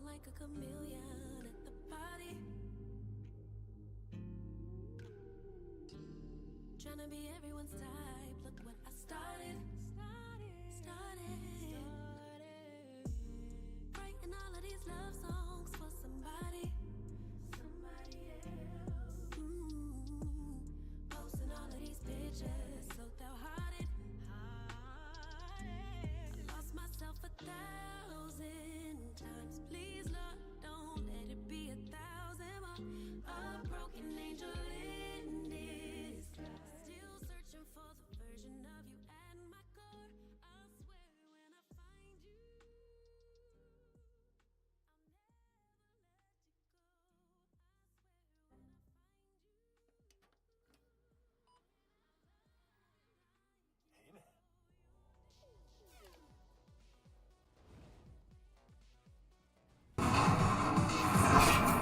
like a chameleon at the party. Trying to be everyone's type. Look what I started. Writing all of these love songs for somebody else. Posting all of these pictures so downhearted. Lost myself 1,000 times. Please, Lord, don't let it be 1,000 more. A broken angel in disguise. Still searching for the version of you at my core. I swear when I find you,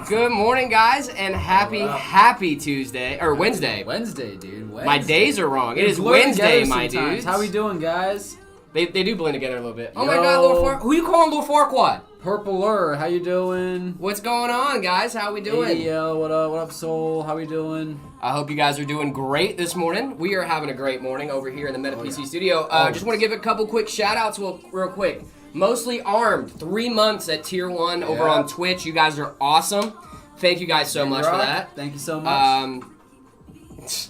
Good morning, guys, and happy Tuesday, or Wednesday. Wednesday, dude. Wednesday. My days are wrong. It is Wednesday, my dudes. How we doing, guys? They do blend together a little bit. Oh my God, Little Farquad. Who you calling Little Farquad? Purpler, how you doing? What's going on, guys? How we doing? Hey, what up? What up, Soul? How we doing? I hope you guys are doing great this morning. We are having a great morning over here in the Meta PC studio. Just want to give a couple quick shout-outs real quick. Mostly Armed, 3 months at Tier 1 over on Twitch. You guys are awesome. Thank you guys so much for that. Thank you so much.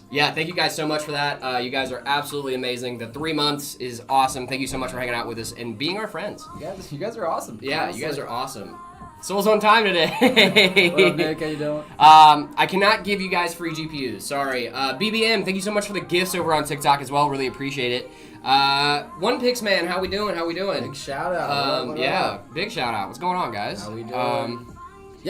Thank you guys so much for that. You guys are absolutely amazing. The 3 months is awesome. Thank you so much for hanging out with us and being our friends. You guys are awesome. Yeah, honestly. you guys are awesome. Soul's on time today. What up, Nick? How you doing? I cannot give you guys free GPUs. Sorry. BBM, thank you so much for the gifts over on TikTok as well. Really appreciate it. One Pix Man, how we doing? Big shout out. Big shout out. What's going on, guys? How we doing?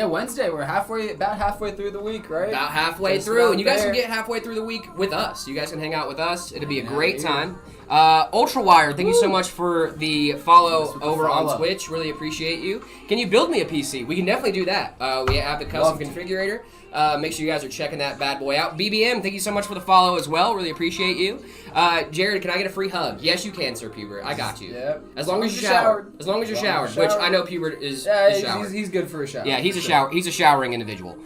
Wednesday. We're about halfway through the week, right? About halfway through, and you guys can get halfway through the week with us. You guys can hang out with us. It'll be a great time. Ultrawire, thank you so much for the follow over on Twitch. Really appreciate you. Can you build me a PC? We can definitely do that. We have the custom configurator. Make sure you guys are checking that bad boy out. BBM, thank you so much for the follow as well. Really appreciate you. Jared, can I get a free hug? Yes, you can, Sir Pubert. I got you. Yep. As long as you're showered. As long as you're showered, which I know Pubert is showered. He's good for a shower. Yeah, he's a showering individual.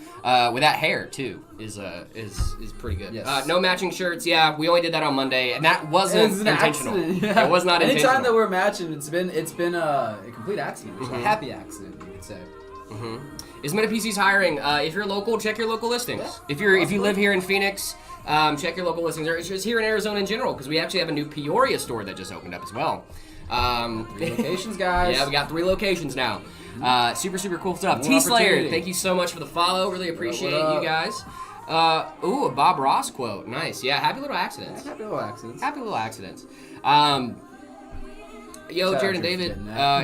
With that hair too is pretty good. Yes. No matching shirts. Yeah, we only did that on Monday, and that wasn't intentional. Yeah. It was not intentional. Anytime that we're matching, it's been a complete accident. It's a happy accident, you could say. Is Meta PC's hiring? If you're local, check your local listings. If you live here in Phoenix, check your local listings. Or it's just here in Arizona in general, because we actually have a new Peoria store that just opened up as well. 3 locations, guys. Yeah, we got 3 locations now. Super cool stuff. T-Slayer, thank you so much for the follow. Really appreciate you guys. A Bob Ross quote. Nice. Yeah, happy little accidents. Happy little accidents. Happy little accidents. Yo, Jared and David,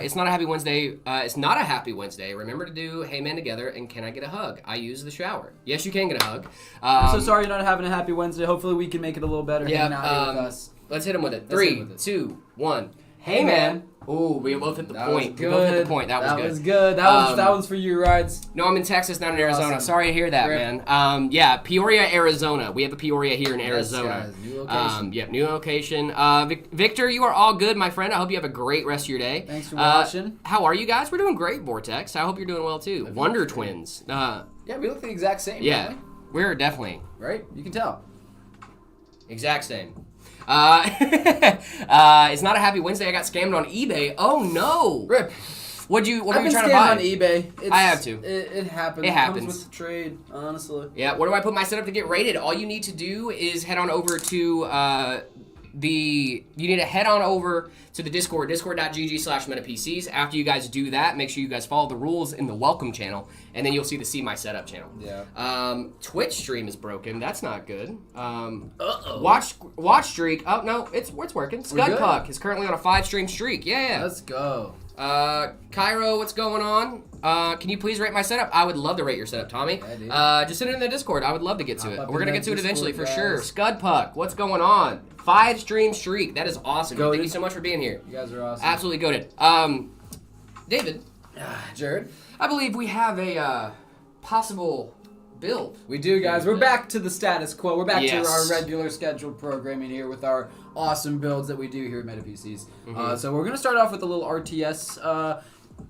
it's not a happy Wednesday. It's not a happy Wednesday. Remember to do Hey Man together and Can I Get a Hug? I use the shower. Yes, you can get a hug. I'm so sorry you're not having a happy Wednesday. Hopefully we can make it a little better hanging out here with us. Let's hit him with it. 3, 2, 1. Hey Man. Ooh, we both hit the point. We both hit the point. That was good. That one's for you, Rides. No, I'm in Texas, not in Arizona. Awesome. Sorry to hear that, man. Peoria, Arizona. We have a Peoria here in Arizona. Yes, guys. New location. New location. Victor, you are all good, my friend. I hope you have a great rest of your day. Thanks for watching. How are you guys? We're doing great, Vortex. I hope you're doing well, too. Wonder Twins. Yeah, we look the exact same, Yeah, don't we're definitely. Right? You can tell. Exact same. It's not a happy Wednesday. I got scammed on eBay. Oh no! Rip. What are you trying to buy? I've been scammed on eBay. I have to. It happens. It happens. It comes with the trade, honestly. Yeah. Where do I put my setup to get rated? All you need to do is head on over to you need to head on over to the Discord, discord.gg/metapcs. After you guys do that, make sure you guys follow the rules in the welcome channel, and then you'll see the See My Setup channel. Yeah. Twitch stream is broken. That's not good. Uh-oh. Watch streak. Oh no, it's working. Scud Puck is currently on a 5-stream streak. Yeah. Let's go. Cairo, what's going on? Can you please rate my setup? I would love to rate your setup, Tommy. Just send it in the Discord. I would love to get to it. We're gonna get to it eventually for sure. Scud Puck, what's going on? 5-stream streak. That is awesome. Thank you so much for being here. You guys are awesome. Absolutely goated. David. Jared. I believe we have a possible build. We do, guys. We're back to the status quo. We're back Yes. to our regular scheduled programming here with our awesome builds that we do here at MetaPCs. So we're going to start off with a little RTS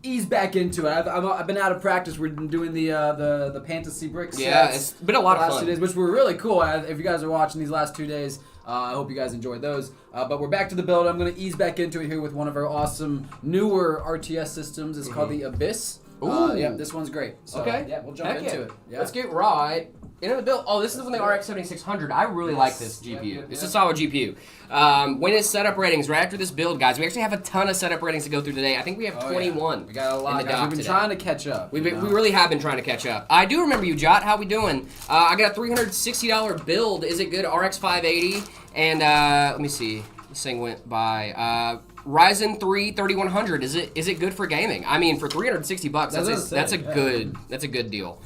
ease back into it. I've been out of practice. We've been doing the fantasy bricks. Yeah, it's been a lot of fun. 2 days, which were really cool. If you guys are watching these last 2 days, I hope you guys enjoyed those. But we're back to the build. I'm going to ease back into it here with one of our awesome newer RTS systems. It's called the Abyss. Yeah, this one's great. So, okay. Yeah, we'll jump into it. Yeah. Let's get right into the build. Oh, this is from the RX 7600. I really like this GPU. It's a solid GPU. When is setup ratings? Right after this build, guys. We actually have a ton of setup ratings to go through today. I think we have 21. Yeah. We got a lot. Guys. We've been trying to catch up. We really have been trying to catch up. I do remember you, Jot. How we doing? I got a $360 build. Is it good? RX 580. And let me see. This thing went by. Ryzen 3 3100. Is it good for gaming? I mean, for $360, that's a good deal.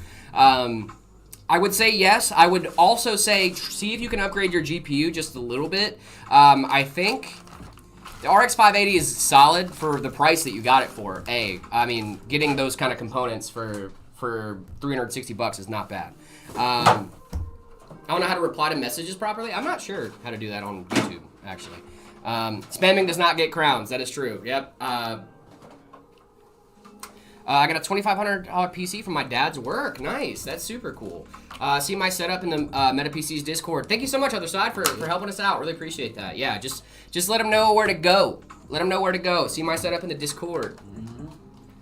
I would say yes. I would also say see if you can upgrade your GPU just a little bit. I think the RX 580 is solid for the price that you got it for. I mean, getting those kind of components for $360 is not bad. I don't know how to reply to messages properly. I'm not sure how to do that on YouTube, actually. Spamming does not get crowns. That is true. Yep. I got a $2,500 PC from my dad's work. Nice. That's super cool. See my setup in the Meta PC's Discord. Thank you so much, Other Side, for helping us out. Really appreciate that. Yeah, just let them know where to go. Let them know where to go. See my setup in the Discord. Mm-hmm.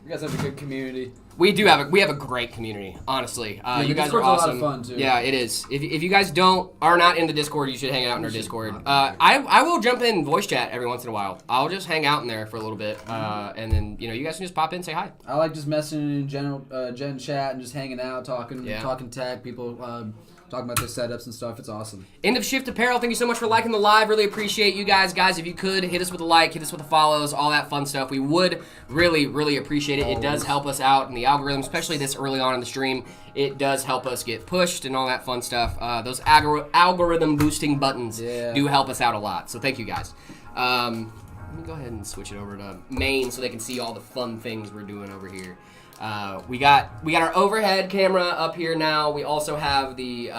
You guys have a good community. We have a great community, honestly. You guys are awesome. A lot of fun too. Yeah, it is. If you guys are not in the Discord, you should hang out in our Discord. I will jump in voice chat every once in a while. I'll just hang out in there for a little bit, and then you guys can just pop in and say hi. I like just messaging in gen chat and just hanging out, talking tech, people talking about their setups and stuff. It's awesome. End of Shift Apparel, thank you so much for liking the live. Really appreciate you guys. Guys, if you could, hit us with a like, hit us with the follows, all that fun stuff. We would really, really appreciate it. It does help us out in the algorithm, especially this early on in the stream. It does help us get pushed and all that fun stuff. Those algorithm boosting buttons do help us out a lot. So thank you guys. Let me go ahead and switch it over to main so they can see all the fun things we're doing over here. We got our overhead camera up here now. We also have the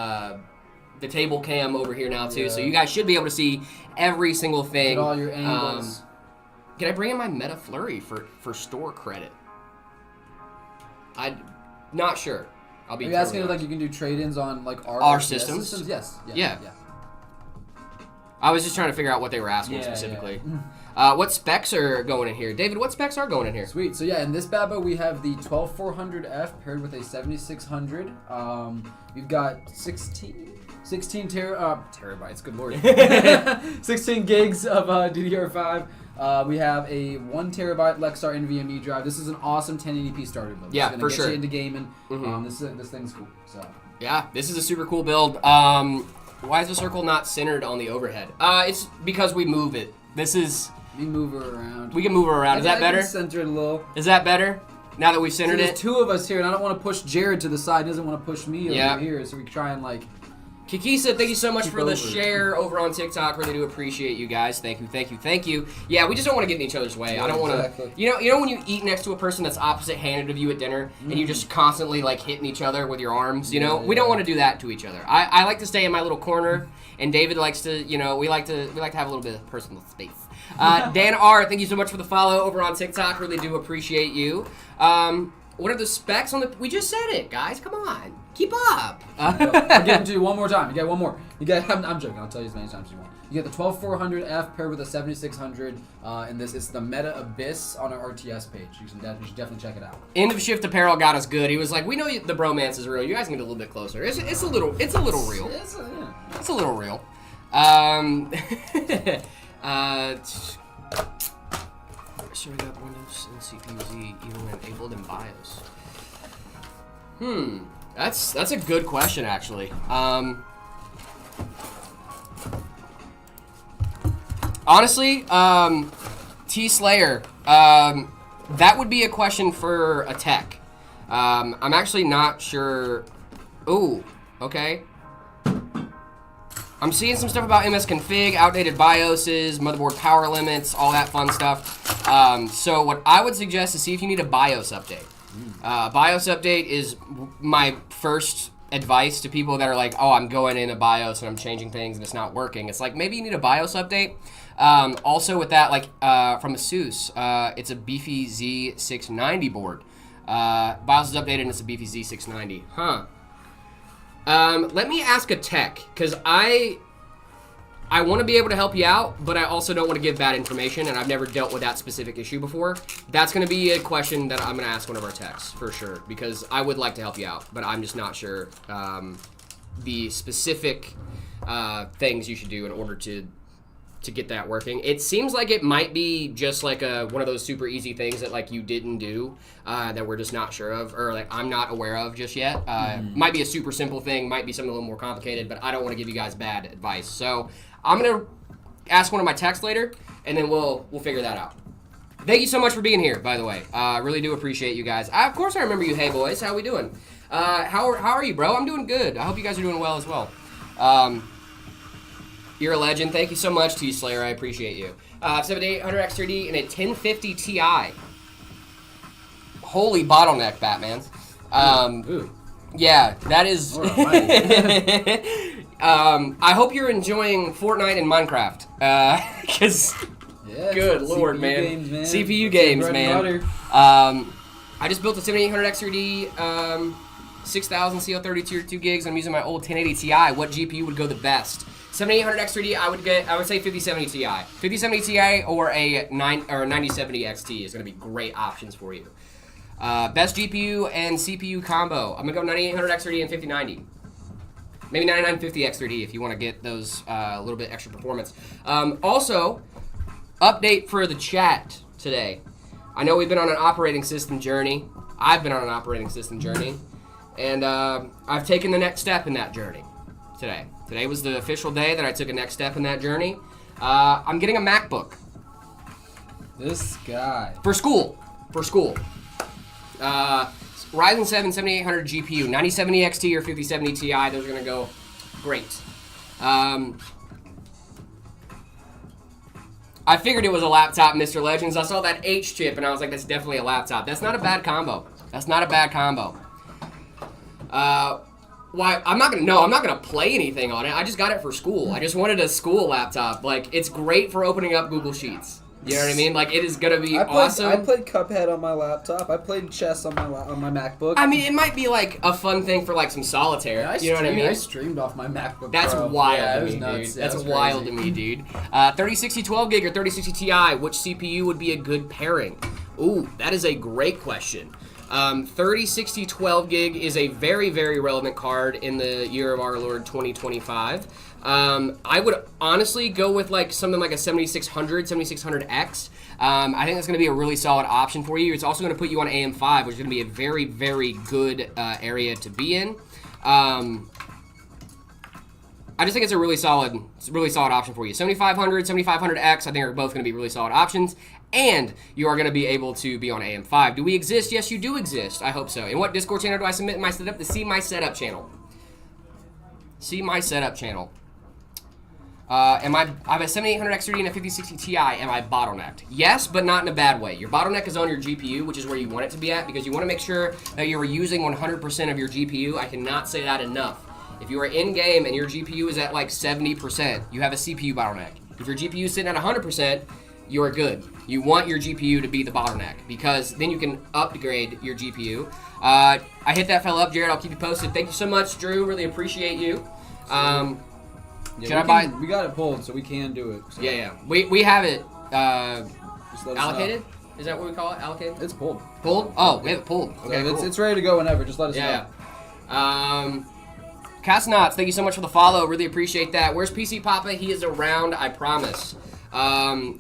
table cam over here now too. So you guys should be able to see every single thing. Get all your angles. Can I bring in my Meta Flurry for store credit? I'm not sure. Are you asking if you can do trade-ins on our systems? Yes. Yeah. I was just trying to figure out what they were asking specifically. Yeah. What specs are going in here? David, what specs are going in here? Sweet. So in this bad boy we have the 12400F paired with a 7600. We've got 16 terabytes, good lord. 16 gigs of DDR5. We have a 1 terabyte Lexar NVMe drive. This is an awesome 1080p starter build. Yeah, for sure. Get you into gaming. This thing's cool. So. Yeah, this is a super cool build. Why is the circle not centered on the overhead? It's because we move it. We move her around. We can move her around. Is that better? Center it a little. Is that better? Now that we've centered there's two of us here, and I don't want to push Jared to the side. He doesn't want to push me over here, so we try and Kikisa, thank you so much for the share over on TikTok. Really do appreciate you guys. Thank you. Yeah, we just don't want to get in each other's way. I don't want to. You know when you eat next to a person that's opposite-handed of you at dinner, and you just constantly hitting each other with your arms. We don't want to do that to each other. I like to stay in my little corner, and David likes to. We like to have a little bit of personal space. Dan R, thank you so much for the follow over on TikTok. Really do appreciate you. What are the specs on the? We just said it, guys. Come on, keep up. I'll give them to you one more time. You got one more. I'm joking. I'll tell you as many times as you want. You get the 12400F paired with a 7600, and this is the Meta Abyss on our RTS page. You should definitely check it out. End of Shift Apparel got us good. He was like, "We know the bromance is real. You guys can get a little bit closer. It's a little real. It's a little real." Showing up Windows and CPU Z even when enabled in BIOS. That's a good question actually. Honestly, T Slayer, that would be a question for a tech. I'm actually not sure. Ooh, okay. I'm seeing some stuff about MS config, outdated BIOSes, motherboard power limits, all that fun stuff. So what I would suggest is see if you need a BIOS update. BIOS update is my first advice to people that are like, oh, I'm going in a BIOS and I'm changing things and it's not working. It's like maybe you need a BIOS update. Also with that, like from Asus, it's a Beefy Z690 board. BIOS is updated and it's a Beefy Z690. Huh. Let me ask a tech, because I want to be able to help you out, but I also don't want to give bad information, and I've never dealt with that specific issue before. That's going to be a question that I'm going to ask one of our techs, for sure, because I would like to help you out, but I'm just not sure the specific things you should do in order to get that working. It seems like it might be just like one of those super easy things that like you didn't do that we're just not sure of, or like I'm not aware of just yet. Might be a super simple thing, might be something a little more complicated, but I don't want to give you guys bad advice. So I'm gonna ask one of my techs later, and then we'll figure that out. Thank you so much for being here, by the way. Really do appreciate you guys. Of course I remember you. Hey boys, how we doing? How are you, bro? I'm doing good. I hope you guys are doing well as well. You're a legend. Thank you so much, T-Slayer. I appreciate you. 7800X3D and a 1050 Ti. Holy bottleneck, Batman. Ooh. Yeah, that is... I hope you're enjoying Fortnite and Minecraft. Because... yeah, good lord, man. Games, man. CPU games, man. I just built a 7800X3D 6000 CO30 tier 2 gigs. I'm using my old 1080 Ti. What GPU would go the best? 7800X3D, I would say 5070 Ti. 5070 Ti or a 9070 XT is going to be great options for you. Best GPU and CPU combo. I'm going to go 9800X3D and 5090. Maybe 9950X3D if you want to get those a little bit extra performance. Also, update for the chat today. I know we've been on an operating system journey. I've been on an operating system journey. And I've taken the next step in that journey today. Today was the official day that I took a next step in that journey. I'm getting a MacBook. This guy. For school. Ryzen 7 7800 GPU, 9070 XT or 5070 Ti, those are going to go great. I figured it was a laptop, Mr. Legends. I saw that H chip and I was like, that's definitely a laptop. That's not a bad combo. Why? I'm not gonna play anything on it. I just got it for school. I just wanted a school laptop. Like, it's great for opening up Google Sheets. You know what I mean? Like, it is gonna be awesome. I played Cuphead on my laptop. I played chess on my MacBook. I mean, it might be like a fun thing for like some solitaire. Yeah, you know what I mean? I streamed off my MacBook. That's Pro. wild to me, nuts. dude. Yeah, That's wild crazy. to me, dude. 3060 12 gig or 3060 Ti, which CPU would be a good pairing? Ooh, that is a great question. 3060 12 gig is a very, very relevant card in the year of our Lord 2025. I would honestly go with like something like a 7600X. I think that's going to be a really solid option for you. It's also going to put you on AM5, which is going to be a very, very good area to be in. I just think it's a really solid option for you. 7500, 7500X, I think are both going to be really solid options. And you are going to be able to be on AM5. Do we exist? Yes, you do exist. I hope so. And what Discord channel do I submit my setup? The See My Setup channel. See My Setup channel. I have a 7800X3D and a 5060 Ti. Am I bottlenecked? Yes, but not in a bad way. Your bottleneck is on your GPU, which is where you want it to be at, because you want to make sure that you're using 100% of your GPU. I cannot say that enough. If you are in game and your GPU is at like 70%, you have a CPU bottleneck. If your GPU is sitting at 100%, you are good. You want your GPU to be the bottleneck, because then you can upgrade your GPU. I hit that fella up, Jared. I'll keep you posted. Thank you so much, Drew. Really appreciate you. We got it pulled, so we can do it. So. Yeah. We have it Just let us allocated. know. Is that what we call it? Allocated? It's pulled. Pulled? Oh, we have it pulled. Okay, So cool. it's ready to go whenever. Just let us know. Yeah. Casnots, thank you so much for the follow. Really appreciate that. Where's PC Papa? He is around, I promise. Ryzen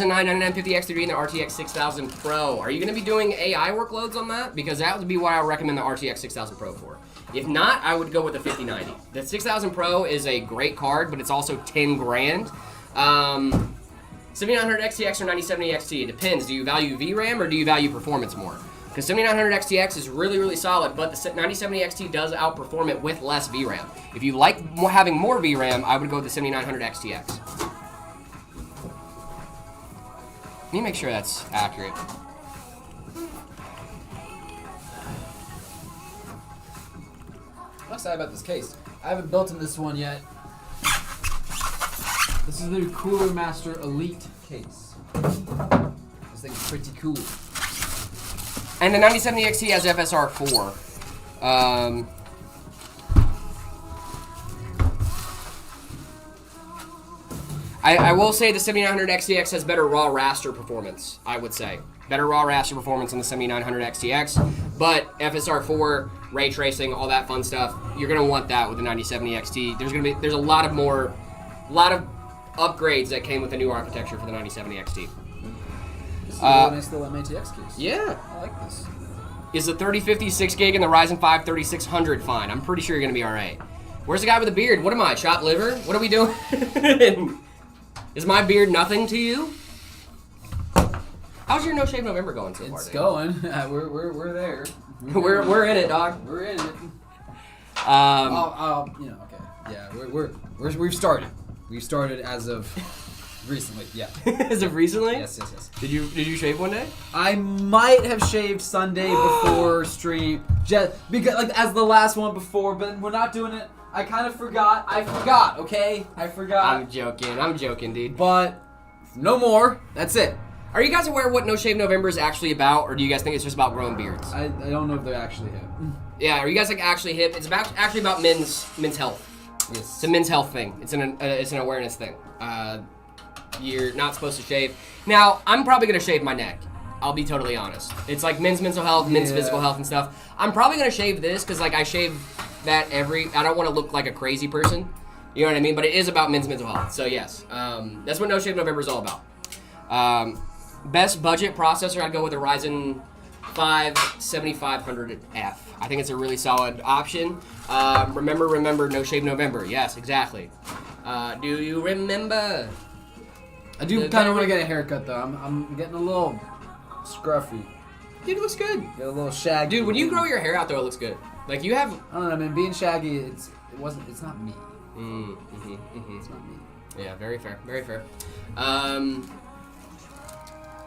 9 9950X3D and the RTX 6000 Pro. Are you going to be doing AI workloads on that? Because that would be what I would recommend the RTX 6000 Pro for. If not, I would go with the 5090. The 6000 Pro is a great card, but it's also 10 grand. 7900 XTX or 9070 XT, it depends. Do you value VRAM or do you value performance more? Because 7900 XTX is really, really solid, but the 9070 XT does outperform it with less VRAM. If you like having more VRAM, I would go with the 7900 XTX. Let me make sure that's accurate. I'm excited about this case. I haven't built in this one yet. This is the Cooler Master Elite case. This thing's pretty cool. And the 9070 XT has FSR 4. I will say the 7900 XTX has better raw raster performance, I would say. Better raw raster performance on the 7900 XTX, but FSR 4, ray tracing, all that fun stuff, you're going to want that with the 9070 XT. There's a lot of upgrades that came with the new architecture for the 9070 XT. This is a nice little MATX case. Yeah. I like this. Is the 3050 6GB and the Ryzen 5 3600 fine? I'm pretty sure you're going to be alright. Where's the guy with the beard? What am I, chopped liver? What are we doing? Is my beard nothing to you? How's your No Shave November going so far? It's going. We're there. We're in it, dog. We're in it. Okay. Yeah, we've started. We've started as of recently. Yeah. As of recently? Yes. Did you shave one day? I might have shaved Sunday before stream, just because as the last one before, but we're not doing it. I kind of forgot. I forgot. Okay, I forgot. I'm joking, dude. But no more. That's it. Are you guys aware of what No Shave November is actually about, or do you guys think it's just about growing beards? I don't know if they're actually hip. Yeah, are you guys actually hip? It's actually about men's health. Yes. It's a men's health thing. It's an awareness thing. You're not supposed to shave. Now, I'm probably gonna shave my neck. I'll be totally honest. It's like men's mental health, men's physical health and stuff. I'm probably gonna shave this because I shave that I don't want to look like a crazy person. You know what I mean? But it is about men's mental health. So yes, that's what No Shave November is all about. Best budget processor, I'd go with a Ryzen 5 7500F. I think it's a really solid option. Remember, No Shave November. Yes, exactly. Do you remember? I do kind of want to get a haircut though. I'm getting a little scruffy. Dude, it looks good. Get a little shaggy. Dude, when you grow your hair out though, it looks good. Like you have. I don't know, man. Being shaggy, it's not me. It's not me. Yeah, very fair. Very fair.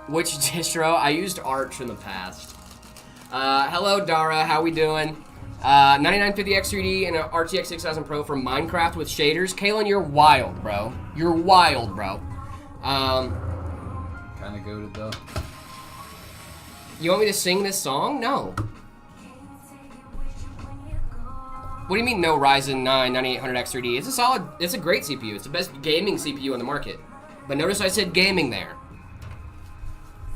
Which distro? I used Arch in the past. Hello, Dara. How we doing? 9950 X3D and an RTX 6000 Pro for Minecraft with shaders. Kalen, you're wild, bro. You're wild, bro. Kind of goated though. You want me to sing this song? No. What do you mean no Ryzen 9 9800 X3D? It's a great CPU. It's the best gaming CPU on the market. But notice I said gaming there.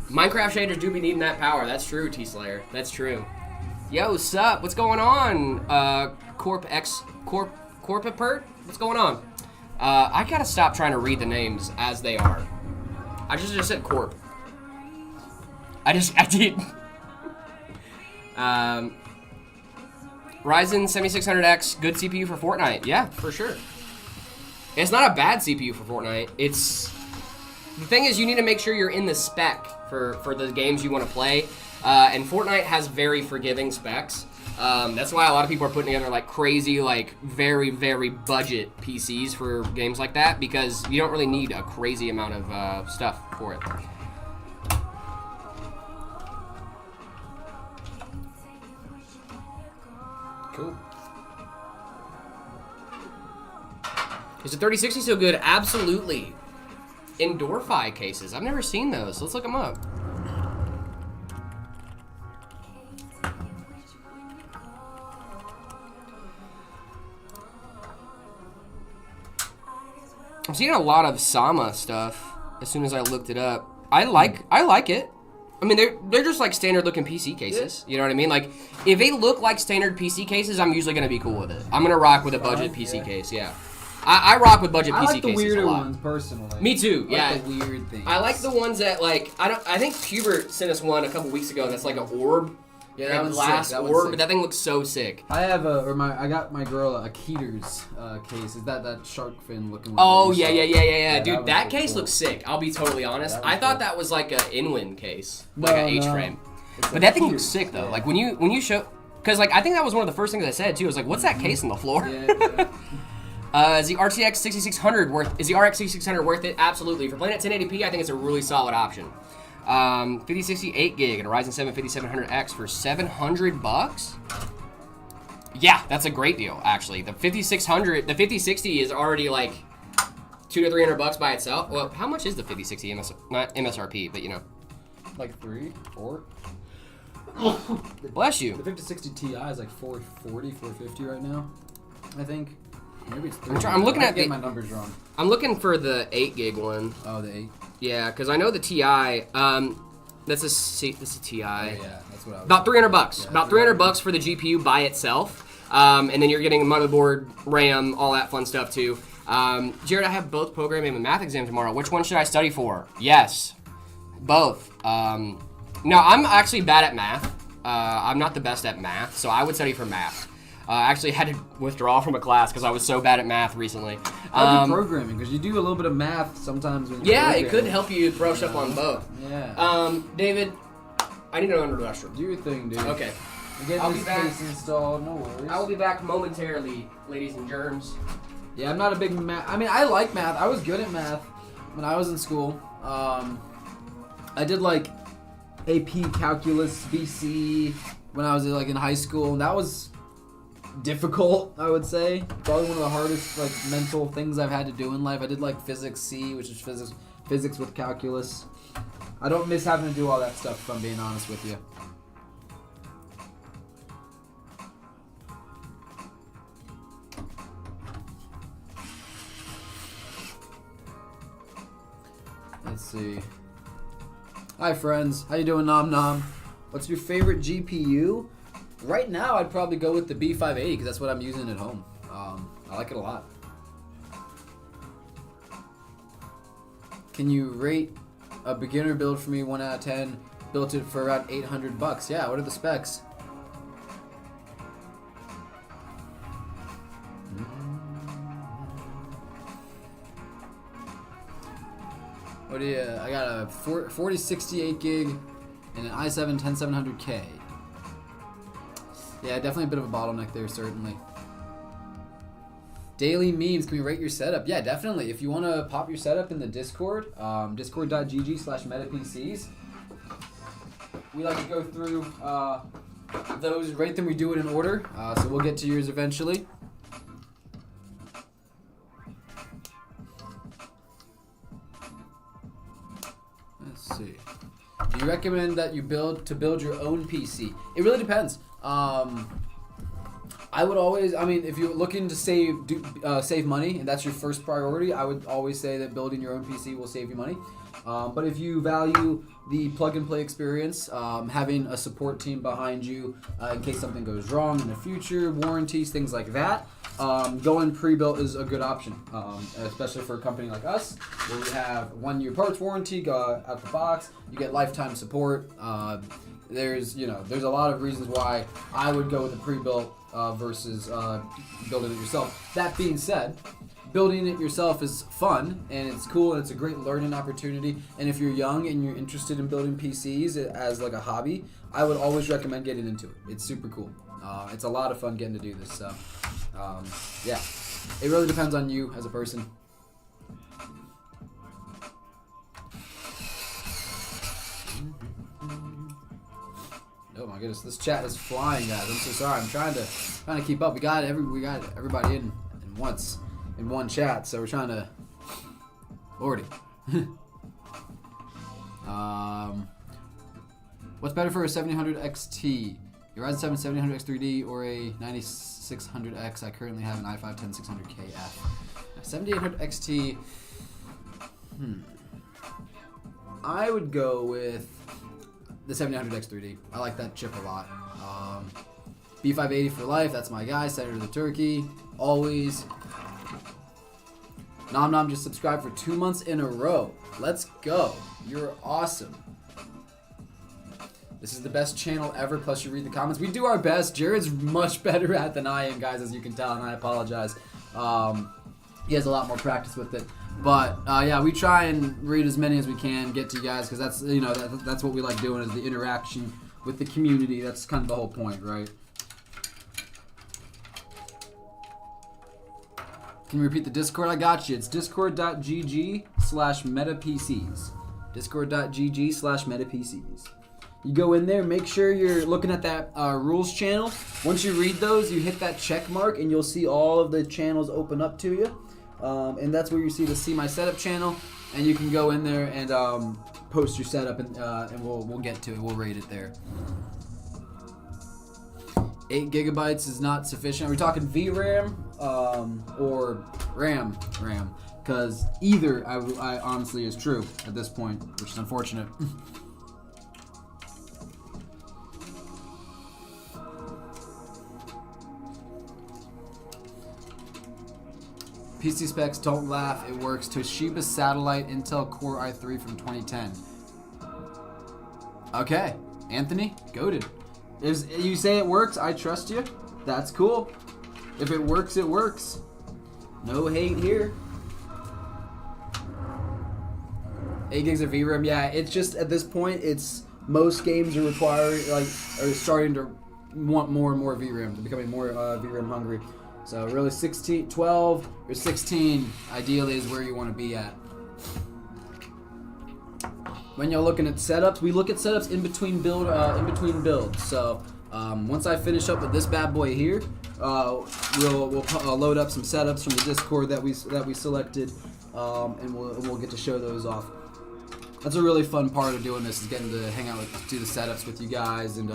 Minecraft shaders do be needing that power. That's true, T-Slayer. That's true. Yo, sup? What's going on? Corpipert? What's going on? I gotta stop trying to read the names as they are. I just said Corp. I did. Ryzen 7600X, good CPU for Fortnite. Yeah, for sure. It's not a bad CPU for Fortnite. The thing is, you need to make sure you're in the spec for the games you want to play. And Fortnite has very forgiving specs. That's why a lot of people are putting together like crazy, like very, very budget PCs for games like that, because you don't really need a crazy amount of stuff for it. Cool. Is the 3060 so good? Absolutely. Endorphi cases. I've never seen those. Let's look them up. I'm seeing a lot of Sama stuff as soon as I looked it up. I like it. I mean, they're just like standard looking PC cases. You know what I mean? Like, if they look like standard PC cases, I'm usually gonna be cool with it. I'm gonna rock with a budget PC case. Yeah, I rock with budget PC cases a lot. I like the weirder ones personally. Me too. Yeah, I like the weird things. I like the ones that like I think Hubert sent us one a couple weeks ago that's like an orb. Yeah, that one's glass sick. orb. But that thing looks so sick. I have I got my girl a Keter's case. Is that shark fin looking one? Oh yeah. Dude, that case cool. looks sick. I'll be totally honest. I thought that was like a Inwin case, No, like an H no. frame. It's But a that thing Keter's, looks sick though. yeah. Like when you show, because like I think that was one of the first things I said too. I was like, what's that case on the floor? Yeah. Is the RTX 6600 worth? Is the RX 6600 worth it? Absolutely. For playing at 1080p, I think it's a really solid option. 5060 8GB and a Ryzen 7 5700X for $700. Yeah, that's a great deal actually. The 5600, the 5060 is already like $200 to $300 by itself. Well, how much is the 5060 not MSRP, but you know. Like 3, 4. Bless you. The 5060 Ti is like 440, 450 right now. I think. Maybe it's 3. I'm looking at get my numbers wrong. I'm looking for the 8 gig one. Oh, the 8. Yeah, because I know the Ti. That's a Ti. Yeah, that's what I was. About $300. Yeah, About $300 for the GPU by itself. And then you're getting a motherboard, RAM, all that fun stuff too. Jared, I have both programming and math exams tomorrow. Which one should I study for? Yes, both. No, I'm actually bad at math. I'm not the best at math, so I would study for math. I actually had to withdraw from a class because I was so bad at math recently. I do programming because you do a little bit of math sometimes. When yeah, it could help you brush up on both. Yeah. David, I need to go under the restroom. Do your thing, dude. Okay. We're I'll getting be this back. case installed. No worries. I will be back momentarily, ladies and germs. Yeah, I'm not a big math. I mean, I like math. I was good at math when I was in school. I did like AP Calculus, BC when I was like in high school, and that was difficult. I would say probably one of the hardest like mental things I've had to do in life. I did like Physics C, which is physics with calculus. I don't miss having to do all that stuff, if I'm being honest with you. Let's see. Hi friends, how you doing, Nom Nom? What's your favorite GPU? Right now, I'd probably go with the B580 because that's what I'm using at home. I like it a lot. Can you rate a beginner build for me 1 out of 10? Built it for around $800. Yeah, what are the specs? What do you? I got a 4068 gig and an i7 10700K. Yeah, definitely a bit of a bottleneck there, certainly. Daily memes, can we rate your setup? Yeah, definitely. If you want to pop your setup in the Discord, discord.gg/metapcs. We like to go through those, rate them, we do it in order. So we'll get to yours eventually. Let's see. Do you recommend that you build your own PC? It really depends. I would always, if you're looking to save money and that's your first priority, I would always say that building your own PC will save you money. But if you value the plug and play experience, having a support team behind you in case something goes wrong in the future, warranties, things like that, going pre-built is a good option, especially for a company like us where we have 1-year parts warranty, go out the box, you get lifetime support. There's a lot of reasons why I would go with a pre-built versus building it yourself. That being said, building it yourself is fun and it's cool and it's a great learning opportunity. And if you're young and you're interested in building PCs as like a hobby, I would always recommend getting into it. It's super cool. It's a lot of fun getting to do this. So, yeah, it really depends on you as a person. Oh my goodness, this chat is flying, guys. I'm so sorry. I'm trying to keep up. We got everybody in one chat, so we're trying to. Lordy. What's better for a 7000 XT? Your Ryzen 7 7000X 3D or a 9600X? I currently have an i5 10600KF. 7800 XT. I would go with the 7000X 3D. I like that chip a lot. B580 for life. That's my guy. Senator the Turkey. Always. Nom Nom just subscribed for 2 months in a row. Let's go. You're awesome. This is the best channel ever, plus you read the comments. We do our best. Jared's much better at than I am, guys, as you can tell, and I apologize. He has a lot more practice with it. But, yeah, we try and read as many as we can, get to you guys, because that's, that's what we like doing, is the interaction with the community. That's kind of the whole point, right? Can you repeat the Discord? I got you. It's discord.gg/metapcs. Discord.gg/metapcs. You go in there, make sure you're looking at that rules channel. Once you read those, you hit that check mark, and you'll see all of the channels open up to you. and that's where you see the See My Setup channel, and you can go in there and post your setup, and we'll get to it. We'll rate it there. 8 gigabytes is not sufficient. Are we talking VRAM or RAM? RAM. Because either, I honestly, is true at this point, which is unfortunate. PC specs, don't laugh, it works. Toshiba Satellite Intel Core i3 from 2010. Okay, Anthony, goated. You say it works, I trust you. That's cool. If it works, it works. No hate here. 8 gigs of VRAM, yeah. It's just at this point, it's most games are are starting to want more and more VRAM. They're becoming more VRAM hungry. So really, 12 or 16 ideally is where you want to be at. When you're looking at setups, we look at setups in between builds. So once I finish up with this bad boy here, we'll load up some setups from the Discord that we selected, and we'll get to show those off. That's a really fun part of doing this, is getting to hang out do the setups with you guys and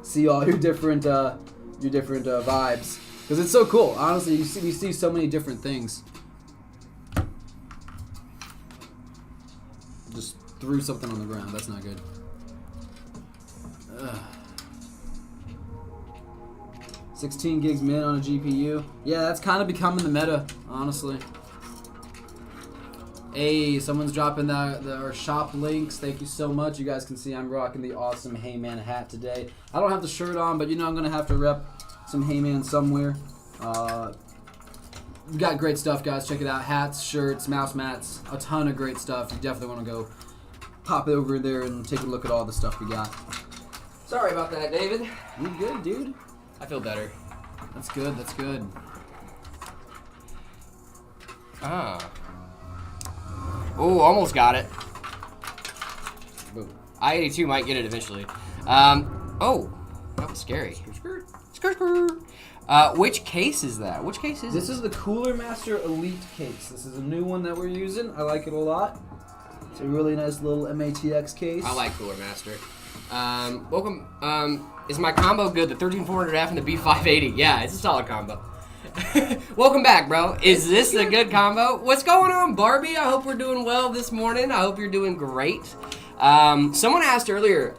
see all your different vibes, because it's so cool. Honestly, we see so many different things. Just threw something on the ground. That's not good. Ugh. 16 gigs min on a GPU. Yeah, that's kind of becoming the meta, honestly. Hey, someone's dropping our shop links. Thank you so much. You guys can see I'm rocking the awesome Heyman hat today. I don't have the shirt on, but you know I'm going to have to rep some Heyman somewhere. We got great stuff, guys. Check it out. Hats, shirts, mouse mats, a ton of great stuff. You definitely want to go pop over there and take a look at all the stuff we got. Sorry about that, David. You good, dude? I feel better. That's good. That's good. Ah. Oh, almost got it. Boom. I-82 might get it eventually. Oh, that was scary. Skirt. Which case is that? Which case is this? This is the Cooler Master Elite case. This is a new one that we're using. I like it a lot. It's a really nice little MATX case. I like Cooler Master. Welcome. Is my combo good? The 13400F and the B580. Yeah, it's a solid combo. Welcome back, bro. Is this a good combo? What's going on, Barbie? I hope we're doing well this morning. I hope you're doing great. Someone asked earlier,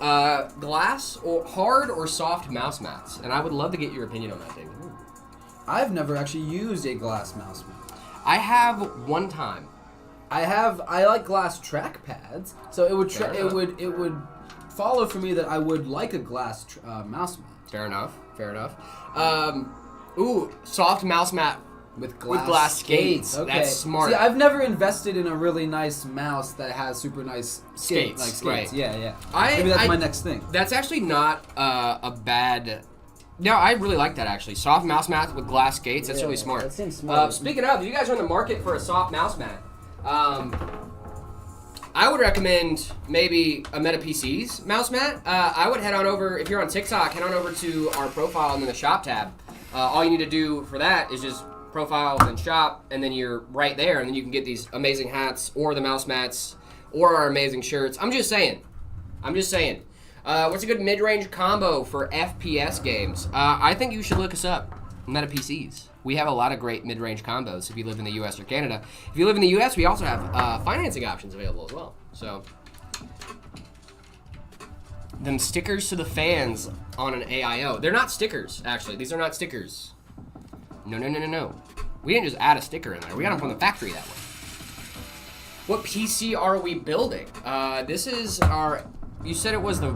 glass or hard or soft mouse mats, and I would love to get your opinion on that, David. I've never actually used a glass mouse mat. I have one time. I like glass track pads, so it would follow for me that I would like a glass mouse mat. Fair enough. Ooh, soft mouse mat with glass skates. Okay. That's smart. See, I've never invested in a really nice mouse that has super nice skates. Like skates. Right. Yeah. Maybe that's my next thing. That's actually not a bad. No, I really like that actually. Soft mouse mat with glass skates. That's really smart. That seems smart. Speaking of, if you guys are in the market for a soft mouse mat, I would recommend maybe a Meta PC's mouse mat. I would head on over, if you're on TikTok, head on over to our profile and then the shop tab. All you need to do for that is just profile and shop, and then you're right there, and then you can get these amazing hats or the mouse mats or our amazing shirts. I'm just saying. What's a good mid-range combo for FPS games? I think you should look us up, Meta PCs. We have a lot of great mid-range combos if you live in the U.S. or Canada. If you live in the U.S., we also have financing options available as well. So, them stickers to the fans on an AIO. They're not stickers, actually. These are not stickers. No. We didn't just add a sticker in there. We got them from the factory that way. What PC are we building? This is our... You said it was the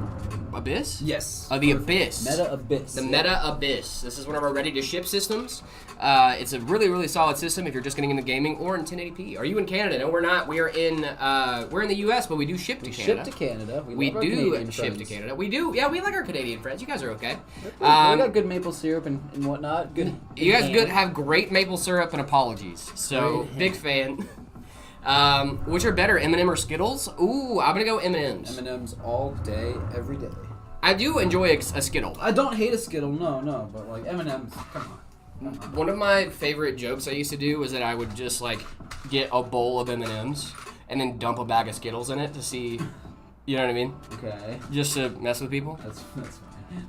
Abyss? Yes. The Abyss. Meta Abyss. The Meta Abyss. This is one of our ready-to-ship systems. It's a really, really solid system if you're just getting into gaming or in 1080p. Are you in Canada? No, we're not. We are in the U.S., but we do ship to Canada. Ship to Canada. We do ship to Canada. We do. Yeah, we like our Canadian friends. You guys are okay. We got good maple syrup and whatnot. Good. You guys have great maple syrup and apologies. So, big fan. Which are better, M&M or Skittles? Ooh, I'm gonna go M&M's. M&M's all day, every day. I do enjoy a Skittle. I don't hate a Skittle, no, but like M&M's, come on. One of my favorite jokes I used to do was that I would just like get a bowl of M&Ms and then dump a bag of Skittles in it to see, you know what I mean? Okay. Just to mess with people. That's fine.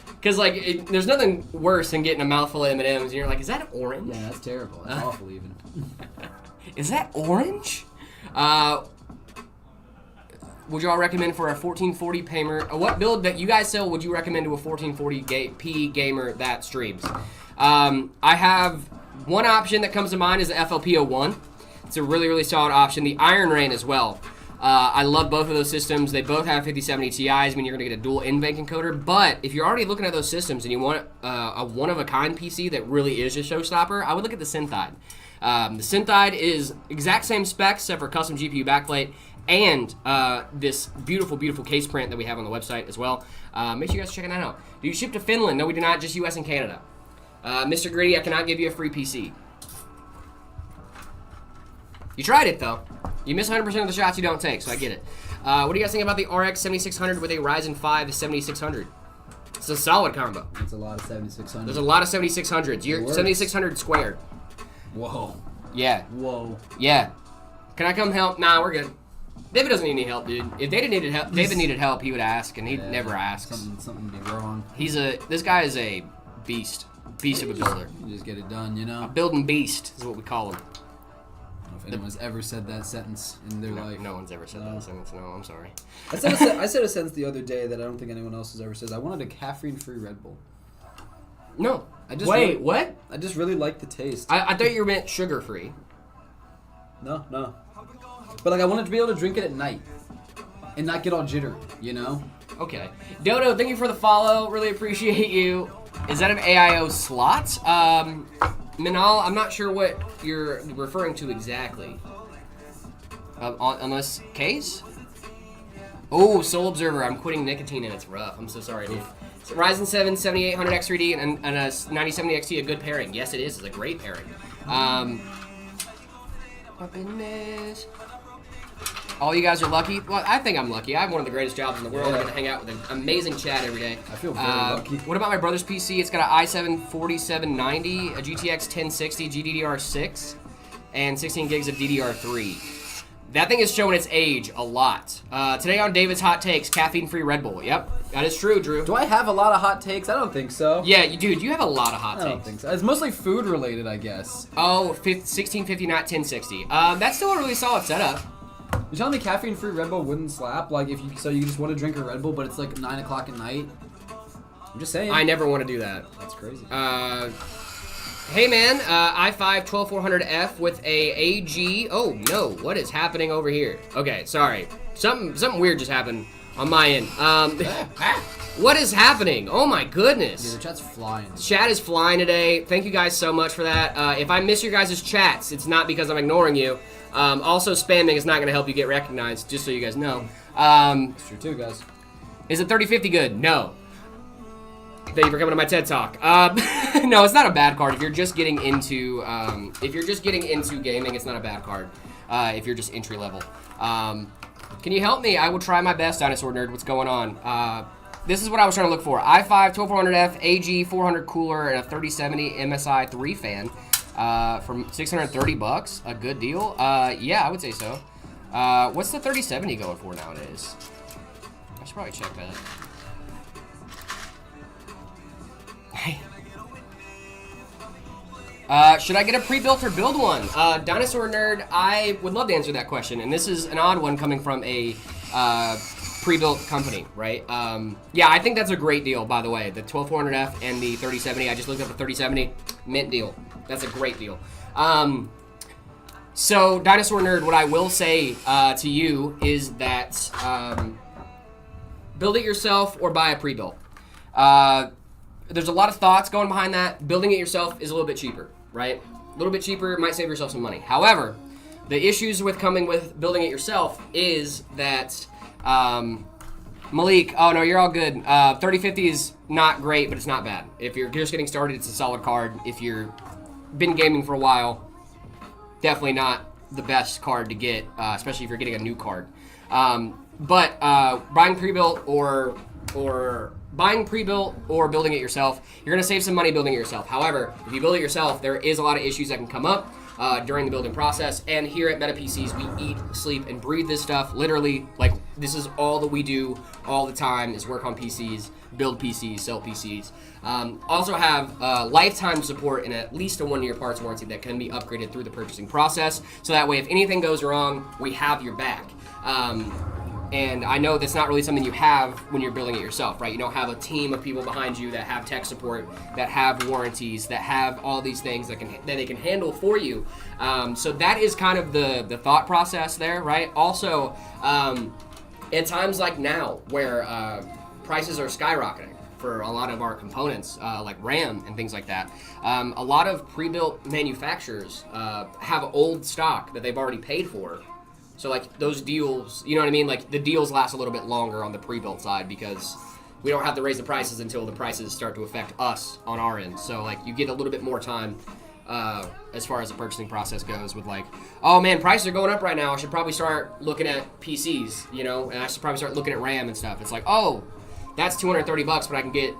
Because like, there's nothing worse than getting a mouthful of M&Ms and you're like, is that orange? Yeah, that's terrible. That's awful even. Is that orange? Would y'all recommend for a 1440 gamer? What build that you guys sell would you recommend to a 1440p gamer that streams? I have one option that comes to mind is the FLP01. It's a really, really solid option. The Iron Rain as well. I love both of those systems. They both have 5070 Ti's. I mean, you're going to get a dual in-bank encoder. But if you're already looking at those systems and you want a one-of-a-kind PC that really is a showstopper, I would look at the Synthide. The Synthide is exact same specs except for custom GPU backplate and this beautiful, beautiful case print that we have on the website as well. Make sure you guys are checking that out. Do you ship to Finland? No, we do not. Just US and Canada. Mr. Gritty, I cannot give you a free PC. You tried it, though. You miss 100% of the shots you don't take, so I get it. What do you guys think about the RX 7600 with a Ryzen 5 7600? It's a solid combo. That's a lot of 7600. There's a lot of 7600s. You're 7600 squared. Whoa. Yeah. Whoa. Yeah. Can I come help? Nah, we're good. David doesn't need any help, dude. If David needed help, he would ask, and he never asks. Something would be wrong. This guy is a beast of a builder. You just get it done, you know? A building beast is what we call him. I don't know if anyone's ever said that sentence in their life. No one's ever said that sentence. No, I'm sorry. I said a sentence the other day that I don't think anyone else has ever said. I wanted a caffeine-free Red Bull. No. Wait, what? I just really like the taste. I thought you meant sugar-free. No. But like, I wanted to be able to drink it at night and not get all jittery, you know? Okay. Dodo, thank you for the follow. Really appreciate you. Is that an AIO slot? Minal, I'm not sure what you're referring to exactly. On this case? Oh, Soul Observer, I'm quitting nicotine and it's rough. I'm so sorry, dude. So Ryzen 7 7800 X3D and a 9070 XT, a good pairing. Yes, it is. It's a great pairing. All you guys are lucky. Well, I think I'm lucky. I have one of the greatest jobs in the world. I get to hang out with an amazing chat every day. I feel very lucky. What about my brother's PC? It's got an i7 4790, a GTX 1060 GDDR6, and 16 gigs of DDR3. That thing is showing its age a lot. Today on David's Hot Takes, caffeine-free Red Bull. Yep, that is true, Drew. Do I have a lot of hot takes? I don't think so. Yeah, dude, you have a lot of hot takes. I don't think so. It's mostly food related, I guess. Oh, 1650, not 1060. That's still a really solid setup. You're telling me caffeine-free Red Bull wouldn't slap? Like, you just want to drink a Red Bull, but it's like 9 o'clock at night? I'm just saying. I never want to do that. That's crazy. Hey man, i5 12400F with a AG. Oh no, what is happening over here? Okay, sorry. Something weird just happened on my end. What is happening? Oh my goodness. Yeah, the chat's flying. Chat is flying today. Thank you guys so much for that. If I miss your guys' chats, it's not because I'm ignoring you. Also, spamming is not going to help you get recognized, just so you guys know. That's true too, guys. Is it 3050 good? No. Thank you for coming to my TED Talk. No, it's not a bad card. If you're just getting into gaming, it's not a bad card. If you're just entry level. Can you help me? I will try my best, Dinosaur Nerd. What's going on? This is what I was trying to look for. i5 12400F, AG 400 cooler, and a 3070 MSI 3 fan. From $630, a good deal. Yeah, I would say so. What's the 3070 going for nowadays? I should probably check that. Should I get a pre-built or build one? Dinosaur Nerd, I would love to answer that question, and this is an odd one coming from a pre-built company, right? Yeah, I think that's a great deal, by the way. The 12400F and the 3070, I just looked up the 3070, mint deal. That's a great deal. So, Dinosaur Nerd, what I will say to you is that build it yourself or buy a pre-built. There's a lot of thoughts going behind that. Building it yourself is a little bit cheaper, right? A little bit cheaper, might save yourself some money. However, the issues with coming with building it yourself is that, Malik, oh no, you're all good. 3050 is not great, but it's not bad. If you're just getting started, it's a solid card. If you're been gaming for a while, definitely not the best card to get, especially if you're getting a new card. But buying pre-built or or buying pre-built or building it yourself, you're going to save some money building it yourself. However, if you build it yourself, there is a lot of issues that can come up during the building process. And here at Meta PCs, we eat, sleep, and breathe this stuff. Literally, like, this is all that we do all the time is work on PCs, build PCs, sell PCs. Also have lifetime support and at least a 1-year parts warranty that can be upgraded through the purchasing process. So that way, if anything goes wrong, we have your back. And I know that's not really something you have when you're building it yourself, right? You don't have a team of people behind you that have tech support, that have warranties, that have all these things that they can handle for you. So that is kind of the thought process there, right? Also, in times like now where prices are skyrocketing for a lot of our components, like RAM and things like that, a lot of pre-built manufacturers have old stock that they've already paid for. So, like, those deals, you know what I mean? Like, the deals last a little bit longer on the pre-built side because we don't have to raise the prices until the prices start to affect us on our end. So, like, you get a little bit more time as far as the purchasing process goes with, like, oh, man, prices are going up right now. I should probably start looking at PCs, you know? And I should probably start looking at RAM and stuff. It's like, oh, that's $230, but I can get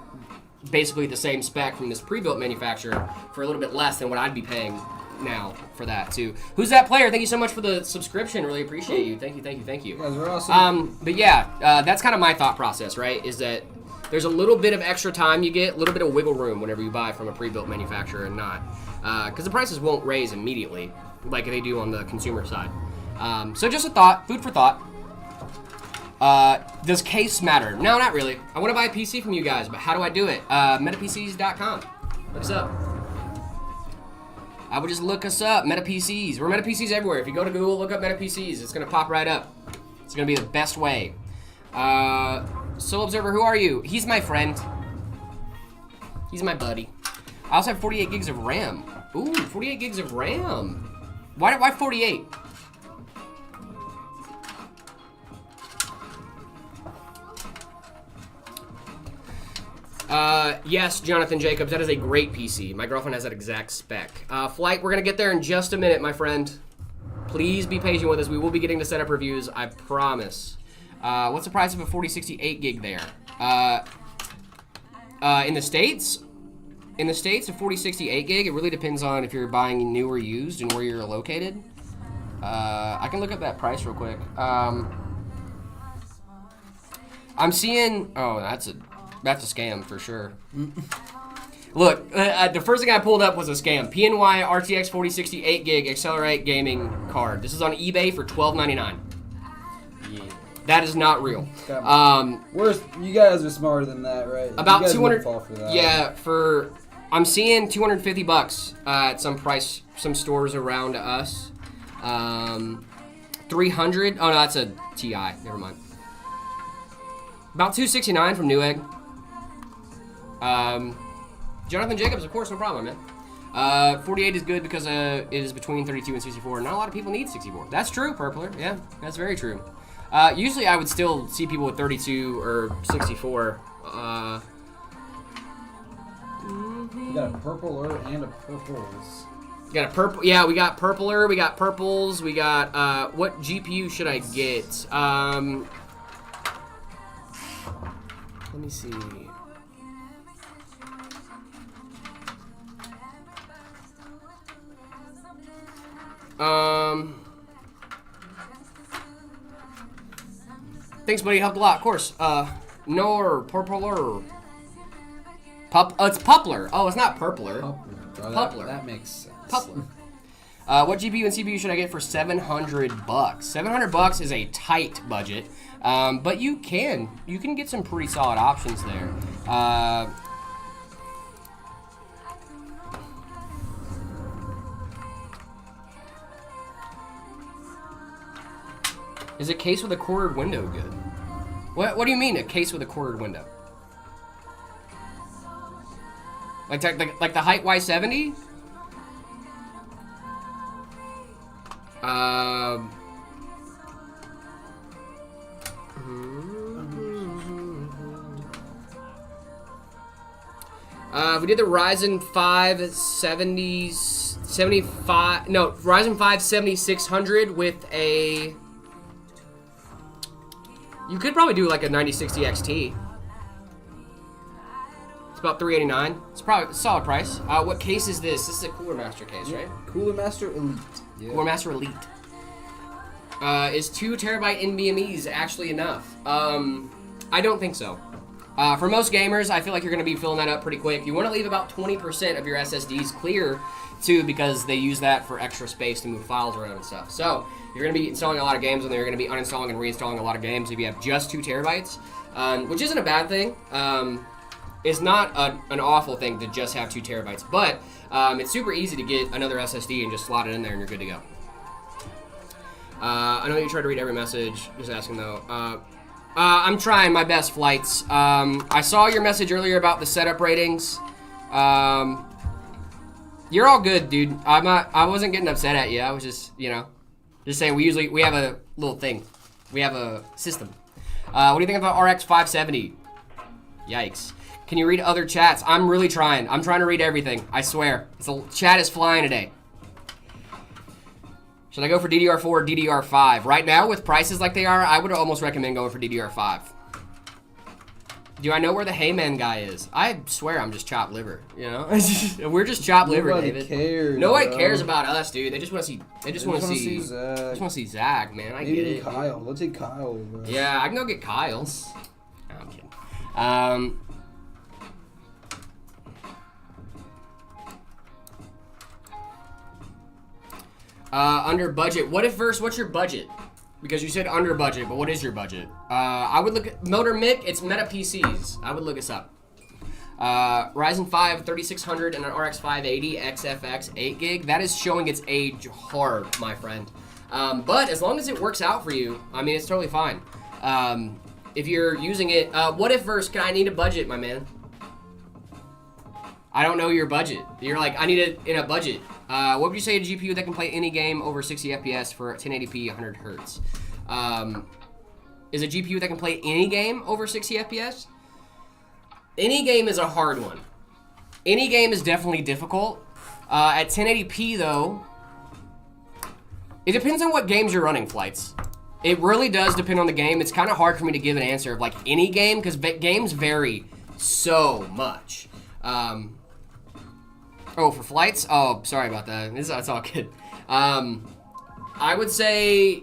basically the same spec from this pre-built manufacturer for a little bit less than what I'd be paying now for that too. Who's that player? Thank you so much for the subscription. Really appreciate you. Thank you. You guys are awesome. But yeah, that's kind of my thought process, right? Is that there's a little bit of extra time you get, a little bit of wiggle room whenever you buy from a pre-built manufacturer and not, because the prices won't raise immediately like they do on the consumer side. So just a thought, food for thought. Does case matter? No, not really. I want to buy a PC from you guys, but how do I do it? MetaPCs.com. Look us up. I would just look us up, Meta PCs. We're Meta PCs everywhere. If you go to Google, look up Meta PCs. It's going to pop right up. It's going to be the best way. Soul Observer, who are you? He's my friend. He's my buddy. I also have 48 gigs of RAM. Ooh, 48 gigs of RAM. Why 48? Yes, Jonathan Jacobs, that is a great PC. My girlfriend has that exact spec. Flight, we're going to get there in just a minute, my friend. Please be patient with us. We will be getting the setup reviews, I promise. What's the price of a 4068 gig there? In the States? In the States, a 4068 gig, it really depends on if you're buying new or used and where you're located. I can look up that price real quick. I'm seeing... Oh, that's a scam for sure. Look, the first thing I pulled up was a scam. PNY RTX 4060 8 gig Accelerate gaming card. This is on eBay for $12.99. Yeah. That is not real. You guys are smarter than that, right? About you guys 200. fall for that. Yeah, I'm seeing $250 at some stores around us. 300. Oh no, that's a TI. Never mind. About $269 from Newegg. Jonathan Jacobs, of course, no problem, man. 48 is good because it is between 32 and 64. Not a lot of people need 64. That's true, Purpler. Yeah, that's very true. Usually I would still see people with 32 or 64. We got a purpler and a purples. We got a purple. Yeah, we got purpler. We got purples. We got what GPU should I get? Let me see. Thanks, buddy. Helped a lot, of course. Purpler. It's Pupler. Oh, it's not Purpler. Pupler. That makes sense. Pupler. What GPU and CPU should I get for $700? $700 is a tight budget, but you can get some pretty solid options there. Is a case with a quartered window good? What do you mean, a case with a quartered window? Like the height Y70? We did the Ryzen 5 Ryzen 5 7600 with a... You could probably do like a 9060 XT. It's about $389. It's probably a solid price. What case is this? This is a Cooler Master case, right? Cooler Master Elite. Yeah. Cooler Master Elite. Is 2 terabyte NVMe's actually enough? I don't think so. For most gamers, I feel like you're going to be filling that up pretty quick. You want to leave about 20% of your SSDs clear, too, because they use that for extra space to move files around and stuff. So, you're going to be installing a lot of games, and then you're going to be uninstalling and reinstalling a lot of games if you have just 2 terabytes, which isn't a bad thing. It's not an awful thing to just have 2 terabytes, but it's super easy to get another SSD and just slot it in there, and you're good to go. I know you tried to read every message. Just asking, though. I'm trying my best, Flights. I saw your message earlier about the setup ratings. You're all good, dude. I wasn't getting upset at you. I was just, just saying we have a little thing. We have a system. What do you think about RX 570? Yikes. Can you read other chats? I'm really trying. I'm trying to read everything. I swear. Chat is flying today. Should I go for DDR4 or DDR5? Right now, with prices like they are, I would almost recommend going for DDR5. Do I know where the Heyman guy is? I swear I'm just chopped liver, We're just chopped liver, David. Cares, Nobody cares about us, dude. They just want to see. They just want to see Zach. They just want to see Zach, man. I get it. Kyle. Let's take Kyle, bro. Yeah, I can go get Kyle's. No, I'm kidding. Under budget. What's your budget? Because you said under budget, but what is your budget? I would look at Motor Mick. It's Meta PCs. I would look us up. Ryzen 5 3600 and an RX 580 XFX 8 gig. That is showing its age hard, my friend. But as long as it works out for you, I mean, it's totally fine. If you're using it, what if verse? Can I need a budget, my man? I don't know your budget. You're like, I need it in a budget. What would you say a GPU that can play any game over 60 FPS for 1080p 100 hertz? Is a GPU that can play any game over 60 FPS? Any game is a hard one. Any game is definitely difficult. At 1080p though, it depends on what games you're running, Flights. It really does depend on the game. It's kind of hard for me to give an answer of like any game because games vary so much. Oh, for Flights? Oh, sorry about that. That's all good. I would say,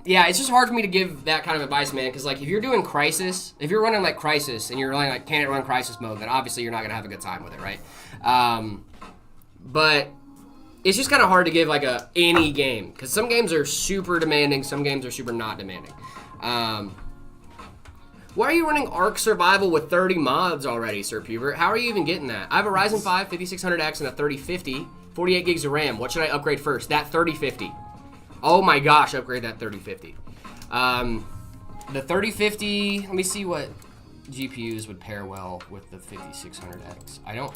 yeah, it's just hard for me to give that kind of advice, man, because, like, if you're doing Crysis, if you're running, like, Crysis, and you're running, like, can't run Crysis mode, then obviously you're not going to have a good time with it, right? But it's just kind of hard to give, like, any game, because some games are super demanding, some games are super not demanding. Why are you running Ark Survival with 30 mods already, Sir Pubert? How are you even getting that? I have a Ryzen 5 5600X and a 3050, 48 gigs of RAM. What should I upgrade first? That 3050. Oh my gosh, upgrade that 3050. The 3050, let me see what GPUs would pair well with the 5600X. I don't...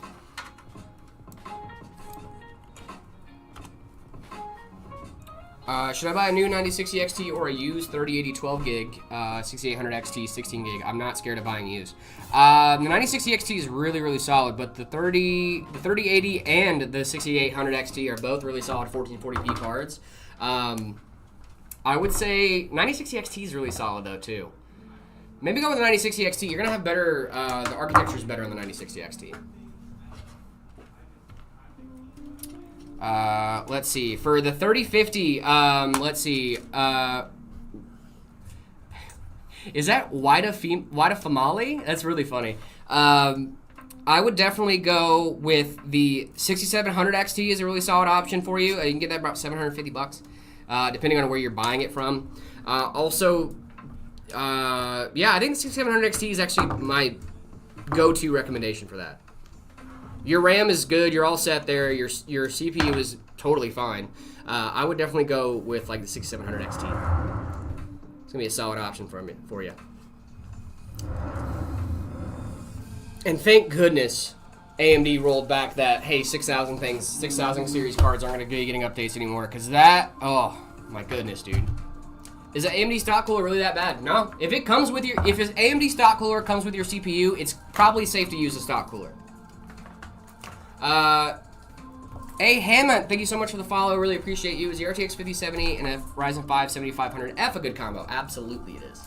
should I buy a new 9060 XT or a used 3080 12 gig, 6800 XT 16 gig? I'm not scared of buying used. The 9060 XT is really, really solid, but the 3080 and the 6800 XT are both really solid 1440p cards. I would say 9060 XT is really solid though too. Maybe go with the 9060 XT. You're gonna have better. The architecture is better on the 9060 XT. Let's see. For the 3050, let's see. Is that Wida Famali? That's really funny. I would definitely go with the 6700 XT is a really solid option for you. You can get that about $750, depending on where you're buying it from. Also, yeah, I think the 6700 XT is actually my go-to recommendation for that. Your RAM is good. You're all set there. Your CPU is totally fine. I would definitely go with like the 6700 XT. It's gonna be a solid option for you. And thank goodness AMD rolled back that 6000 series cards aren't gonna be getting updates anymore. Cause that, oh my goodness, dude. Is the AMD stock cooler really that bad? No. If an AMD stock cooler comes with your CPU, it's probably safe to use a stock cooler. Hey, Hammond, thank you so much for the follow. Really appreciate you. Is the RTX 5070 and a Ryzen 5 7500F a good combo? Absolutely it is.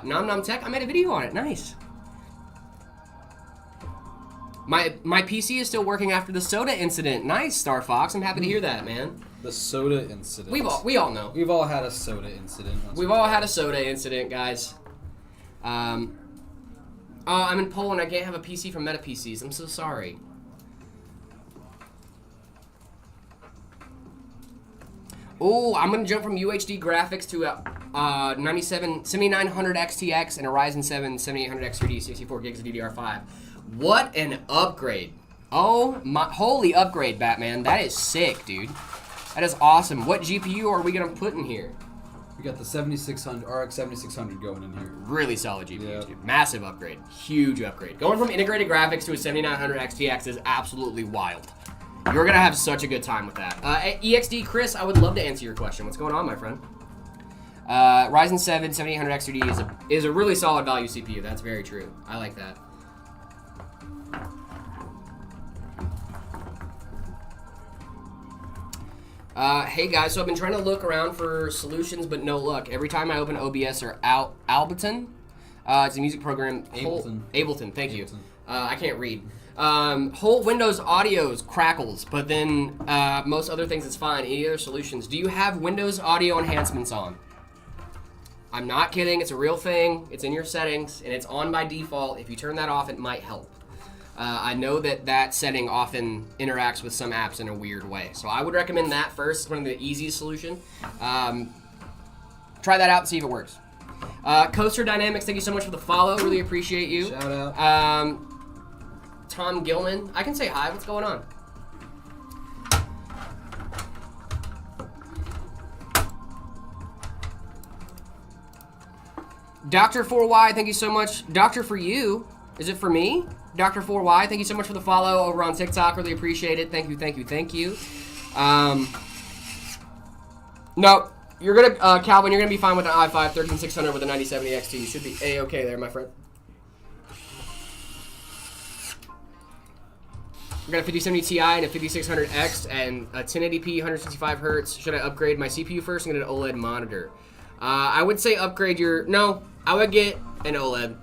Nom Nom Tech, I made a video on it. Nice. My PC is still working after the soda incident. Nice, Star Fox. I'm happy to hear that, man. The soda incident. We all know. We've all had a soda incident. We've all had a soda incident, guys. I'm in Poland. I can't have a PC from Meta PCs. I'm so sorry. Oh, I'm gonna jump from UHD graphics to a 7900 XTX and a Ryzen 7 7800X 3D 64 gigs of DDR5. What an upgrade! Oh my, holy upgrade, Batman. That is sick, dude. That is awesome. What GPU are we gonna put in here? We got the 7600 RX 7600 going in here. Really solid GPU, dude. Massive upgrade. Huge upgrade. Going from integrated graphics to a 7900 XTX is absolutely wild. You're gonna have such a good time with that. EXD Chris, I would love to answer your question. What's going on, my friend? Ryzen 7 7800X 3D is a really solid value CPU. That's very true. I like that. Hey guys, so I've been trying to look around for solutions, but no luck. Every time I open OBS or Ableton, it's a music program. Ableton, thank you. I can't read. Whole Windows audios crackles, but then most other things it's fine. Any other solutions? Do you have Windows audio enhancements on? I'm not kidding. It's a real thing. It's in your settings, and it's on by default. If you turn that off, it might help. I know that setting often interacts with some apps in a weird way. So I would recommend that first. It's one of the easiest solution. Try that out and see if it works. Coaster Dynamics, thank you so much for the follow. Really appreciate you. Shout out. Tom Gilman, I can say hi. What's going on? Dr. 4Y, thank you so much. Doctor for you. Is it for me? Dr. 4Y, thank you so much for the follow over on TikTok. Really appreciate it. Thank you, thank you, thank you. No, you're gonna, Calvin, you're gonna be fine with an i5 13600 with a 9070 XT. You should be A-okay there, my friend. I got a 5070 Ti and a 5600X and a 1080p 165 hertz. Should I upgrade my CPU first and get an OLED monitor? I would say upgrade your... No, I would get an OLED.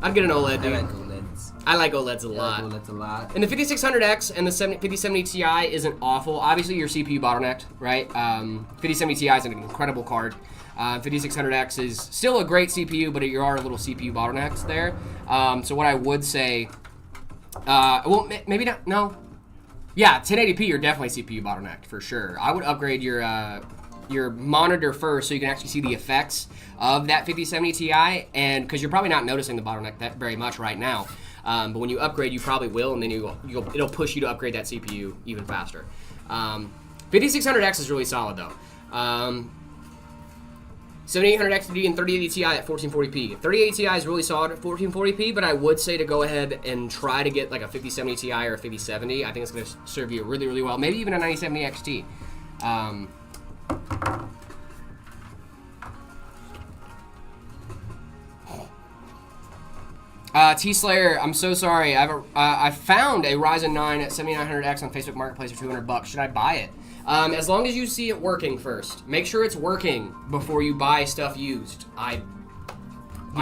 I'd get an OLED, dude. I like OLEDs. I like OLEDs a lot. I like OLEDs a lot. And the 5600X and the 5070 Ti isn't awful. Obviously, your CPU bottlenecked, right? 5070 Ti is an incredible card. 5600X is still a great CPU, but you are a little CPU bottlenecked there. So what I would say... well, maybe not. No. Yeah, 1080p, you're definitely CPU bottlenecked for sure. I would upgrade your monitor first so you can actually see the effects of that 5070 Ti, and because you're probably not noticing the bottleneck that very much right now. But when you upgrade, you probably will, and then it'll push you to upgrade that CPU even faster. 5600X is really solid though. 7800 XD and 3080 Ti at 1440p. 3080 Ti is really solid at 1440p, but I would say to go ahead and try to get like a 5070 Ti or a 5070. I think it's going to serve you really, really well. Maybe even a 9070 XT. T-Slayer, I'm so sorry. I found a Ryzen 9 at 7900X on Facebook Marketplace for $200. Should I buy it? As long as you see it working first. Make sure it's working before you buy stuff used. I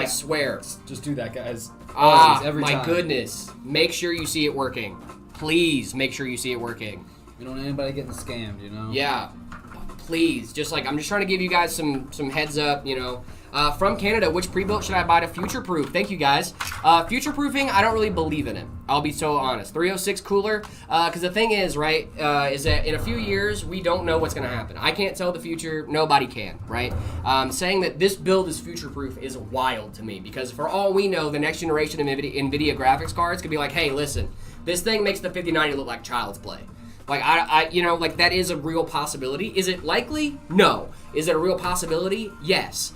swear. Just do that, guys. Every time. Goodness. Make sure you see it working. Please make sure you see it working. We don't want anybody getting scammed, you know? Yeah. Please. I'm just trying to give you guys some heads up, you know. From Canada, which pre-built should I buy to future-proof? Thank you, guys. Future-proofing, I don't really believe in it. I'll be so honest. 306 cooler, because the thing is, right, is that in a few years, we don't know what's going to happen. I can't tell the future. Nobody can, right? Saying that this build is future-proof is wild to me, because for all we know, the next generation of NVIDIA graphics cards could be like, hey, listen, this thing makes the 5090 look like child's play. Like, you know, like, that is a real possibility. Is it likely? No. Is it a real possibility? Yes.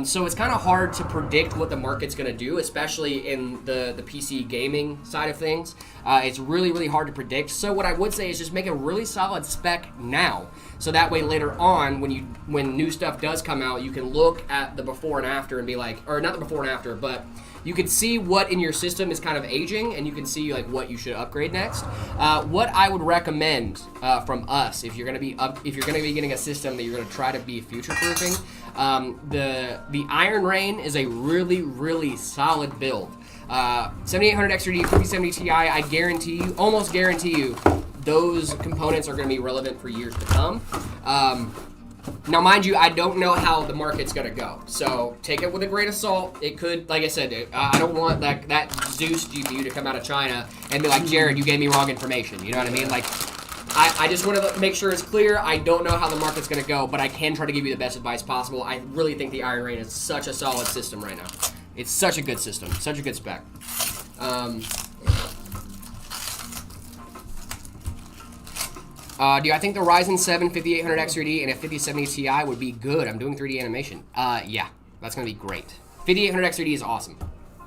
So it's kind of hard to predict what the market's going to do, especially in the PC gaming side of things. It's really, really hard to predict. So what I would say is just make a really solid spec now. So that way later on, when new stuff does come out, you can look at the before and after and be like, or not the before and after, but you can see what in your system is kind of aging, and you can see like what you should upgrade next. What I would recommend from us, if you're going to be getting a system that you're going to try to be future-proofing, the Iron Rain is a really, really solid build. 7800 XRD, 5070 Ti, I guarantee you, almost guarantee you, those components are going to be relevant for years to come. Now, mind you, I don't know how the market's going to go, so take it with a grain of salt. It could, like I said, I don't want that Zeus GPU to come out of China and be like, Jared, you gave me wrong information. You know what I mean? Like, I just want to make sure it's clear. I don't know how the market's going to go, but I can try to give you the best advice possible. I really think the Iron Rain is such a solid system right now. It's such a good system, such a good spec. Do I think the Ryzen 7 5800 XRD and a 5070 Ti would be good? I'm doing 3D animation. Yeah, that's going to be great. 5800 XRD is awesome.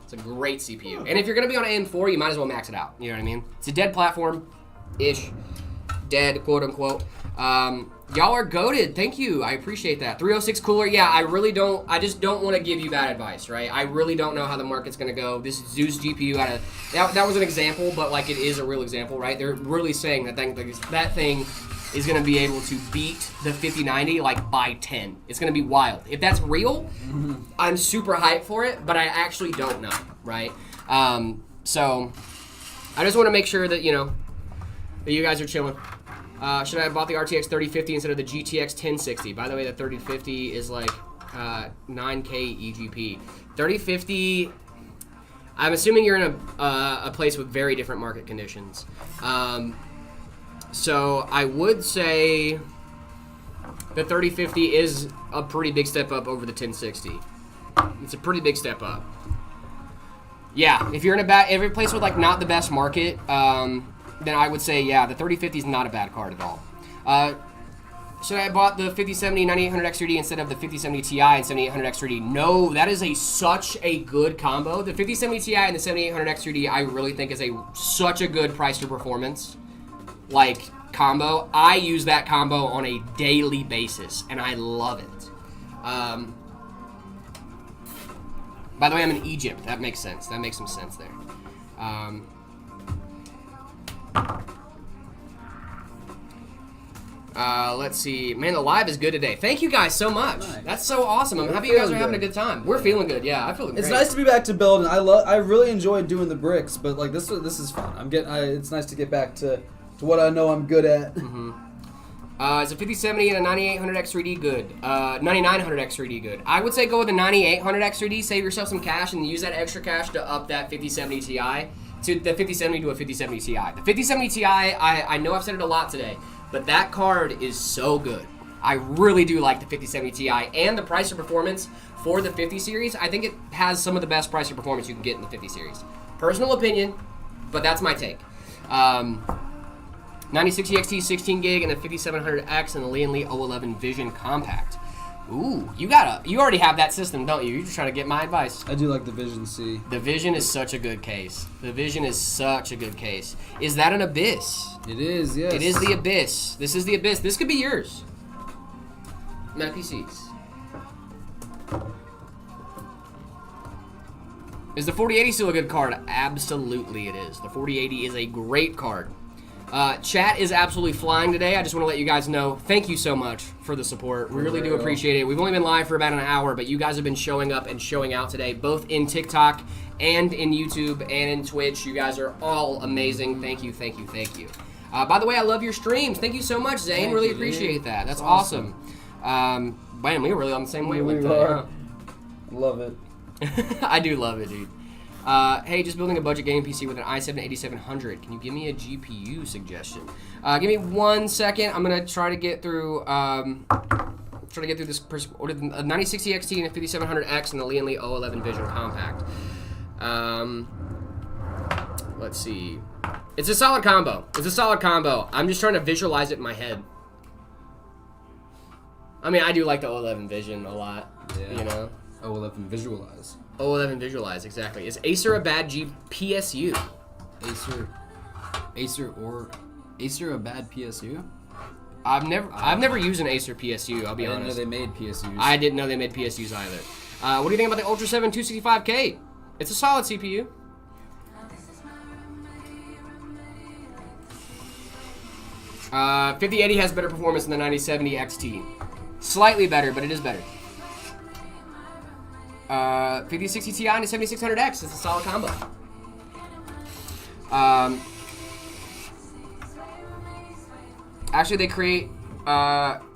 It's a great CPU. And if you're going to be on AM4, you might as well max it out. You know what I mean? It's a dead platform-ish. Dead, quote unquote. Y'all are goated. Thank you. I appreciate that. 306 cooler. Yeah, I just don't want to give you bad advice, right? I really don't know how the market's going to go. This Zeus GPU that was an example, but like it is a real example, right? They're really saying that thing is going to be able to beat the 5090 like by 10. It's going to be wild. If that's real, I'm super hyped for it, but I actually don't know, right? So I just want to make sure that, that you guys are chilling. Should I have bought the RTX 3050 instead of the GTX 1060? By the way, the 3050 is like 9K EGP. 3050, I'm assuming you're in a place with very different market conditions. So I would say the 3050 is a pretty big step up over the 1060. It's a pretty big step up. Yeah, if you're in every place with like not the best market, then I would say, yeah, the 3050 is not a bad card at all. Should I have bought the 5070 9800 XRD instead of the 5070 Ti and 7800 XRD? No, that is such a good combo. The 5070 Ti and the 7800 XRD I really think is such a good price to performance combo. I use that combo on a daily basis, and I love it. By the way, I'm in Egypt. That makes sense. That makes some sense there. Let's see. Man, the live is good today. Thank you guys so much. Nice. That's so awesome. I'm happy you guys are having a good time. We're feeling good. Yeah, I feel great. It's nice to be back to building. I really enjoyed doing the bricks, but like this is fun. It's nice to get back to what I know I'm good at. Is a 5070 and a 9800 XRD good? 9900 XRD good? I would say go with the 9800 XRD. Save yourself some cash and use that extra cash to up that 5070 Ti. To the 5070 to a 5070 Ti. The 5070 Ti, I know I've said it a lot today, but that card is so good. I really do like the 5070 Ti, and the price of performance for the 50 series, I think it has some of the best price of performance you can get in the 50 series. Personal opinion, but that's my take. 9060 XT 16 gig and a 5700X and the Lee 011 Vision Compact. Ooh, you already have that system, don't you? You're just trying to get my advice. I do like the Vision C. The Vision is such a good case. The Vision is such a good case. Is that an Abyss? It is, yes. It is the Abyss. This is the Abyss. This could be yours. Meta PCs. Is the 4080 still a good card? Absolutely it is. The 4080 is a great card. Chat is absolutely flying today. I just want to let you guys know, thank you so much for the support. We really do appreciate it. We've only been live for about an hour, but you guys have been showing up and showing out today, both in TikTok and in YouTube and in Twitch. You guys are all amazing. Thank you, thank you, thank you. By the way, I love your streams. Thank you so much, Zane. Really appreciate that. That's awesome. Man, we were really on the same wavelength. Love it. I do love it, dude. Hey, just building a budget gaming PC with an i7-8700. Can you give me a GPU suggestion? Give me 1 second. I'm gonna try to get through. This. Ordered a 9060 XT and a 5700X and the Lee 011 Vision Compact. Let's see. It's a solid combo. I'm just trying to visualize it in my head. I mean, I do like the 011 Vision a lot. Yeah. You know. OLED visualize. OLED visualize, exactly. Is Acer a bad PSU? Acer a bad PSU? I've never used an Acer PSU. I'll be honest. I didn't know they made PSUs. I didn't know they made PSUs either. What do you think about the Ultra 7 265K? It's a solid CPU. Uh, 5080 has better performance than the 9070 XT. Slightly better, but it is better. 5060 Ti and 7600X. It's a solid combo. Actually,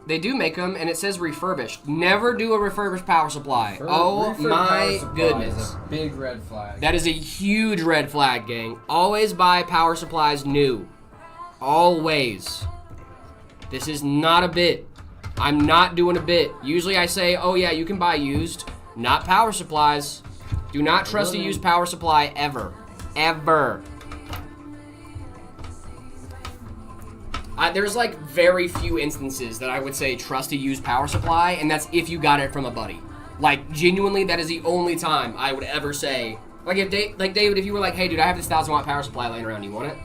they do make them, and it says refurbished. Never do a refurbished power supply. Oh my goodness. Is a big red flag. That is a huge red flag, gang. Always buy power supplies new. Always. This is not a bit. I'm not doing a bit. Usually I say, oh yeah, you can buy used. Not power supplies. Do not trust a used power supply ever. Ever. There's like very few instances that I would say trust a used power supply, and that's if you got it from a buddy. Like genuinely, that is the only time I would ever say. Like if David, if you were like, hey dude, I have this 1,000-watt power supply laying around, you want it?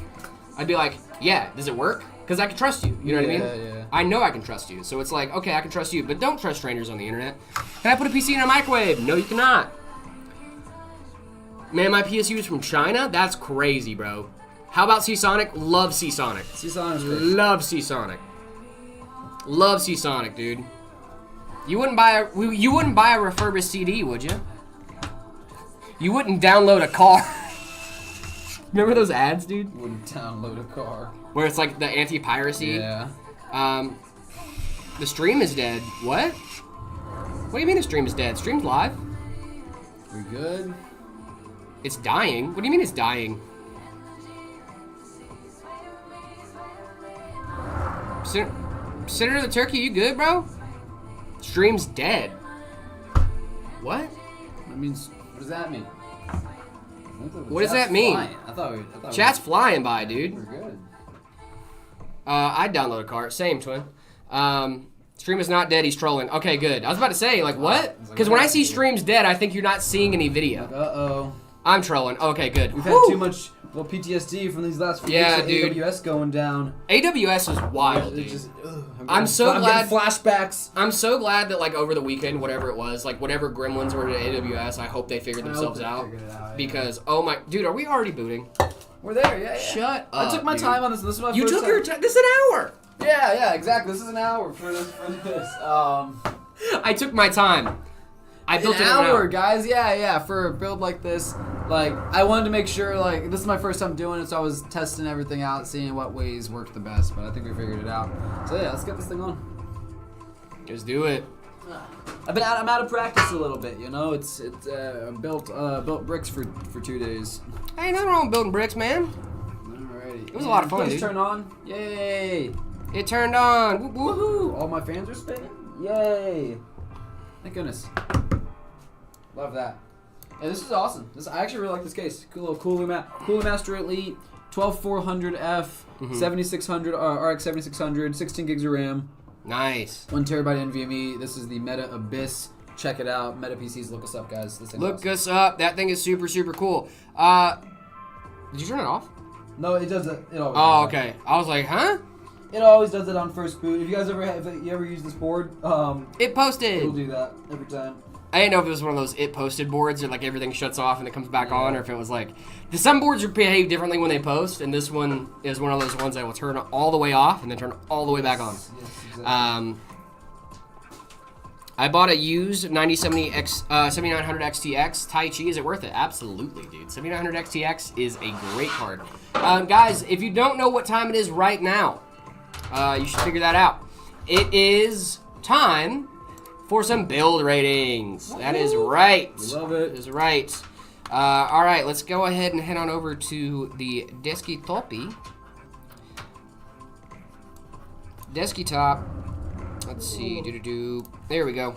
I'd be like, yeah. Does it work? Because I can trust you. You know what I mean? Yeah. I know I can trust you. So it's like, okay, I can trust you, but don't trust strangers on the internet. Can I put a PC in a microwave? No, you cannot. Man, my PSU is from China? That's crazy, bro. How about Seasonic? Love Seasonic. Seasonic's great. Love Seasonic. Love Seasonic, dude. You wouldn't buy a refurbished CD, would you? You wouldn't download a car. Remember those ads, dude? Wouldn't download a car. Where it's like the anti-piracy. Yeah. The stream is dead. What? What do you mean the stream is dead? Stream's live. We good? It's dying. What do you mean it's dying? Senator the Turkey, you good, bro? Stream's dead. What? That means. What does that mean? What does that mean? Flying. I thought Chat's flying by, dude. We're good. I'd download a cart. Same, twin. Stream is not dead. He's trolling. Okay, good. I was about to say, like, what? Because when I see stream's dead, I think you're not seeing any video. Uh-oh. I'm trolling. Okay, good. We've had too much PTSD from these last few weeks of dude. AWS going down. AWS is wild, dude. Just, I'm so glad. Getting flashbacks. I'm so glad that, like, over the weekend, whatever it was, like, whatever gremlins were at AWS, I hope they figured themselves out. Because, oh my, dude, are we already booting? We're there, yeah. Shut up. I took my dude. time on this. This is my You first took time. your time. This is an hour. Yeah, exactly. This is an hour for this. I took my time. I built it in an an hour, hour. guys. Yeah. For a build like this, like I wanted to make sure, like this is my first time doing it, so I was testing everything out, seeing what ways worked the best. But I think we figured it out. So yeah, let's get this thing on. Just do it. I'm out of practice a little bit, you know. It's built bricks for 2 days. Hey, nothing wrong with building bricks, man. Alrighty. It was a lot of fun, Please dude. turn on. Yay! It turned on. Woo, woo. Woohoo! All my fans are spinning. Yay! Thank goodness. Love that. Yeah, this is awesome. I actually really like this case. Cool little Cooler Master Elite, 12400F, 7600 RX 7600, 16 gigs of RAM. Nice. 1 terabyte NVMe. This is the Meta Abyss. Check it out. Meta PCs. Look us up, guys. This thing's Look awesome. us up. That thing is super, super cool. Did you turn it off? No, it does it. It always. Oh, does that. okay. I was like, huh? It always does it on first boot. If you guys ever use this board, It posted. it'll do that every time. I didn't know if it was one of those it posted boards or like everything shuts off and it comes back on, or if it was like some boards behave differently when they post, and this one is one of those ones that will turn all the way off and then turn all the way back on. Yes, exactly. I bought a used 7900 XTX Tai Chi. Is it worth it? Absolutely, dude. 7900 XTX is a great card. Guys, if you don't know what time it is right now, you should figure that out. It is time for some build ratings. That is right. We love it. That is right. All right, let's go ahead and head on over to the desktopy. Desktop. Let's see. There we go.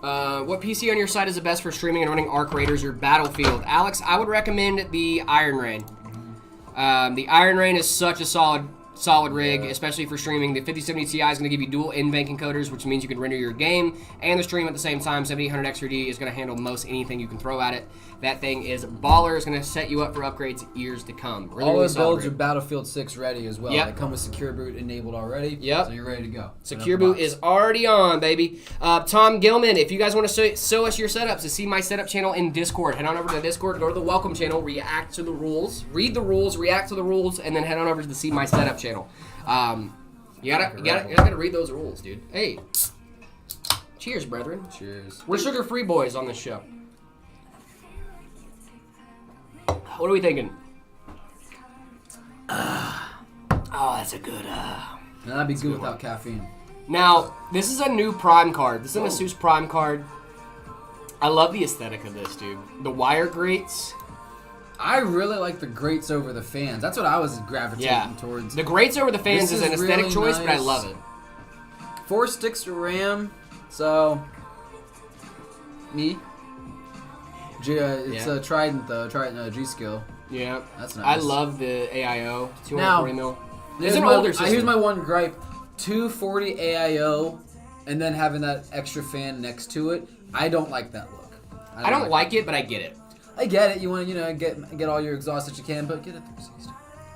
What PC on your side is the best for streaming and running Arc Raiders or Battlefield? Alex, I would recommend the Iron Rain. The Iron Rain is such a solid solid rig, especially for streaming. The 5070 Ti is going to give you dual in-bank encoders, which means you can render your game and the stream at the same time. 7800 X3D is going to handle most anything you can throw at it. That thing is baller. It's going to set you up for upgrades years to come. Really, all really our builds rig. are Battlefield 6 ready as well. They come with Secure Boot enabled already. Yep. So you're ready to go. Secure Boot is already on, baby. Tom Gilman, if you guys want to show us your setups, to see my setup channel in Discord, head on over to Discord, go to the welcome channel, react to the rules, read the rules, react to the rules, and then head on over to the See My Setup channel. You gotta read those rules, dude. Hey, cheers, brethren. Cheers. We're sugar-free boys on this show. What are we thinking? Oh, that's a good. And that'd be good without caffeine. Now, this is a new Prime card. This is an Asus Prime card. I love the aesthetic of this, dude. The wire grates. I really like the grates over the fans. That's what I was gravitating towards. The grates over the fans This is an is aesthetic really choice, but I nice. love it. 4 sticks of RAM. So, it's a Trident though. Trident G-Skill. Yeah. That's I nice. love the AIO. 240 Now, mil. Here's It's an my, older system. Here's my one gripe. 240 AIO and then having that extra fan next to it. I don't like that look. I don't like it, but I get it. I get it. You want to, get all your exhaust that you can, but get a 360.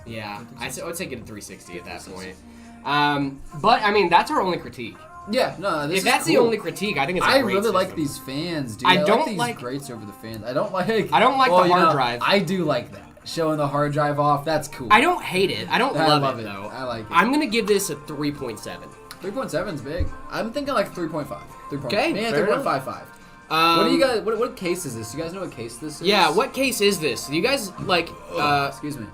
Yeah. I would say get a 360 at that point. But, I mean, that's our only critique. Yeah, no, this If is that's cool. the only critique, I think it's a I great really like system. these fans, dude. I don't these like- grates over the fans. I don't like the hard drive. I do like that. Showing the hard drive off, that's cool. I don't hate it. I don't love it, though. I like it. I'm going to give this a 3.7. 3.7's big. I'm thinking like 3.5. Okay, Yeah, fair 3.55. What do you guys? What case is this? You guys know what case this is? Yeah, what case is this? You guys, like, Excuse me.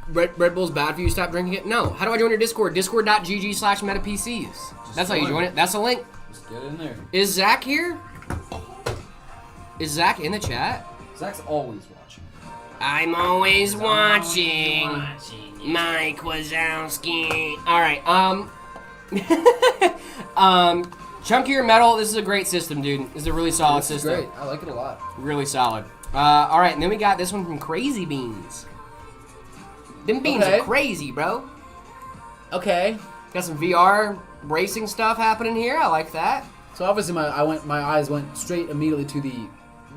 Red Bull's bad for you, stop drinking it? No. How do I join your Discord? Discord.gg/metapcs. That's how you join it. That's the link. Just get in there. Is Zach here? Is Zach in the chat? Zach's always watching. I'm always watching. Mike Wazowski. Alright, Chunkier Metal, this is a great system, dude. This is a really solid This is system. great. I like it a lot. Really solid. Alright, and then we got this one from Crazy Beans. Them beans Okay. are crazy, bro. Okay. Got some VR racing stuff happening here. I like that. So obviously my eyes went straight immediately to the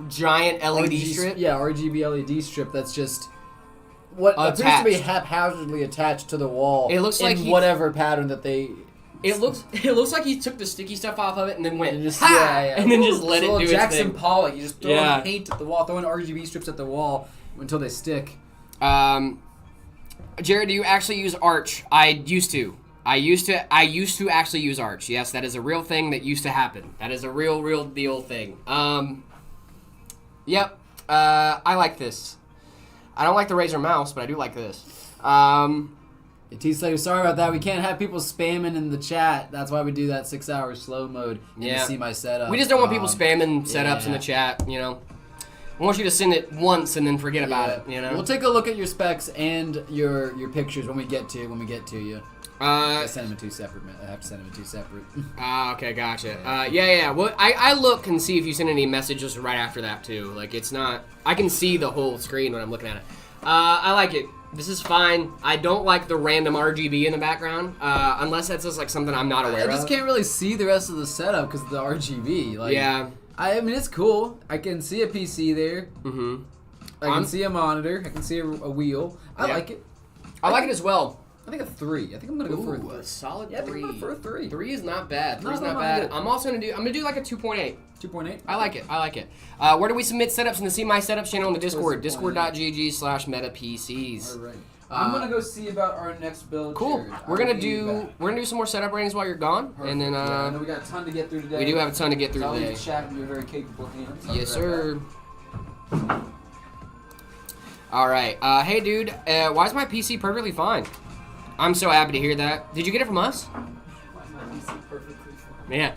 Giant LED strip. Yeah, RGB LED strip. That's just what appears to be haphazardly attached to the wall. It looks like in whatever pattern that they. It looks like he took the sticky stuff off of it and then went, And just, ha! And then just let it do its Jackson thing. Pollock. You just throw Yeah. paint at the wall, throwing RGB strips at the wall until they stick. Jared, do you actually use Arch? I used to actually use Arch. Yes, that is a real thing that used to happen. That is a real deal thing. Yep. I like this. I don't like the Razer mouse, but I do like this. T-Slayer, sorry about that. We can't have people spamming in the chat. That's why we do that 6-hour slow mode. Yeah. To see my setup. We just don't want people spamming setups in the yeah. chat, you know. I want you to send it once and then forget about it, you know. We'll take a look at your specs and your pictures when we get to you. I send them in two separate. I have to send them in two separate. Okay, gotcha. Yeah. Well, I look and see if you send any messages right after that too. Like it's not. I can see the whole screen when I'm looking at it. I like it. This is fine. I don't like the random RGB in the background, unless that's just like something I'm not aware of. I just can't really see the rest of the setup because of the RGB. Like, Yeah. I mean, it's cool. I can see a PC there. Mm-hmm. I can see a monitor. I can see a wheel. I like it. I like it as well. I think a 3. I think I'm gonna go for a 3. a solid Yeah, I think 3. I'm going for a 3. 3 is not bad. 3 is No, not no, bad. good. I'm also gonna do like a 2.8. 2.8. I like it. Where do we submit setups in the See My Setups channel in the Discord? Discord.gg/metapcs. All right. I'm gonna go see about our next build. Cool. Jared. We're gonna I'll be back. do some more setup ratings while you're gone, and then I know we got a ton to get through today. we do have a ton to get through I'll leave today. the chat in your very capable hands. I'll Yes, be right sir. All right. Hey, dude. Why is my PC perfectly fine? I'm so happy to hear that. Did you get it from us? back. Yeah.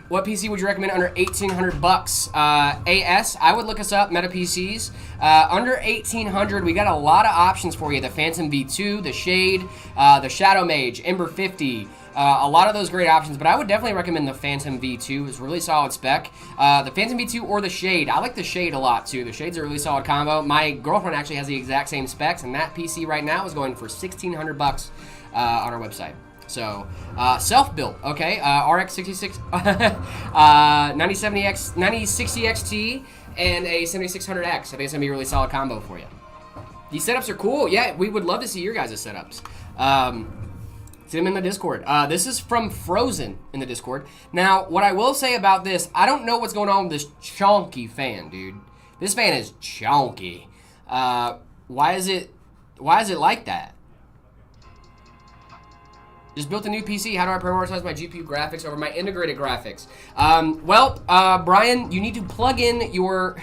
What PC would you recommend under $1,800? AS, I would look us up, Meta PCs. Under $1,800, we got a lot of options for you. The Phantom V2, the Shade, the Shadow Mage, Ember 50. A lot of those great options, but I would definitely recommend the Phantom V2. It's really solid spec. The Phantom V2 or the Shade. I like the Shade a lot, too. The Shade's a really solid combo. My girlfriend actually has the exact same specs, and that PC right now is going for $1,600 on our website. So, self-built, okay, RX 66, 9060 XT, and a 7600X. I think it's going to be a really solid combo for you. These setups are cool. Yeah, we would love to see your guys' setups. See them in the Discord. This is from Frozen in the Discord. Now, what I will say about this, I don't know what's going on with this chonky fan, dude. This fan is chonky. Why is it like that? Just built a new PC. How do I prioritize my GPU graphics over my integrated graphics? Brian, you need to plug in your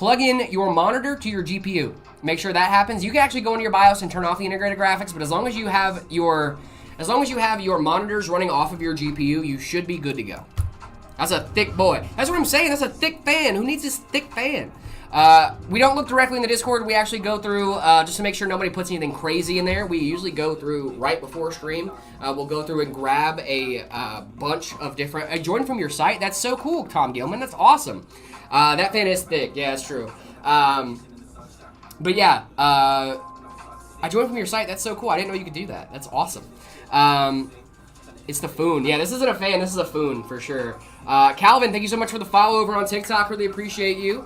monitor to your GPU. Make sure that happens. You can actually go into your BIOS and turn off the integrated graphics, but as long as you have your monitors running off of your GPU, you should be good to go. That's a thick boy. That's what I'm saying. That's a thick fan. Who needs this thick fan? We don't look directly in the Discord. We actually go through, just to make sure nobody puts anything crazy in there. We usually go through right before stream. We'll go through and grab a bunch of different... join from your site. That's so cool, Tom Gilman. That's awesome. That fan is thick. Yeah, that's true. But yeah, I joined from your site. That's so cool. I didn't know you could do that. That's awesome. It's the Foon. Yeah, this isn't a fan. This is a Foon for sure. Calvin, thank you so much for the follow over on TikTok. Really appreciate you.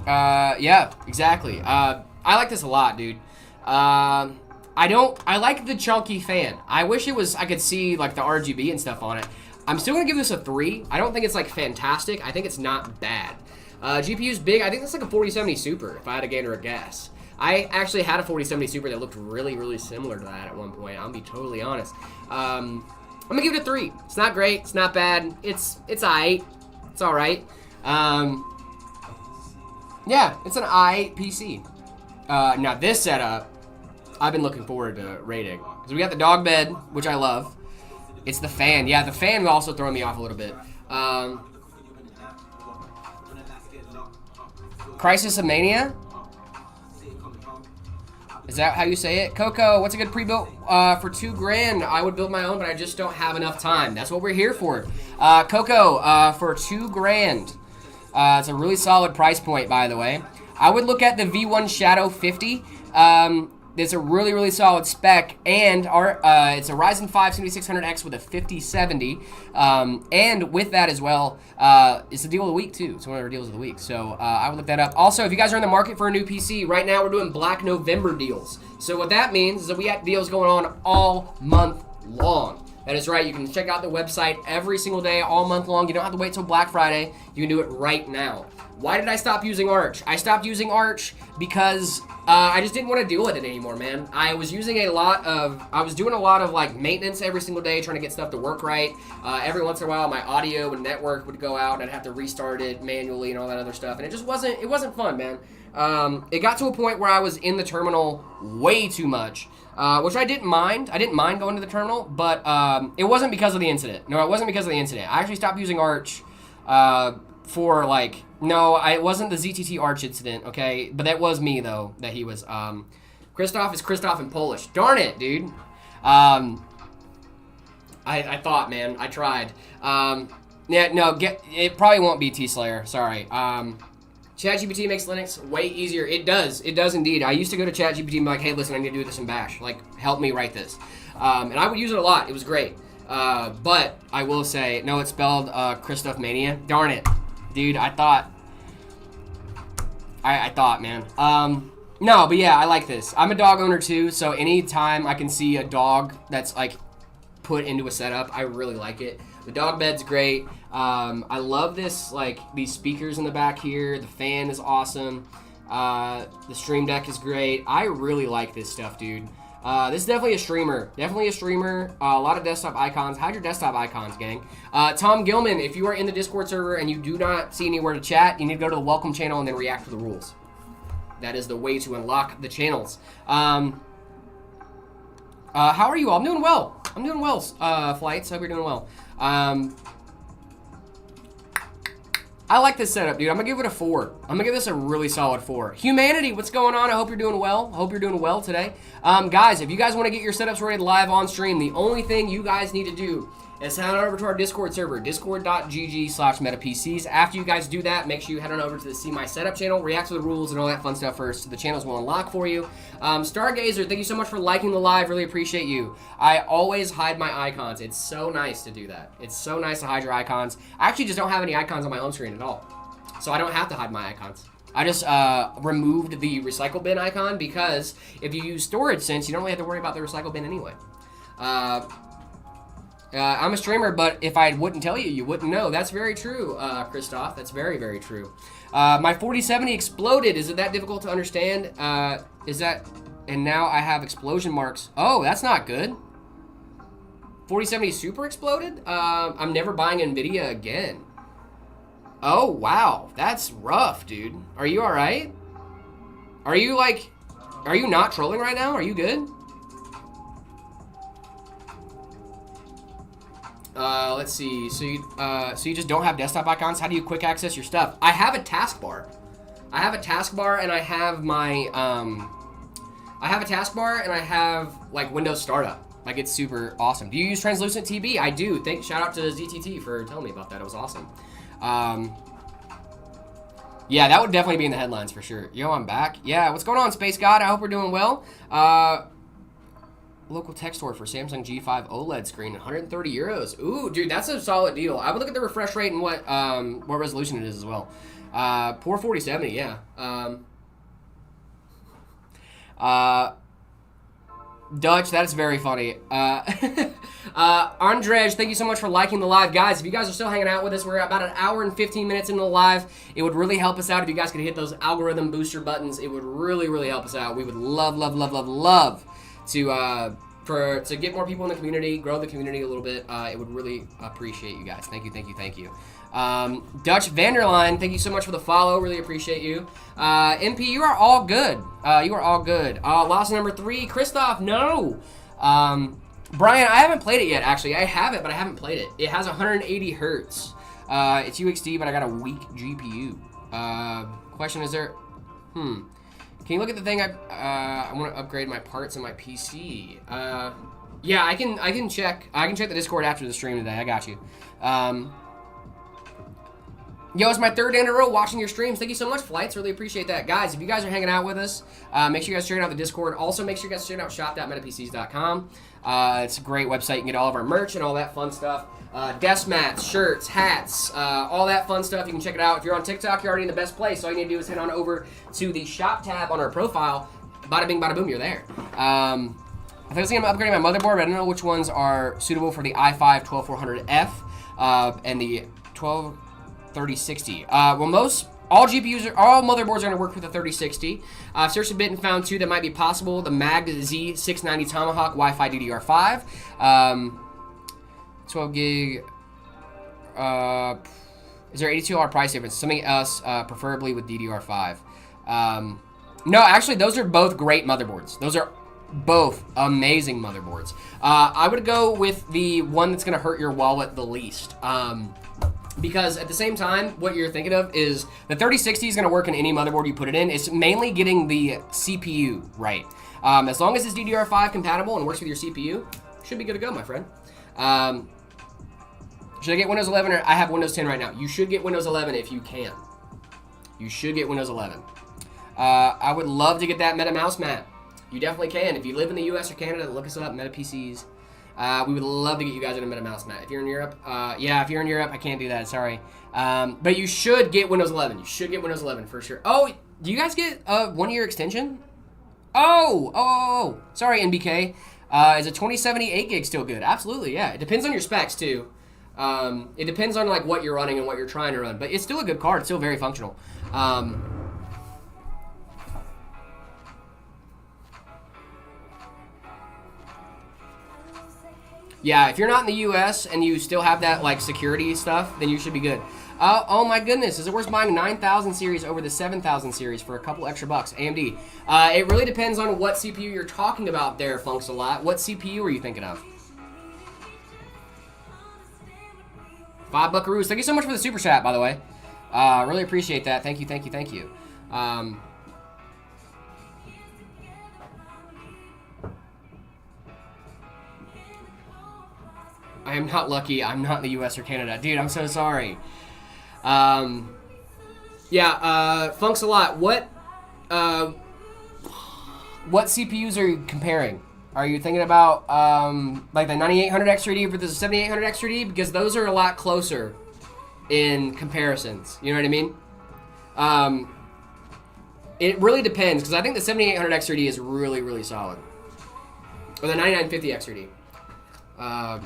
Yeah, exactly. I like this a lot, dude. I like the chunky fan. I wish I could see like the RGB and stuff on it. I'm still gonna give this a 3. I don't think it's like fantastic. I think it's not bad. GPU's big. I think that's like a 4070 Super if I had to gain or a guess. I actually had a 4070 Super that looked really, really similar to that at one point. I'll be totally honest. I'm gonna give it a 3. It's not great. It's not bad. It's alright. It's alright. Yeah, it's an alright PC. Now this setup, I've been looking forward to rating because we got the dog bed, which I love. It's the fan. Yeah, the fan will also throw me off a little bit. Crisis of Mania. Is that how you say it? Coco, what's a good pre-built for $2,000? I would build my own, but I just don't have enough time. That's what we're here for. Coco, for $2,000. It's a really solid price point, by the way. I would look at the V1 Shadow 50. It's a really, really solid spec, and it's a Ryzen 5 7600X with a 5070. And with that as well, it's the deal of the week, too. It's one of our deals of the week, so I would look that up. Also, if you guys are in the market for a new PC, right now we're doing Black November deals. So what that means is that we have deals going on all month long. That is right. You can check out the website every single day, all month long. You don't have to wait till Black Friday. You can do it right now. Why did I stop using Arch? I stopped using Arch because I just didn't want to deal with it anymore, man. I was doing a lot of like maintenance every single day, trying to get stuff to work right. Every once in a while, my audio and network would go out, and I'd have to restart it manually and all that other stuff, and it wasn't fun, man. It got to a point where I was in the terminal way too much, which I didn't mind. I didn't mind going to the terminal, but it wasn't because of the incident. No, it wasn't because of the incident. I actually stopped using Arch for like... No, it wasn't the ZTT Arch incident, okay? But that was me, though, that he was... Christoph is Christoph in Polish. Darn it, dude. I thought, man. I tried. Yeah, no, it probably won't be T-Slayer. Sorry. ChatGPT makes Linux way easier. It does. It does indeed. I used to go to ChatGPT and be like, hey, listen, I need to do this in Bash. Like, help me write this. And I would use it a lot. It was great. But I will say, no, it's spelled Christoph Mania. Darn it. Dude, I thought, man. No, but yeah, I like this. I'm a dog owner too, so anytime I can see a dog that's like put into a setup, I really like it. The dog bed's great. I love this, like these speakers in the back here. The fan is awesome. The stream deck is great. I really like this stuff, dude. This is definitely a streamer. Definitely a streamer. A lot of desktop icons. Hide your desktop icons, gang. Tom Gilman, if you are in the Discord server and you do not see anywhere to chat, you need to go to the welcome channel and then react to the rules. That is the way to unlock the channels. How are you all? I'm doing well. I'm doing well, Flights. Hope you're doing well. I like this setup, dude. I'm gonna give it a 4. I'm gonna give this a really solid 4. Humanity, what's going on? I hope you're doing well. I hope you're doing well today. Guys, if you guys want to get your setups ready live on stream, the only thing you guys need to do is head on over to our Discord server, discord.gg/metapcs. After you guys do that, make sure you head on over to the See My Setup channel, react to the rules and all that fun stuff first, so the channels will unlock for you. Stargazer, thank you so much for liking the live. Really appreciate you. I always hide my icons. It's so nice to do that. It's so nice to hide your icons. I actually just don't have any icons on my home screen at all, so I don't have to hide my icons. I just removed the recycle bin icon because if you use storage sense, you don't really have to worry about the recycle bin anyway. I'm a streamer, but if I wouldn't tell you, you wouldn't know. That's very true, Christoph. That's very, very true. My 4070 exploded. Is it that difficult to understand? Is that... And now I have explosion marks. Oh, that's not good. 4070 super exploded? I'm never buying NVIDIA again. Oh, wow. That's rough, dude. Are you alright? Are you, like... Are you not trolling right now? Are you good? Let's see. So you just don't have desktop icons? How do you quick access your stuff? I have a taskbar. I have a taskbar and I have my, I have a taskbar and I have, like, Windows Startup. Like, it's super awesome. Do you use Translucent TB? I do. Shout out to ZTT for telling me about that. It was awesome. Yeah, that would definitely be in the headlines for sure. Yo, I'm back. Yeah, what's going on, Space God? I hope we're doing well. Local tech store for Samsung G5 OLED screen, 130 euros. Ooh, dude, that's a solid deal. I would look at the refresh rate and what resolution it is as well. Poor 4070, yeah. Dutch, that's very funny. Andrej, thank you so much for liking the live. Guys, if you guys are still hanging out with us, we're about an hour and 15 minutes into the live. It would really help us out if you guys could hit those algorithm booster buttons. It would really, really help us out. We would love, love, love, love, love to get more people in the community, grow the community a little bit. It would really appreciate you guys. Thank you, thank you, thank you. Dutch Vanderline, thank you so much for the follow. Really appreciate you. MP, you are all good. You are all good. Loss number 3, Christoph, no. Brian, I haven't played it yet, actually. I have it, but I haven't played it. It has 180 hertz. It's UXD, but I got a weak GPU. Question is there... Can you look at the thing? I want to upgrade my parts on my PC. Yeah, I can check. I can check the Discord after the stream today. I got you. Yo, it's my 3rd day in a row watching your streams. Thank you so much, Flights. Really appreciate that. Guys, if you guys are hanging out with us, make sure you guys check out the Discord. Also, make sure you guys check out shop.metapcs.com. It's a great website. You can get all of our merch and all that fun stuff. Desk mats, shirts, hats, all that fun stuff. You can check it out. If you're on TikTok, you're already in the best place. All you need to do is head on over to the shop tab on our profile. Bada bing, bada boom, you're there. I think I was thinking of upgrading my motherboard, but I don't know which ones are suitable for the i5 12400F and the 3060. Well, all motherboards are going to work with the 3060. I've searched a bit and found 2 that might be possible. The MAG Z690 Tomahawk Wi-Fi DDR5. 12 gig. Is there $82 price difference? Something else, preferably with DDR5. No, actually, those are both great motherboards. Those are both amazing motherboards. I would go with the one that's going to hurt your wallet the least. Because at the same time, what you're thinking of is the 3060 is going to work in any motherboard you put it in. It's mainly getting the CPU right. As long as it's DDR5 compatible and works with your CPU, should be good to go, my friend. Should I get Windows 11? Or I have Windows 10 right now. You should get Windows 11 if you can. You should get Windows 11. I would love to get that Meta mouse mat. You definitely can. If you live in the US or Canada, look us up, Meta PCs. We would love to get you guys in a Meta mouse mat. If you're in Europe, yeah, if you're in Europe, I can't do that, sorry. But you should get Windows 11. You should get Windows 11 for sure. Oh, do you guys get a 1-year extension? Oh, sorry, NBK. Is a 2070 8 gig still good? Absolutely, yeah. It depends on your specs too. It depends on like what you're running and what you're trying to run, but it's still a good card. It's still very functional. Yeah, if you're not in the US and you still have that like security stuff, then you should be good. Oh my goodness, is it worth buying 9000 series over the 7000 series for a couple extra bucks? AMD. It really depends on what CPU you're talking about there, Funks a lot. What CPU are you thinking of? 5 buckaroos. Thank you so much for the super chat, by the way. Really appreciate that. Thank you. I am not lucky. I'm not in the U.S. or Canada. Dude, I'm so sorry. Funks a lot. What CPUs are you comparing? Are you thinking about like the 9800 X3D versus the 7800 X3D? Because those are a lot closer in comparisons. You know what I mean? It really depends, because I think the 7800 X3D is really, really solid. Or the 9950 X3D.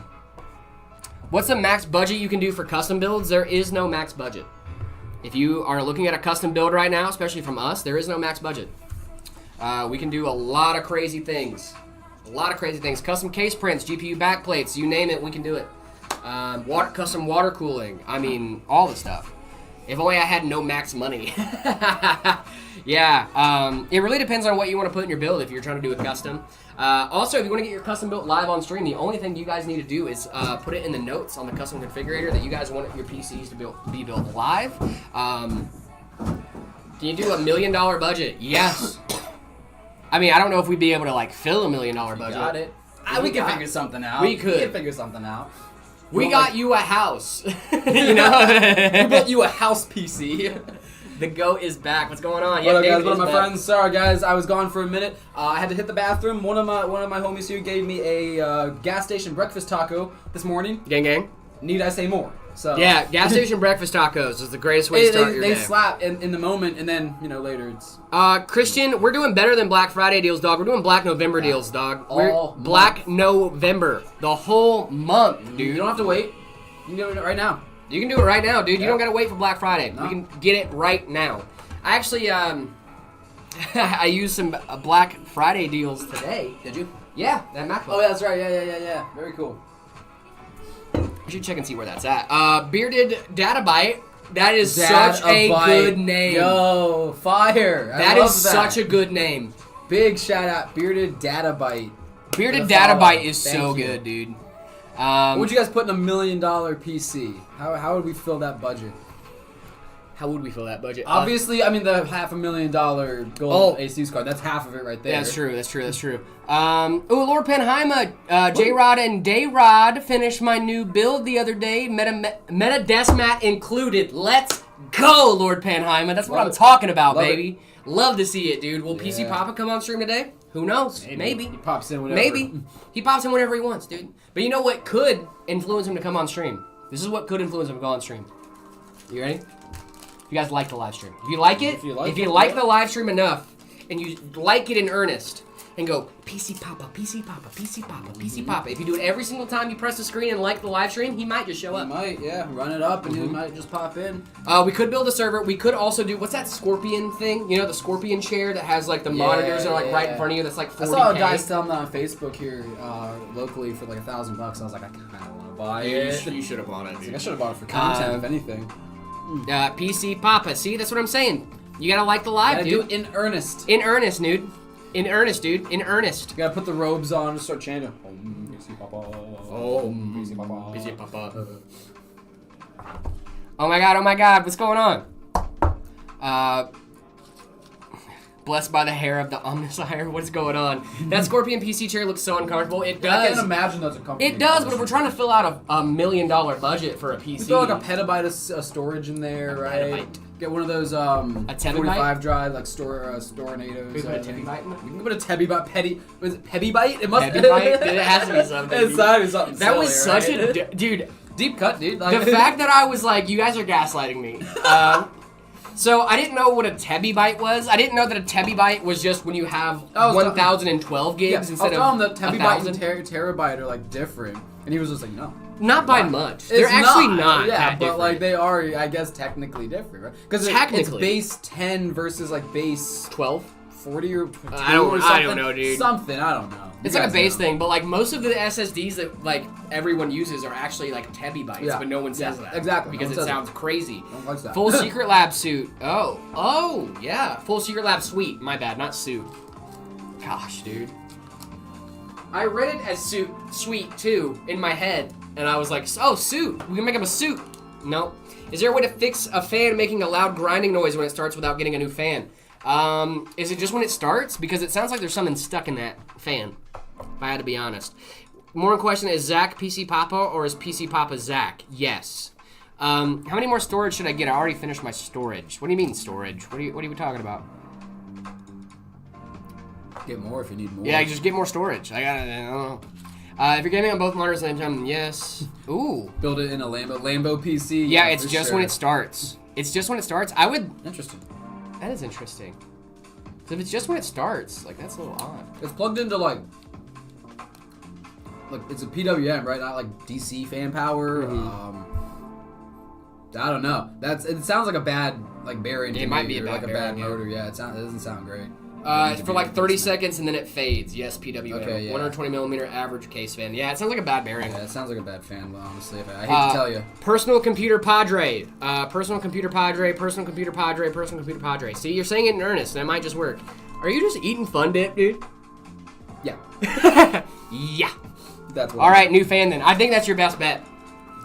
What's the max budget you can do for custom builds? There is no max budget. If you are looking at a custom build right now, especially from us, there is no max budget. We can do a lot of crazy things. Custom case prints, GPU backplates, you name it, we can do it. Custom water cooling. I mean, all the stuff. If only I had no max money. Yeah, it really depends on what you want to put in your build if you're trying to do a custom. Also, if you want to get your custom built live on stream, the only thing you guys need to do is put it in the notes on the custom configurator that you guys want your PCs to be built live. Can you do $1 million budget? Yes. I mean, I don't know if we'd be able to like fill $1 million budget. Got it. We can figure something out. We can figure something out. We got you a house. You know? We built you a house PC. The GOAT is back. What's going on? What up, guys? One of my friends. Sorry, guys. I was gone for a minute. I had to hit the bathroom. One of my homies here gave me a gas station breakfast taco this morning. Gang, gang. Need I say more? So yeah, gas station breakfast tacos is the greatest way to start your day. They slap in the moment, and then later it's. Christian, we're doing better than Black Friday deals, dog. We're doing Black November deals, dog. We're Black November, the whole month, dude. You don't have to wait. You can do it right now. You can do it right now, dude. You don't gotta wait for Black Friday. No. We can get it right now. I actually, I used some Black Friday deals today. Did you? Yeah, that MacBook. Oh, yeah, that's right. Yeah. Very cool. You should check and see where that's at. Bearded Databyte. That is such a good name. Yo, fire. That is such a good name. Big shout out, Bearded Databyte. Bearded Databyte is so good, dude. What would you guys put in $1 million PC? How would we fill that budget? How would we fill that budget? Obviously, I mean the $500,000 gold ASUS card. That's half of it right there. Yeah, that's true. Lord Penheima, J-Rod and Dayrod finished my new build the other day. Meta desk mat included. Let's go, Lord Penheima. That's what I'm talking about, baby. Love to see it, dude. Will PC Papa come on stream today? Who knows? Maybe. He pops in whenever. Maybe. He pops in whenever he wants, dude. But you know what could influence him to come on stream? This is what could influence him to go on stream. You ready? If you guys like the live stream. If you like it, if you like the live stream enough, and you like it in earnest, and go, PC Papa, PC Papa, PC Papa, PC Papa. If you do it every single time you press the screen and like the live stream, he might just show up. He might, yeah. Run it up, and he might just pop in. We could build a server. We could also do, what's that Scorpion thing? You know, the Scorpion chair that has, like, the monitors that are, like, right in front of you that's, like, 40K? I saw a guy selling that on Facebook here, locally for, like, $1,000. I was like, I kind of want to buy it. You should have bought it, dude. I should have bought it for content, if anything. PC Papa. See, that's what I'm saying. You gotta like the live, dude. Do it in earnest. In earnest, dude. In earnest, dude. In earnest. You gotta put the robes on and start chanting. PC Papa. PC Papa. PC Papa. Oh my god, what's going on? Blessed by the hair of the Omnisire. What's going on? That Scorpion PC chair looks so uncomfortable. It does. I can't imagine that's a comfortable. It does, but if we're trying to fill out $1 million budget for a PC. You throw like a petabyte of storage in there, right? Petabyte. Get one of those a 45 drive like Storinados. We put a Tebibyte in it? We can put a Tebibyte. Was it Pebibyte? It must be. Tebibyte? It has to be something. It's gotta be something. That was silly, such right? a dude. Deep cut, dude. The fact that I was like, you guys are gaslighting me. So I didn't know what a Tebibyte was. I didn't know that a Tebibyte was just when you have 1,012 gigs instead of 1,000. I was telling him that Tebibyte and terabyte are like different, and he was just like, no. Not by much. They're actually not. Yeah, that but different. like they are, I guess, technically different, right? Because it's base 10 versus like base 12, 40 or 2 I don't know, dude. Something, I don't know. It's like a base thing, but like most of the SSDs that like everyone uses are actually like Tebibytes, but no one says that. Exactly. Because it sounds crazy. No one likes that. Full Secret Lab suit. Oh, yeah. Full Secret Lab suite. My bad, not suit. Gosh, dude. I read it as suite too in my head, and I was like, oh, suit. We can make him a suit. No. Is there a way to fix a fan making a loud grinding noise when it starts without getting a new fan? Is it just when it starts? Because it sounds like there's something stuck in that fan, if I had to be honest. More in question, is Zach PC Papa or is PC Papa Zach? Yes. How many more storage should I get? I already finished my storage. What do you mean storage? What are you talking about? Get more if you need more. Yeah, just get more storage. I don't know. If you're gaming on both monitors at the same time, yes. Ooh. Build it in a Lambo PC. Yeah, it's just when it starts. It's just when it starts. I would. Interesting. That is interesting. So if it's just when it starts, like that's a little odd. It's plugged into like it's a PWM, right? Not like DC fan power. I don't know. It sounds like a bad bearing. It might be a bad bearing, motor. Yeah, it doesn't sound great. It's for like 30 seconds and then it fades. Yes, PWM. Okay, yeah. 120 millimeter average case fan. Yeah, it sounds like a bad bearing. Yeah, it sounds like a bad fan. Honestly, I hate to tell you. Personal computer Padre. Personal computer Padre. Personal computer Padre. Personal computer Padre. See, you're saying it in earnest, and it might just work. Are you just eating Fun Dip, dude? Yeah. Yeah. That's what. All right, new fan then. I think that's your best bet.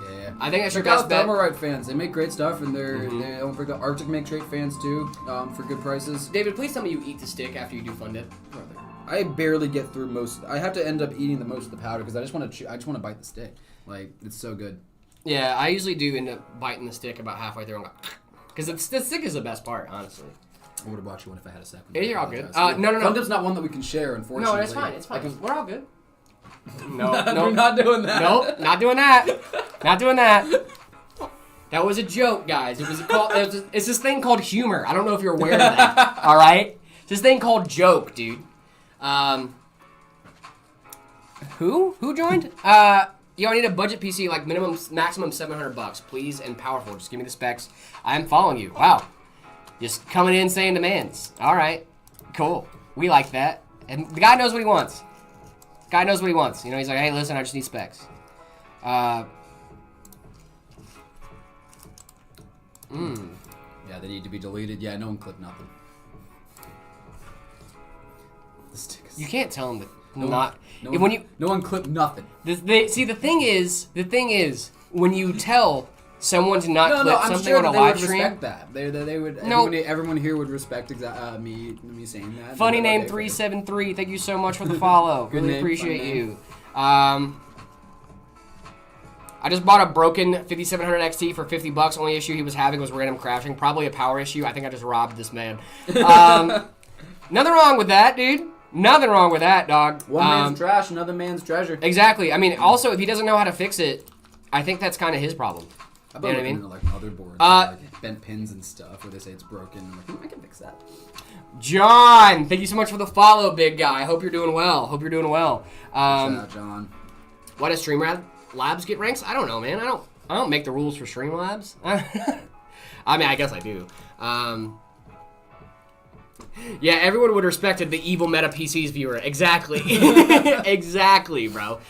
Yeah. I think that's your Check best out bet. Thermarite fans. They make great stuff, and they don't forget Arctic makes great fans too, for good prices. David, please tell me you eat the stick after you do Fun Dip. I barely get through most. I have to end up eating the most of the powder because I just want to bite the stick. Like it's so good. Yeah, I usually do end up biting the stick about halfway through and go, because the stick is the best part, honestly. I would have bought you one if I had a second. Yeah, you're all good. No. Fun Dip's not one that we can share, unfortunately. No, it's fine. It's fine. We're all good. No, We're not doing that. Nope, not doing that. Not doing that. That was a joke, guys. It's this thing called humor. I don't know if you're aware of that. All right? It's this thing called joke, dude. Who joined? Yo, I need a budget PC, like maximum $700, please, and powerful. Just give me the specs. I am following you. Wow. Just coming in saying demands. All right. Cool. We like that. And the guy knows what he wants. Guy knows what he wants. You know, he's like, hey, listen, I just need specs. Yeah, they need to be deleted. Yeah, no one clicked nothing. The stick is... You can't tell him that No one clipped nothing. See, the thing is, when you tell someone to not clip I'm something sure on a they live would stream. respect that. They would. No. Everyone here would respect me saying that. Funny name 373. Thank you so much for the follow. Good Really name, appreciate fun you. I just bought a broken 5700 XT for $50. Only issue he was having was random crashing. Probably a power issue. I think I just robbed this man. Nothing wrong with that, dude. Nothing wrong with that, dog. One man's trash, another man's treasure. Exactly. I mean, also, if he doesn't know how to fix it, I think that's kind of his problem. I've You know been what I looking at like motherboards, like bent pins and stuff, where they say it's broken. I'm like, I can fix that. John, thank you so much for the follow, big guy. Hope you're doing well. Shout out, John. Why does Streamlabs get ranks? I don't know, man. I don't make the rules for Streamlabs. I mean, I guess I do. Yeah, everyone would have respected the evil Meta PCs viewer. Exactly. Exactly, bro.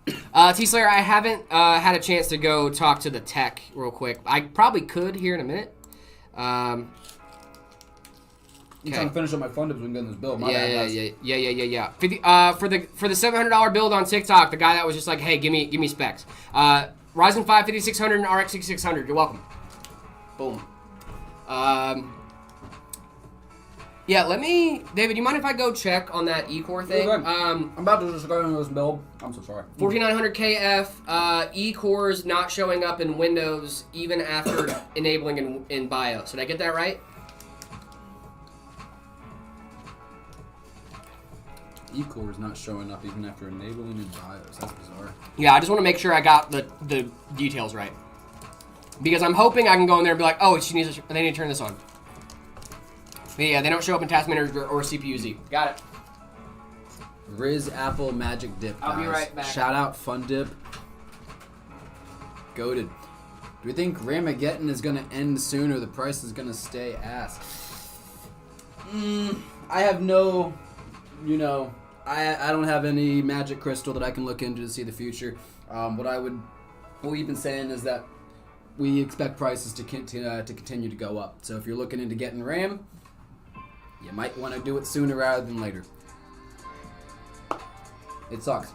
T-Slayer, I haven't had a chance to go talk to the tech real quick. I probably could here in a minute. I'm trying to finish up my Fun Dip so we can get in this build. My bad, guys. Yeah. For the $700 build on TikTok, the guy that was just like, hey, give me specs. Ryzen 5 5600 and RX 6600. You're welcome. Boom. Yeah, David, you mind if I go check on that E-Core thing? Okay. I'm about to just go into this build. I'm so sorry. 4900 KF, E-Core's not showing up in Windows even after enabling in BIOS. Did I get that right? E-Core is not showing up even after enabling in BIOS. That's bizarre. Yeah, I just want to make sure I got the details right. Because I'm hoping I can go in there and be like, oh, they need to turn this on. But yeah, they don't show up in Task Manager or CPU-Z. Got it. Riz Apple Magic Dip, guys. I'll be right back. Shout out Fun Dip. Goated. Do we think Ramageddon is going to end soon or the price is going to stay ass? I have no, I don't have any magic crystal that I can look into to see the future. What we've been saying is that we expect prices to continue to go up. So if you're looking into getting RAM, you might want to do it sooner rather than later. It sucks.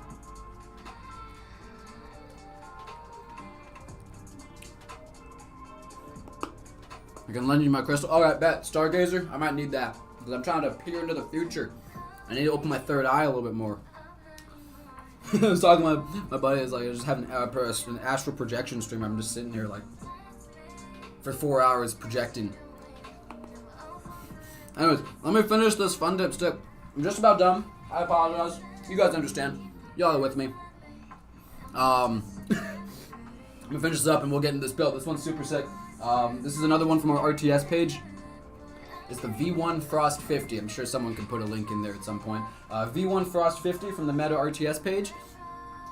can lend you my crystal. All right, bet. Stargazer, I might need that because I'm trying to peer into the future. I need to open my third eye a little bit more. I was talking to my buddy. I was like, I just have an astral projection stream. I'm just sitting here like for 4 hours projecting. Anyways, let me finish this fun dipstick. I'm just about done. I apologize. You guys understand. Y'all are with me. I'm gonna finish this up and we'll get into this build. This one's super sick. This is another one from our RTS page. It's the V1 Frost 50. I'm sure someone can put a link in there at some point. V1 Frost 50 from the Meta RTS page.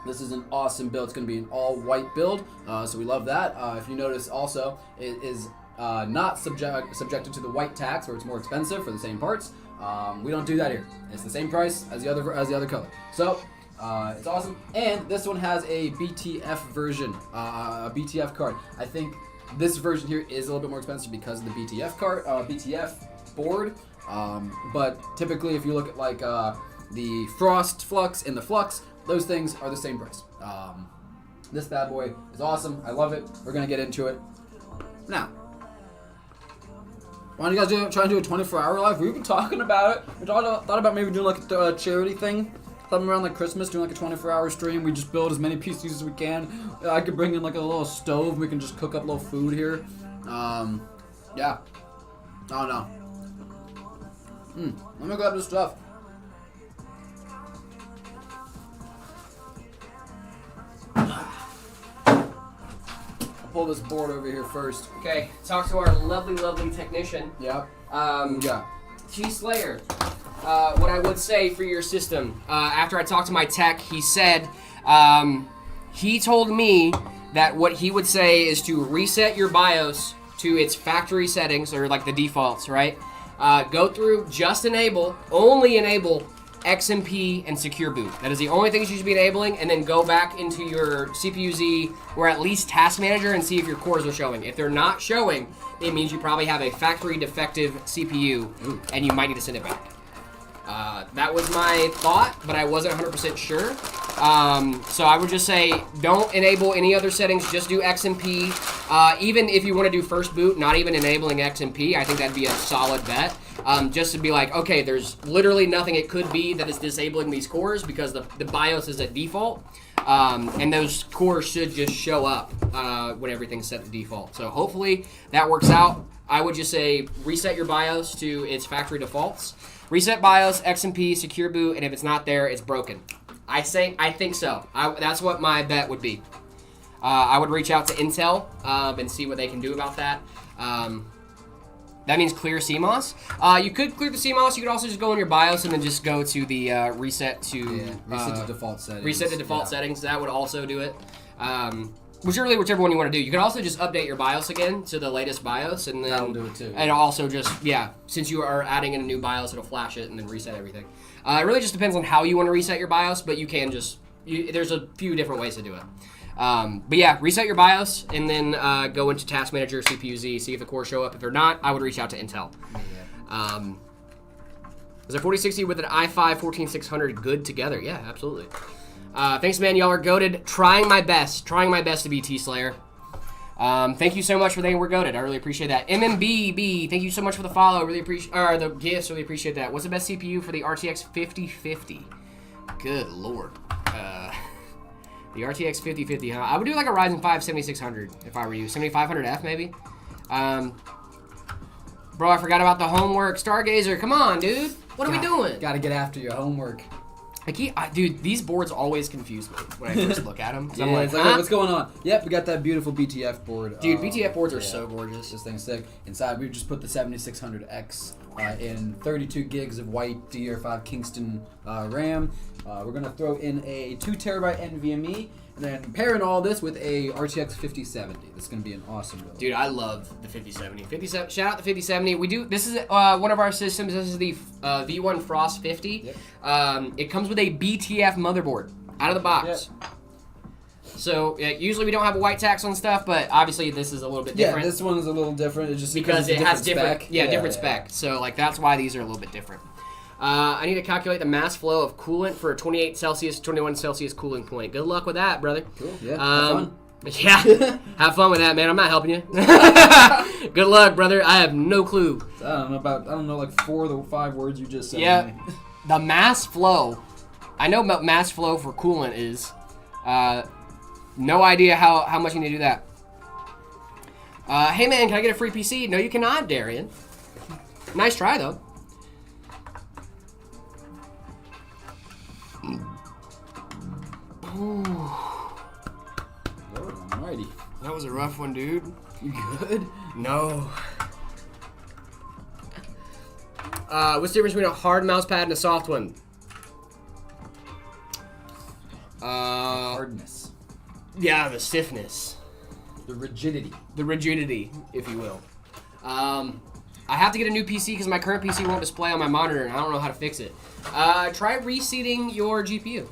This is an awesome build. It's going to be an all-white build, so we love that. If you notice also, it is not subjected to the white tax where it's more expensive for the same parts. We don't do that here. It's the same price as the other color. So it's awesome. And this one has a BTF version, a BTF card. I think this version here is a little bit more expensive because of the BTF card, BTF board. But typically, if you look at like the Frost Flux and the Flux, those things are the same price. This bad boy is awesome. I love it. We're gonna get into it now. Why don't you guys try to do a 24-hour live? We've been talking about it. We thought about maybe doing like a charity thing. Something around like Christmas, doing like a 24-hour stream. We just build as many PCs as we can. I could bring in like a little stove. We can just cook up a little food here. Yeah. Oh no. Let me grab this stuff. Pull this board over here first. Okay, talk to our lovely, lovely technician. Yep. Yeah. T-Slayer. What I would say for your system, after I talked to my tech, he said, he told me that what he would say is to reset your BIOS to its factory settings, or like the defaults, right? Go through, just only enable XMP and secure boot. That is the only things you should be enabling, and then go back into your CPU-Z or at least task manager and see if your cores are showing. If they're not showing, it means you probably have a factory defective CPU and you might need to send it back. That was my thought, but I wasn't 100% sure. So I would just say don't enable any other settings, just do XMP. Even if you want to do first boot, not even enabling XMP, I think that'd be a solid bet. Just to be like, okay, there's literally nothing it could be that is disabling these cores because the BIOS is at default. And those cores should just show up when everything's set to default. So hopefully that works out. I would just say reset your BIOS to its factory defaults. Reset BIOS, XMP, secure boot, and if it's not there, it's broken. I think so. That's what my bet would be. I would reach out to Intel and see what they can do about that. That means clear CMOS. You could clear the CMOS. You could also just go in your BIOS and then just go to the reset to default settings. Reset to default settings. That would also do it. Whichever one you want to do. You can also just update your BIOS again to the latest BIOS, and then that'll do it too. And also just since you are adding in a new BIOS, it'll flash it and then reset everything. It really just depends on how you want to reset your BIOS, but you can just there's a few different ways to do it. But yeah, reset your BIOS and then go into Task Manager, CPU-Z, see if the cores show up. If they're not, I would reach out to Intel. Is a 4060 with an i5 14600 good together? Yeah, absolutely. Thanks, man. Y'all are goated. Trying my best to be T-Slayer. Thank you so much for thinking we're goated. I really appreciate that. MMBB, thank you so much for the follow. Really appreciate, or the gifts. Really appreciate that. What's the best CPU for the RTX 5050? Good lord. The RTX 5050, huh? I would do like a Ryzen 5 7600 if I were you. 7500F maybe. Bro, I forgot about the homework. Stargazer, come on, dude. What are we doing? Gotta get after your homework. Dude, these boards always confuse me when I first look at them. Yeah, I'm like, what's going on? Yep, we got that beautiful BTF board. Dude, BTF boards are so gorgeous. This thing's sick. Inside, we just put the 7600X in 32 gigs of white DDR5 Kingston RAM. We're gonna throw in a 2 terabyte NVMe, and then pairing all this with a RTX 5070. This is gonna be an awesome build. Dude, I love the 5070. Shout out the 5070. This is one of our systems. This is the V1 Frost 50. Yep. It comes with a BTF motherboard out of the box. Yep. So usually we don't have a white tax on stuff, but obviously this is a little bit different. Yeah, this one is a little different. It's just because it has different spec. Different spec. So like that's why these are a little bit different. I need to calculate the mass flow of coolant for a 28 Celsius, 21 Celsius cooling point. Good luck with that, brother. Cool. Yeah. Have fun. Yeah. Have fun with that, man. I'm not helping you. Good luck, brother. I have no clue. I don't know like 4 of the 5 words you just said. Yeah. The mass flow. I know what mass flow for coolant is. No idea how much you need to do that. Hey, man, can I get a free PC? No, you cannot, Darian. Nice try, though. Ooh. Lord almighty. That was a rough one, dude. You good? No. What's the difference between a hard mouse pad and a soft one? Hardness. Yeah, the stiffness. The rigidity. The rigidity, if you will. I have to get a new PC because my current PC won't display on my monitor, and I don't know how to fix it. Try reseating your GPU.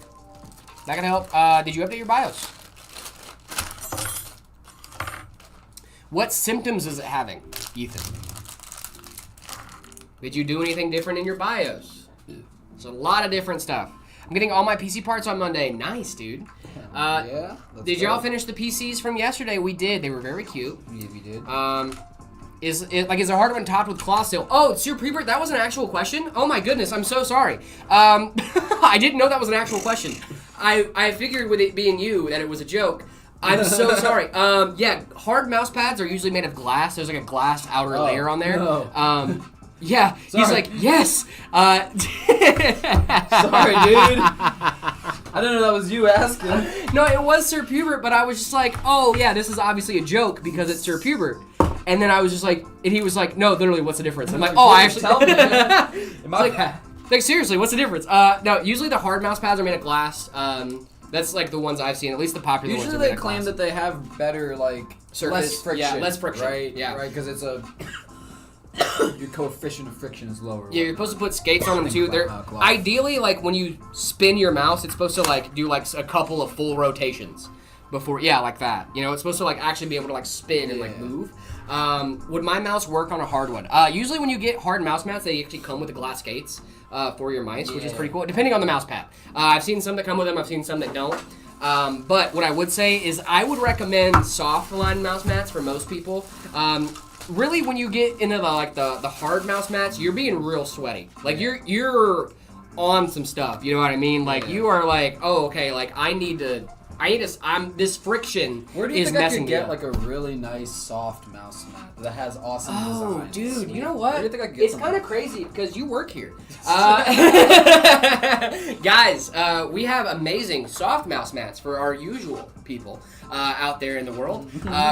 That can help. Did you update your BIOS? What symptoms is it having, Ethan? Did you do anything different in your BIOS? It's a lot of different stuff. I'm getting all my PC parts on Monday. Nice, dude. Yeah. Did y'all finish the PCs from yesterday? We did. They were very cute. Yeah, we did. Is a hard one topped with claw steel? Oh, Sir Prebert, that was an actual question? Oh my goodness, I'm so sorry. I didn't know that was an actual question. I figured with it being you that it was a joke. I'm so sorry. Yeah, hard mouse pads are usually made of glass. There's like a glass outer layer on there. No. Yeah, Sorry. he's like, yes. Sorry, dude. I didn't know that was you asking. No, it was Sir Pubert, but I was just like, oh yeah, this is obviously a joke because it's Sir Pubert. And then I was just like, and he was like, no, literally, what's the difference? I'm like, oh, I actually. Tell me. Like, seriously, what's the difference? No, usually the hard mouse pads are made of glass. That's like the ones I've seen, at least the popular ones. Usually they claim that they have better, like, surface, less friction. Yeah, less friction. Right? Yeah. Right, because it's a. Your coefficient of friction is lower. Yeah, you're supposed to put skates on them too. They're glass. ideally like when you spin your mouse, it's supposed to like do like a couple of full rotations before. Yeah, like that. You know, it's supposed to like actually be able to like spin and like move. Would my mouse work on a hard one? Usually when you get hard mouse mats, they actually come with the glass skates for your mice, which is pretty cool, depending on the mouse pad. I've seen some that come with them. I've seen some that don't. But what I would say is I would recommend soft line mouse mats for most people. Really, when you get into the hard mouse mats, you're being real sweaty. Like you're on some stuff. You know what I mean? Like you are like, oh, okay. Like this friction Where do you is think I messing could me get up. like a really nice soft mouse mat that has awesome Oh, designs? dude, you know what? Where do you think I could get It's some kind of of crazy because you work here. Guys, we have amazing soft mouse mats for our usual people out there in the world.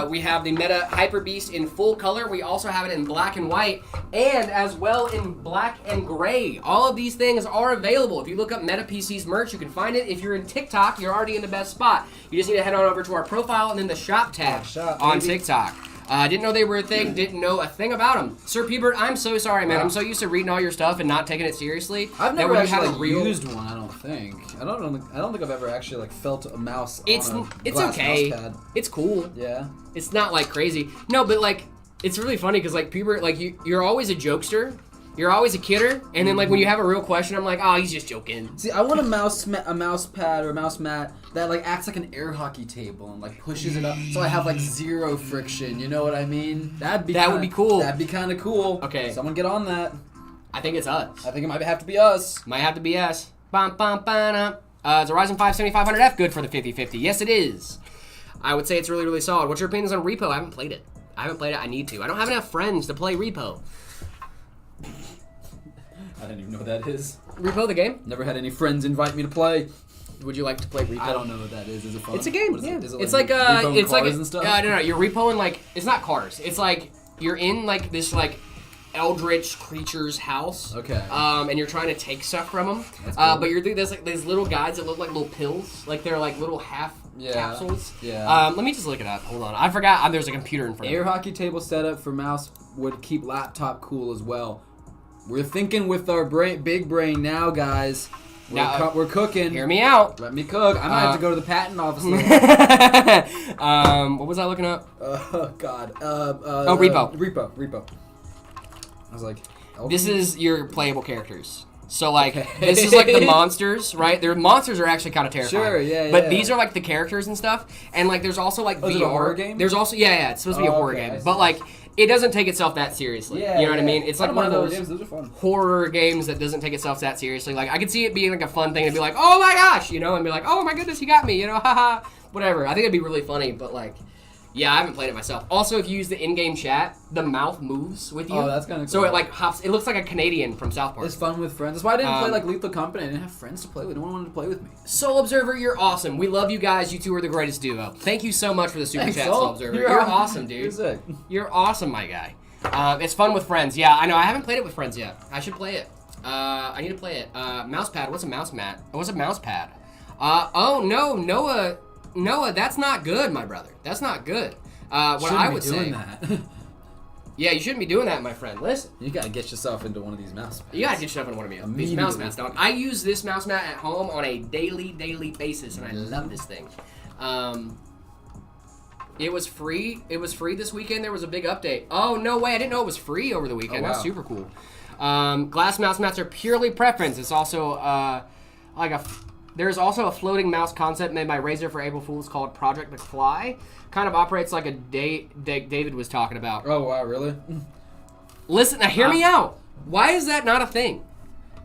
We have the Meta Hyper Beast in full color. We also have it in black and white and as well in black and gray. All of these things are available. If you look up Meta PC's merch, you can find it. If you're in TikTok, you're already in the best spot. You just need to head on over to our profile and then the shop tab on TikTok. Didn't know they were a thing. Didn't know a thing about them. Sir Pubert, I'm so sorry, man. I'm so used to reading all your stuff and not taking it seriously. I've never that actually used one. I don't think. I don't think I've ever actually like felt a mouse. It's on a it's glass okay. Mouse pad. It's cool. Yeah. It's not like crazy. No, but like it's really funny because like Pubert, like you're always a jokester. You're always a kidder, and then like when you have a real question, I'm like, oh, he's just joking. See, I want a mouse pad or a mouse mat that like acts like an air hockey table and like pushes it up, so I have like zero friction. You know what I mean? That would be cool. That'd be kind of cool. Okay, someone get on that. I think it's us. I think it might have to be us. Might have to be us. Bum, bum, ba-na. It's a Ryzen 5 7500F good for the 5050. Yes, it is. I would say it's really, really solid. What's your opinions on Repo? I haven't played it. I need to. I don't have enough friends to play Repo. I don't even know what that is. Repo the game? Never had any friends invite me to play. Would you like to play Repo? I don't know what that is. Is it fun? It's a game. Is Yeah. it It's like repoing cars and stuff? No, you're repoing like it's not cars. It's like you're in like this like eldritch creature's house. Okay. And you're trying to take stuff from them. That's cool. But you're there's like these little guides that look like little pills. Like they're like little half capsules. Yeah. Let me just look it up. Hold on. I forgot. There's a computer in front of me. Air hockey table setup for mouse would keep laptop cool as well. We're thinking with our big brain now, guys. We're cooking. Hear me out. Let me cook. I might have to go to the patent office. What was I looking up? Oh God. Repo. Repo. I was like, This is your playable characters. So like this is like the monsters, right? Their monsters are actually kind of terrifying. Sure, yeah, But yeah. these are like the characters and stuff, and like there's also like VR. Is it a horror game? There's also it's supposed to be a horror okay, I game, see. but like it doesn't take itself that seriously. Yeah, you know what I yeah. mean? It's I like don't one of mind those games. Those are fun. horror games that doesn't take itself that seriously. Like I could see it being like a fun thing to be like, oh my gosh, you know, and be like, oh my goodness, he got me, you know, haha, whatever. I think it'd be really funny, but like. Yeah, I haven't played it myself. Also, if you use the in-game chat, the mouth moves with you. Oh, that's kind of cool. So it like hops. It looks like a Canadian from South Park. It's fun with friends. That's why I didn't play like Lethal Company. I didn't have friends to play with. No one wanted to play with me. Soul Observer, you're awesome. We love you guys. You two are the greatest duo. Thank you so much for the super Thanks, chat, Soul. Soul Observer. You're awesome, dude. You're sick. You're awesome, my guy. It's fun with friends. Yeah, I know. I haven't played it with friends yet. I should play it. I need to play it. Mouse pad. What's a mouse mat? What's a mouse pad? Oh no, Noah, that's not good, my brother. That's not good. What Shouldn't I be would doing say. that. Yeah, you shouldn't be doing that, my friend. Listen. You gotta get yourself into one of these mouse pads. You gotta get yourself on one of these mouse mats, dog. I use this mouse mat at home on a daily basis, and I love this thing. It was free. It was free this weekend. There was a big update. Oh, no way. I didn't know it was free over the weekend. Oh, wow. That's super cool. Glass mouse mats are purely preference. It's also there's also a floating mouse concept made by Razer for April Fools called Project McFly. Kind of operates like a David was talking about. Oh, wow, really? Listen, now hear me out. Why is that not a thing?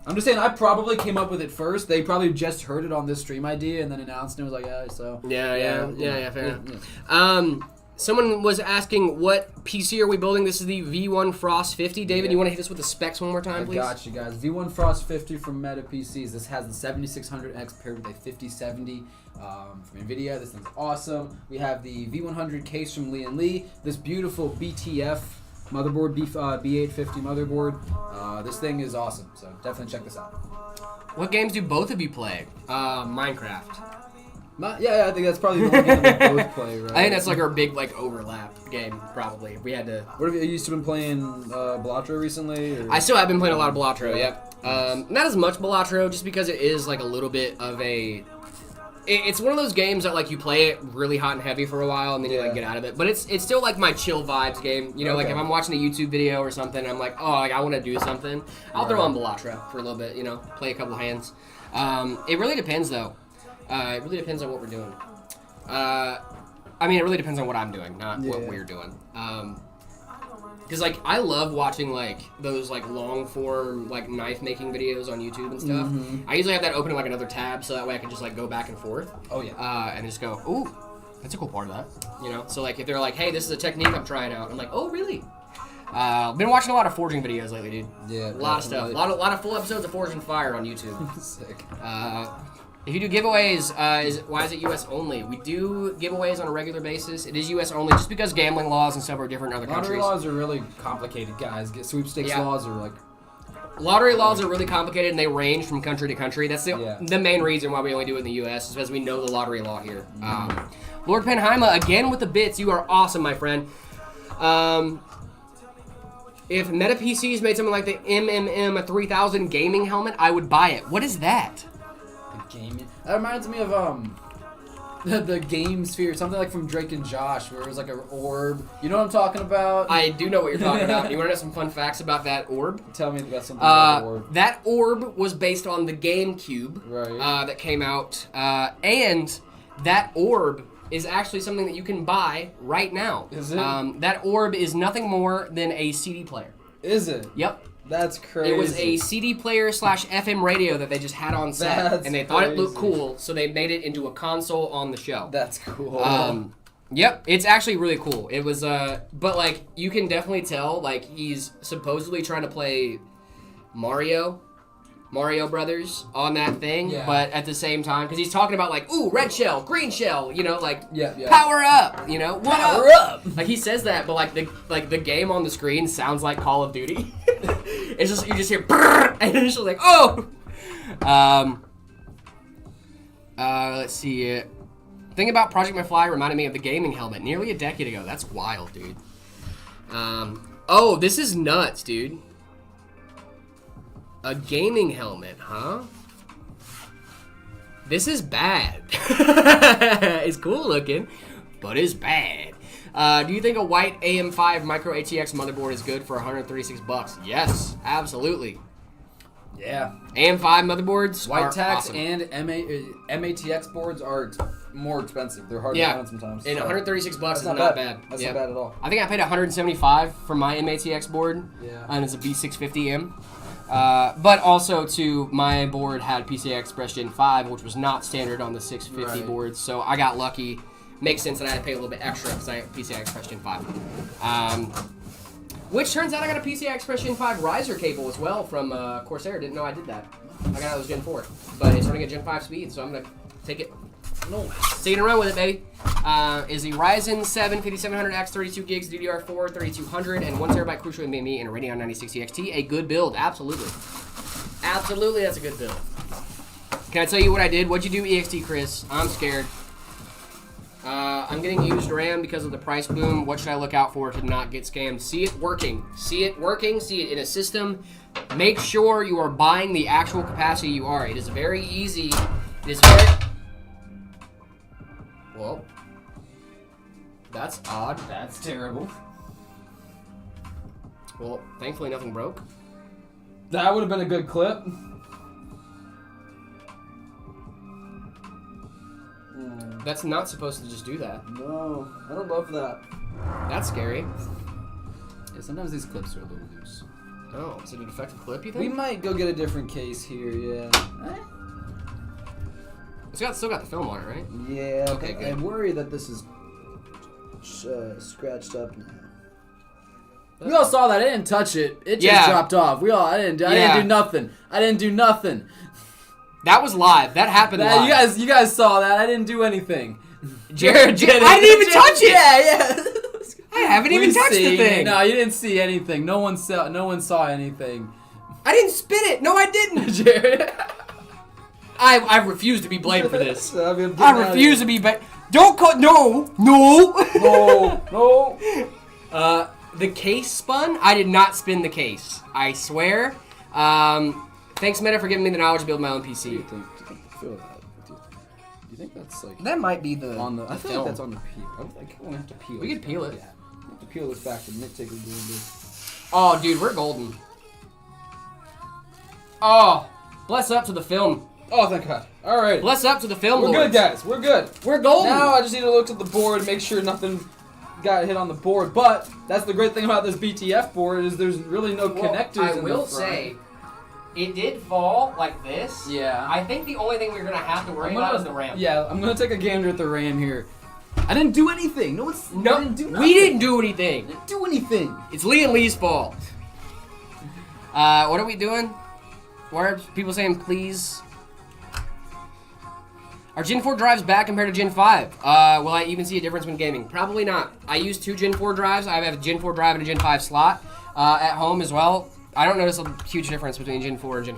I'm just saying, I probably came up with it first. They probably just heard it on this stream idea and then announced it. It was like, yeah, so. Yeah, fair enough. Someone was asking what PC are we building? This is the V1 Frost 50. David, you want to hit us with the specs one more time, please? I got you guys. V1 Frost 50 from Meta PCs. This has the 7600X paired with a 5070 from NVIDIA. This thing's awesome. We have the V100 case from Lee. This beautiful BTF motherboard, B850 motherboard. This thing is awesome, so definitely check this out. What games do both of you play? Minecraft. Yeah, I think that's probably the only game that we both play, right? I think that's like our big overlap game, probably. We had to... What have you used to been playing Balatro recently? Or? I still have been playing a lot of Balatro, yep. Not as much Balatro, just because it is like a little bit of a... It's one of those games that like you play it really hot and heavy for a while and then you like get out of it. But it's still like my chill vibes game. You know, like if I'm watching a YouTube video or something and I'm like, oh, like I want to do something, I'll throw on Balatro for a little bit, you know, play a couple hands. It really depends though. It really depends on what we're doing. I mean, it really depends on what I'm doing, not what we're doing. Because like I love watching like those like long form like knife making videos on YouTube and stuff. I usually have that open in like another tab so that way I can just like go back and forth. Oh yeah. And just go, ooh, that's a cool part of that. You know. So like if they're like, hey, this is a technique I'm trying out, I'm like, oh really? Been watching a lot of forging videos lately, dude. Yeah. A lot of stuff. A lot of full episodes of Forging Fire on YouTube. Sick. If you do giveaways, why is it U.S. only? We do giveaways on a regular basis. It is U.S. only just because gambling laws and stuff are different in other Lottery countries. laws are really complicated, guys. Sweepstakes laws are like... Lottery laws are really complicated and they range from country to country. That's the main reason why we only do it in the U.S. is because we know the lottery law here. Lord Penheima, again with the bits. You are awesome, my friend. If Meta PCs made something like the MMM 3000 gaming helmet, I would buy it. What is that? Gaming. That reminds me of the game sphere, something like from Drake and Josh, where it was like an orb. You know what I'm talking about? I do know what you're talking about. You want to know some fun facts about that orb? Tell me about something about the orb. That orb was based on the GameCube that came out, and that orb is actually something that you can buy right now. Is it? That orb is nothing more than a CD player. Is it? Yep. That's crazy. It was a CD player / FM radio that they just had on set, and they thought it looked cool, so they made it into a console on the show. That's cool. Yep, it's actually really cool. It was, but like you can definitely tell, like he's supposedly trying to play Mario Brothers on that thing, but at the same time, because he's talking about like, ooh, red shell, green shell, you know, like power up, you know, power up. Like he says that, but like the game on the screen sounds like Call of Duty. It's just you just hear, brrr, and it's just like, oh. Let's see. Thing about Project McFly reminded me of the gaming helmet nearly a decade ago. That's wild, dude. Oh, this is nuts, dude. A gaming helmet, huh? This is bad. It's cool looking, but it's bad. Do you think a white AM5 micro ATX motherboard is good for $136? Yes, absolutely. Yeah. AM5 motherboards. White are tax awesome. and MATX boards are more expensive. They're hard to find sometimes. And so. $136 is That's not bad. That's Yeah. not bad at all. I think I paid $175 for my MATX board. Yeah. And it's a B650M. But also, too, my board had PCI Express Gen 5, which was not standard on the 650 Right. boards. So I got lucky. Makes sense that I had to pay a little bit extra because I have PCI Express Gen 5. Which turns out I got a PCI Express Gen 5 riser cable as well from Corsair. Didn't know I did that. I got it was Gen 4. But it's running at Gen 5 speed, so I'm going to take it. No. Taking a run with it, baby. Is the Ryzen 7 5700X 32 gigs DDR4 3200 and 1TB Crucial NVMe and a Radeon 9060 XT. A good build, absolutely. Absolutely, that's a good build. Can I tell you what I did? What'd you do, EXT Chris? I'm scared. I'm getting used RAM because of the price boom. What should I look out for to not get scammed? See it working. See it working. See it in a system. Make sure you are buying the actual capacity you are. It is very easy. It is very... Well, that's odd. That's terrible. Well, thankfully nothing broke. That would have been a good clip. That's not supposed to just do that. No, I don't love that. That's scary. Yeah, sometimes these clips are a little loose. Oh, is it a defective clip, you We think? might go get a different case here, yeah. It's still got the film on it, right? Yeah, Okay, but good. I'm worried that this is scratched up now. We all saw that. I didn't touch it. It just Yeah. dropped off. I didn't do nothing. I didn't do nothing. That was live. That happened live. You guys saw that. I didn't do anything. Jared did it. I didn't even touch it. Yeah. I haven't even touched the thing. No, you didn't see anything. No one saw anything. I didn't spin it. No, I didn't. Jared. I refuse to be blamed for this. I mean, I refuse to be blamed. Don't call. No. No. The case spun. I did not spin the case. I swear. Thanks, Meta, for giving me the knowledge to build my own Do you PC. think? Feel that? Do you think that's like That might be the on the? I feel film. like that's on the peel. I think we have to peel. We this could peel back. it. Yeah. We have to peel this back to nitpick this. Oh, dude, we're golden. Oh, bless up to the film. Oh, thank God. All right. Bless up to the film. We're lords. good, guys. We're good. We're golden. Now I just need to look at the board and make sure nothing got hit on the board. But that's the great thing about this BTF board is there's really no connectors. I in the will front. say, it did fall like this. Yeah. I think the only thing we're gonna have to worry about is the RAM. Yeah, I'm gonna take a gander at the RAM here. I didn't do anything. I didn't do nothing. we didn't do anything. I didn't do anything. It's Lee and Lee's fault. What are we doing? Why are people saying please? Are Gen 4 drives back compared to Gen 5? Will I even see a difference when gaming? Probably not. I use 2 Gen 4 drives. I have a Gen 4 drive and a Gen 5 slot at home as well. I don't notice a huge difference between Gen 4 and Gen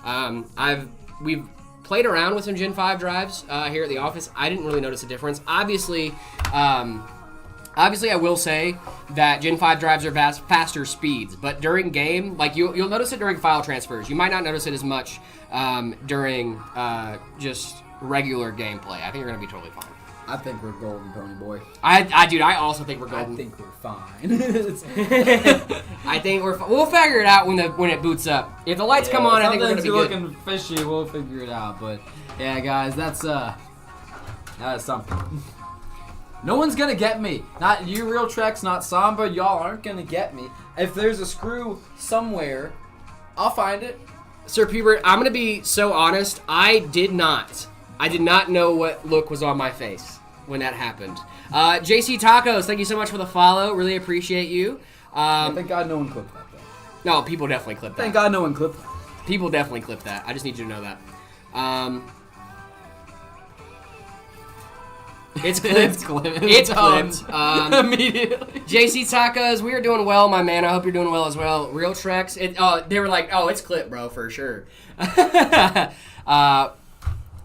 5. We've played around with some Gen 5 drives here at the office. I didn't really notice a difference. Obviously, I will say that Gen 5 drives are faster speeds, but during game, like you'll notice it during file transfers. You might not notice it as much during just regular gameplay. I think you're gonna be totally fine. I think we're golden, Pony Boy. Dude, I also think we're I golden. think we're fine. I think we'll figure it out when it boots up. If the lights come on, I think we're gonna be good. looking fishy. We'll figure it out. But yeah, guys, that is something. No one's gonna get me. Not you, Real Trex, not Samba. Y'all aren't gonna get me. If there's a screw somewhere, I'll find it. Sir Pubert, I'm gonna be so honest. I did not know what look was on my face when that happened. JC Tacos, thank you so much for the follow. Really appreciate you. Thank God no one clipped that, though. No, people definitely clip that. Thank God no one clipped that. People definitely clip that. I just need you to know that. It's clipped. It's clipped. Immediately. JC Tacos, we are doing well, my man. I hope you're doing well as well. Real Trex, they were like, oh, it's clipped, bro, for sure.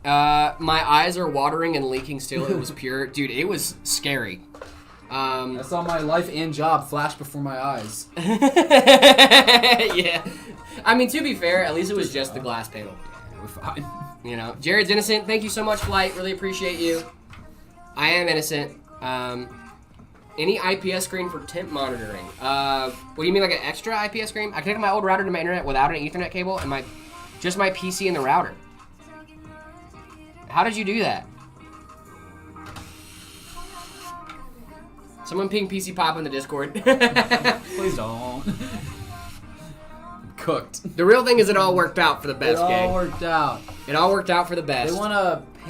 My eyes are watering and leaking still. It was pure. Dude, it was scary. I saw my life and job flash before my eyes. Yeah. I mean, to be fair, at least it was just the glass panel. Yeah, we're fine. You know, Jared's innocent. Thank you so much, Flight. Really appreciate you. I am innocent. Any IPS screen for temp monitoring? What do you mean, like an extra IPS screen? I connected my old router to my internet without an Ethernet cable, and my Just my PC and the router. How did you do that? Someone ping PC Pop in the Discord. Please don't. Cooked. The real thing is it all worked out for the best, It gang. all worked out. It all worked out for the best. They want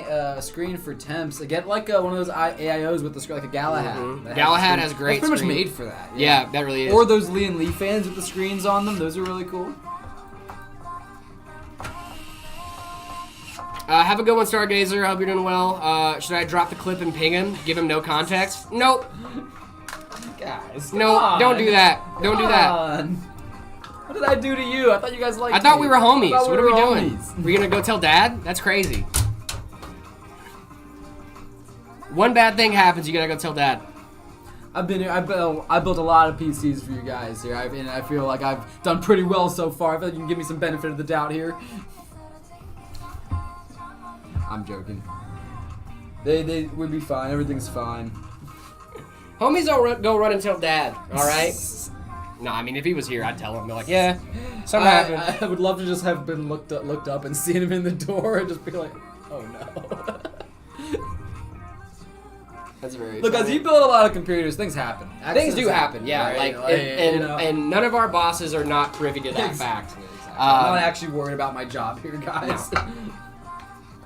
a screen for temps. Get like one of those AIOs with the screen, like a Galahad. Mhm. Galahad has great That's pretty much screen. made for that. Yeah, that really is. Or those Lee and Lee fans with the screens on them. Those are really cool. Have a good one, Stargazer. Hope you're doing well. Should I drop the clip and ping him? Give him no context? Nope. Guys, No, don't do that. Don't do that. What did I do to you? I thought you guys liked I thought me. we were homies. I thought What are were we doing? homies. We gonna go tell Dad? That's crazy. One bad thing happens, you gotta go tell Dad. I've been here. I built a lot of PCs for you guys here. And I feel like I've done pretty well so far. I feel like you can give me some benefit of the doubt here. I'm joking. They would be fine. Everything's fine. Homies don't go run and tell Dad, alright? No, I mean, if he was here, I'd tell him. Be like, yeah, something happened. I would love to just have been looked up and seen him in the door and just be like, oh no. That's very Look, funny. as you build a lot of computers, things happen. Things do happen, yeah. right? Like, and, you know. and none of our bosses are not privy to that fact. I'm not actually worried about my job here, guys.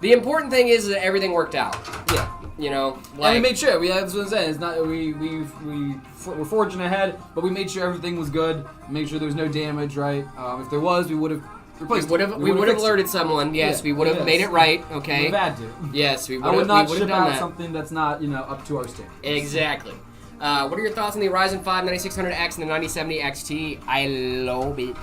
The important thing is that everything worked out. Yeah. You know, And like, we made sure. That's what I'm saying. It's not we're forging ahead, but we made sure everything was good. Made sure there was no damage. Right. If there was, we would have replaced. we would have fixed alerted someone. Yes, Yeah, we would have yes. made it right. it. Okay. We've had to. Yes, we would I have. would not we would have ship done out that. something that's not up to our standards. Exactly. What are your thoughts on the Ryzen 5 9600X and the 9070 XT? I love it.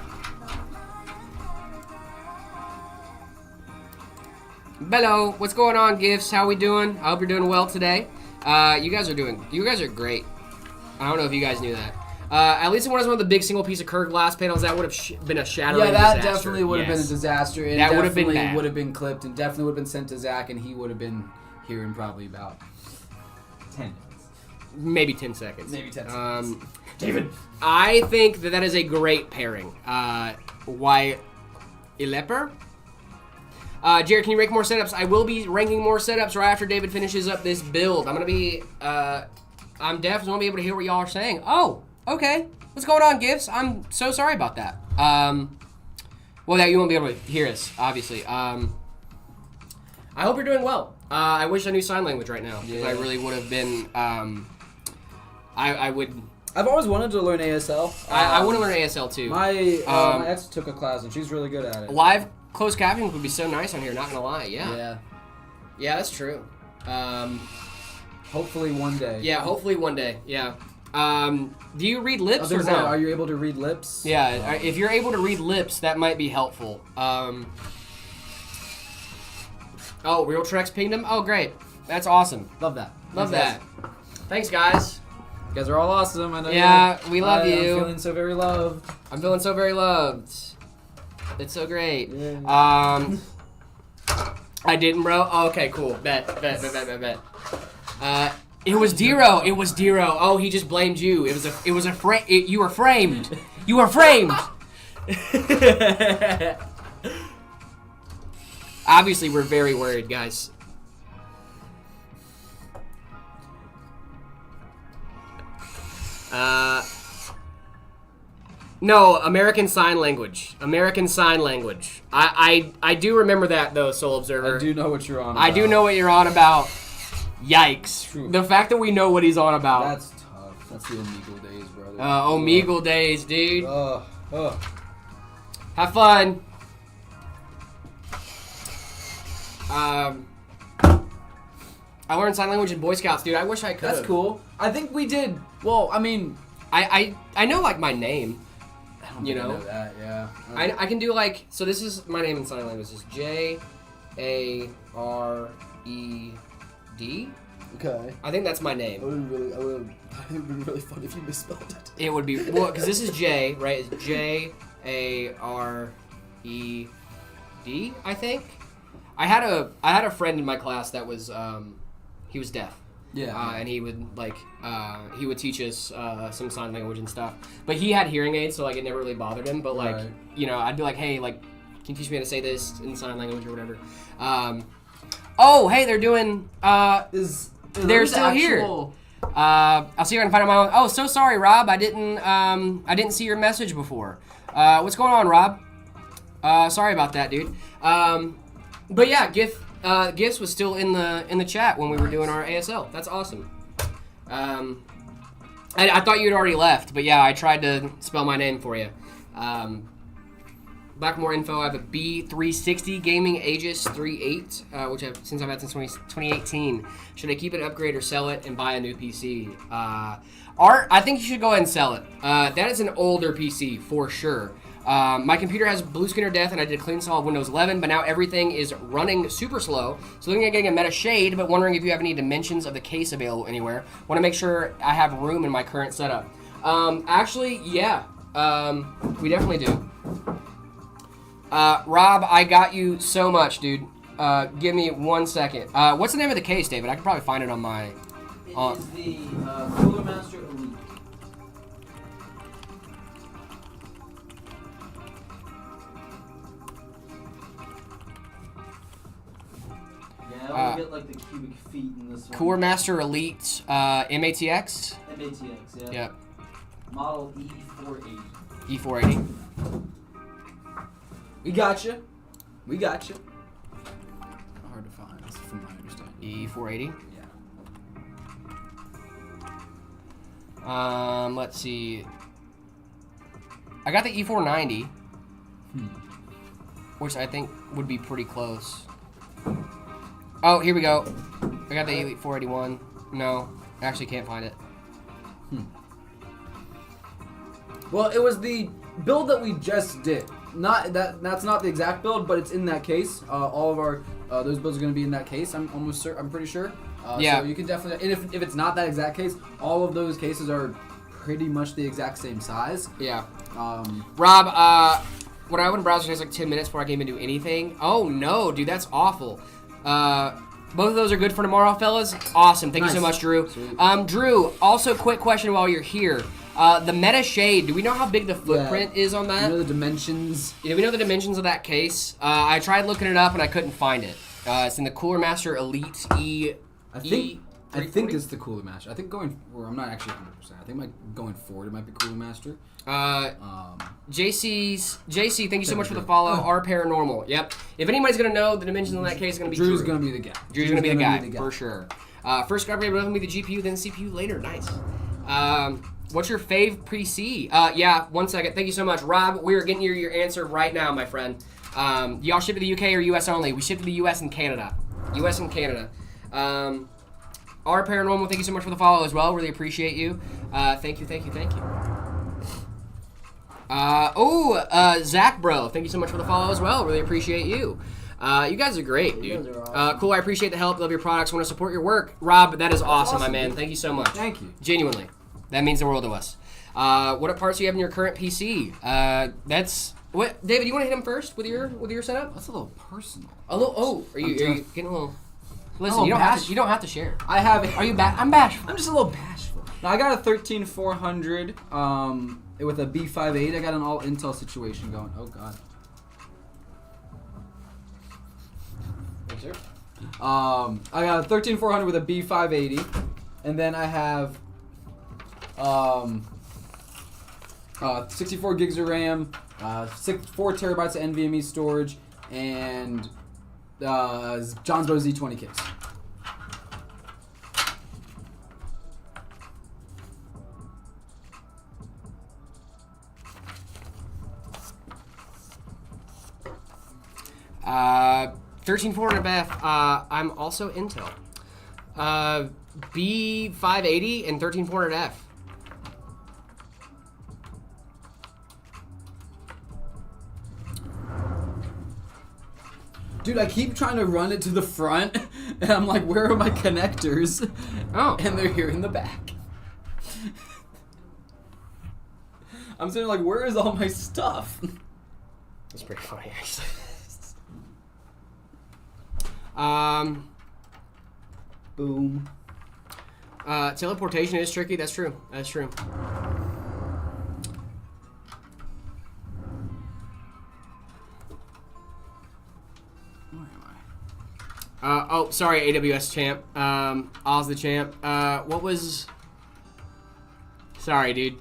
Hello, what's going on, Gifts? How we doing? I hope you're doing well today. You guys are great. I don't know if you guys knew that. At least it was one of the big single piece of curved glass panels. That would have been a shattering Yeah, that disaster. definitely would have been a Yes. disaster. It That would have been definitely bad. would have been clipped and definitely would have been sent to Zach, and he would have been here in probably about 10 minutes. Maybe 10 seconds. Maybe 10 seconds. David. I think that is a great pairing. Why Ileper? Jared, can you rank more setups? I will be ranking more setups right after David finishes up this build. I'm definitely gonna be able to hear what y'all are saying. Oh, okay. What's going on, Gifts? I'm so sorry about that. Well, yeah, you won't be able to hear us, obviously. I hope you're doing well. I wish I knew sign language right now, because I really would have been, I would... I've always wanted to learn ASL. I want to learn ASL too. My ex took a class and she's really good at it. Live closed captioning would be so nice on here, not gonna lie. Yeah. Yeah, that's true. Hopefully one day. Yeah, hopefully one day. Yeah. Do you read I lips was or gonna no? say, are you able to read lips? Yeah, if you're able to read lips, that might be helpful. Oh, Real Trex pinged him? Oh, great. That's awesome. Love that. Love Thanks, that. Thanks, guys. You guys are all awesome. I know. Yeah, we love you. I'm feeling so very loved. I'm feeling so very loved. It's so great. Yeah. I didn't, bro. Oh, okay, cool. Bet. It was Dero. It was Dero. Oh, he just blamed you. It was a frame. You were framed. You were framed. Obviously, we're very worried, guys. No, American Sign Language. American Sign Language. I do remember that, though, Soul Observer. I do know what you're on about. I do know what you're on about. Yikes. True. The fact that we know what he's on about. That's tough. That's the Omegle days, brother. Omegle days, dude. Ugh. Have fun. I learned sign language in Boy Scouts, dude. I wish I could. That's cool. I think we did. Well, I mean, I know, like, my name. I don't You think I know? that. Yeah. I can do, like, so this is my name in sign language. It's Jared. Okay. I think that's my name. It would have been really fun if you misspelled it. It would be, well, because this is J, right? It's Jared, I think. I had a friend in my class that was he was deaf. Yeah. And he would he would teach us some sign language and stuff. But he had hearing aids, so like it never really bothered him. But like Right. you know, I'd be like, hey, like, Can you teach me how to say this in sign language or whatever? Oh, hey, they're doing. They're still here. I'll see if I can find it on my own. Oh, so sorry, Rob. I didn't see your message before. What's going on, Rob? Sorry about that, dude. But yeah, Gifts was still in the chat when we were doing our ASL. That's awesome. I thought you had already left, but yeah, I tried to spell my name for you. Back more info. I have a B360 Gaming Aegis 3.8, which since I've had since 2018. Should I keep it, upgrade, or sell it and buy a new PC? Art, I think you should go ahead and sell it. That is an older PC for sure. My computer has blue screen of death, and I did a clean install of Windows 11, but now everything is running super slow. So looking at getting a Meta Shade, but wondering if you have any dimensions of the case available anywhere. Want to make sure I have room in my current setup. Actually, yeah, we definitely do. Rob, I got you so much, dude. Give me 1 second. What's the name of the case, David? I can probably find it on my... It is the Cooler Master Elite. Yeah, I only get like the cubic feet in this one. Cooler Master Elite MATX? MATX, yeah. Yep. Model E480. E480. We got you. We got you. Hard to find, from my understanding. E480. Yeah. Let's see. I got the E490, which I think would be pretty close. Oh, here we go. I got the Elite 481. No, I actually can't find it. Well, it was the build that we just did. That's not the exact build, but it's in that case. All of our those builds are going to be in that case. I'm pretty sure. Yeah. So you can definitely, and if it's not that exact case, all of those cases are pretty much the exact same size. Yeah. Rob, when I open browser, it takes like 10 minutes before I can even do anything. Oh no, dude, that's awful. Both of those are good for tomorrow, fellas. Awesome. Thank you so much, Drew. Sweet. Drew, also quick question while you're here. The Meta Shade, do we know how big the footprint is on that? You know the dimensions? Yeah, we know the dimensions of that case. I tried looking it up and I couldn't find it. It's in the Cooler Master Elite I think it's the Cooler Master. I think I'm not actually 100%. I think going forward, it might be Cooler Master. JC, thank you so much for the follow. R Paranormal. Yep. If anybody's gonna know the dimensions on that case, it's gonna be Drew's Drew. gonna be the guy. Drew's gonna be the guy for sure. First upgrade will be the GPU, then CPU later. Nice. What's your fave PC? Yeah, 1 second. Thank you so much, Rob. We are getting your answer right now, my friend. Y'all ship to the UK or US only? We ship to the US and Canada. US and Canada. R Paranormal, thank you so much for the follow as well. Really appreciate you. Thank you. Zach Bro, thank you so much for the follow as well. Really appreciate you. You guys are great, dude. You guys are awesome. Cool, I appreciate the help. Love your products. Want to support your work. Rob, that is awesome, my man. Thank you so much. Thank you. Genuinely. That means the world to us. What parts do you have in your current PC? What, David, you want to hit him first with your setup? That's a little personal. A little. Oh, are you getting a little? Listen, Oh, you don't have to share. I have. Are you I'm bashful. I'm just a little bashful. Now I got a 13400 with a B58. I got an all Intel situation going. Oh god. Yes, sir. I got a 13400 with a B580, and then I have 64 gigs of RAM, 4 terabytes of NVMe storage, and Johnsbo Z20 case. Uh, 13400F. I'm also Intel. B580 and 13400F. Dude, I keep trying to run it to the front, and I'm like, where are my connectors? Oh. And they're here in the back. I'm sitting like, where is all my stuff? That's pretty funny, actually. Boom. Teleportation is tricky. That's true. That's true. Oh, sorry, AWS champ. Oz the champ. What was... Sorry, dude.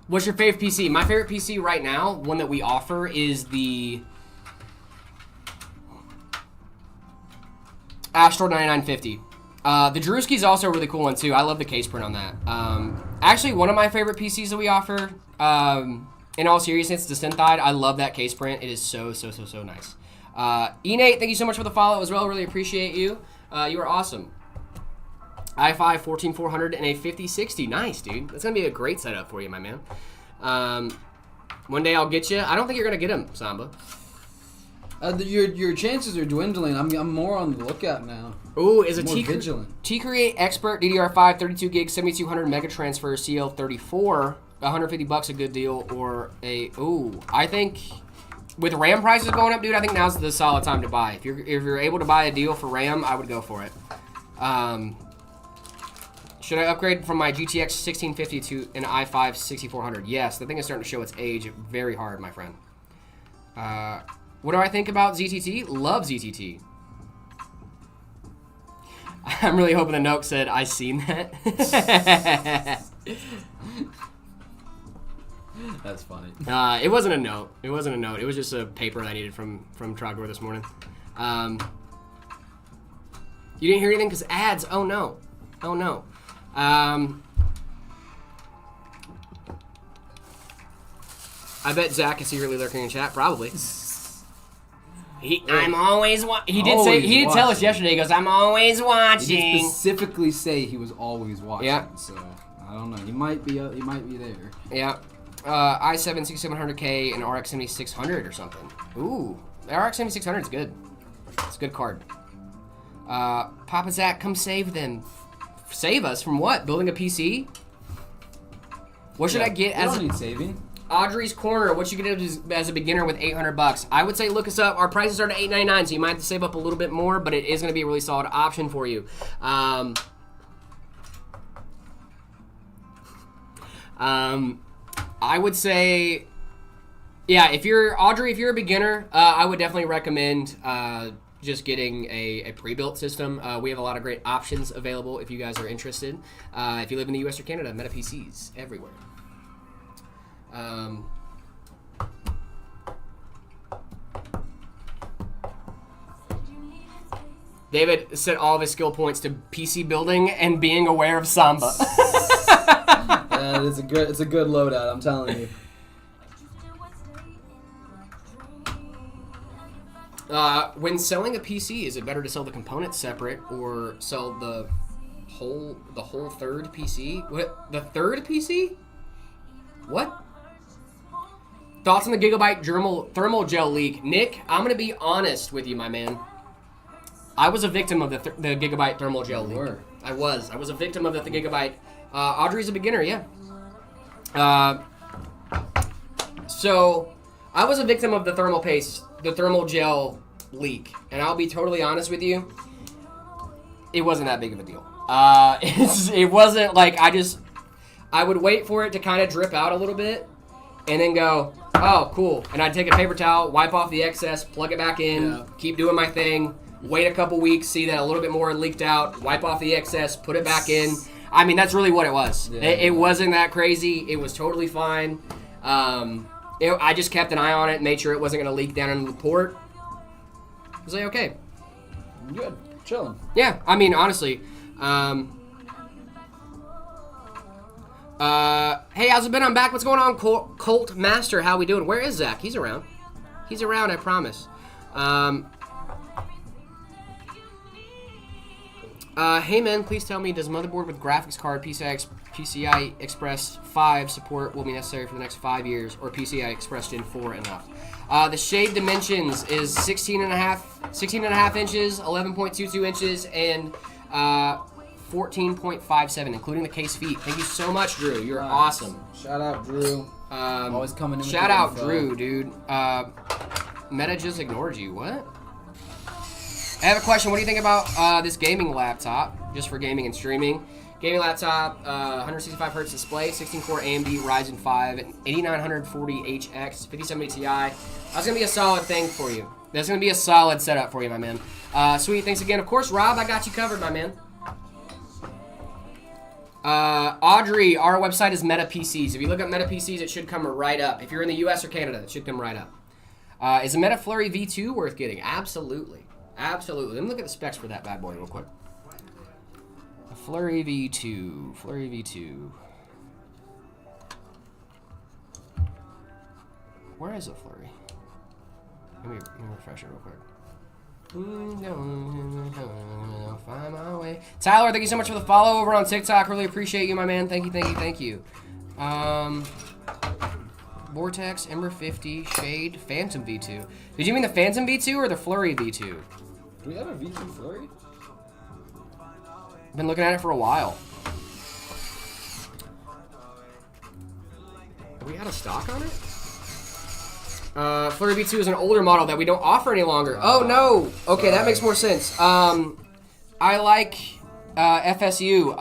What's your favorite PC? My favorite PC right now, one that we offer, is the Astro 9950. The Drewski is also a really cool one, too. I love the case print on that. Actually, one of my favorite PCs that we offer, in all seriousness, the Synthide. I love that case print. It is so nice. E-Nate, thank you so much for the follow as well. Really appreciate you. You are awesome. i5 14400 and a 5060. Nice, dude. That's going to be a great setup for you, my man. One day I'll get you. I don't think you're going to get him, Samba. Your chances are dwindling. I'm more on the lookout now. Ooh, is a vigilant. T-Create Expert DDR5 32 gig 7200 mega transfer CL34. $150 a good deal, or a I think with RAM prices going up, dude, I think now's the solid time to buy. If you're able to buy a deal for RAM, I would go for it. Should I upgrade from my GTX 1650 to an i5 6400? Yes, the thing is starting to show its age very hard, my friend. What do I think about ZTT? Love ZTT. I'm really hoping the Nook said, I seen that. That's funny. It wasn't a note. It wasn't a note. It was just a paper I needed from Trogdor this morning. You didn't hear anything because ads. Oh no. Oh no. I bet Zach is secretly lurking in chat. Probably. I'm always watching. He did tell us yesterday. He goes, I'm always watching. He did specifically say he was always watching. Yeah. So I don't know. He might be there. Yeah. i7 6700K and RX 7600 or something. Ooh, the RX 7600 is good. It's a good card. Papa Zach, come save them. Save us from what? Building a PC? What should I get as need saving? Audrey's Corner? What you get as a beginner with $800? I would say look us up. Our prices are at $899, so you might have to save up a little bit more, but it is going to be a really solid option for you. I would say, yeah, if you're a beginner, I would definitely recommend just getting a pre-built system. We have a lot of great options available if you guys are interested. If you live in the US or Canada, Meta PCs everywhere. David set all of his skill points to PC building and being aware of Samba. It's a good loadout, I'm telling you. When selling a PC, is it better to sell the components separate or sell the whole third PC? What? The third PC? What? Thoughts on the Gigabyte thermal gel leak? Nick, I'm gonna be honest with you, my man. I was a victim of the Gigabyte thermal gel leak. Were. I was a victim of the Gigabyte. Audrey's a beginner, yeah. So I was a victim of the thermal gel leak, and I'll be totally honest with you. It wasn't that big of a deal. It wasn't like I would wait for it to kind of drip out a little bit, and then go, oh, cool. And I'd take a paper towel, wipe off the excess, plug it back in, keep doing my thing, wait a couple weeks, see that a little bit more leaked out, wipe off the excess, put it back in. I mean, that's really what it was. Yeah. It wasn't that crazy. It was totally fine. I just kept an eye on it, made sure it wasn't going to leak down into the port. I was like, okay. Good. Chilling. Yeah, I mean, honestly. Hey, how's it been? I'm back. What's going on, Colt Master? How we doing? Where is Zach? He's around. He's around, I promise. Hey, man, please tell me, does motherboard with graphics card PCI Express 5 support will be necessary for the next 5 years, or PCI Express Gen 4 enough? The shade dimensions is 16 and a half inches, 11.22 inches, and 14.57, including the case feet. Thank you so much, Drew. You're awesome. Shout out, Drew. Always coming in. Shout out, Drew, dude. Meta just ignored you. What? I have a question. What do you think about this gaming laptop, just for gaming and streaming? Gaming laptop, 165 hertz display, 16-core AMD Ryzen 5, 8940HX, 5070 Ti. That's gonna be a solid thing for you. That's gonna be a solid setup for you, my man. Sweet. Thanks again. Of course, Rob, I got you covered, my man. Audrey, our website is Meta PCs. If you look up Meta PCs, it should come right up. If you're in the US or Canada, it should come right up. Is a Meta Flurry V2 worth getting? Absolutely. Absolutely. Let me look at the specs for that bad boy real quick. A Flurry V2. Flurry V2. Where is a Flurry? Let me refresh it real quick. Find my way. Tyler, thank you so much for the follow over on TikTok. Really appreciate you, my man. Thank you, thank you, thank you. Vortex, Ember 50, Shade, Phantom V2. Did you mean the Phantom V2 or the Flurry V2? Do we have a V2 Flurry? Been looking at it for a while. Are we out of stock on it? Flurry V2 is an older model that we don't offer any longer. Oh no! Okay, that makes more sense. I like FSU.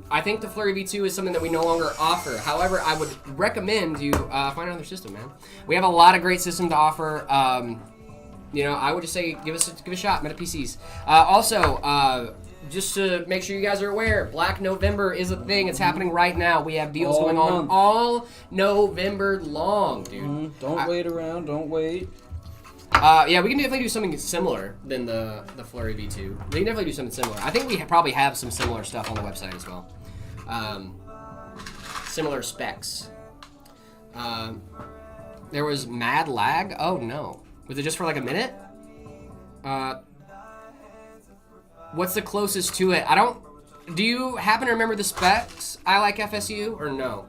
I think the Flurry V2 is something that we no longer offer. However, I would recommend you find another system, man. We have a lot of great systems to offer. You know, I would just say give a shot, Meta PCs. Also, just to make sure you guys are aware, Black November is a thing. It's happening right now. We have deals going on all November long, dude. Don't wait around. Don't wait. Yeah, we can definitely do something similar than the Flurry V2. We can definitely do something similar. I think we probably have some similar stuff on the website as well. Similar specs. There was mad lag. Oh no. Was it just for like a minute? What's the closest to it? Do you happen to remember the specs? I like FSU or no?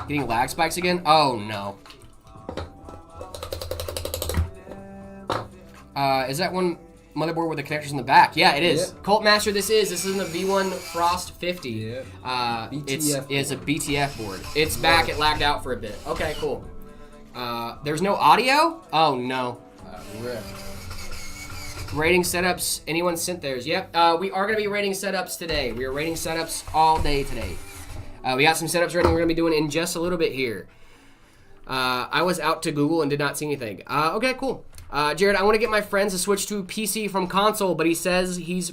Getting lag spikes again? Oh no. Is that one motherboard with the connectors in the back? Yeah, it is. Yep. Cult Master, this is in the V1 Frost 50. Yep. It's a BTF board. It's back. It lagged out for a bit. Okay, cool. There's no audio? Oh no. Rating setups. Anyone sent theirs? Yep. We are going to be rating setups today. We are rating setups all day today. We got some setups ready we're going to be doing in just a little bit here. I was out to Google and did not see anything. Okay, cool. Jared, I want to get my friends to switch to PC from console, but he says he's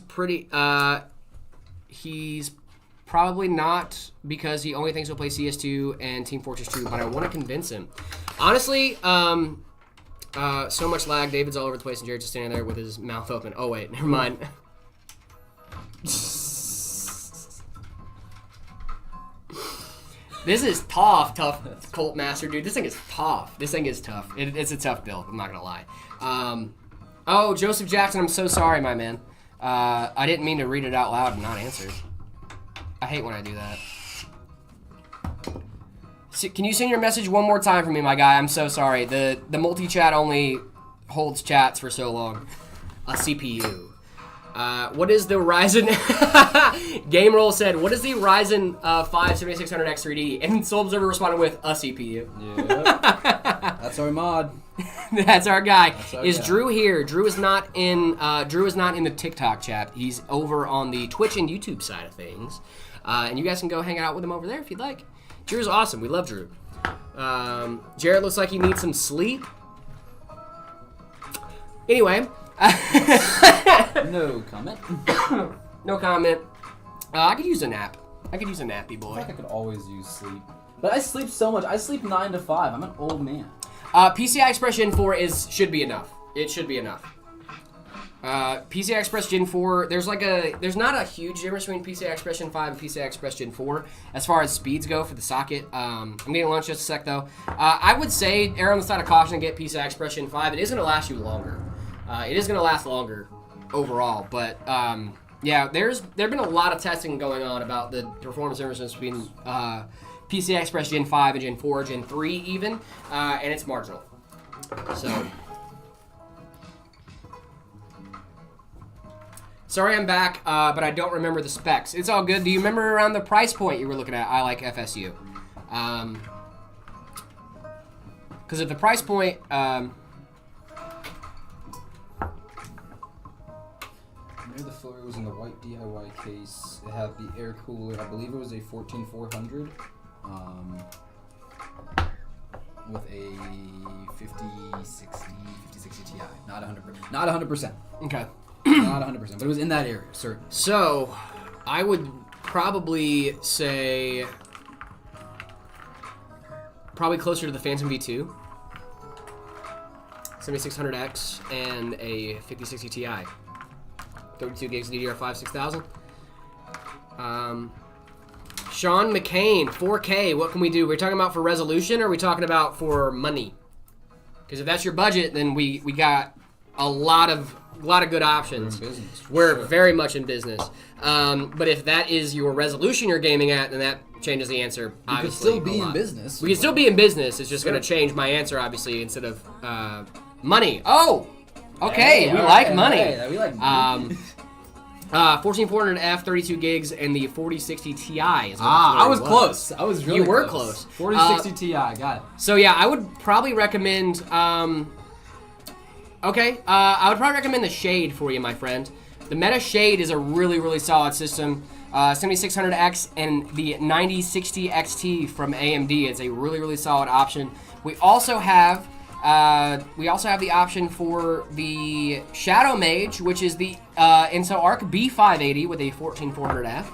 probably not because he only thinks he'll play CS2 and Team Fortress 2, but I want to convince him. Honestly, so much lag. David's all over the place, and Jared's just standing there with his mouth open. Oh, wait, never mind. This is tough, Cult Master, dude. This thing is tough. This thing is tough. It's a tough build, I'm not going to lie. Oh, Joseph Jackson, I'm so sorry, my man. I didn't mean to read it out loud and not answer. I hate when I do that. Can you send your message one more time for me, my guy? I'm so sorry. The multi-chat only holds chats for so long. A CPU. What is the Ryzen... Game Roll said, what is the Ryzen 5 7600X 3D? And Soul Observer responded with, a CPU. Yeah. That's our mod. That's our guy. Is Drew here? Drew is not in the TikTok chat. He's over on the Twitch and YouTube side of things. And you guys can go hang out with him over there if you'd like. Drew's awesome. We love Drew. Jared looks like he needs some sleep. Anyway. No comment. No comment. I could use a nap. I could use a nappy boy. I think I could always use sleep. But I sleep so much. I sleep 9 to 5. I'm an old man. PCI Express Gen 4 should be enough. It should be enough. PCI Express Gen 4, there's not a huge difference between PCI Express Gen 5 and PCI Express Gen 4 as far as speeds go for the socket. I'm getting lunch just a sec though. I would say err on the side of caution and get PCI Express Gen 5. It is going to last you longer. It is going to last longer overall, but yeah, there've been a lot of testing going on about the performance differences between PCI Express Gen 5 and Gen 4, Gen 3 even, and it's marginal. So, sorry I'm back, but I don't remember the specs. It's all good. Do you remember around the price point you were looking at? I like FSU. Because at the price point, knew the filler was in the white DIY case. It had the air cooler. I believe it was a 14400 with a 5060 Ti. Not 100%. Not 100%. Okay. Not 100%, but it was in that area, certainly. So, I would probably say probably closer to the Phantom V2, 7600X, and a 5060 Ti. 32 gigs DDR5 6000. Sean McCain, 4K, what can we do? We're talking about for resolution, or are we talking about for money? Because if that's your budget, then we got a lot of good options. We're in business. We're very much in business. But if that is your resolution you're gaming at, then that changes the answer. We could still be in business. We can still be in business. It's just going to change my answer, obviously, instead of money. Oh, okay. Hey, we all like right, money. hey, we like money. 14400F, 32 gigs, and the 4060 Ti is what I was close. I was really You were close. close. 4060 Ti, got it. So yeah, I would probably recommend. I would probably recommend the Shade for you, my friend. The Meta Shade is a really, really solid system. 7600X and the 9060 XT from AMD is a really, really solid option. We also have the option for the Shadow Mage, which is the Intel Arc B580 with a 14400F,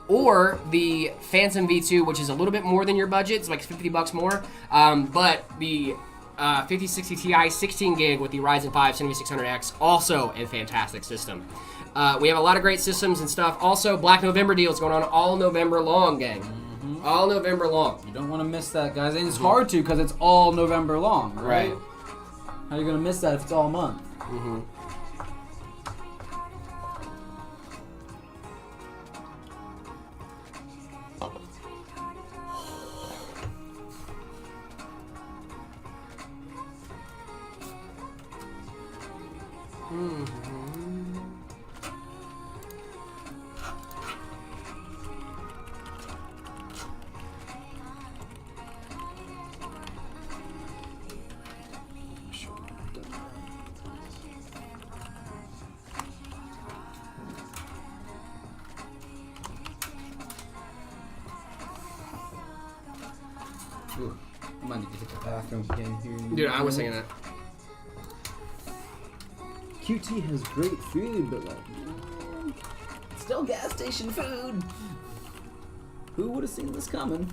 or the Phantom V2, which is a little bit more than your budget. It's like $50 more, but the 5060 Ti 16 gig with the Ryzen 5 7600X, also a fantastic system. We have a lot of great systems and stuff. Also, Black November deals going on all November long, gang. All November long. You don't want to miss that, guys. And it's hard to because it's all November long, right? How are you going to miss that if it's all month? Ooh, I might need to hit the bathroom again here. Dude, I was singing that. QT has great food, but like, still gas station food. Who would have seen this coming?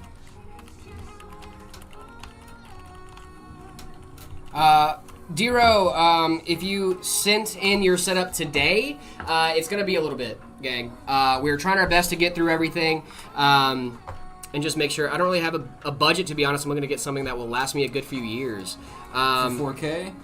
Dero, if you sent in your setup today, it's going to be a little bit, gang. We're trying our best to get through everything and just make sure. I don't really have a budget, to be honest. I'm going to get something that will last me a good few years. For 4K?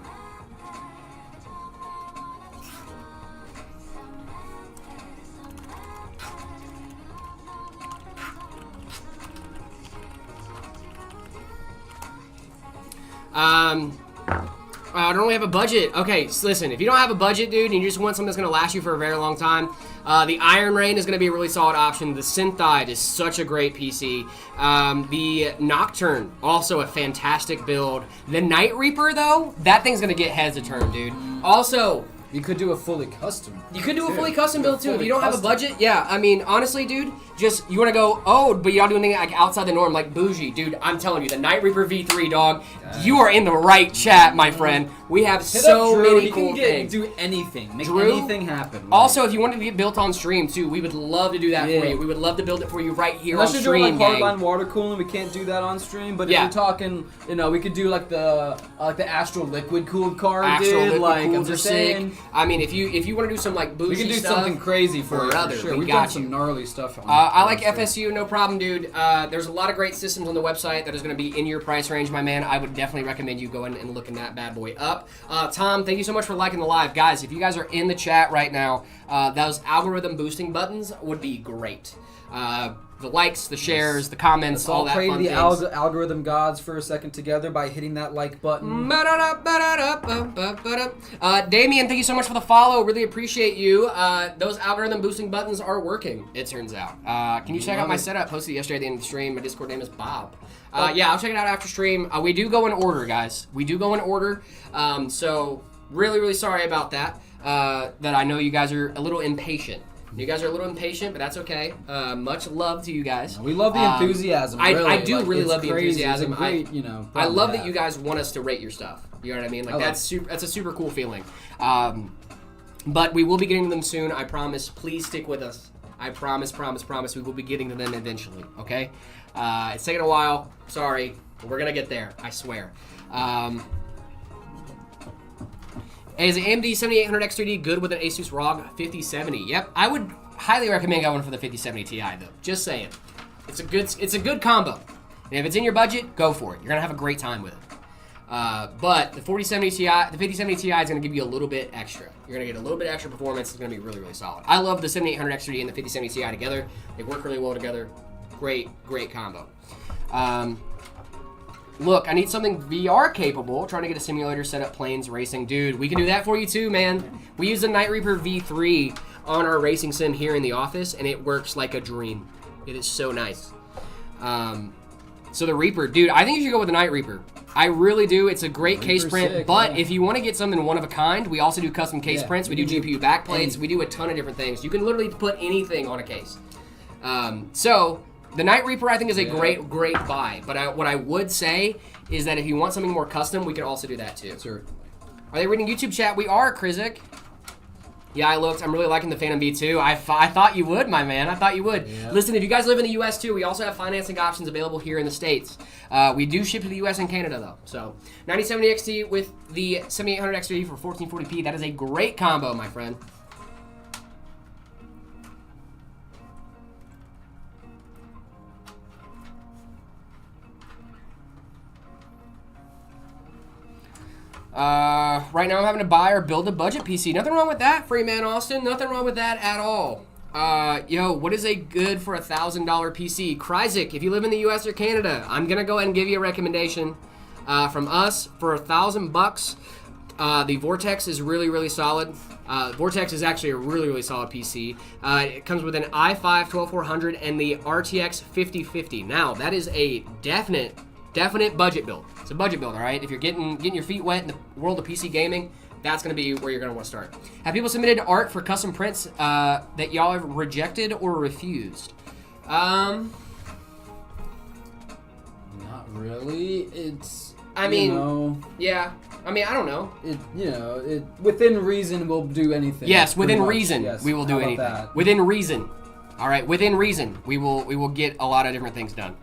I don't really have a budget. Okay, so listen, if you don't have a budget, dude, and you just want something that's going to last you for a very long time, the Iron Rain is going to be a really solid option. The Synthide is such a great PC. The Nocturne, also a fantastic build. The Night Reaper, though, that thing's going to get heads a turn, dude. Also, you could do a fully custom. You could do a fully custom build too. If you don't have a budget, yeah. I mean, honestly, dude, just you want to go, but you don't do anything like outside the norm, like bougie, dude. I'm telling you, the Night Reaper V3, dog. You are in the right chat, my friend. We have so many cool things. Do anything, make anything happen. Right? Also, if you want to get built on stream too, we would love to do that for you. We would love to build it for you right here on stream. Unless you're doing like hardline water cooling, we can't do that on stream. But if you're talking, we could do like the Astral liquid cooled card. Astral liquid like cooled are sick. I mean, if you want to do some like bougie stuff, we can do stuff, something crazy for others. Sure, we've done some gnarly stuff. I like FSU, no problem, dude. There's a lot of great systems on the website that is going to be in your price range, my man. I would definitely recommend you going and looking that bad boy up. Tom, thank you so much for liking the live. Guys, if you guys are in the chat right now, those algorithm boosting buttons would be great. The likes, the shares, the comments, all that fun things. Let's the algorithm gods for a second together by hitting that like button. Damien, thank you so much for the follow. Really appreciate you. Those algorithm boosting buttons are working, it turns out. Can you check out my setup? Posted it yesterday at the end of the stream. My Discord name is Bob. Yeah, I'll check it out after stream. We do go in order, guys. We do go in order. So really, really sorry about that. that I know you guys are a little impatient. You guys are a little impatient, but that's okay. Much love to you guys. We love the enthusiasm. Really. I do like, really it's love the crazy. enthusiasm. It's a great, I love that you guys want us to rate your stuff. You know what I mean? Like that's a super cool feeling. But we will be getting to them soon. I promise. Please stick with us. I promise. We will be getting to them eventually. Okay? It's taking a while. Sorry. But we're gonna get there. I swear. Is the AMD 7800 X3D good with an Asus ROG 5070? Yep, I would highly recommend going for the 5070 Ti though. Just saying, it's a good combo. And if it's in your budget, go for it. You're gonna have a great time with it. But the 5070 Ti is gonna give you a little bit extra. You're gonna get a little bit extra performance. It's gonna be really, really solid. I love the 7800 X3D and the 5070 Ti together. They work really well together. Great combo. Look, I need something VR capable. Trying to get a simulator set up planes racing. Dude, we can do that for you too, man. We use the Night Reaper V3 on our racing sim here in the office, and it works like a dream. It is so nice. So the Reaper, dude, I think you should go with the Night Reaper. I really do. It's a great case print, sick, but if you want to get something one of a kind, we also do custom case prints. We do GPU backplates. We do a ton of different things. You can literally put anything on a case. So the Night Reaper, I think, is a great buy. But what I would say is that if you want something more custom, we can also do that too. Sure. Are they reading YouTube chat? We are, Krizik. Yeah, I looked. I'm really liking the Phantom B2. I thought you would, my man. I thought you would. Yeah. Listen, if you guys live in the U.S. too, we also have financing options available here in the States. We do ship to the U.S. and Canada, though. So, 9070 XT with the 7800 XT for 1440p. That is a great combo, my friend. Right now I'm having to buy or build a budget PC. Nothing wrong with that, Freeman Austin. Nothing wrong with that at all. Yo, what is a good for $1,000 PC? Kryzik, if you live in the US or Canada, I'm gonna go ahead and give you a recommendation from us for $1,000. The Vortex is really, really solid. Vortex is actually a really, really solid PC. It comes with an i5 12400 and the RTX 5050. Now, that is a definite budget build. It's a budget build, all right? If you're getting your feet wet in the world of PC gaming, that's going to be where you're going to want to start. Have people submitted art for custom prints that y'all have rejected or refused? Not really. It's, I mean, yeah. I mean, I don't know. Within reason, we'll do anything. Yes, within reason, we will do anything. That? Within reason. All right, within reason, we will get a lot of different things done.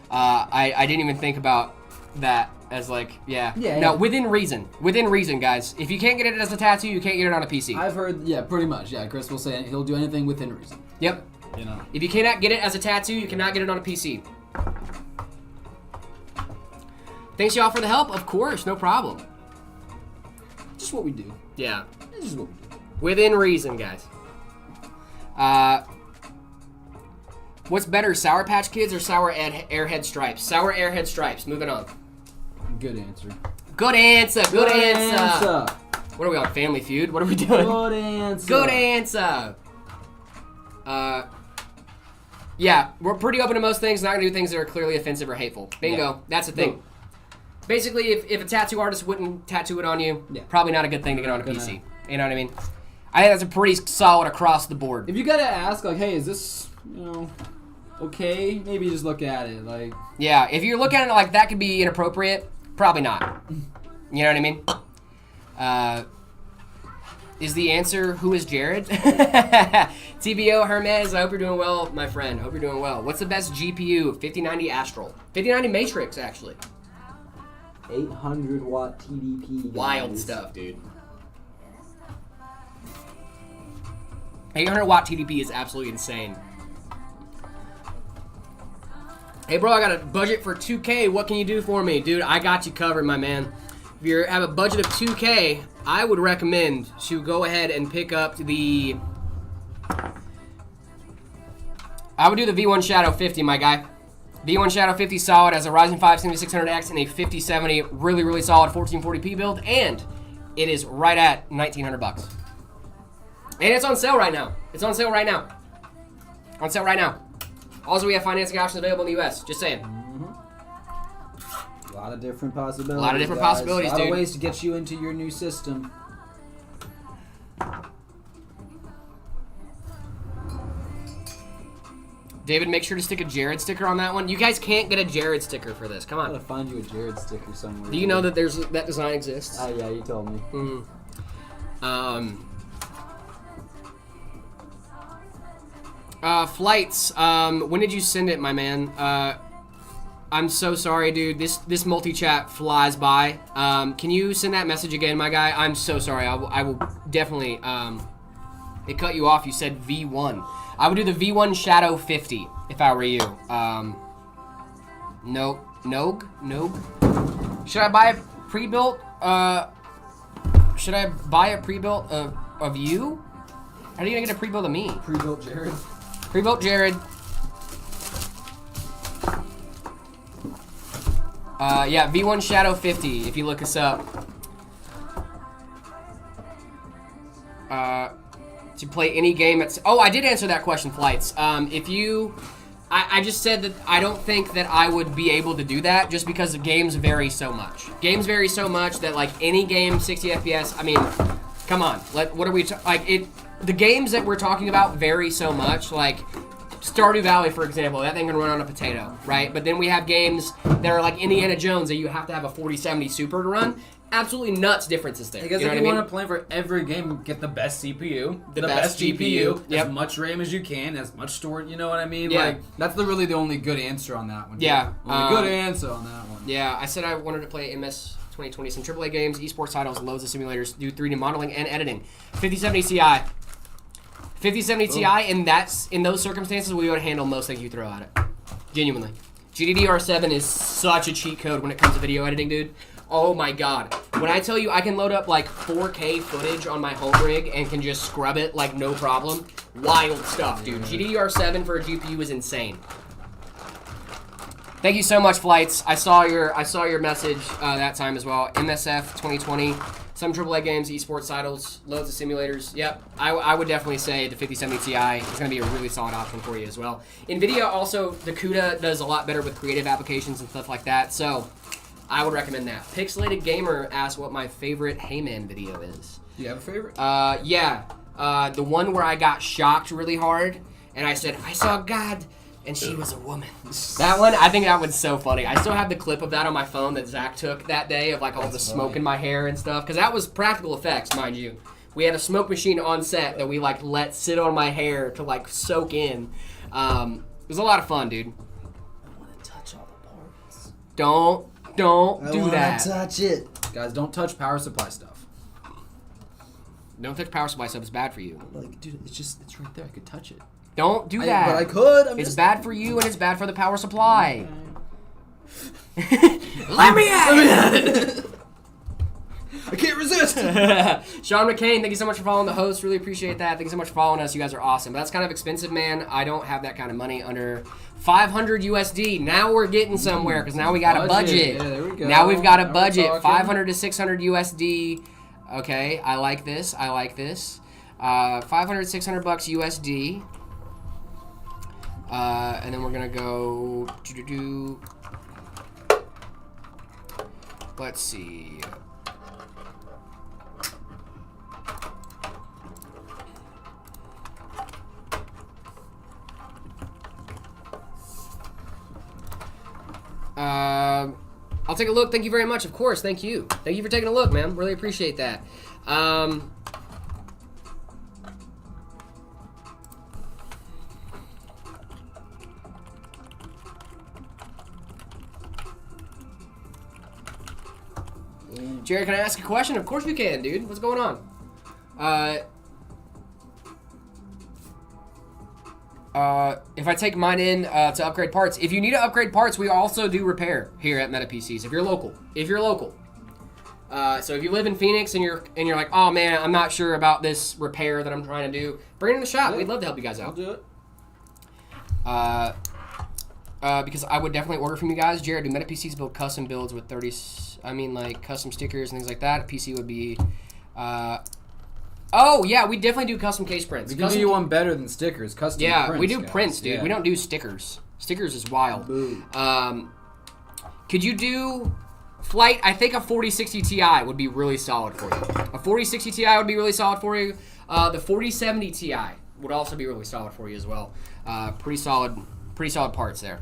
I didn't even think about that as within reason, guys. If you can't get it as a tattoo, you can't get it on a PC. I've heard, pretty much, Chris will say he'll do anything within reason. Yep. If you cannot get it as a tattoo, you cannot get it on a PC. Thanks y'all for the help. Of course, no problem. Just what we do. Yeah. It's just what we do. Within reason, guys. What's better, Sour Patch Kids or Sour Airhead Stripes? Sour Airhead Stripes. Moving on. Good answer. Good answer. What are we on? Family Feud? What are we doing? Good answer. Yeah, we're pretty open to most things. Not gonna do things that are clearly offensive or hateful. Bingo. Yeah. That's the thing. Boom. Basically, if a tattoo artist wouldn't tattoo it on you, probably not a good thing to get on a PC. You know what I mean? I think that's a pretty solid across the board. If you gotta ask, like, hey, is this, okay? Maybe just look at it, like. Yeah, if you're looking at it like that could be inappropriate, probably not. You know what I mean? Is the answer, who is Jared? TBO Hermes, I hope you're doing well, my friend. Hope you're doing well. What's the best GPU? 5090 Astral. 5090 Matrix, actually. 800 watt TDP. Guys. Wild stuff, dude. 800 watt TDP is absolutely insane. Hey bro, I got a budget for 2K. What can you do for me? Dude, I got you covered, my man. If you have a budget of 2K, I would recommend to go ahead and pick up the... I would do the V1 Shadow 50, my guy. V1 Shadow 50 solid as a Ryzen 5 7600X and a 5070, really, really solid 1440p build, and it is right at $1,900. And it's on sale right now. It's on sale right now. On sale right now. Also, we have financing options available in the U.S. Just saying. A lot of different possibilities. A lot of different possibilities, dude. A lot of ways to get you into your new system. David, make sure to stick a Jared sticker on that one. You guys can't get a Jared sticker for this. Come I gotta on. find you a Jared sticker somewhere. Do you know that that design exists? Oh yeah, you told me. Flights. When did you send it, my man? I'm so sorry, dude. This multi-chat flies by. Can you send that message again, my guy? I'm so sorry. I will definitely. It cut you off. You said V1. I would do the V1 Shadow 50 if I were you. Nogue. Should I buy a pre-built? Should I buy a pre-built of you? How are you gonna get a pre-built of me? Pre-built Jared. Pre-built Jared. Yeah, V1 Shadow 50, if you look us up. To play any game at... Oh, I did answer that question, Flights. If you... I just said that I don't think that I would be able to do that just because the games vary so much. Games vary so much that, like, any game, 60 FPS, I mean, come on. What are we... The games that we're talking about vary so much, like... Stardew Valley, for example, that thing can run on a potato, right? But then we have games that are like Indiana Jones that you have to have a 4070 Super to run. Absolutely nuts differences there. Because you know if you what I want to play for every game, get the best CPU, The best GPU, yep. as much RAM as you can, as much storage, you know what I mean? Yeah. Like, that's really the only good answer on that one. Yeah. Only good answer on that one. Yeah, I said I wanted to play MS 2020, some AAA games, esports titles, loads of simulators, do 3D modeling and editing. 5070 Ti. 5070 Ti, in those circumstances, we would handle most things you throw at it. Genuinely. GDDR7 is such a cheat code when it comes to video editing, dude. Oh my god. When I tell you I can load up like 4K footage on my home rig and can just scrub it like no problem, wild stuff, dude. GDDR7 for a GPU is insane. Thank you so much, Flights. I saw your message that time as well. MSF 2020. Some AAA games, esports titles, loads of simulators. Yep, I would definitely say the 5070 Ti is going to be a really solid option for you as well. NVIDIA also, the CUDA does a lot better with creative applications and stuff like that, so I would recommend that. Pixelated Gamer asked what my favorite Heyman video is. Do you have a favorite? Yeah. The one where I got shocked really hard, and I said, I saw God, and she was a woman. That one, I think that one's so funny. I still have the clip of that on my phone that Zach took that day of like all the smoke in my hair and stuff. Because that was practical effects, mind you. We had a smoke machine on set that we like let sit on my hair to like soak in. It was a lot of fun, dude. I want to touch all the parts. Don't do that. Touch it. Guys, don't touch power supply stuff. Don't touch power supply stuff. It's bad for you. Like, dude, it's right there. I could touch it. Don't do that. But I could. It's bad for you and it's bad for the power supply. Let me at it. I can't resist. Sean McCain, thank you so much for following the host. Really appreciate that. Thank you so much for following us. You guys are awesome. But that's kind of expensive, man. I don't have that kind of money under 500 USD. Now we're getting somewhere because now we got a budget. Yeah, there we go. Now we've got a Now we're budget. talking. 500 to 600 USD. Okay, I like this. 500, 600 bucks USD. And then we're gonna go. Let's see. I'll take a look. Thank you very much. Of course. Thank you. Thank you for taking a look, man. Really appreciate that. Jared, can I ask a question? Of course you can, dude. What's going on? If I take mine in to upgrade parts, if you need to upgrade parts, we also do repair here at Meta PCs. If you're local, so if you live in Phoenix and you're like, oh man, I'm not sure about this repair that I'm trying to do, bring it in the shop. We'd love to help you guys out. I'll do it. Because I would definitely order from you guys. Jared, do Meta PCs build custom builds with like custom stickers and things like that? A PC would be, oh yeah, we definitely do custom case prints. We can do you one better than stickers. Custom yeah, prints, we do guys. prints, dude. Yeah. We don't do stickers. Stickers is wild. Boo. Could you do Flight? I think a 4060 Ti would be really solid for you. A 4060 Ti would be really solid for you. The 4070 Ti would also be really solid for you as well. Pretty solid pretty solid parts there.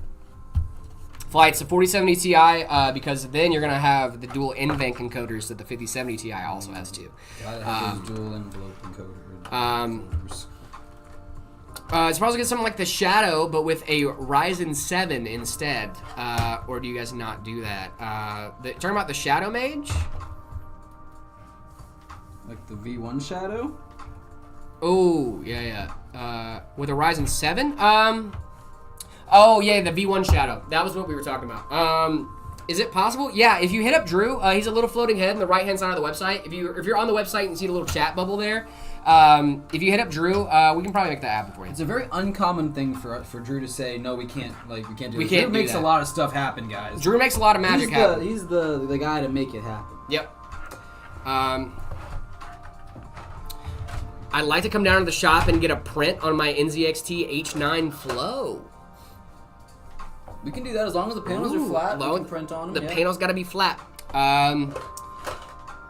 Flight's the 4070 Ti because then you're gonna have the dual NVENC encoders that the 5070 Ti also has too. Gotta have those dual envelope encoders. It's probably get something like the Shadow, but with a Ryzen 7 instead. Or do you guys not do that? Talking about the Shadow Mage? Like the V1 Shadow? Oh, yeah. With a Ryzen 7? Oh, yeah, the V1 Shadow. That was what we were talking about. Is it possible? Yeah, if you hit up Drew, he's a little floating head on the right-hand side of the website. If you're on the website and see the little chat bubble there, if you hit up Drew, we can probably make that happen for you. It's a very uncommon thing for Drew to say, no, we can't do We this. can't Drew do makes that. a lot of stuff happen, guys. Drew makes a lot of magic happen. He's the guy to make it happen. Yep. I'd like to come down to the shop and get a print on my NZXT H9 Flow. We can do that as long as the panels are flat. We can print on them. The panel's got to be flat.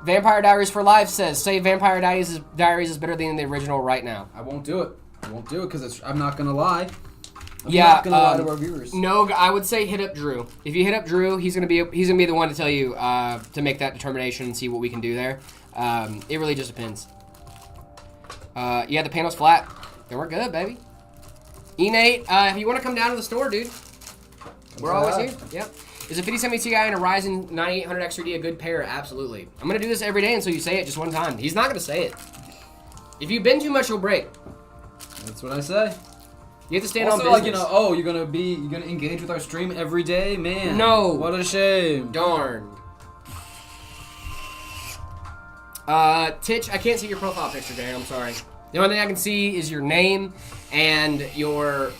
Vampire Diaries for Life says, say Vampire Diaries is better than the original right now. I won't do it. Because I'm not going to lie. I'm not gonna lie to our viewers. No, I would say hit up Drew. If you hit up Drew, he's gonna be the one to tell you to make that determination and see what we can do there. It really just depends. Yeah, the panel's flat. Then we're good, baby. E-Nate, if you want to come down to the store, dude, we're always here. Yep. Is a 5070 Ti and a Ryzen 9800 X3D a good pair? Absolutely. I'm gonna do this every day until you say it just one time. He's not gonna say it. If you bend too much, you'll break. That's what I say. You have to stand Also, on business. like, you're gonna engage with our stream every day, man. No. What a shame. Darn. Titch, I can't see your profile picture, Gary. I'm sorry. The only thing I can see is your name and your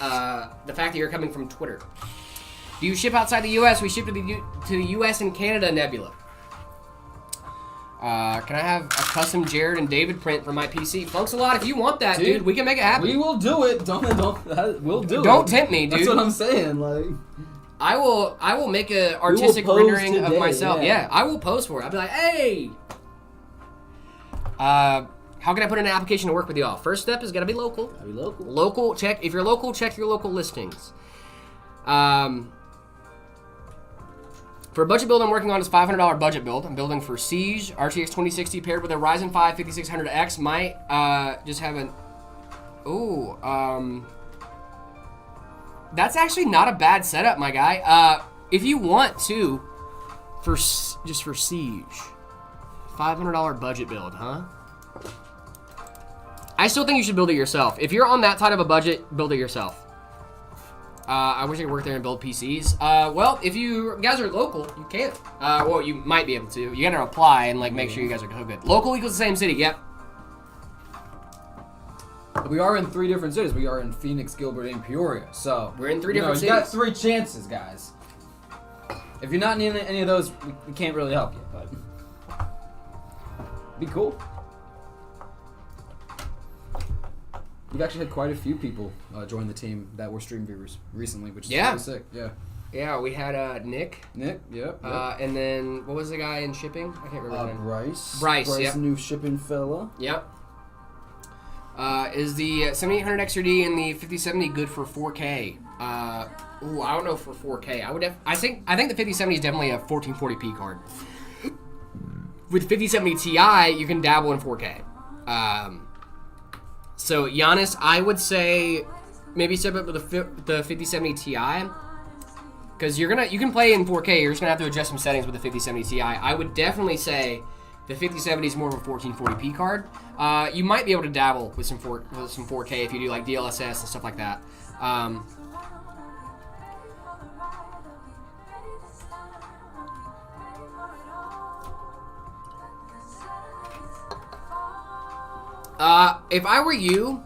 the fact that you're coming from Twitter. Do you ship outside the U.S.? We ship to the U.S. and Canada, Nebula. Can I have a custom Jared and David print for my PC? Thanks a lot. If you want that, dude, we can make it happen. We will do it. We'll do it. Don't tempt me, dude. That's what I'm saying. Like, I will make an artistic rendering of today, myself. Yeah, I will pose for it. I'll be like, hey. How can I put in an application to work with y'all? First step is gotta be local. Gotta be local. Local, check. If you're local, check your local listings. For a budget build I'm working on is $500 budget build. I'm building for Siege, RTX 2060 paired with a Ryzen 5 5600X. Might just have an... Ooh, that's actually not a bad setup, my guy. If you want to, just for Siege, $500 budget build, huh? I still think you should build it yourself. If you're on that tight of a budget, build it yourself. I wish I could work there and build PCs. Well, if you guys are local, you can't. Well, you might be able to. You gotta apply and like make sure you guys are good. Local equals the same city. Yep. we are in 3 different cities. We are in Phoenix, Gilbert, and Peoria. So We're in 3 different you got cities. 3 chances, guys. If you're not in any of those, we can't really help you. But be cool. We've actually had quite a few people join the team that were stream viewers recently, which is really sick. Yeah. Yeah, we had Nick. Nick, yep. And then what was the guy in shipping? I can't remember his name. Bryce. Bryce, yep. New shipping fella. Yep. Is the 7800 XRD and the 5070 good for 4K? Ooh, I don't know for 4K. I think the 5070 is definitely a 1440p card. With 5070 Ti, you can dabble in 4K. So Giannis, I would say maybe step up to the 5070 Ti. Because you can play in 4K, you're just gonna have to adjust some settings with the 5070 Ti. I would definitely say the 5070 is more of a 1440p card. You might be able to dabble with some 4K if you do like DLSS and stuff like that. If I were you,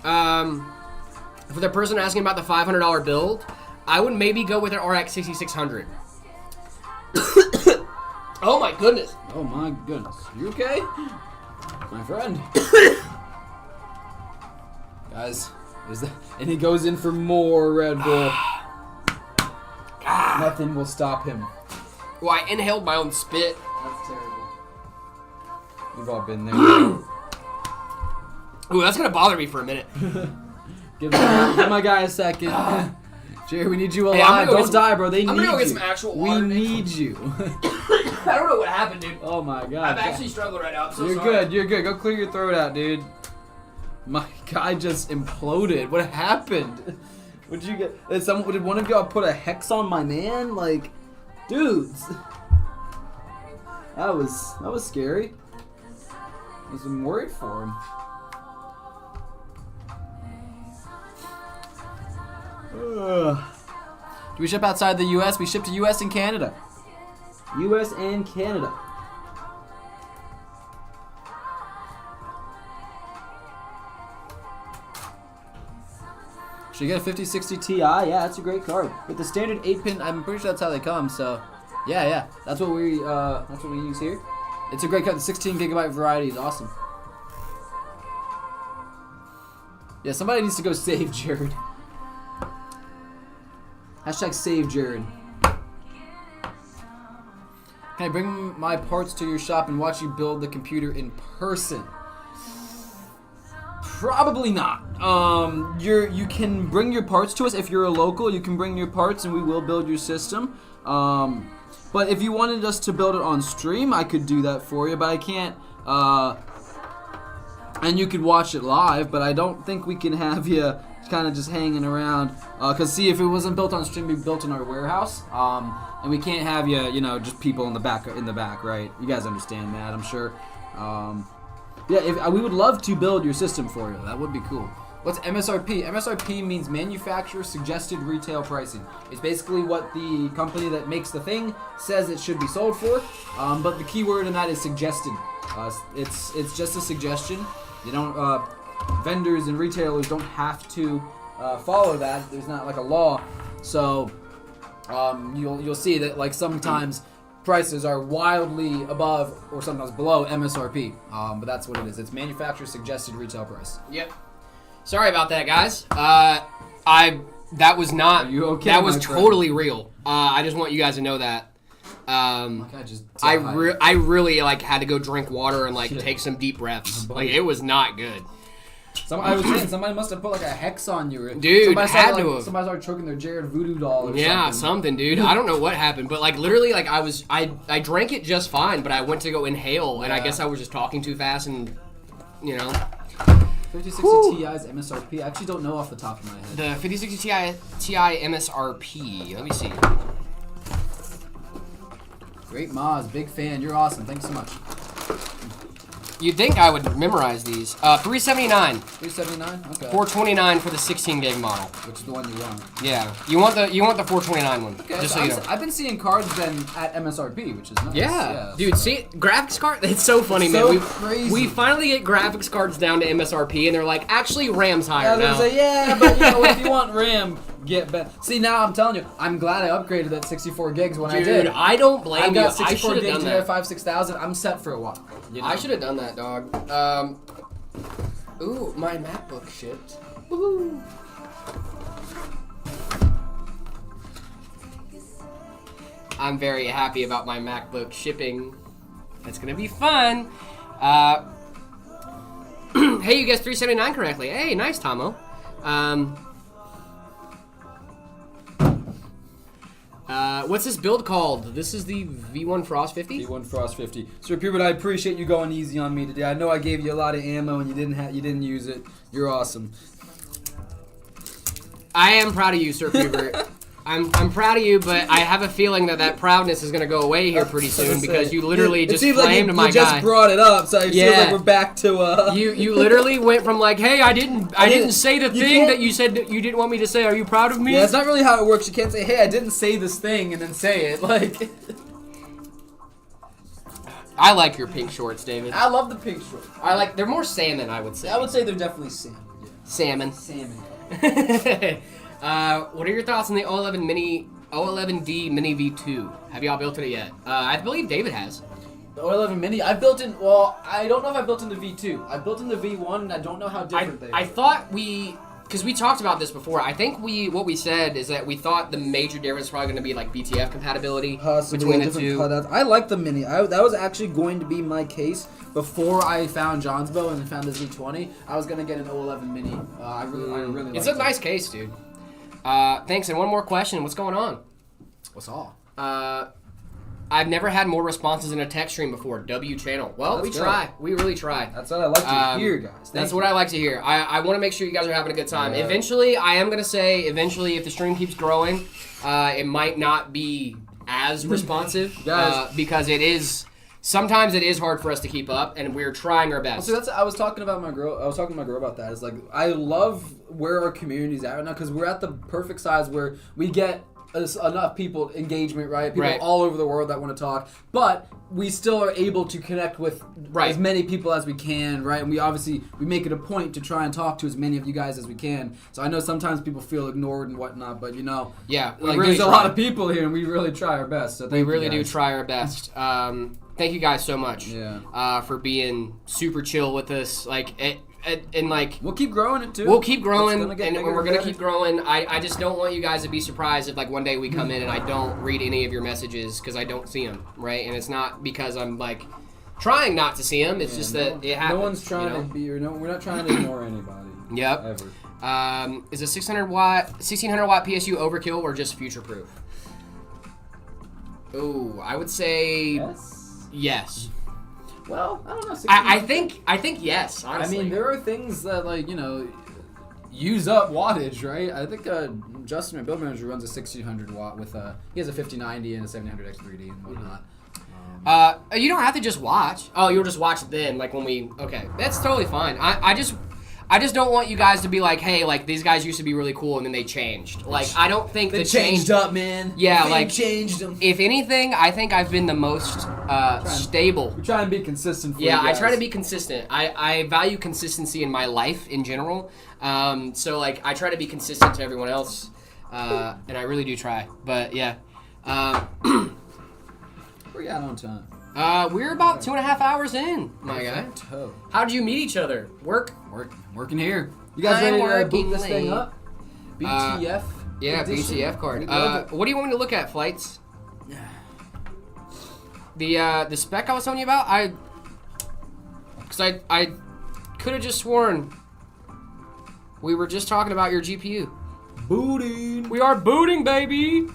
for the person asking about the $500 build, I would maybe go with an RX 6600. Oh my goodness. Oh my goodness. You okay? My friend. Guys, and he goes in for more Red Bull. Nothing will stop him. Well, I inhaled my own spit. That's terrible. We've all been there. Ooh, that's gonna bother me for a minute. Give my guy a second. Jerry, we need you Hey, I'm alive. gonna go Don't get die, bro. They I'm need gonna go you. get some actual we water. need you. I don't know what happened, dude. Oh my god. I'm actually struggling right now. I'm so You're sorry. good. You're good. Go clear your throat out, dude. My guy just imploded. What happened? Would you get? Did one of y'all put a hex on my man? Like, dudes. That was scary. I was worried for him. Ugh. Do we ship outside the U.S.? We ship to U.S. and Canada. U.S. and Canada. Should you get a 5060 Ti? Yeah, that's a great card. With the standard 8-pin, I'm pretty sure that's how they come. So, yeah, that's what we use here. It's a great card. The 16 gigabyte variety is awesome. Yeah, somebody needs to go save Jared. Hashtag save Jared. Can I bring my parts to your shop and watch you build the computer in person? Probably not. You can bring your parts to us if you're a local. You can bring your parts and we will build your system. But if you wanted us to build it on stream, I could do that for you. But I can't. And you could watch it live. But I don't think we can have you kind of just hanging around. Cause see, if it wasn't built on stream, it'd be built in our warehouse. And we can't have you, just people in the back, right? You guys understand that, I'm sure. Yeah, we would love to build your system for you. That would be cool. What's MSRP? MSRP means manufacturer suggested retail pricing. It's basically what the company that makes the thing says it should be sold for. But the key word in that is suggested. It's just a suggestion. You don't. Vendors and retailers don't have to follow that. There's not like a law. So you'll see that like sometimes prices are wildly above or sometimes below MSRP. But that's what it is. It's manufacturer suggested retail price. Yep. Sorry about that, guys. That was not. Are you okay, that was my friend? totally real. I just want you guys to know that. I I really like had to go drink water and like take some deep breaths. Like it was not good. I was saying somebody must have put like a hex on you. Dude, somebody had started, to have. Somebody started choking their Jared voodoo doll or Yeah, something. dude. I don't know what happened, but like literally, like I drank it just fine, but I went to go inhale, and I Yeah. guess I was just talking too fast, and 5060 Ti's MSRP. I actually don't know off the top of my head. the 5060 Ti MSRP. Let me see. Great Moz, big fan. You're awesome. Thanks so much. You'd think I would memorize these. 379, 379. Okay. 429 for the 16 gig model. Which is the one you want? Yeah, you want the 429 one. Okay, just so so you know. I've been seeing cards then at MSRP, which is nice. Yeah, dude. See, graphics card. It's so funny, It's man. so We crazy. finally get graphics cards down to MSRP, and they're like, actually, RAM's I higher was gonna now. say, yeah, but you know, if you want RAM, get better. See, now I'm telling you, I'm glad I upgraded that 64 gigs when I Dude, did. I don't blame I've you. got I 64 should have gigs done GTI that. 56000. I'm set for a while. You know? I should have done that, dog. Ooh, my MacBook shipped. Woohoo! I'm very happy about my MacBook shipping. It's gonna be fun. Hey, you guessed 379 correctly. Hey, nice, Tomo. What's this build called? This is the V1 Frost 50? V1 Frost 50. Sir Pubert, I appreciate you going easy on me today. I know I gave you a lot of ammo and you didn't use it. You're awesome. I am proud of you, Sir Hubert. I'm proud of you, but I have a feeling that proudness is going to go away here pretty soon because you literally just flamed my you just guy. brought it up, so it feels like we're back to You literally went from like, hey, I didn't say the you thing can't- that you said that you didn't want me to say. Are you proud of me? Yeah, it's not really how it works. You can't say, hey, I didn't say this thing and then say it. Like, I like your pink shorts, David. I love the pink shorts. They're more salmon, I would say. I would say they're definitely salmon. Yeah. Salmon. Salmon. What are your thoughts on the O11D Mini V2? Have y'all built it yet? I believe David has. The 11 Mini, I built in, well, I don't know if I built in the V2. I built in the V1 and I don't know how different they are. I thought because we talked about this before, I think what we said is that we thought the major difference is probably going to be like BTF compatibility between the two. I like the Mini. That was actually going to be my case before I found Johnsbow and found the Z20. I was going to get an 011 Mini. I really It's liked a nice case, dude. Thanks. And one more question. What's going on? What's all? I've never had more responses in a text stream before. W channel. Well, Let's we go. try. We really try. That's what I like to hear, guys. That's what I like to hear. I want to make sure you guys are having a good time. Yeah. Eventually, I am going to say, if the stream keeps growing, it might not be as responsive Guys. because sometimes it is hard for us to keep up, and we're trying our best. So I was talking to my girl about that. It's like, I love where our community's at right now because we're at the perfect size where we get enough people engagement, right? People Right. all over the world that want to talk, but we still are able to connect with Right. as many people as we can, right? And we make it a point to try and talk to as many of you guys as we can. So I know sometimes people feel ignored and whatnot, but Yeah, we like really there's a try. lot of people here, and we really try our best. So We thank you really do guys. try our best. Thank you guys so much for being super chill with us. And We'll keep growing it too. we'll keep It's growing, gonna get and bigger we're and gonna better. keep growing. I just don't want you guys to be surprised if like one day we come in and I don't read any of your messages because I don't see them, right? And it's not because I'm like trying not to see them. It's just that it happens. No one's trying you know? to be, or we're not trying to ignore anybody. Yep. Ever. Is a 1600 watt PSU overkill or just future proof? Ooh, I would say yes. Well, I don't know. I think yes. Honestly, I mean, there are things that use up wattage, right? I think Justin, my build manager, runs a 1600 watt with he has a 5090 and a 700 X3D and whatnot. You don't have to just watch. Oh, you'll just watch it then, like when we. Okay, that's totally fine. I just don't want you guys to be like, hey, like these guys used to be really cool and then they changed. Like I don't think They the changed change. up, man. Yeah, They like changed them. If anything, I think I've been the most stable. We try and be consistent. For Yeah, you I guys. try to be consistent. I value consistency in my life in general. So like I try to be consistent to everyone else, and I really do try. But yeah, We're at on time. we're about 2.5 hours in, my guy. Toe. How did you meet each other? Working here. You guys I'm ready to working boot this thing late. up? BTF. Yeah, edition. BTF card. We love it. What do you want me to look at, Flights? The spec I was telling you about, I could have just sworn we were just talking about your GPU. Booting. We are booting, baby.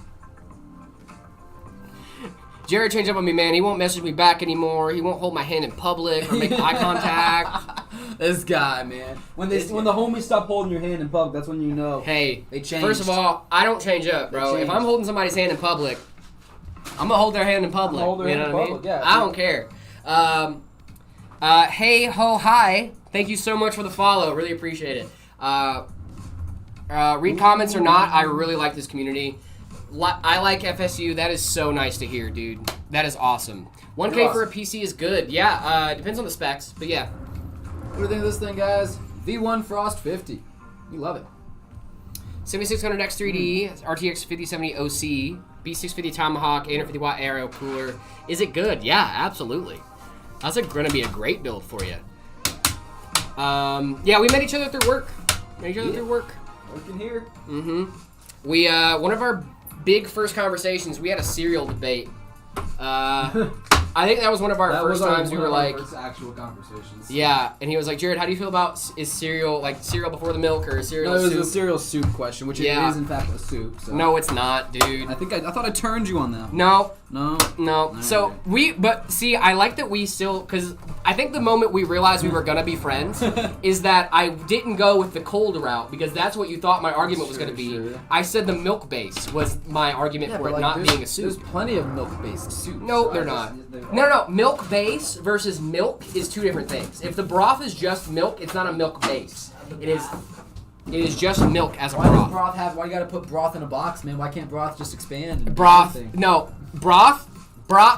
Jared changed up on me, man. He won't message me back anymore. He won't hold my hand in public or make eye contact. This guy, man. When the homies stop holding your hand in public, that's when you know. Hey, They changed. first of all, I don't change up, bro. They If changed. I'm holding somebody's hand in public, I'm gonna hold their hand in public. hold their you hand know in what I mean? public, yeah. I don't care. Hey ho hi. Thank you so much for the follow. Really appreciate it. Read comments or not, I really like this community. I like FSU. That is so nice to hear, dude. That is awesome. 1K You're for a awesome. PC is good. Yeah, depends on the specs, but yeah. What do you think of this thing, guys? V1 Frost 50. We love it. 7600 X3D, RTX 5070 OC, B650 Tomahawk, 850 watt aero cooler. Is it good? Yeah, absolutely. That's going to be a great build for you. Yeah, we met each other through work. Working here. Mm-hmm. We one of our big first conversations, we had a cereal debate. I think that was one of our first times we were like, first actual conversations. yeah, and he was like, Jared, how do you feel about is cereal before the milk or cereal No, it was soup? a cereal soup question, which Yeah. it is in fact a soup. So. No, it's not, dude. I thought I turned you on that. No. No. So Alright. but see, I like that we still, because I think the moment we realized we were gonna be friends is that I didn't go with the cold route because that's what you thought my argument was Sure, gonna be. sure. I said the milk base was my argument for it not being a soup. There's plenty of milk-based soups. No, they're not. No, milk base versus milk is two different things. If the broth is just milk, it's not a milk base. It is just milk as a Why does broth. broth have? Why you gotta put broth in a box, man? Why can't broth just expand? And do Broth. anything? No. Broth.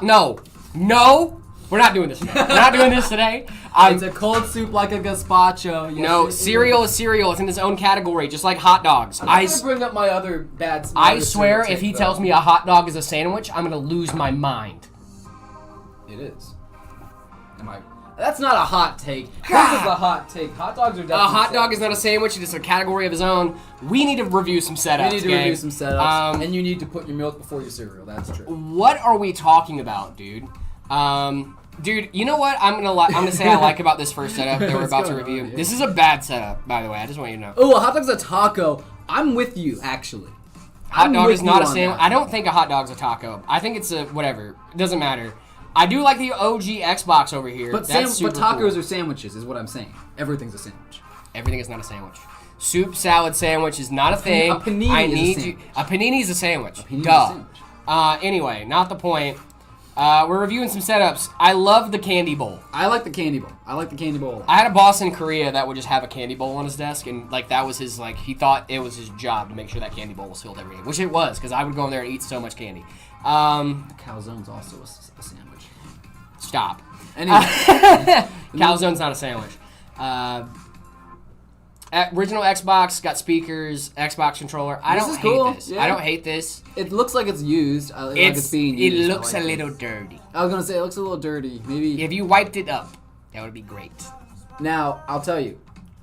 No. We're not doing this today. We're not doing this today. It's a cold soup like a gazpacho. Yes, No, it is. cereal is cereal. It's in its own category, just like hot dogs. I'm gonna bring up my other bad. I swear, if he tells me a hot dog is a sandwich, I'm gonna lose my mind. it is. That's not a hot take. This is a hot take. Hot dogs are A definitely. hot dog is not a sandwich. It is a category of his own. We need to review some setups. You need to gang. review some setups, Um, and you need to put your milk before your cereal. That's true. What are we talking about, dude? Dude, you know what? I'm gonna say I like about this first setup that we're What's about to going on review. here? This is a bad setup, by the way. I just want you to know. Oh, a hot dog's a taco. I'm with you, actually. Hot I'm dog with is not you a on sandwich. that. I don't think a hot dog's a taco. I think it's a whatever. It doesn't matter. I do like the OG Xbox over here. But, That's super tacos cool. are sandwiches, is what I'm saying. Everything's a sandwich. Everything is not a sandwich. Soup salad sandwich is not a thing. A panini I is a need sandwich. you. A panini is a sandwich. panini is a Duh. sandwich. Anyway, not the point. We're reviewing some setups. I love the candy bowl. I like the candy bowl. I had a boss in Korea that would just have a candy bowl on his desk, and like that was his like he thought it was his job to make sure that candy bowl was filled every day, which it was because I would go in there and eat so much candy. Calzone's also a sandwich. Stop. Anyway. Calzone's not a sandwich. Original Xbox got speakers, Xbox controller. I This don't is hate cool, this. yeah. I don't hate this. It looks like it's used. Like it's being used. It I looks like a it. little dirty. I was gonna say it looks a little dirty. Maybe. If you wiped it up, that would be great. Now I'll tell you,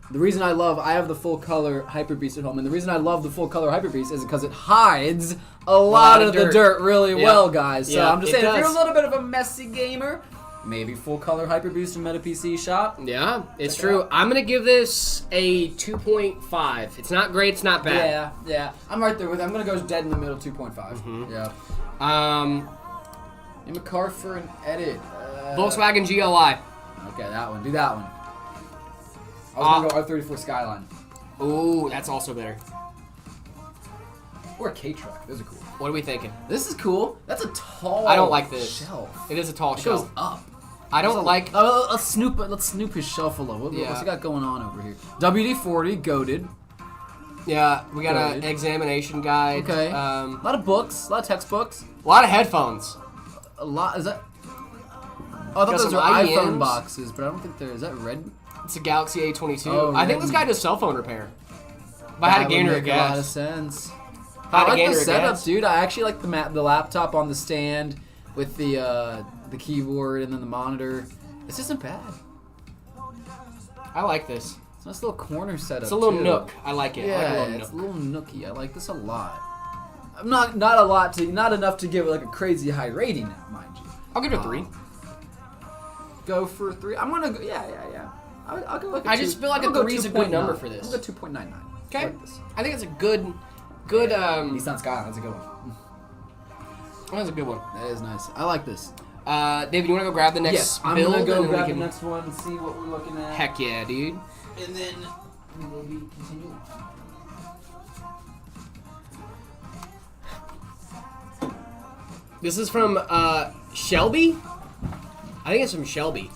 the reason I have the full color Hyper Beast at home, and the reason I love the full color Hyper Beast is because it hides a lot of the dirt really Yeah. well, guys. So Yeah, I'm just it saying, if you're does. a little bit of a messy gamer, maybe full color Hyper Beast in Meta PC shop. Yeah, it's Check it true. out. I'm gonna give this a 2.5. It's not great. It's not bad. Yeah. I'm right there with. I'm gonna go dead in the middle, 2.5. Mm-hmm. Yeah. Name a car for an edit. Volkswagen GLI. Okay, that one. Do that one. I was gonna go R34 Skyline Ooh, that's also better. or a K-Truck. Those are cool. What are we thinking? This is cool. That's a tall. I don't like this. Shelf. It is a tall It goes shelf. up. I don't like. Let's snoop his shelf a little. Yeah. What's he got going on over here? WD-40 goated. Yeah, we got an Good. examination guide. Okay. A A lot of books. A lot of textbooks. lot of headphones. A lot. Is that? Oh, I thought Got those some were iPhone IEMs. boxes, but I don't think they're. Is that red? It's a Galaxy A22. Oh, I think this yeah. guy does cell phone repair. If I had That a gainer would of make a lot of gas. sense. If I had I a like gainer the of setup, gas. dude. I actually like the laptop on the stand with the keyboard and then the monitor. This isn't bad. I like this. It's a nice little corner setup. It's a little too. nook. I like it. I like a Yeah, little it's nook. a little nooky. I like this a lot. I'm not not enough to give it like a crazy high rating now, mind you. I'll give it a 3. Go for a 3. I'm gonna go. Yeah. I'll go like a I 2. just feel like I'll a go 3 is a good 2.9. number for this. I'll go 2.99. Okay. I like this. I think it's a good. Nissan Skyline. That's a good one. That's a good one. That is nice. I like this. David, you want to go grab the next Yes, I'm build? gonna go and then we grab the can- next one and see what we're looking at. Heck yeah, dude. And then we will be continuing. This is from Shelby? I think it's from Shelby.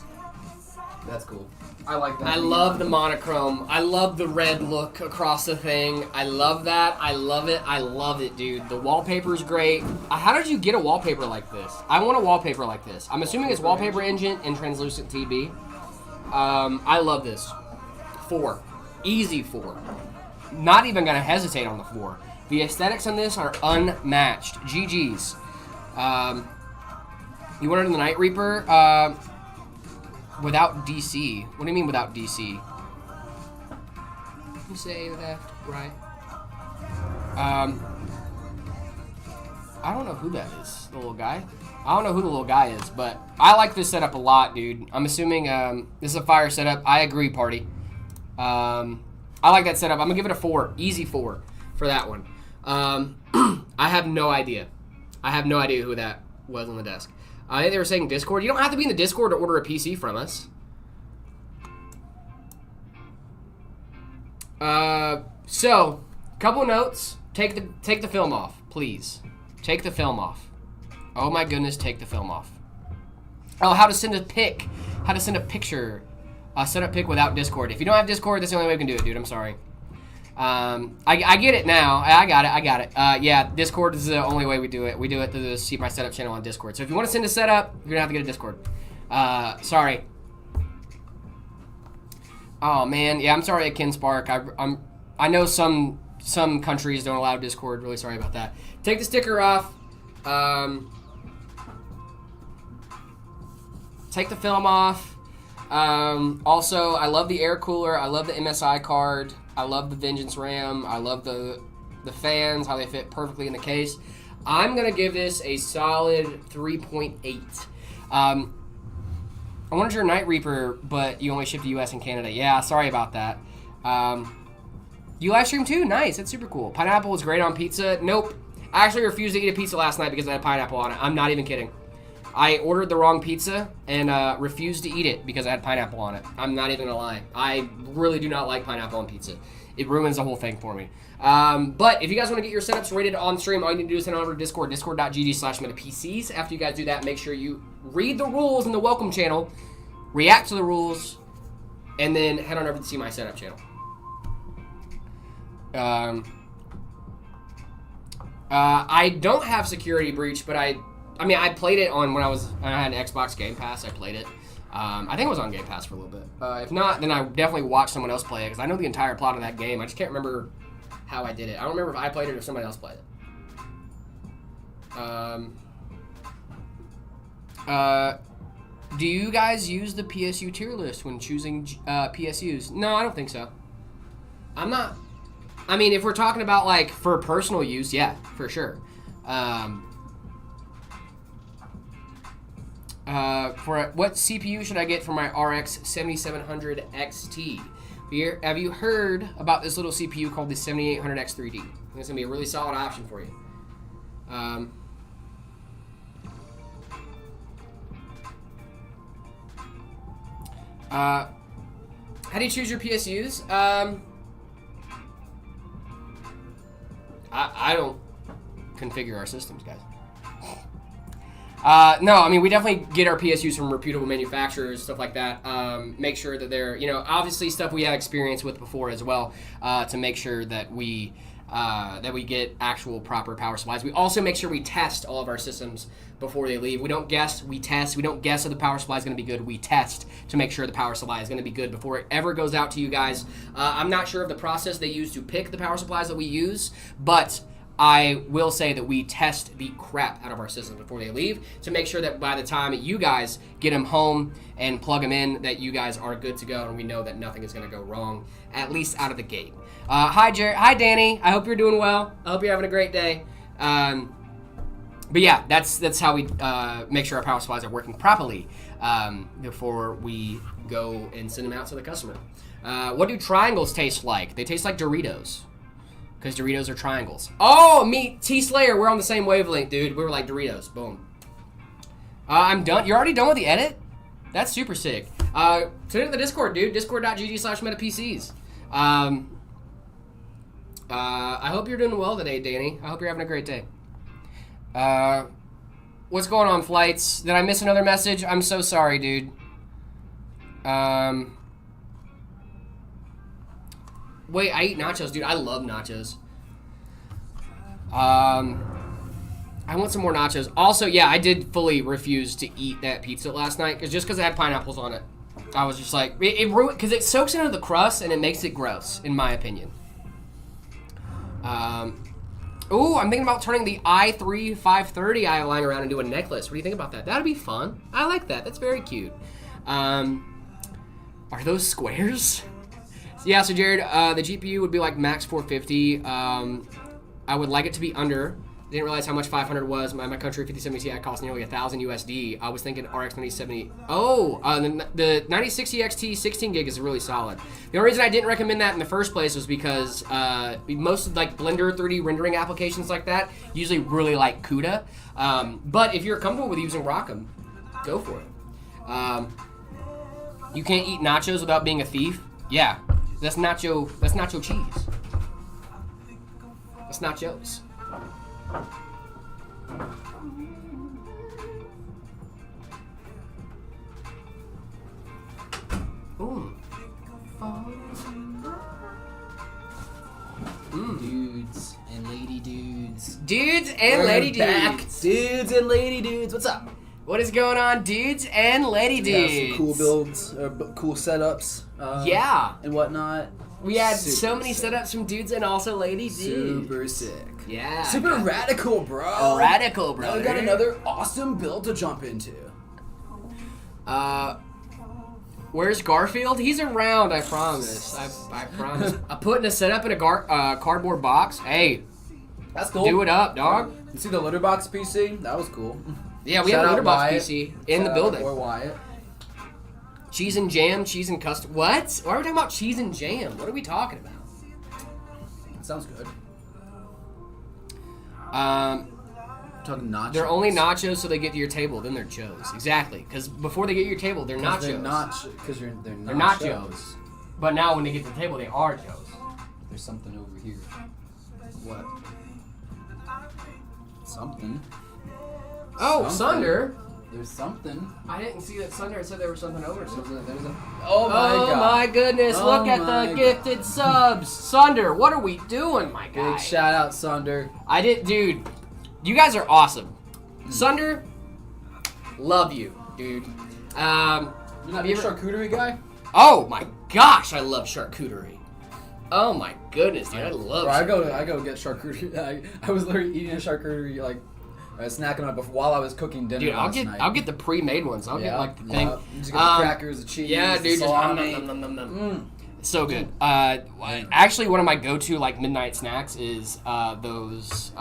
That's cool. I like that. I love the monochrome. I love the red look across the thing. I love that. I love it. I love it, dude. The wallpaper is great. How did you get a wallpaper like this? I want a wallpaper like this. I'm assuming it's wallpaper engine and translucent TB. I love this. 4. Easy 4. Not even going to hesitate on the 4. The aesthetics on this are unmatched. GG's. You wanted the Night Reaper? Without DC. What do you mean without DC? You say left, right. I don't know who that is, the little guy. I don't know who the little guy is, but I like this setup a lot, dude. I'm assuming this is a fire setup. I agree, party. I like that setup. I'm gonna give it a 4, easy 4 for that one. I have no idea. I have no idea who that was on the desk. I think they were saying Discord. You don't have to be in the Discord to order a PC from us. So, couple notes. Take the film off, please. Take the film off. Oh my goodness, take the film off. Oh, how to send a pic. How to send a picture. Send a pic without Discord. If you don't have Discord, that's the only way we can do it, dude. I'm sorry. I get it now. I got it. Yeah, Discord is the only way we do it. We do it through the See My Setup channel on Discord. So if you want to send a setup, you're gonna have to get a Discord. Sorry. Oh man, yeah, I'm sorry at Ken Spark. I know some countries don't allow Discord. Really sorry about that. Take the sticker off. Take the film off. Also, I love the air cooler. I love the MSI card. I love the Vengeance RAM. I love the fans, how they fit perfectly in the case. I'm going to give this a solid 3.8. I wanted your Night Reaper, but you only ship to US and Canada. Yeah, sorry about that. You live stream too? Nice. That's super cool. Pineapple is great on pizza. Nope. I actually refused to eat a pizza last night because I had pineapple on it. I'm not even kidding. I ordered the wrong pizza and refused to eat it because I had pineapple on it. I'm not even gonna lie. I really do not like pineapple on pizza. It ruins the whole thing for me. But if you guys want to get your setups rated on stream, all you need to do is head on over to Discord, discord.gg/metapcs. After you guys do that, make sure you read the rules in the welcome channel, react to the rules, and then head on over to see my setup channel. I don't have security breach, but I mean, I played it on when I had an Xbox Game Pass. I played it. I think it was on Game Pass for a little bit. If not, then I definitely watched someone else play it because I know the entire plot of that game. I just can't remember how I did it. I don't remember if I played it or somebody else played it. Do you guys use the PSU tier list when choosing PSUs? No, I don't think so. I'm not. I mean, if we're talking about like for personal use, yeah, for sure. For what CPU should I get for my RX 7700 XT? Have you heard about this little CPU called the 7800 X3D? I think it's gonna be a really solid option for you. How do you choose your PSUs? I don't configure our systems, guys. No, I mean, we definitely get our PSUs from reputable manufacturers, stuff like that. Make sure that they're, obviously stuff we have experience with before as well, to make sure that we get actual proper power supplies. We also make sure we test all of our systems before they leave. We don't guess, we test. We don't guess if the power supply is going to be good. We test to make sure the power supply is going to be good before it ever goes out to you guys. I'm not sure of the process they use to pick the power supplies that we use, but I will say that we test the crap out of our systems before they leave to make sure that by the time you guys get them home and plug them in, that you guys are good to go and we know that nothing is going to go wrong, at least out of the gate. Hi, Jared. Hi, Danny. I hope you're doing well. I hope you're having a great day. But yeah, that's how we make sure our power supplies are working properly before we go and send them out to the customer. What do triangles taste like? They taste like Doritos. Because Doritos are triangles. Oh, me, T-Slayer, we're on the same wavelength, dude. We were like Doritos. Boom. I'm done. You're already done with the edit? That's super sick. Send it to the Discord, dude. Discord.gg/metapcs. I hope you're doing well today, Danny. I hope you're having a great day. What's going on, flights? Did I miss another message? I'm so sorry, dude. Wait, I eat nachos, dude. I love nachos. I want some more nachos. Also, yeah, I did fully refuse to eat that pizza last night because it had pineapples on it. I was just like, it ruined, because it soaks into the crust and it makes it gross, in my opinion. Ooh, I'm thinking about turning the i3 530 eyeline around into a necklace. What do you think about that? That'd be fun. I like that. That's very cute. Are those squares? Yeah, so Jared, the GPU would be like max 450. I would like it to be under. Didn't realize how much 500 was. My country 5070 Ti cost nearly $1,000 USD. I was thinking RX 9070. Oh, the 9060 XT 16 gig is really solid. The only reason I didn't recommend that in the first place was because most like Blender 3D rendering applications like that usually really like CUDA. But if you're comfortable with using Rockham, go for it. You can't eat nachos without being a thief. Yeah. That's nacho cheese. That's nachos. Ooh. Dudes and lady dudes. Dudes and lady back. dudes. Dudes and lady dudes. What's up? What is going on, dudes and lady We have dudes? some cool builds, cool setups. Yeah. And whatnot. We had Super so many sick. setups from dudes and also lady dudes. Super sick. Yeah. Super radical, bro. Radical, bro. Now we got another awesome build to jump into. Where's Garfield? He's around, I promise. I promise. I'm putting a setup in a cardboard box. Hey, That's cool. do it up, dog. You see the Litterbox PC? That was cool. Yeah, we Shout have a out Litterbox Wyatt. PC in the Shout out building. Or Wyatt. Cheese and jam, cheese and custard. What? Why are we talking about cheese and jam? What are we talking about? Sounds good. Talking nachos. They're only nachos so they get to your table. Then they're Joes. Exactly. Because before they get to your table, they're nachos. They're not because they're They're not Joes. But now when they get to the table, they are Joes. There's something over here. What? Something. Oh, Something. Sunder. There's something. I didn't see that Sunder. It said there was something over. There's a. Oh my goodness! Oh Look at my the gifted subs, Sunder. What are we doing, my guy? Big shout out, Sunder. I did, dude. You guys are awesome, Sunder. Love you, dude. You're not a charcuterie guy? Oh my gosh, I love charcuterie. Oh my goodness, dude, I love. Bro, I go get charcuterie. I was literally eating a charcuterie snacking on it while I was cooking dinner. Dude, last night. I'll get the pre-made ones. I'll get like the thing. You just get the crackers, the cheese. Yeah, dude, the just salami. It's so good. Actually, one of my go-to like midnight snacks is those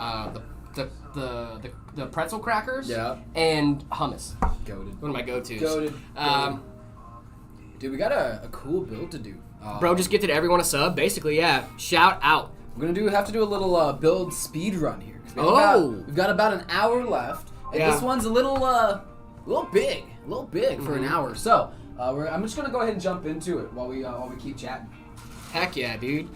the pretzel crackers. Yeah. And hummus. Goated. One of my go-tos. Goated. Dude, we got a cool build to do. Bro, just gifted everyone a sub. Basically, yeah. Shout out. We're gonna have to do a little build speed run here. We've got about an hour left, and Yeah. this one's a little big for an hour. So I'm just gonna go ahead and jump into it while we keep chatting. Heck yeah, dude.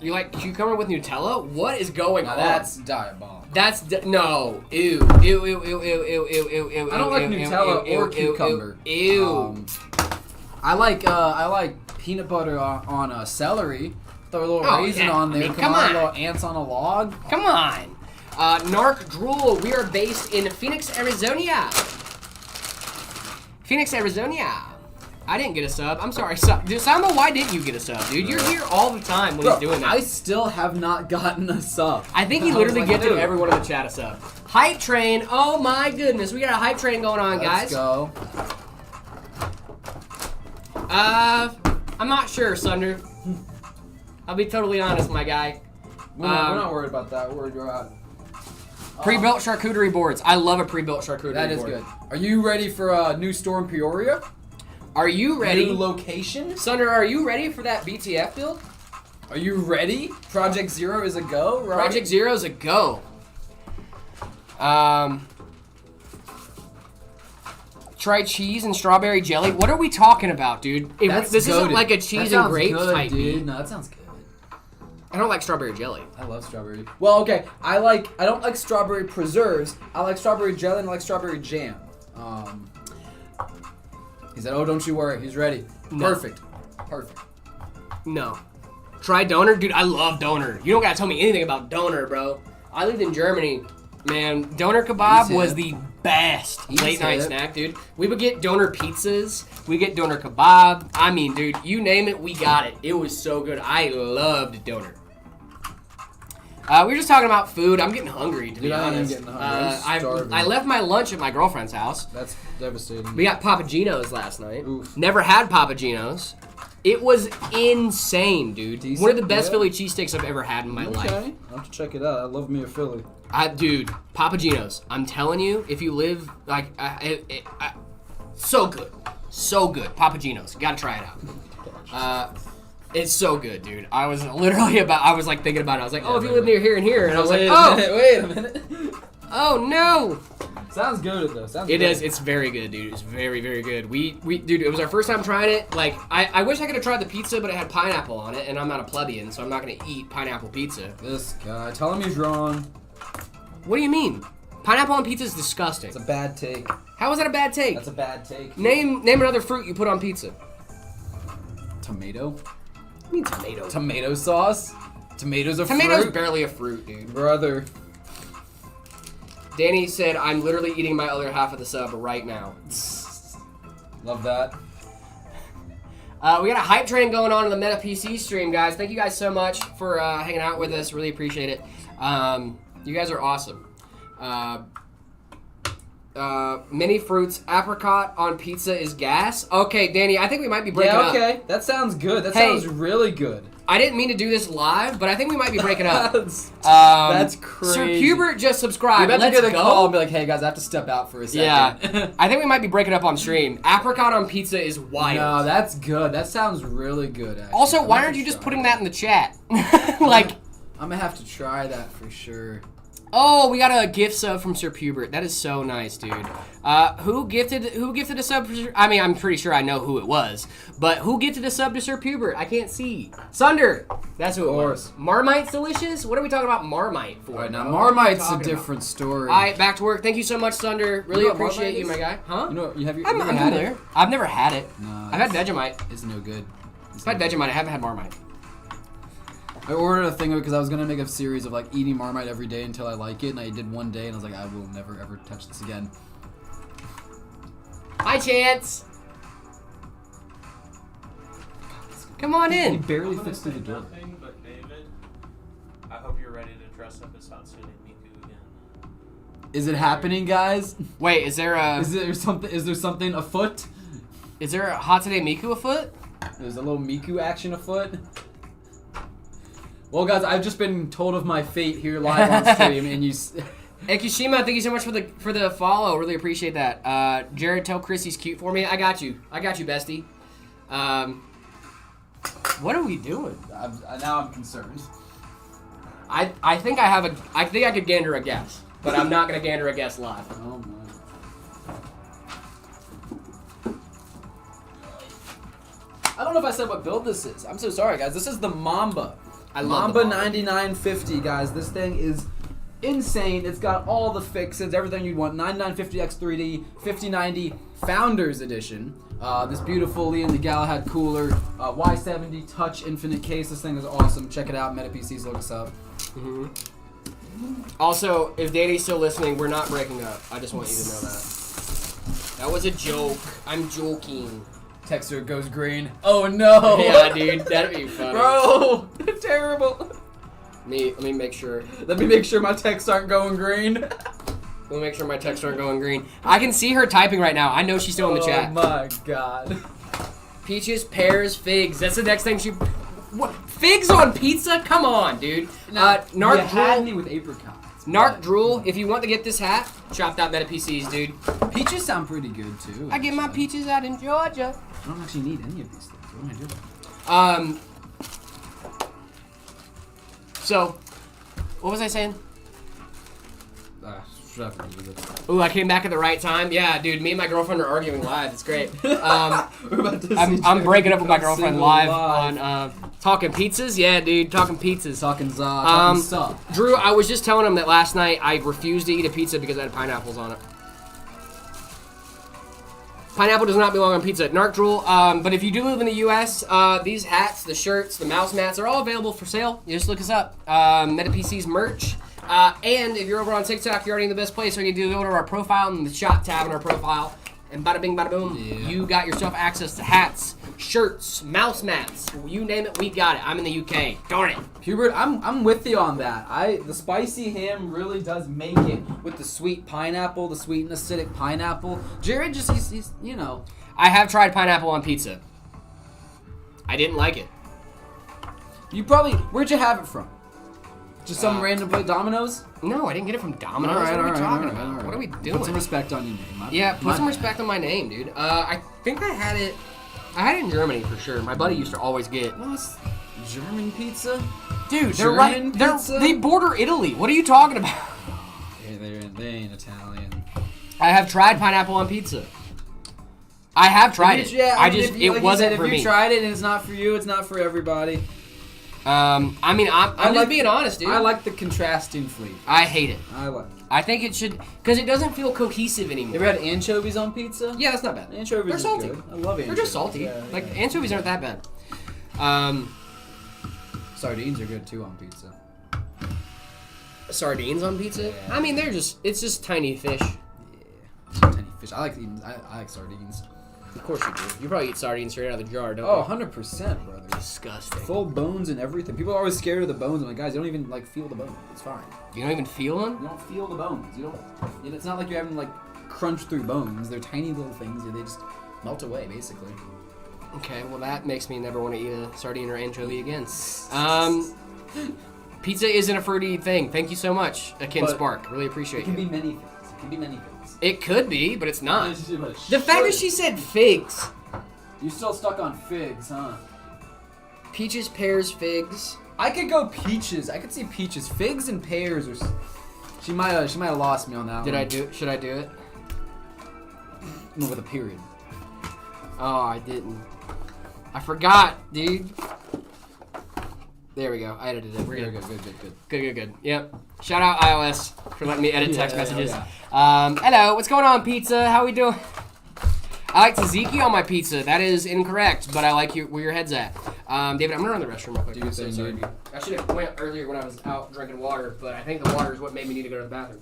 You like cucumber with Nutella? What is going Now on? that's diabolical. That's no. Ew. Ew. Ew. Ew. Ew. Ew. Ew. Ew. Ew. I don't like Nutella or cucumber. Ew. I like peanut butter on celery. Throw a little raisin on there. I mean, come on. Little ants on a log. Come on. Narc Drool, we are based in Phoenix, Arizona. Phoenix, Arizona. I didn't get a sub. I'm sorry. Dude, Samba, why didn't you get a sub, dude? You're here all the time when he's doing that. I still have not gotten a sub. I think he literally like, gifted dude. everyone in the chat a sub. Hype train. Oh my goodness. We got a hype train going on, guys. Let's go. I'm not sure, Sunder. I'll be totally honest, my guy. We're not worried about that. We're worried about Pre-built charcuterie boards. I love a pre-built charcuterie board. that is good. Are you ready for a new store in Peoria? Are you ready? New location? Sunder, are you ready for that BTF build? Are you ready? Project Zero is a go, right? Project Zero's a go. Try cheese and strawberry jelly. What are we talking about, dude? This isn't like a cheese and grapes type dude. beat. No, that sounds good. I don't like strawberry jelly. I love strawberry. Well, okay. I don't like strawberry preserves. I like strawberry jelly and I like strawberry jam. He said, "Oh, don't you worry. He's ready." No. Perfect. No. Try Donor? Dude, I love Donor. You don't gotta tell me anything about Donor, bro. I lived in Germany. Man, Donor kebab He's was hip. the best He's late night hip. snack, dude. We would get Donor pizzas. We get Donor kebab. I mean, dude, you name it, we got it. It was so good. I loved Donor. We were just talking about food. I'm getting hungry, to be Dude, I am honest. getting hungry. I'm starving. I left my lunch at my girlfriend's house. That's devastating. We got Papa Gino's last night. Oof. Never had Papa Gino's. It was insane, dude. Decent, One of the best yeah. Philly cheesesteaks I've ever had in my life. Okay, I'll have to check it out. I love me a Philly. Dude, Papa Gino's. I'm telling you, if you live so good, so good. Papa Gino's, you gotta try it out. It's so good, dude. I was literally thinking about it. I was like, oh, if you live near here and here, and I was like, oh, Wait a minute. oh no. Sounds good though. It is. It's very good, dude. It's very, very good. Dude, it was our first time trying it. Like, I wish I could have tried the pizza, but it had pineapple on it, and I'm not a plebeian, so I'm not gonna eat pineapple pizza. This guy, tell him he's wrong. What do you mean? Pineapple on pizza is disgusting. It's a bad take. How is that a bad take? That's a bad take. Name another fruit you put on pizza. Tomato. What do you mean tomato? Tomato sauce. Tomatoes are Tomato's fruit. barely a fruit, dude. Brother. Danny said, I'm literally eating my other half of the sub right now. Love that. We got a hype train going on in the Meta PC stream, guys. Thank you guys so much for hanging out with us. Really appreciate it. You guys are awesome. Mini fruits, apricot on pizza is gas. Okay, Danny, I think we might be breaking up. Yeah, okay. That sounds good. That Hey. sounds really good. I didn't mean to do this live, but I think we might be breaking up. That's crazy. Sir Hubert just subscribed. You're about Let's to get a go. call and be like, hey guys, I have to step out for a second. Yeah. I think we might be breaking up on stream. Apricot on pizza is wild. No, that's good. That sounds really good, actually. Also, I'm why gonna aren't you just try putting that that in the chat? Like, I'm gonna have to try that for sure. oh, we got a gift sub from Sir Hubert. That is so nice, dude. Who gifted a sub? I mean, I'm pretty sure I know who it was, but who gifted a sub to Sir Hubert? I can't see. Sunder. That's who it was. Marmite's delicious. What are we talking about Marmite for? All right, now bro? What are we Marmite's a talking about? different story. All right, back to work. Thank you so much, Sunder. Really You know what appreciate Marmite you, my is? guy. Huh? You know, you have I'm ever had familiar. it? I've never had it. No, I've had Vegemite. It's no good. I've had Vegemite. I haven't had Marmite. I ordered a thing because I was gonna make a series of like eating Marmite every day until I like it, and I did one day, and I was like, I will never ever touch this again. Hi, Chance. Come on He in. barely fits through the door. Nothing but David. I hope you're ready to dress up as Hatsune Miku again. Is it happening, guys? Wait, is there a Is there something afoot? Hatsune Miku afoot? There's a little Miku action afoot. Well, guys, I've just been told of my fate here live on stream, and you. Ekishima, thank you so much for the follow. Really appreciate that. Jared, tell Chris he's cute for me. I got you, bestie. What are we doing? Now I'm concerned. I think I think I could gander a guess, but I'm not gonna gander a guess live. Oh my. I don't know if I said what build this is. I'm so sorry, guys. This is the Mamba. I love Mamba the Mamba. 9950, guys. This thing is insane. It's got all the fixes, everything you'd want. 9950X3D, 5090 Founders Edition. This beautiful Lee and the Galahad cooler. Y70 Touch Infinite case. This thing is awesome. Check it out. Meta PCs, look us up. Mm-hmm. Also, if Danny's still listening, we're not breaking up. I just want you to know that. That was a joke. I'm joking. Texter goes green. Oh no! Yeah, dude, that'd be funny. Bro, terrible. Let me make sure. Let me make sure my texts aren't going green. Let me make sure my texts aren't going green. I can see her typing right now. I know she's still in the chat. Oh my god. Peaches, pears, figs. That's the next thing she. What? Figs on pizza? Come on, dude. Narc you had Drool. me with apricots. Narc Drool. If you want to get this hat, chop out Meta PCs, dude. Peaches sound pretty good too. I get my actually. peaches out in Georgia. I don't actually need any of these things. What am I doing? So, what was I saying? Shut up, use it. Ooh, I came back at the right time. Yeah, dude, me and my girlfriend are arguing live. It's great. We're about to I'm breaking up with my girlfriend single live on talking pizzas. Yeah, dude, talking pizzas. Talking talking stuff. Drew, I was just telling him that last night I refused to eat a pizza because it had pineapples on it. Pineapple does not belong on pizza. Narc Drool, but if you do live in the U.S., these hats, the shirts, the mouse mats are all available for sale. You just look us up. Meta PC's merch. And if you're over on TikTok, you're already in the best place. So you can go to our profile and the shop tab in our profile. And bada bing, bada boom, you got yourself access to hats, shirts, mouse mats. You name it, we got it. I'm in the UK. Darn it. Hubert, I'm with you on that. The spicy ham really does make it with the sweet pineapple, the sweet and acidic pineapple. Jared just he's you know. I have tried pineapple on pizza. I didn't like it. Where'd you have it from? Just some random place, Domino's? No, I didn't get it from Domino's. All right, what are we all right, talking all right, about? all right. What are we doing? Put some respect on your name. Yeah, put some respect on my name, dude. I think I had it in Germany for sure. My buddy used to always get. What's German pizza? Dude, they're German right. pizza? They border Italy. What are you talking about? They ain't Italian. I have tried pineapple on pizza. I have tried it. Yeah, It wasn't for me. If me. you tried it and it's not for you, it's not for everybody. I mean, I'm just being honest, dude. I like the contrasting flavor. I hate it. I like it. I think it should, because it doesn't feel cohesive anymore. You ever had anchovies on pizza? Yeah, that's not bad. Anchovies They're are salty. good. I love anchovies. They're just salty. Yeah, like yeah. anchovies aren't that bad. Sardines are good too on pizza. Sardines on pizza? Yeah. I mean, it's just tiny fish. Yeah. Tiny fish. I like sardines. Of course you do. You probably eat sardines straight out of the jar, don't Oh, you? 100%, brother. Disgusting. Full bones and everything. People are always scared of the bones. I'm like, guys, you don't even like feel the bone. It's fine. You don't even feel them? You don't feel the bones. You don't. It's not like you're having like crunch through bones. They're tiny little things. They just melt away, basically. Okay, well that makes me never want to eat a sardine or anchovy again. Pizza isn't a fruity thing. Thank you so much, Akin But Spark. Really appreciate It can you. be many things. It can be many things. It could be, but it's not. The The fact that she said figs. You still stuck on figs, huh? Peaches, pears, figs. I could go peaches. I could see peaches, figs, and pears. Or she might have lost me on that. Did one. I do? Should I do it? No, with a period. Oh, I didn't. I forgot, dude. There we go. I edited it. We're Good, good. good. Good. Yep. Shout out iOS for letting me edit text Yeah, messages. yeah. Hello. What's going on, pizza? How we doing? I like tzatziki on my pizza. That is incorrect, but I like where your head's at. David, I'm gonna run the restroom real quick. Do your I'm so thing, sorry. dude. I should have went earlier when I was out drinking water, but I think the water is what made me need to go to the bathroom.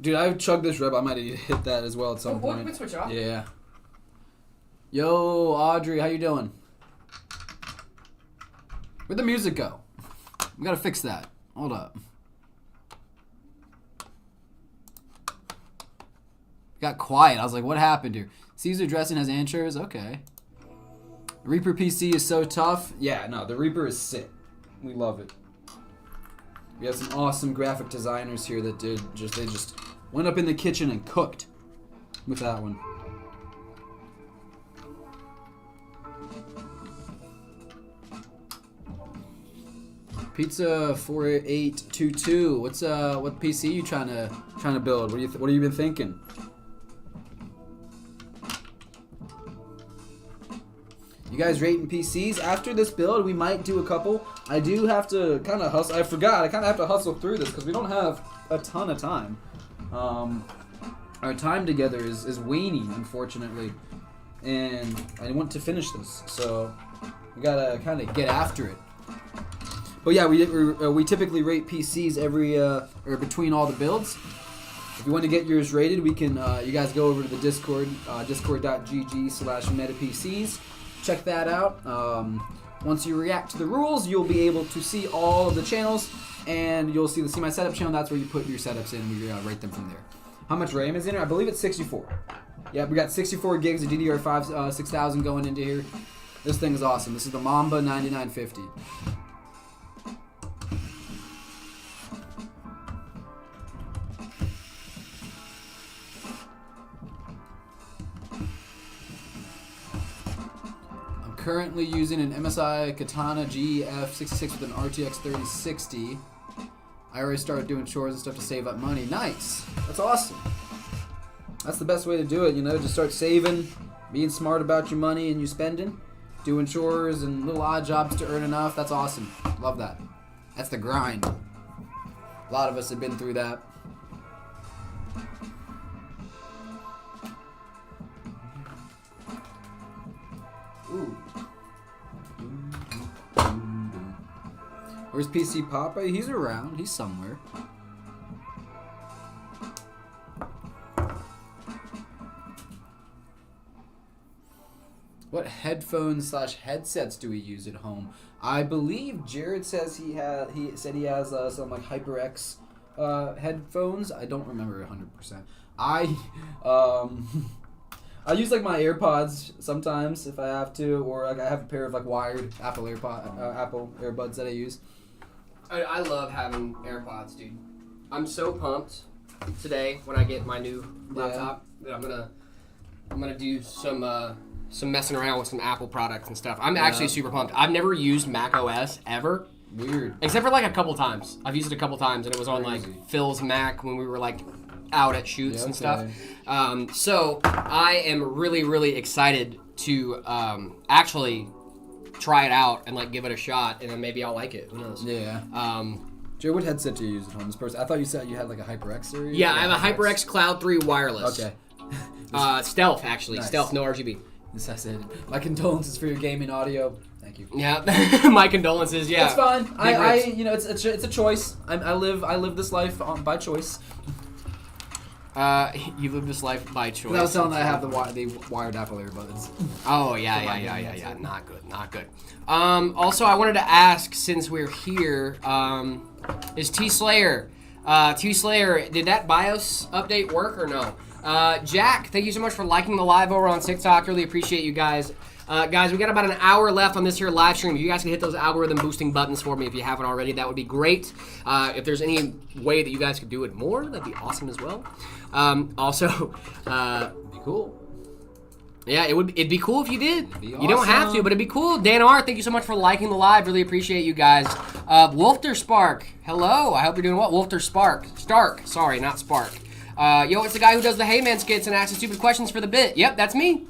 Dude, I chugged this Red Bull. I might have hit that as well at some point. We switch off. Yeah. Yo, Audrey, how you doing? Where'd the music go? We gotta fix that. Hold up. Got quiet. I was like, what happened here? Caesar dressing has anchors? Okay. Reaper PC is so tough. Yeah, no, the Reaper is sick. We love it. We have some awesome graphic designers here that they just went up in the kitchen and cooked with that one. Pizza 4822. What PC you trying to build? What have you been thinking? You guys rating PCs? After this build, we might do a couple. I do have to kind of hustle. I forgot. I kind of have to hustle through this because we don't have a ton of time. Our time together is waning, unfortunately, and I want to finish this, so we gotta kind of get after it. But yeah, we typically rate PCs every or between all the builds. If you want to get yours rated, we can. You guys go over to the Discord, discord.gg/metapcs. Check that out. Once you react to the rules, you'll be able to see all of the channels, and you'll see my setup channel. That's where you put your setups in, and we rate them from there. How much RAM is in here? I believe it's 64. Yeah, we got 64 gigs of DDR5 6000 going into here. This thing is awesome. This is the Mamba 9950. Currently using an MSI Katana GF66 with an RTX 3060. I already started doing chores and stuff to save up money. Nice. That's awesome. That's the best way to do it, you know, just start saving, being smart about your money and your spending, doing chores and little odd jobs to earn enough. That's awesome. Love that. That's the grind. A lot of us have been through that. Ooh. Where's PC Papa? He's around. He's somewhere. What headphones/headsets do we use at home? I believe Jared says he has some like HyperX headphones. I don't remember 100%. I use like my AirPods sometimes if I have to, or like I have a pair of like wired Apple earbuds that I use. I love having AirPods, dude. I'm so pumped today when I get my new laptop that I'm gonna do some messing around with some Apple products and stuff. I'm actually super pumped. I've never used Mac OS ever. Weird. Except for like a couple times. I've used it a couple times, and it was on like Phil's Mac when we were like out at shoots and stuff. So I am really, really excited to actually try it out and like give it a shot, and then maybe I'll like it. Who knows? Yeah. Jared, what headset do you use at home? This person, I thought you said you had like a HyperX series. Yeah, I have a HyperX Cloud 3 wireless. Okay. Stealth actually. Nice. Stealth, no RGB. This I said. My condolences for your gaming audio. Thank you. Yeah, my condolences. Yeah, It's fine. Big I rips. you know, it's a choice. I live this life by choice. You live this life by choice. I was telling that I have the wired Apple earbuds. Oh yeah. Not good. Also, I wanted to ask, since we're here, is T Slayer, did that BIOS update work or no? Jack, thank you so much for liking the live over on TikTok. Really appreciate you guys. Guys, we got about an hour left on this here live stream. If you guys can hit those algorithm boosting buttons for me if you haven't already, that would be great. If there's any way that you guys could do it more, that'd be awesome as well. Also, Be cool. yeah, it'd be cool if you did. Be You don't have awesome. to, but it'd be cool. Dan R, thank you so much for liking the live. Really appreciate you guys. Wolfter Spark, hello. I hope you're doing well. Wolfter Spark. Stark. Sorry, not Spark. Yo, it's the guy who does the Hey Man skits and asks stupid questions for the bit. Yep, that's me.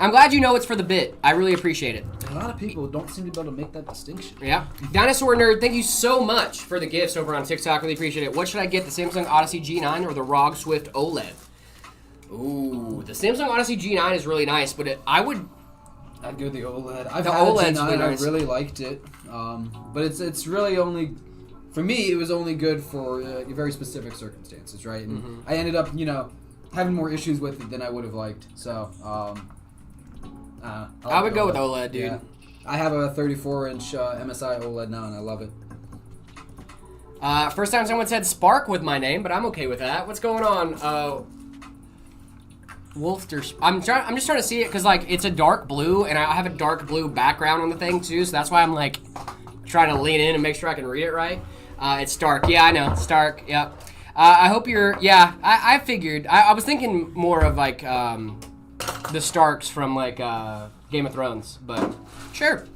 I'm glad you know it's for the bit. I really appreciate it. A lot of people don't seem to be able to make that distinction. Yeah. Dinosaur Nerd, thank you so much for the gifts over on TikTok. Really appreciate it. What should I get, the Samsung Odyssey G9 or the ROG Swift OLED? Ooh, the Samsung Odyssey G9 is really nice, but I'd go with the OLED. I've The had OLED's a G9, really nice. I really liked it. But it's really only, for me, it was only good for very specific circumstances, right? And I ended up, having more issues with it than I would have liked. So, I would go with OLED, dude. Yeah. I have a 34-inch MSI OLED now, and I love it. First time someone said Spark with my name, but I'm okay with that. What's going on? Wolfter. I'm just trying to see it because like it's a dark blue, and I have a dark blue background on the thing too, so that's why I'm like trying to lean in and make sure I can read it right. It's Stark. Yeah, I know. Stark. Yep. I hope you're. Yeah, I figured. I was thinking more of like the Starks from like Game of Thrones, but sure.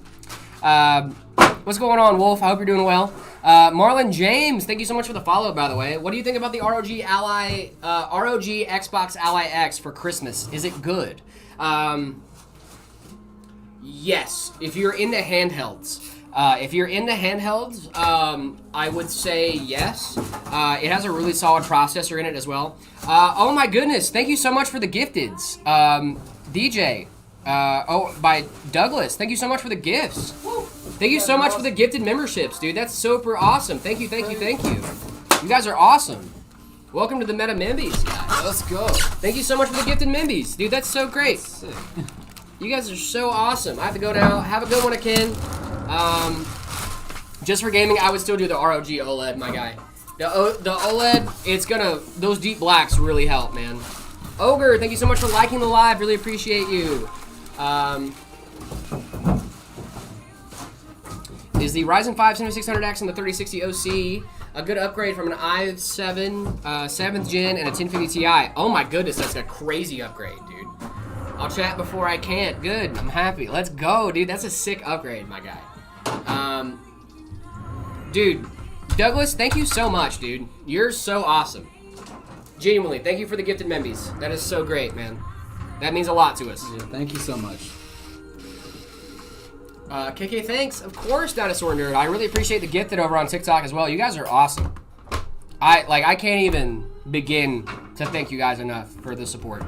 What's going on, Wolf? I hope you're doing well. Marlon James, thank you so much for the follow, by the way. What do you think about the ROG Xbox Ally X for Christmas? Is it good? Yes, if you're into handhelds. I would say yes. It has a really solid processor in it as well. Oh my goodness, thank you so much for the gifteds. DJ, by Douglas, thank you so much for the gifts. Thank you so much for the gifted memberships, dude. That's super awesome. Thank you. You guys are awesome. Welcome to the Meta Membies, guys. Let's go. Thank you so much for the gifted Membies. Dude, that's so great. Sick. You guys are so awesome. I have to go now. Have a good one, Akin. Just for gaming, I would still do the ROG OLED, my guy. The OLED, those deep blacks really help, man. Ogre, thank you so much for liking the live. Really appreciate you. Is the Ryzen 5 7600X and the 3060 OC a good upgrade from an i7 7th gen and a 1050 Ti? Oh my goodness, that's a crazy upgrade, dude. I'll chat before I can't. Good, I'm happy. Let's go, dude. That's a sick upgrade, my guy. Dude, Douglas, thank you so much, dude. You're so awesome. Genuinely, thank you for the gifted membies. That is so great, man. That means a lot to us. Yeah, thank you so much. KK, thanks. Of course, Dinosaur Nerd. I really appreciate the gifted over on TikTok as well. You guys are awesome. I can't even begin to thank you guys enough for the support.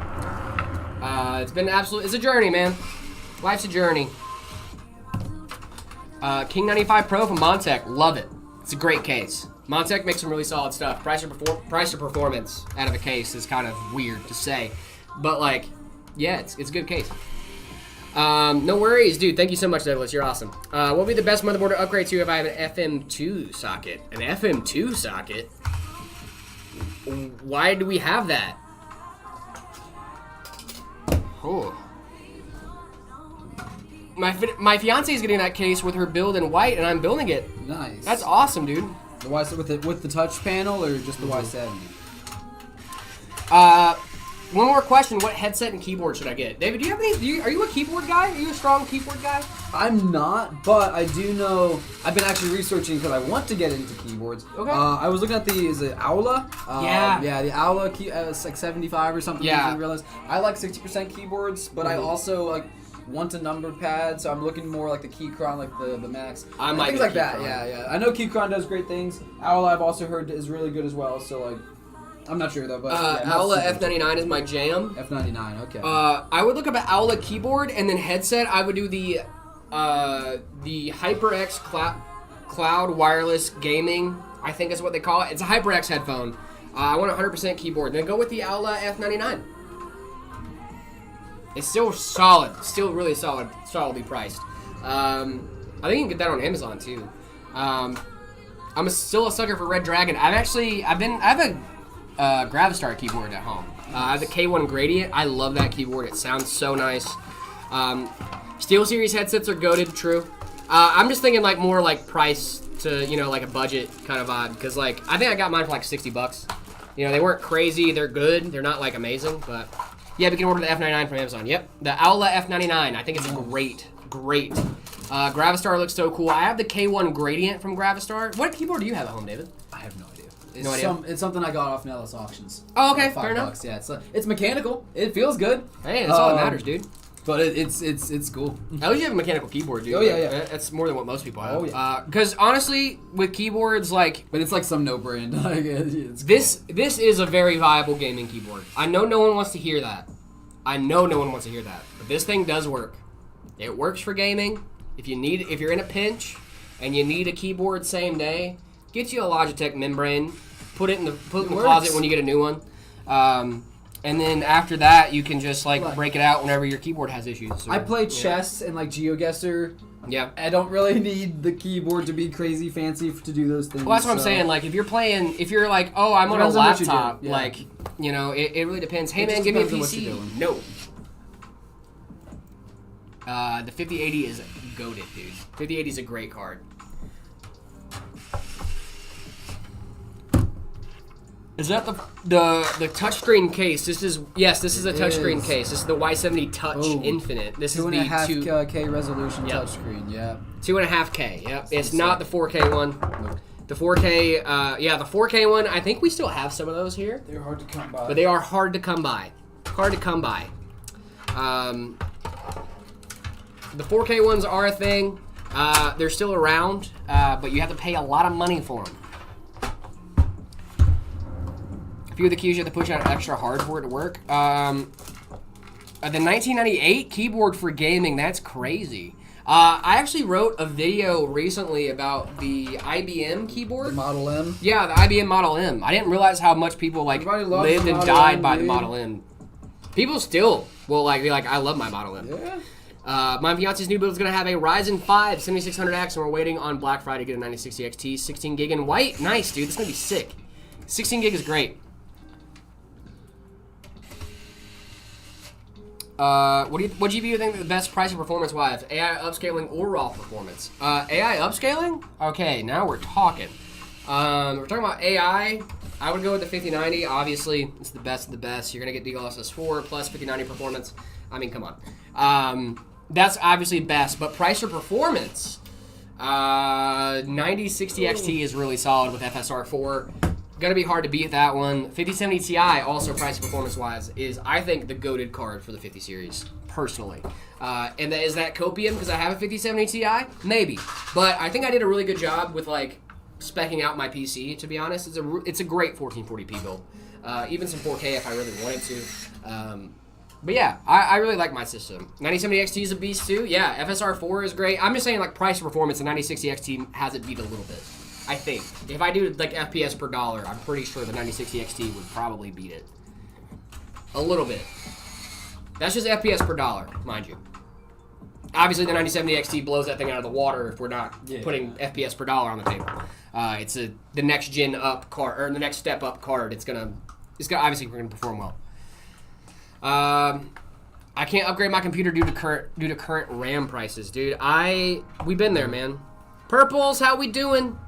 It's been it's a journey, man. Life's a journey. King 95 Pro from Montech. Love it. It's a great case. Montech makes some really solid stuff. Price to performance out of a case is kind of weird to say. But, like, yeah, it's a good case. No worries, dude. Thank you so much, Douglas. You're awesome. What would be the best motherboard to upgrade to if I have an FM2 socket? An FM2 socket? Why do we have that? Oh. My fiance is getting that case with her build in white, and I'm building it. Nice. That's awesome, dude. The with the touch panel or just the Y70? One more question: what headset and keyboard should I get? David, do you have any? Are you a keyboard guy? Are you a strong keyboard guy? I'm not, but I do know. I've been actually researching because I want to get into keyboards. Okay. I was looking at is it Aula? Yeah. Yeah, the Aula key. It's like 75 or something. Yeah. I didn't realize. I like 60% keyboards, but I also like want a numbered pad, so I'm looking more like the Keychron, like the Max. I might things get like that. Keychron. Yeah. I know Keychron does great things. Aula I've also heard is really good as well. So like, I'm not sure though. But yeah, Aula F99 is my jam. F99. Okay. I would look up an Aula keyboard, and then headset. I would do the HyperX Cloud Wireless Gaming. I think is what they call it. It's a HyperX headphone. I want a 100% keyboard. Then go with the Aula F99. It's still solid, still really solidly priced. I think you can get that on Amazon too. I'm still a sucker for Red Dragon. I have a Gravistar keyboard at home. I have the K1 Gradient. I love that keyboard. It sounds so nice. SteelSeries headsets are goated, true. I'm just thinking like more like price to, you know, like a budget kind of vibe. Because like, I think I got mine for like $60. You know, they weren't crazy. They're good. They're not like amazing, but yeah, we can order the F99 from Amazon. Yep, the Owlet F99. I think it's great. Gravistar looks so cool. I have the K1 Gradient from Gravistar. What keyboard do you have at home, David? I have no idea. No idea. It's something I got off Nellis Auctions. Oh, okay, For fair enough. $5. Yeah, it's mechanical. It feels good. Hey, that's all that matters, dude. But it's cool. At least you have a mechanical keyboard, dude. Oh, yeah, yeah. That's more than what most people have. Oh, yeah. Because honestly, with keyboards, like... But it's like some no brand. Like, it's cool. This is a very viable gaming keyboard. I know no one wants to hear that. But this thing does work. It works for gaming. If you're in a pinch and you need a keyboard same day, get you a Logitech membrane. Put it in the closet when you get a new one. And then after that, you can just like break it out whenever your keyboard has issues. I play chess and like GeoGuessr. Yeah. I don't really need the keyboard to be crazy fancy to do those things. Well, that's what I'm saying. Like, if you're like, oh, I'm on a Depends on what you do, laptop, yeah. like, you know, it really depends. Hey, It man, just give me a depends on what you're PC. doing. No. The 5080 is goated, dude. 5080 is a great card. Is that the touchscreen case? This is a touchscreen case. This is the Y70 Touch Infinite. This is the 2.5K resolution Yep. touchscreen. Yeah. 2.5K. Yep. It's not the 4K one. The 4K, the 4K one. I think we still have some of those here, They're hard to come by. but they are hard to come by. The 4K ones are a thing. They're still around, but you have to pay a lot of money for them. A few of the keys you have to push out extra hard for it to work. The 1998 keyboard for gaming, that's crazy. I actually wrote a video recently about the IBM keyboard. The Model M. Yeah, the IBM Model M. I didn't realize how much people like Everybody loves lived the and Model died M, by the dude. Model M. People still will like be like, I love my Model M. Yeah. My fiance's new build is going to have a Ryzen 5 7600X, and we're waiting on Black Friday to get a 9060 XT, 16 gig in white. Nice, dude. This is going to be sick. 16 gig is great. What GPU do you think the best price and performance wise? AI upscaling or raw performance? AI upscaling? Okay, now we're talking. We're talking about AI. I would go with the 5090. Obviously, it's the best of the best. You're going to get DLSS 4 plus 5090 performance. I mean, come on. That's obviously best, but price or performance? 9060 XT is really solid with FSR 4. Gonna be hard to beat that one. 5070 Ti, also price performance wise, is I think the goated card for the 50 series, personally. And is that copium because I have a 5070 Ti? Maybe, but I think I did a really good job with like speccing out my PC. To be honest, it's a great 1440p build. Even some 4K if I really wanted to. But yeah, I really like my system. 9070 XT is a beast too. Yeah, FSR 4 is great. I'm just saying like price performance, the 9060 XT has it beat a little bit. I think. If I do like FPS per dollar, I'm pretty sure the 9060 XT would probably beat it. A little bit. That's just FPS per dollar, mind you. Obviously, the 9070 XT blows that thing out of the water if we're not putting FPS per dollar on the table. It's the next gen up card, or the next step up card. It's gonna obviously we're gonna perform well. I can't upgrade my computer due to current RAM prices, dude. We've been there, man. Purples, how we doing?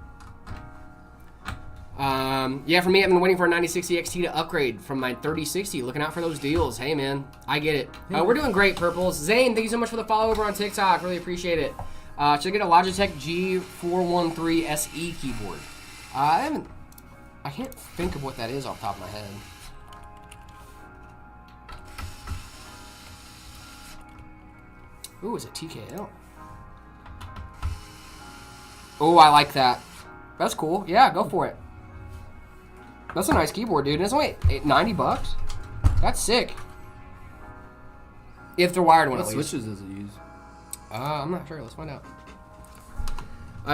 Yeah, for me, I've been waiting for a 9060 XT to upgrade from my 3060. Looking out for those deals. Hey, man, I get it. We're doing great, Purples. Zane, thank you so much for the follow over on TikTok. Really appreciate it. Should I get a Logitech G413 SE keyboard? I can't think of what that is off the top of my head. Ooh, it's a TKL. Oh, I like that. That's cool. Yeah, go for it. That's a nice keyboard, dude. And it's only $90. That's sick. If they're wired one, What at least. switches does it use? I'm not sure. Let's find out.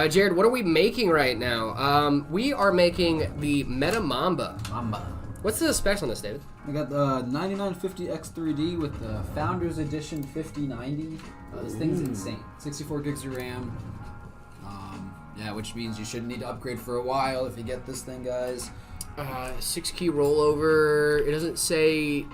Jared, what are we making right now? We are making the Meta Mamba. What's the specs on this, David? I got the 9950 X3D with the Founders Edition 5090. This thing's insane. 64 gigs of RAM. Yeah, which means you shouldn't need to upgrade for a while if you get this thing, guys. 6 key rollover. It doesn't say.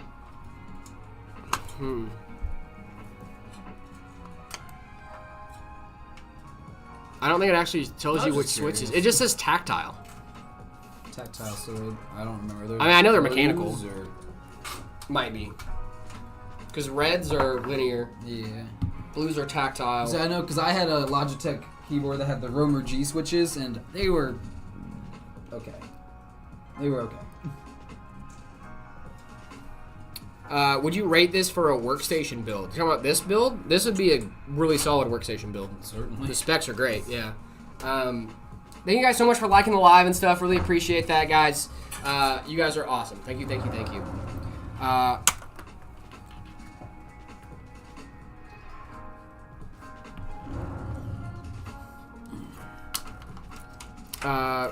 I don't think it actually tells you which switches. It just says tactile. Tactile, so I don't remember. I mean, I know they're mechanical. Or... Might be. Because reds are linear. Yeah. Blues are tactile. So I know because I had a Logitech keyboard that had the Romer G switches, and they were okay. They were okay. Would you rate this for a workstation build? You talking about this build? This would be a really solid workstation build. Certainly. The specs are great, yeah. Thank you guys so much for liking the live and stuff. Really appreciate that, guys. You guys are awesome. Thank you, thank you, thank you.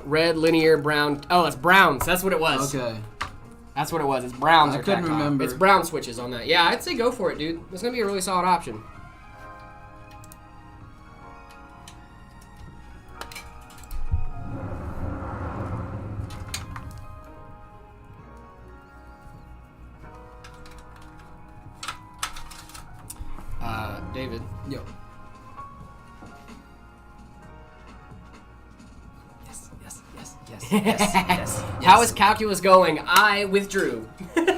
Red, linear, brown. Oh, it's browns. That's what it was. Okay. That's what it was. It's browns. I or couldn't tactile. remember. It's brown switches on that. Yeah, I'd say go for it, dude. It's gonna be a really solid option. David. Yo. Yes. How is calculus going? I withdrew. That's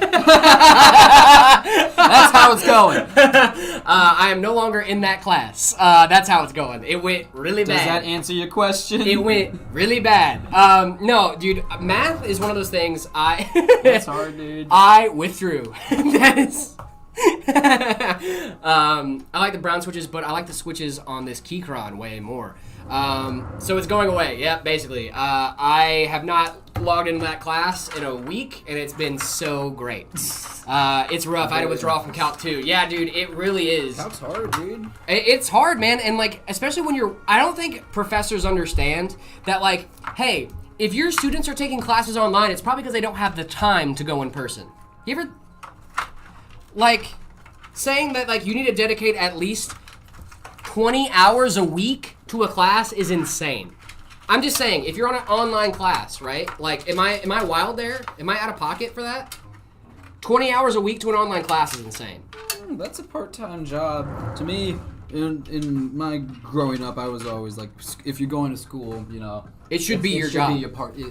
how it's going. I am no longer in that class. That's how it's going. It went really bad. Does that answer your question? It went really bad. No, dude, math is one of those things That's hard, dude. I withdrew. That is... I like the brown switches, but I like the switches on this Keychron way more. So it's going away. Yeah, basically. I have not logged into that class in a week, and it's been so great. It's rough. I had to withdraw from Calc 2. Yeah, dude, it really is. Calc's hard, dude. It's hard, man, and like, especially when you're... I don't think professors understand that, like, hey, if your students are taking classes online, it's probably because they don't have the time to go in person. You ever... Like, saying that, like, you need to dedicate at least 20 hours a week to a class is insane. I'm just saying, if you're on an online class, right? Like, am I wild there? Am I out of pocket for that? 20 hours a week to an online class is insane. That's a part-time job. To me, in my growing up, I was always like, if you're going to school, you know, it should be your job.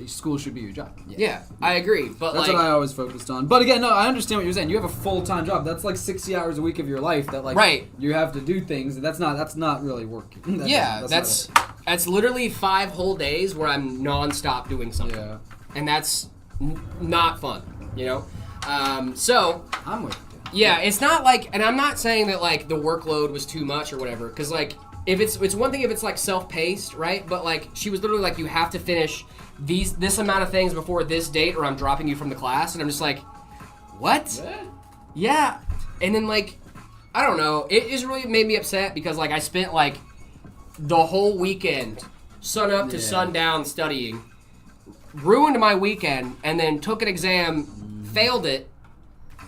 School should be your job. Yeah, I agree. But that's like, what I always focused on. But again, no, I understand what you're saying. You have a full-time job. That's like 60 hours a week of your life that like right. You have to do things. And that's not really working. That's literally 5 whole days where I'm non-stop doing something. Yeah. And that's not fun, you know? So I'm with you. Yeah, it's not like, and I'm not saying that like the workload was too much or whatever, because like if it's one thing if it's like self-paced, right? But like she was literally like, you have to finish this amount of things before this date, or I'm dropping you from the class, and I'm just like, what? Yeah, and then like, I don't know, it just really made me upset because like I spent like the whole weekend, sun up to sundown studying, ruined my weekend, and then took an exam, failed it.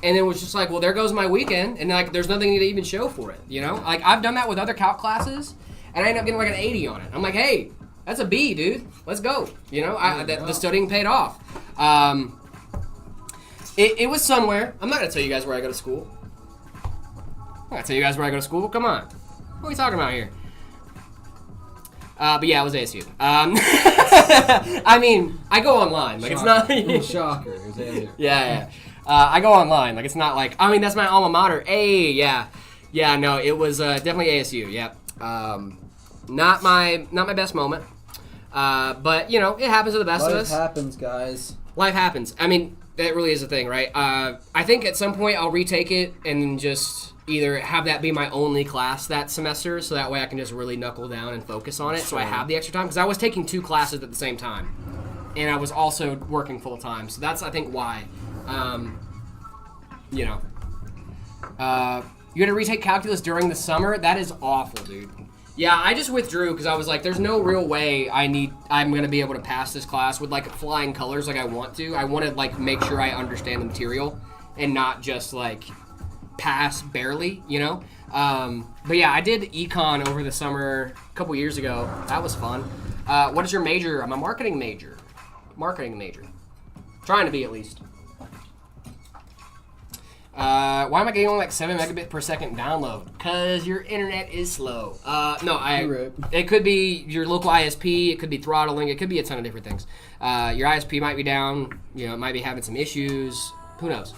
And it was just like, well, there goes my weekend, and like, there's nothing to even show for it, you know? Like, I've done that with other calc classes, and I end up getting like an 80 on it. I'm like, hey, that's a B, dude. Let's go. You know, the studying paid off. It was somewhere. I'm not gonna tell you guys where I go to school. I'm not gonna tell you guys where I go to school. Come on, what are we talking about here? But yeah, it was ASU. I mean, I go online. Like, Shocker. It's not. Shocker. It was ASU. Yeah. I go online. Like, it's not like, I mean, that's my alma mater. Hey, yeah. Yeah, no, it was definitely ASU, yep. Not my best moment. But, you know, it happens to the best of us. Life happens, guys. Life happens. I mean, that really is a thing, right? I think at some point I'll retake it and just either have that be my only class that semester, so that way I can just really knuckle down and focus on it, so I have the extra time. Because I was taking 2 classes at the same time. And I was also working full-time. So that's, I think, why. You know, you had to retake calculus during the summer? That is awful, dude. Yeah, I just withdrew because I was like, there's no real way I'm going to be able to pass this class with like flying colors like I want to. I want to like make sure I understand the material and not just like pass barely, you know? But yeah, I did econ over the summer a couple years ago. That was fun. What is your major? I'm a marketing major. Trying to be at least. Why am I getting only like 7 megabit per second download? Cause your internet is slow. It could be your local ISP. It could be throttling. It could be a ton of different things. Your ISP might be down. You know, it might be having some issues. Who knows?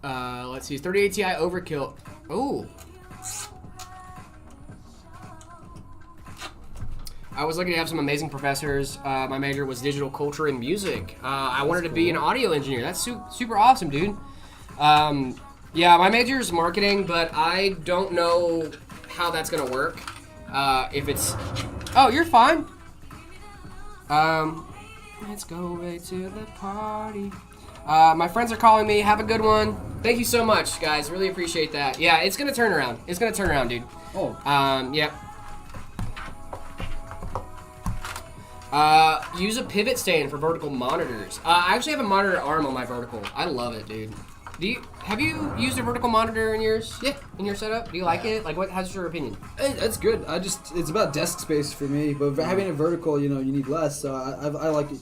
Let's see. 30 Ti overkill. Ooh. I was lucky to have some amazing professors. My major was digital culture and music. I wanted to be an audio engineer. That's super awesome, dude. Yeah, my major is marketing, but I don't know how that's gonna work. If it's... Oh, you're fine. Let's go away to the party. My friends are calling me. Have a good one. Thank you so much, guys. Really appreciate that. Yeah, it's gonna turn around. It's gonna turn around, dude. Oh. Yep. Use a pivot stand for vertical monitors. I actually have a monitor arm on my vertical. I love it, dude. Have you used a vertical monitor in yours? Yeah. In your setup? Do you like it? Like, how's your opinion? Hey, that's good. It's about desk space for me, but having it vertical, you need less. So I like it.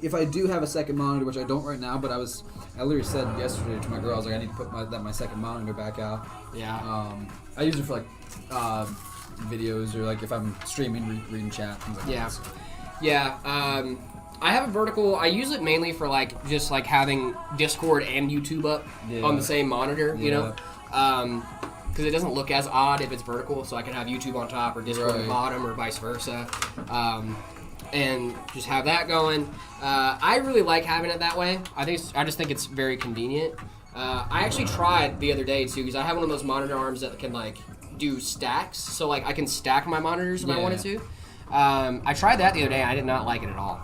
If I do have a second monitor, which I don't right now, but I literally said yesterday to my girl, I was like, I need to put my second monitor back out. Yeah. I use it for like videos or like if I'm streaming, reading chat, things like that. Yeah. I have a vertical. I use it mainly for just having Discord and YouTube up on the same monitor. You know, because it doesn't look as odd if it's vertical. So I can have YouTube on top or Discord on the bottom or vice versa, and just have that going. I really like having it that way. I just think it's very convenient. I actually tried the other day too because I have one of those monitor arms that can do stacks. So I can stack my monitors if I wanted to. I tried that the other day. I did not like it at all.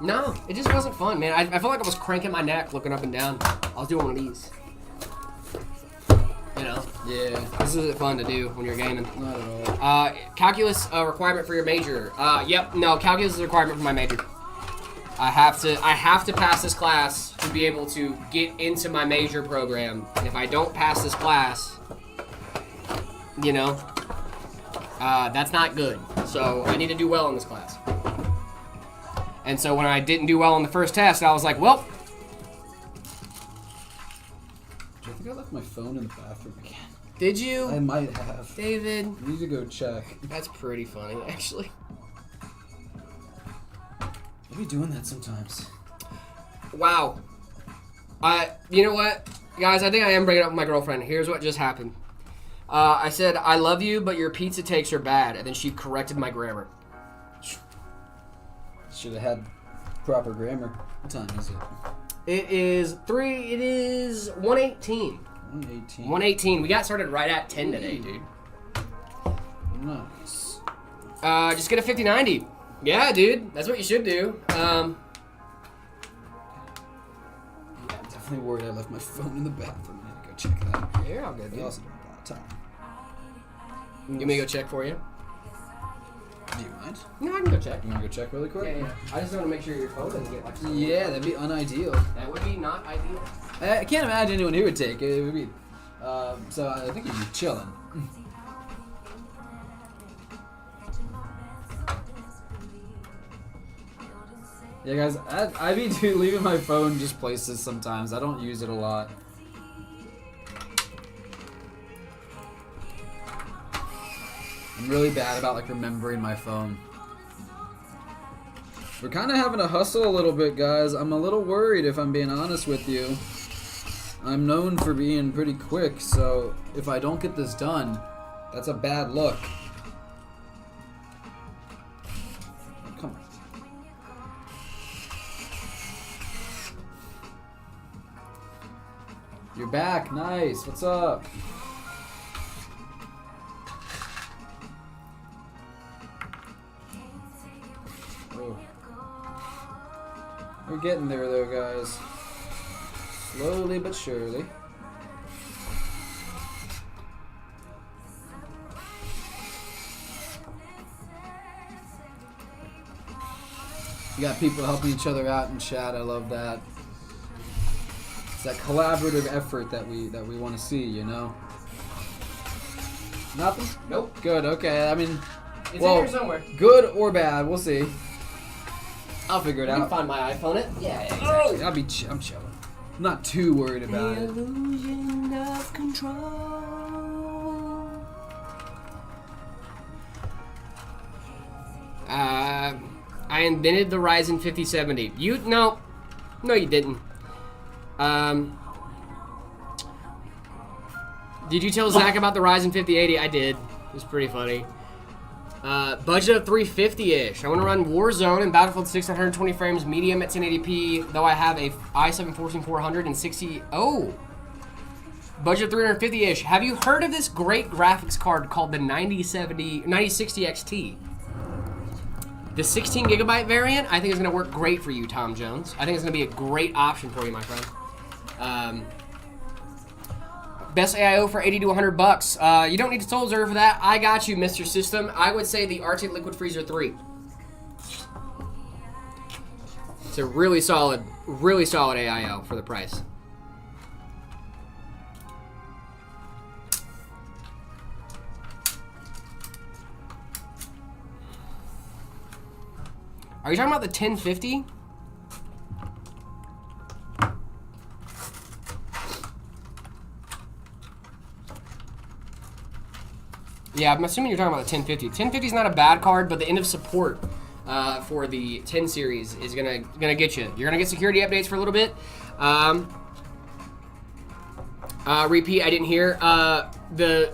No, it just wasn't fun, man. I felt like I was cranking my neck, looking up and down. I was doing one of these. You know? Yeah. This isn't fun to do when you're gaming. Not at all. Calculus requirement for your major. Yep. No, calculus is a requirement for my major. I have to pass this class to be able to get into my major program. And if I don't pass this class, that's not good. So I need to do well in this class. And so when I didn't do well on the first test, I was like, well. I think I left my phone in the bathroom again. Did you? I might have. David. I need to go check. That's pretty funny, actually. I'll be doing that sometimes. Wow. You know what? Guys, I think I am breaking up with my girlfriend. Here's what just happened. I said, I love you, but your pizza takes are bad. And then she corrected my grammar. Should have had proper grammar. What time is it? It is 1:18. 1:18. 1:18. We got started right at 10 today, dude. Nice. Just get a 5090. Yeah, dude. That's what you should do. Yeah, I'm definitely worried I left my phone in the bathroom. I need to go check that. You're all good, I dude. also don't have time. You want me to go check for you? Do you mind? No, I can go check. You want to go check really quick? Yeah. I just want to make sure your phone doesn't get Yeah, that'd be unideal. That would be not ideal. I can't imagine anyone who would take it. It would be. So I think you'd be chilling. Yeah, guys, I be leaving my phone just places sometimes. I don't use it a lot. I'm really bad about remembering my phone. We're kind of having to hustle a little bit, guys. I'm a little worried if I'm being honest with you. I'm known for being pretty quick, so if I don't get this done, that's a bad look. Come on. You're back. Nice. What's up? Oh. We're getting there, though, guys. Slowly but surely. You got people helping each other out in chat. I love that. It's that collaborative effort that we want to see, you know. Nothing? Nope. Good, okay. I mean, It's well, in here somewhere. good or bad, we'll see. I'll figure it You can out. find my iPhone. Yeah, exactly. I'm chilling. I'm not too worried about it. Illusion of control. I invented the Ryzen 5070. No, you didn't. Did you tell Zach about the Ryzen 5080? I did. It was pretty funny. Budget of 350-ish. I want to run Warzone and Battlefield 6 at 120 frames, medium at 1080p, though I have a i7-14400 and 60... Oh! Budget of 350-ish. Have you heard of this great graphics card called the 9060 XT? The 16 gigabyte variant, I think is going to work great for you, Tom Jones. I think it's going to be a great option for you, my friend. Best AIO for 80 to 100 bucks. You don't need to soul observe for that. I got you, Mr. System. I would say the Arctic Liquid Freezer 3. It's a really solid AIO for the price. Are you talking about the 1050? Yeah, I'm assuming you're talking about the 1050. 1050 is not a bad card, but the end of support for the 10 series is gonna get you. You're gonna get security updates for a little bit. Repeat, I didn't hear.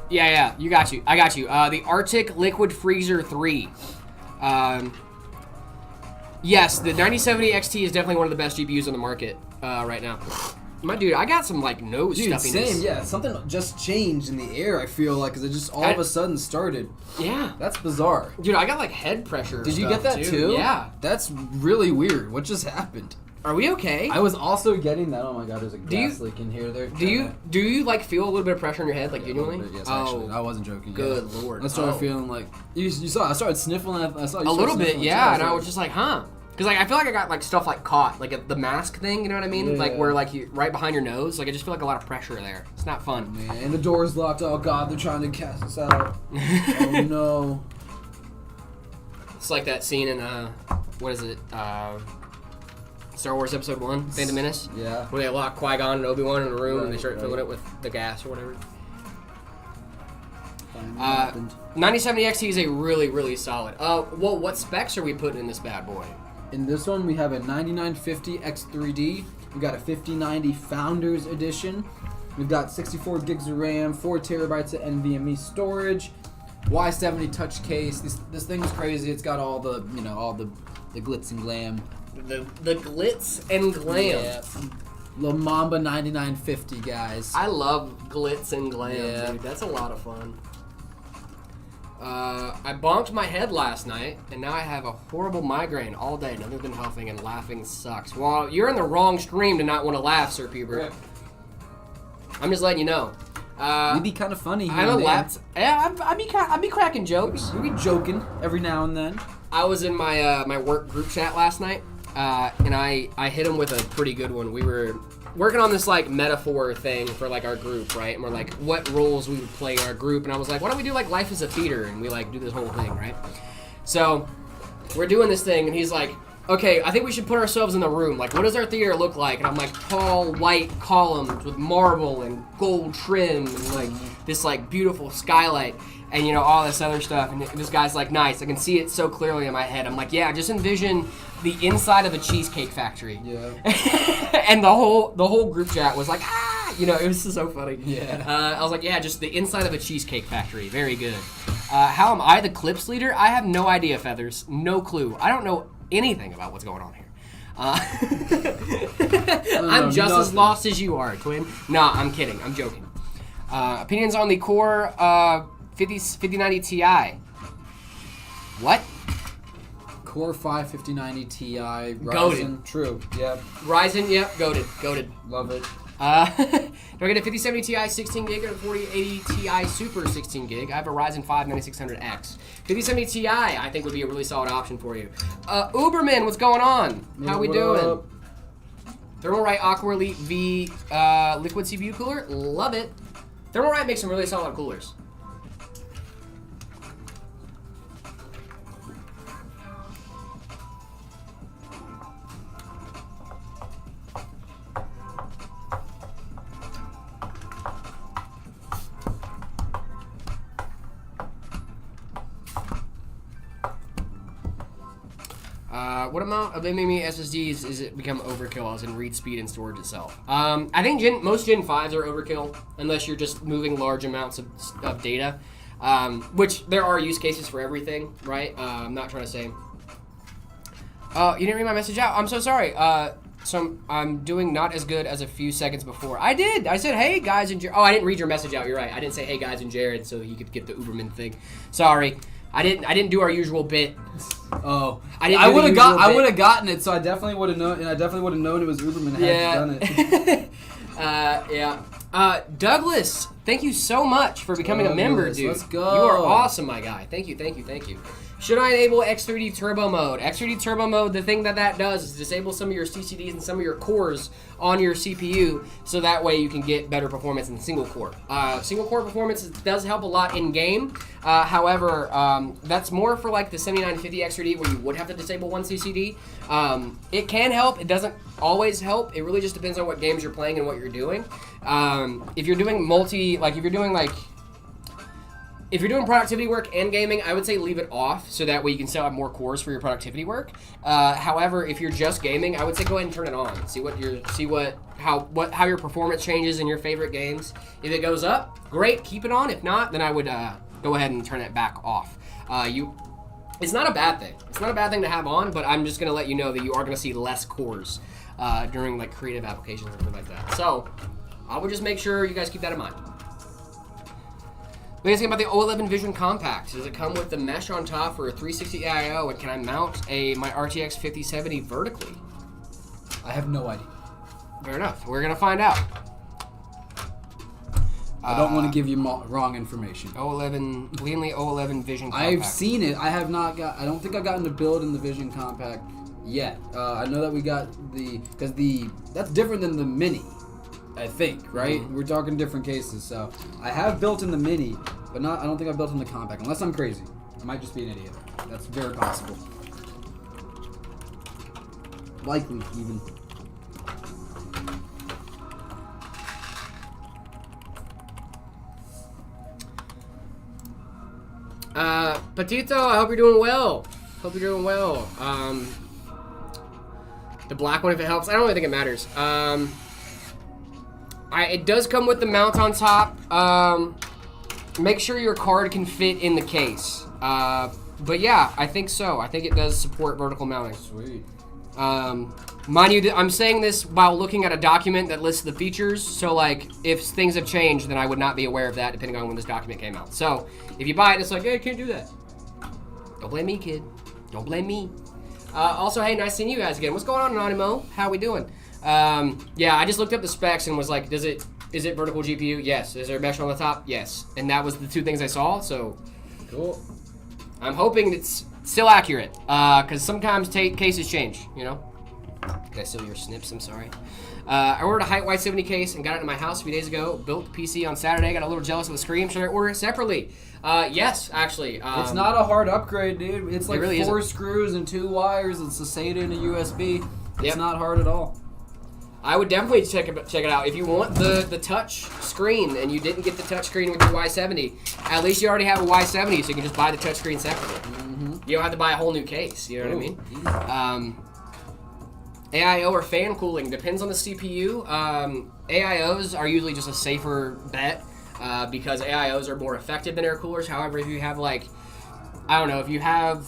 You got you. I got you. The Arctic Liquid Freezer 3. Yes, the 9070 XT is definitely one of the best GPUs on the market right now. My dude, I got some like nose stuffiness. Same, yeah. Something just changed in the air, I feel like, because it just all of a sudden started. Yeah. That's bizarre. Dude, I got like head pressure. Did you get that too? Yeah. That's really weird. What just happened? Are we okay? I was also getting that. Oh my god, there's a gas leak in here. Do you like feel a little bit of pressure in your head, like genuinely? Yes, actually. I wasn't joking. Good lord. I started feeling like you saw. I started sniffling. I saw you a little bit, sniffling yeah. too. And I was just like, huh. Because like I feel like I got like stuff like caught, like the mask thing. You know what I mean? Yeah. Like where like you right behind your nose. Like I just feel like a lot of pressure there. It's not fun. Man, and the door's locked. Oh god, they're trying to cast us out. Oh no. It's like that scene in what is it? Star Wars Episode 1, Phantom Menace. Yeah. Where they lock Qui-Gon and Obi-Wan in a room and they start filling it with the gas or whatever. 9070 XT is a really, really solid. Well, what specs are we putting in this bad boy? In this one, we have a 9950 X3D. We got a 5090 Founders Edition. We've got 64 gigs of RAM, 4 terabytes of NVMe storage, Y70 touch case. This thing is crazy. It's got all the the glitz and glam. The glitz and glam. Yeah. La Mamba 9950, guys. I love glitz and glam, Yeah. dude. That's a lot of fun. I bonked my head last night, and now I have a horrible migraine all day. Nothing been helping, and laughing sucks. Well, you're in the wrong stream to not want to laugh, Sir Peeber. I'm just letting you know. You'd be kind of funny. I'm a laptop. Yeah, I be cracking jokes. We be joking every now and then. I was in my my work group chat last night, and I hit him with a pretty good one. We were working on this like metaphor thing for like our group, right? And we're like, what roles we would play in our group. And I was like, why don't we do like life as a theater? And we like do this whole thing, right? So we're doing this thing, and he's like, okay, I think we should put ourselves in the room. Like, what does our theater look like? And I'm like, tall white columns with marble and gold trim and like this like beautiful skylight and you know all this other stuff. And this guy's like, nice. I can see it so clearly in my head. I'm like, yeah, just envision the inside of a cheesecake factory. Yeah. And the whole group chat was like, ah, you know, it was so funny. Yeah. I was like, yeah, just the inside of a cheesecake factory. Very good. How am I the clips leader? I have no idea, Feathers. No clue. I don't know anything about what's going on here. I'm just as lost as you are, twin. Nah, I'm kidding. I'm joking. Opinions on the Core 5090 Ti. What? Core 5 5090 Ti. Ryzen. Goated. True. Yeah. Ryzen, yep, goated. Love it. Do I get a 5070 Ti 16 gig or a 4080 Ti Super 16 gig? I have a Ryzen 5 9600X. 5070 Ti, I think would be a really solid option for you. Uberman, what's going on? How we doing? Thermalright Aqua Elite V liquid CPU cooler, love it. Thermalright makes some really solid coolers. What amount of NVMe SSDs is it become overkill as in read speed and storage itself? I think most Gen 5s are overkill unless you're just moving large amounts of data, which there are use cases for everything, right? I'm not trying to say... you didn't read my message out. I'm so sorry. So I'm doing not as good as a few seconds before. I did. I said, hey, guys and Jared. Oh, I didn't read your message out. You're right. I didn't say, hey, guys and Jared, so you could get the Uberman thing. Sorry. I didn't do our usual bit. Oh, I would have gotten it, so I definitely would have known, and I definitely would have known it was Uberman had done it. Yeah. Douglas, thank you so much for becoming a member, dude. Let's go. You are awesome, my guy. Thank you. Should I enable X3D Turbo Mode? X3D Turbo Mode, the thing that does is disable some of your CCDs and some of your cores on your CPU, so that way you can get better performance in single core. Single core performance does help a lot in game. However, that's more for like the 7950 X3D where you would have to disable one CCD. It can help. It doesn't always help. It really just depends on what games you're playing and what you're doing. If you're doing if you're doing productivity work and gaming, I would say leave it off so that way you can still have more cores for your productivity work. However, if you're just gaming, I would say go ahead and turn it on. How your performance changes in your favorite games. If it goes up, great, keep it on. If not, then I would go ahead and turn it back off. It's not a bad thing. It's not a bad thing to have on, but I'm just gonna let you know that you are gonna see less cores during like creative applications and things like that. So I would just make sure you guys keep that in mind. What do you think about the O11 Vision Compact? Does it come with the mesh on top for a 360 AIO, and can I mount my RTX 5070 vertically? I have no idea. Fair enough. We're gonna find out. I don't want to give you wrong information. Leanly O11 Vision Compact. I've seen it. I have not got. I don't think I've gotten to build in the Vision Compact yet. I know that we got that's different than the Mini. I think, right? Mm-hmm. We're talking different cases. So I have built in the Mini, but I don't think I've built in the Compact, unless I'm crazy. I might just be an idiot. That's very possible. Likely, even. Petito, I hope you're doing well. The black one, if it helps. I don't really think it matters. It does come with the mount on top. Make sure your card can fit in the case. But yeah, I think so. I think it does support vertical mounting. Sweet. Mind you, I'm saying this while looking at a document that lists the features. So like, if things have changed, then I would not be aware of that depending on when this document came out. So if you buy it, it's like, hey, I can't do that. Don't blame me, kid. Don't blame me. Also, hey, nice seeing you guys again. What's going on, Anonimo? How we doing? Yeah, I just looked up the specs and was like, is it vertical GPU? Yes. Is there a mesh on the top? Yes. And that was the two things I saw, so cool. I'm hoping it's still accurate, because sometimes cases change, you know? Did I steal your snips? I'm sorry. I ordered a Height Y70 case and got it in my house a few days ago. Built the PC on Saturday. Got a little jealous of the screen. Should I order it separately? Yes, actually. It's not a hard upgrade, dude. It's like really 4 screws and 2 wires. It's a SATA and a USB. It's Yep. not hard at all. I would definitely check it out. If you want the touch screen and you didn't get the touch screen with your Y70, at least you already have a Y70, so you can just buy the touch screen separately. Mm-hmm. You don't have to buy a whole new case. You know what I mean? AIO or fan cooling depends on the CPU. AIOs are usually just a safer bet because AIOs are more effective than air coolers. However, if you have if you have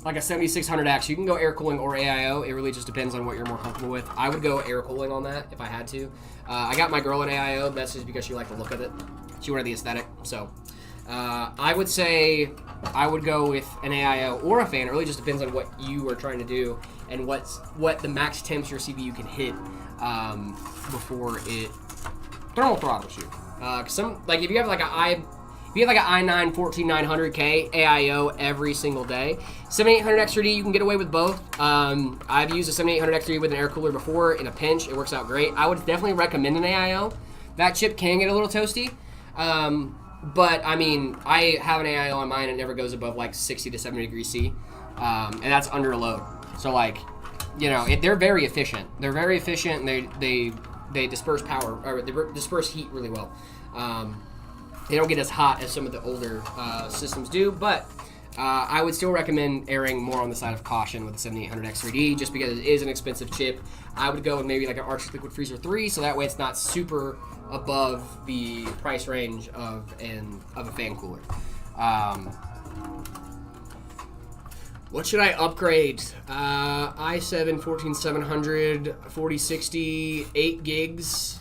like a 7600X, you can go air cooling or AIO. It really just depends on what you're more comfortable with. I would go air cooling on that if I had to. I got my girl an AIO, but that's just because she liked the look of it. She wanted the aesthetic. So I would say I would go with an AIO or a fan. It really just depends on what you are trying to do and what the max temps your CPU can hit before it thermal throttles you. If you have like an i9 14900K AIO every single day, 7800X3D you can get away with both. I've used a 7800X3D with an air cooler before in a pinch. It works out great. I would definitely recommend an AIO. That chip can get a little toasty, but I mean I have an AIO on mine and it never goes above like 60 to 70 degrees C, and that's under load. So like, they're very efficient. They're very efficient. And they disperse power or they disperse heat really well. They don't get as hot as some of the older systems do, but I would still recommend erring more on the side of caution with the 7800X3D just because it is an expensive chip. I would go with maybe like an Arctic Liquid Freezer 3, so that way it's not super above the price range of a fan cooler. What should I upgrade? i7 14700 4060 8 gigs.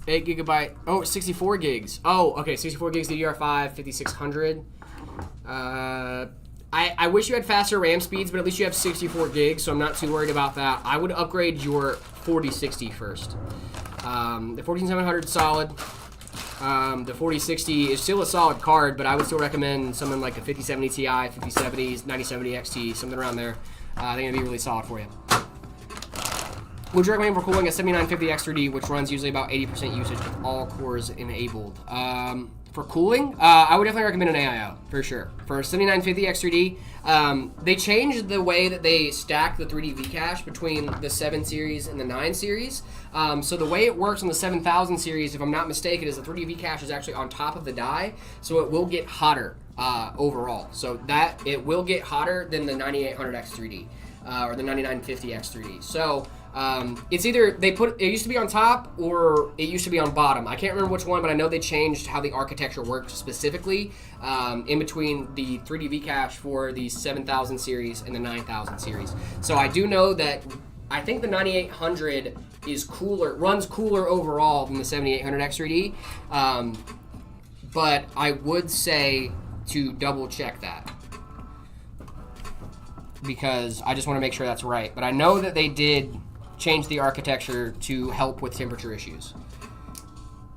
8 gigabyte. Oh, 64 gigs. Oh, okay, 64 gigs DDR5 5600. I wish you had faster RAM speeds, but at least you have 64 gigs, so I'm not too worried about that. I would upgrade your 4060 first. The 14700 is solid. The 4060 is still a solid card, but I would still recommend something like a 5070 Ti, 5070s, 9070 XT, something around there. I think it'd be really solid for you. Would you recommend for cooling a 7950 X3D, which runs usually about 80% usage with all cores enabled? For cooling, I would definitely recommend an AIO, for sure. For 7950 X3D, they changed the way that they stack the 3D V-cache between the 7 series and the 9 series. So the way it works on the 7000 series, if I'm not mistaken, is the 3D V-cache is actually on top of the die, so it will get hotter overall. So that it will get hotter than the 9800 X3D or the 9950 X3D. So it's either it used to be on top or it used to be on bottom. I can't remember which one, but I know they changed how the architecture works specifically in between the 3D V-cache for the 7000 series and the 9000 series. So I do know that I think the 9800 runs cooler overall than the 7800 X3D, but I would say to double check that because I just want to make sure that's right. But I know that they did change the architecture to help with temperature issues.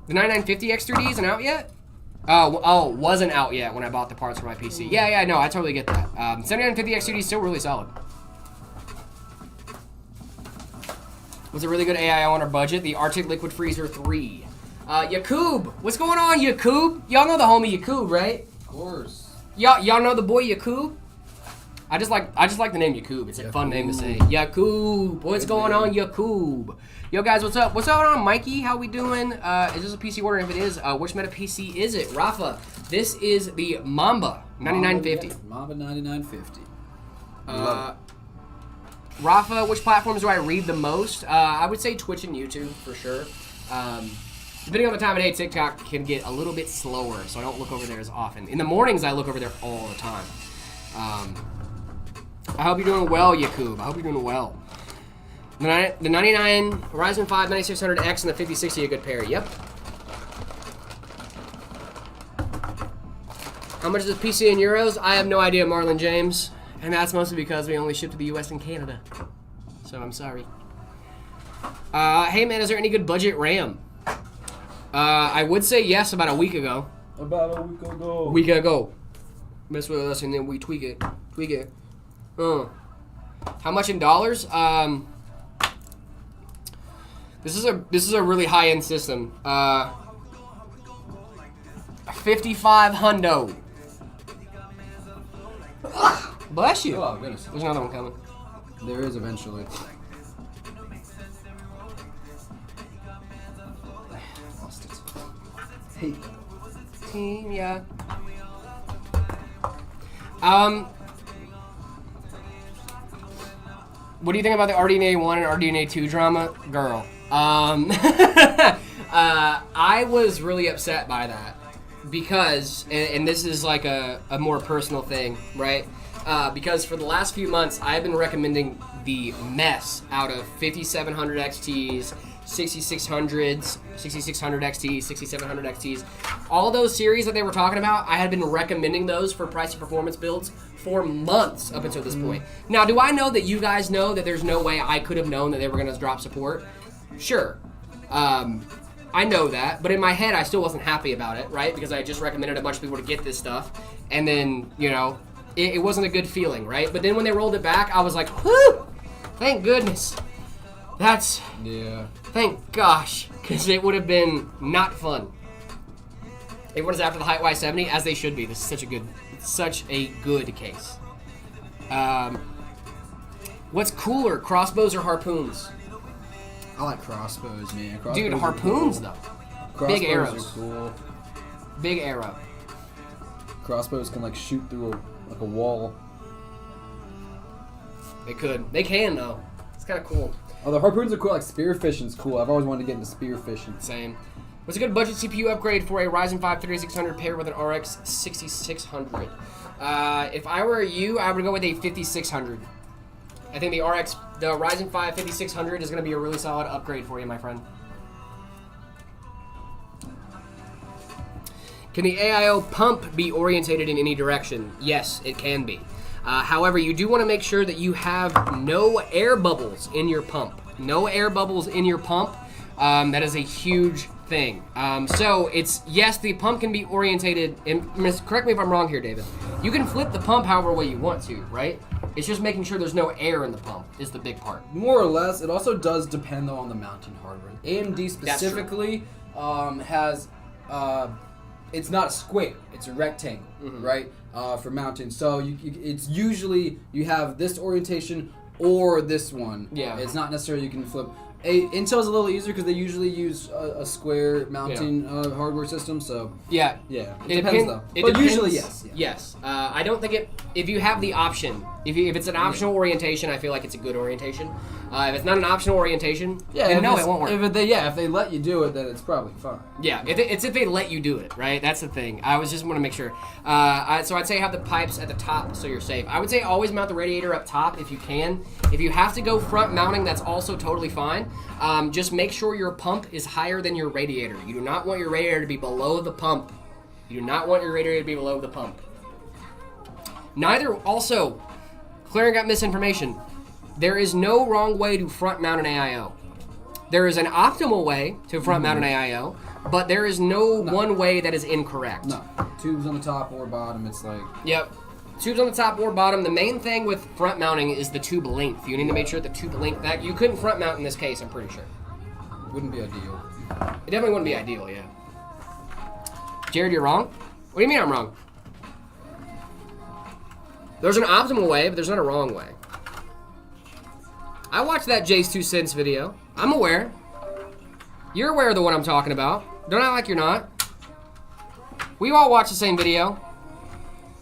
The 9950 X3D isn't out yet? Wasn't out yet when I bought the parts for my PC. Yeah, no, I totally get that. 7950 X3D is still really solid. Was a really good AIO on our budget. The Arctic Liquid Freezer 3. Yakub, what's going on, Yakub? Y'all know the homie Yakub, right? Of course. Y'all know the boy Yakub? I just like the name Yakub. It's a fun name to say. Yakub, what's going on, Yakub? Yo guys, what's up? What's going on, Mikey? How we doing? Is this a PC order? If it is, which Meta PC is it? Rafa, this is the Mamba 9950. Mamba 9950. Rafa, which platforms do I read the most? I would say Twitch and YouTube for sure. Depending on the time of day, TikTok can get a little bit slower, so I don't look over there as often. In the mornings, I look over there all the time. I hope you're doing well, Yakub. I hope you're doing well. The 99 Ryzen 5 9600X and the 5060 a good pair. Yep. How much is this PC in euros? I have no idea, Marlon James. And that's mostly because we only ship to the US and Canada. So I'm sorry. Hey man, is there any good budget RAM? I would say yes about a week ago. About a week ago. Week ago. Mess with us and then we tweak it. How much in dollars? This is a really high end system. 55 hundo. Bless you. Oh goodness. There's another one coming. There is eventually. Lost it. Hey. Team, yeah. What do you think about the RDNA 1 and RDNA 2 drama? Girl. I was really upset by that because, and this is like a more personal thing, right? Because for the last few months, I've been recommending the mess out of 5700 XTs, 6600s, 6600 XTs, 6700 XTs. All those series that they were talking about, I had been recommending those for price and performance builds for months up until this point. Now, do I know that you guys know that there's no way I could have known that they were going to drop support? Sure. I know that, but in my head, I still wasn't happy about it, right? Because I just recommended a bunch of people to get this stuff, and then, you know, it wasn't a good feeling, right? But then when they rolled it back, I was like, whew, thank goodness. Yeah. Thank gosh, because it would have been not fun. Everyone's after the Height Y70, as they should be. This is such a good case. What's cooler, crossbows or harpoons? I like crossbows, man. Crossbows Dude, are harpoons cool. though. Crossbows Big arrows. are cool. Big arrow. crossbows can like shoot through a wall. They could. They can though. It's kind of cool. Oh, the harpoons are cool. Like spear fishing's cool. I've always wanted to get into spear fishing. Same. What's a good budget CPU upgrade for a Ryzen 5 3600 paired with an RX 6600? If I were you, I would go with a 5600. I think the Ryzen 5 5600 is going to be a really solid upgrade for you, my friend. Can the AIO pump be orientated in any direction? Yes, it can be. However, you do want to make sure that you have no air bubbles in your pump. No air bubbles in your pump. That is a huge thing. So it's, yes, the pump can be orientated, and correct me if I'm wrong here, David. You can flip the pump however way you want to, right? It's just making sure there's no air in the pump is the big part. More or less. It also does depend though on the mounting hardware. AMD specifically has it's not a square, it's a rectangle, right? For mounting. So it's usually you have this orientation or this one. Yeah. It's not necessarily you can flip. Intel's a little easier because they usually use a square mounting hardware system. So yeah, it depends though. It But depends. usually yes. Yeah. Yes. I don't think it. If you have the option, if it's an optional orientation, I feel like it's a good orientation. If it's not an optional orientation, then no, it won't work. If they let you do it, then it's probably fine. Yeah, if they let you do it, right? That's the thing. I was just want to make sure. So I'd say have the pipes at the top so you're safe. I would say always mount the radiator up top if you can. If you have to go front mounting, that's also totally fine. Just make sure your pump is higher than your radiator. You do not want your radiator to be below the pump. You do not want your radiator to be below the pump. Neither, also, clearing up misinformation. There is no wrong way to front mount an AIO. There is an optimal way to front mount an AIO, but there is no one way that is incorrect. No, tubes on the top or bottom. It's like Yep. Tubes on the top or bottom. The main thing with front mounting is the tube length. You need to make sure the tube length, that you couldn't front mount in this case, I'm pretty sure. wouldn't be ideal. It definitely wouldn't be ideal, yeah. Jared, you're wrong? What do you mean I'm wrong? There's an optimal way, but there's not a wrong way. I watched that Jay's 2 cents video. I'm aware. You're aware of the one I'm talking about. Don't act like you're not. We all watched the same video.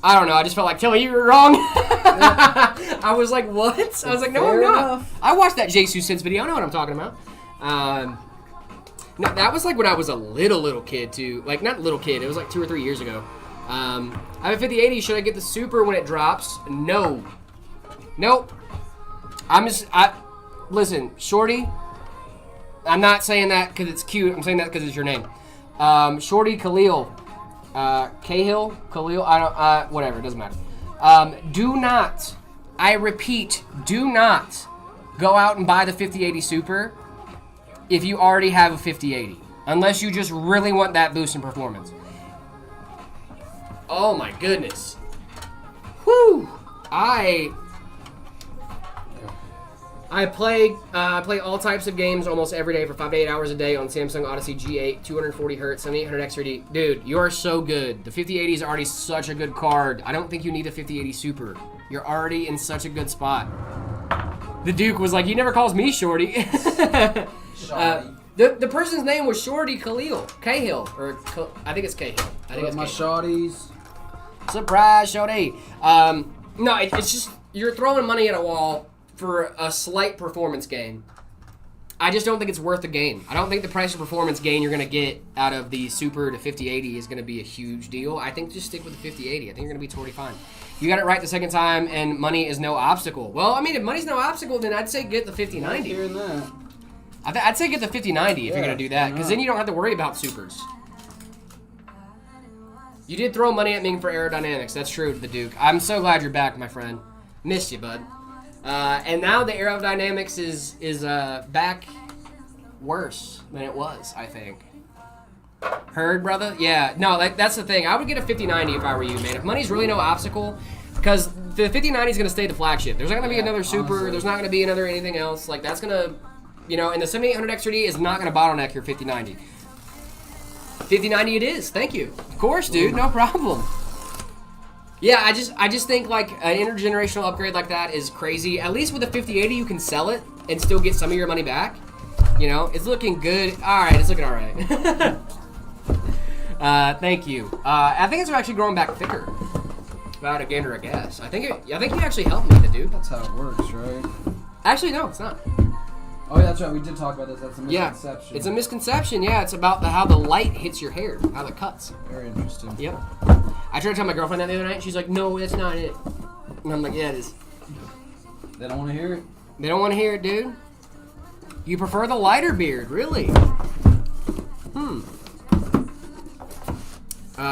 I don't know. I just felt like telling you you're wrong. I was like, what? I was like, no, I'm not. I watched that Jay's 2 cents video. I know what I'm talking about. No, that was like when I was a little kid too. Like not little kid. It was like 2 or 3 years ago. I have a 5080. Should I get the Super when it drops? No. Nope. Listen, Shorty. I'm not saying that because it's cute. I'm saying that because it's your name. Shorty Khalil. Khalil. Whatever. It doesn't matter. Do not. I repeat. Do not go out and buy the 5080 Super if you already have a 5080. Unless you just really want that boost in performance. Oh my goodness. Whew. I play all types of games almost every day for 5 to 8 hours a day on Samsung Odyssey G8, 240 Hz, 7800 X3D. Dude, you are so good. The 5080 is already such a good card. I don't think you need a 5080 Super. You're already in such a good spot. The Duke was like, he never calls me Shorty. The person's name was Shorty Cahill, or I think it's Cahill. I think it's my Cahill. shorties. Surprise, Shorty. No, it's just you're throwing money at a wall for a slight performance gain. I just don't think it's worth the gain. I don't think the price of performance gain you're going to get out of the Super to 5080 is going to be a huge deal. I think just stick with the 5080. I think you're going to be totally fine. You got it right the second time, and money is no obstacle. Well, I mean, if money's no obstacle, then I'd say get the 5090. Hearing that. I'd say get the 5090 if you're going to do that, because then you don't have to worry about Supers. You did throw money at me for aerodynamics. That's true, the Duke. I'm so glad you're back, my friend. Missed you, bud. And now the aerodynamics is back worse than it was, I think. Heard, brother? Yeah. No, that's the thing. I would get a 5090 if I were you, man. If money's really no obstacle, because the 5090 is going to stay the flagship. There's not going to be another Super. Honestly. There's not going to be another anything else. Like, that's going to, and the 7800 X3D is not going to bottleneck your 5090. 5090 it is. Thank you. Of course, dude. No problem. Yeah, I just think like an intergenerational upgrade like that is crazy. At least with a 5080, you can sell it and still get some of your money back. It's looking good. All right, it's looking all right. Thank you. I think it's actually growing back thicker. About a gander a guess. I think you actually helped me, the dude. That's how it works, right? Actually, no, it's not. Oh, yeah, that's right. We did talk about this. That's a Yeah, misconception. it's a misconception. Yeah, it's about how the light hits your hair, how it cuts. Very interesting. Yep. I tried to tell my girlfriend that the other night, and she's like, "No, that's not it." And I'm like, "Yeah, it is." They don't want to hear it. They don't want to hear it, dude. You prefer the lighter beard, really?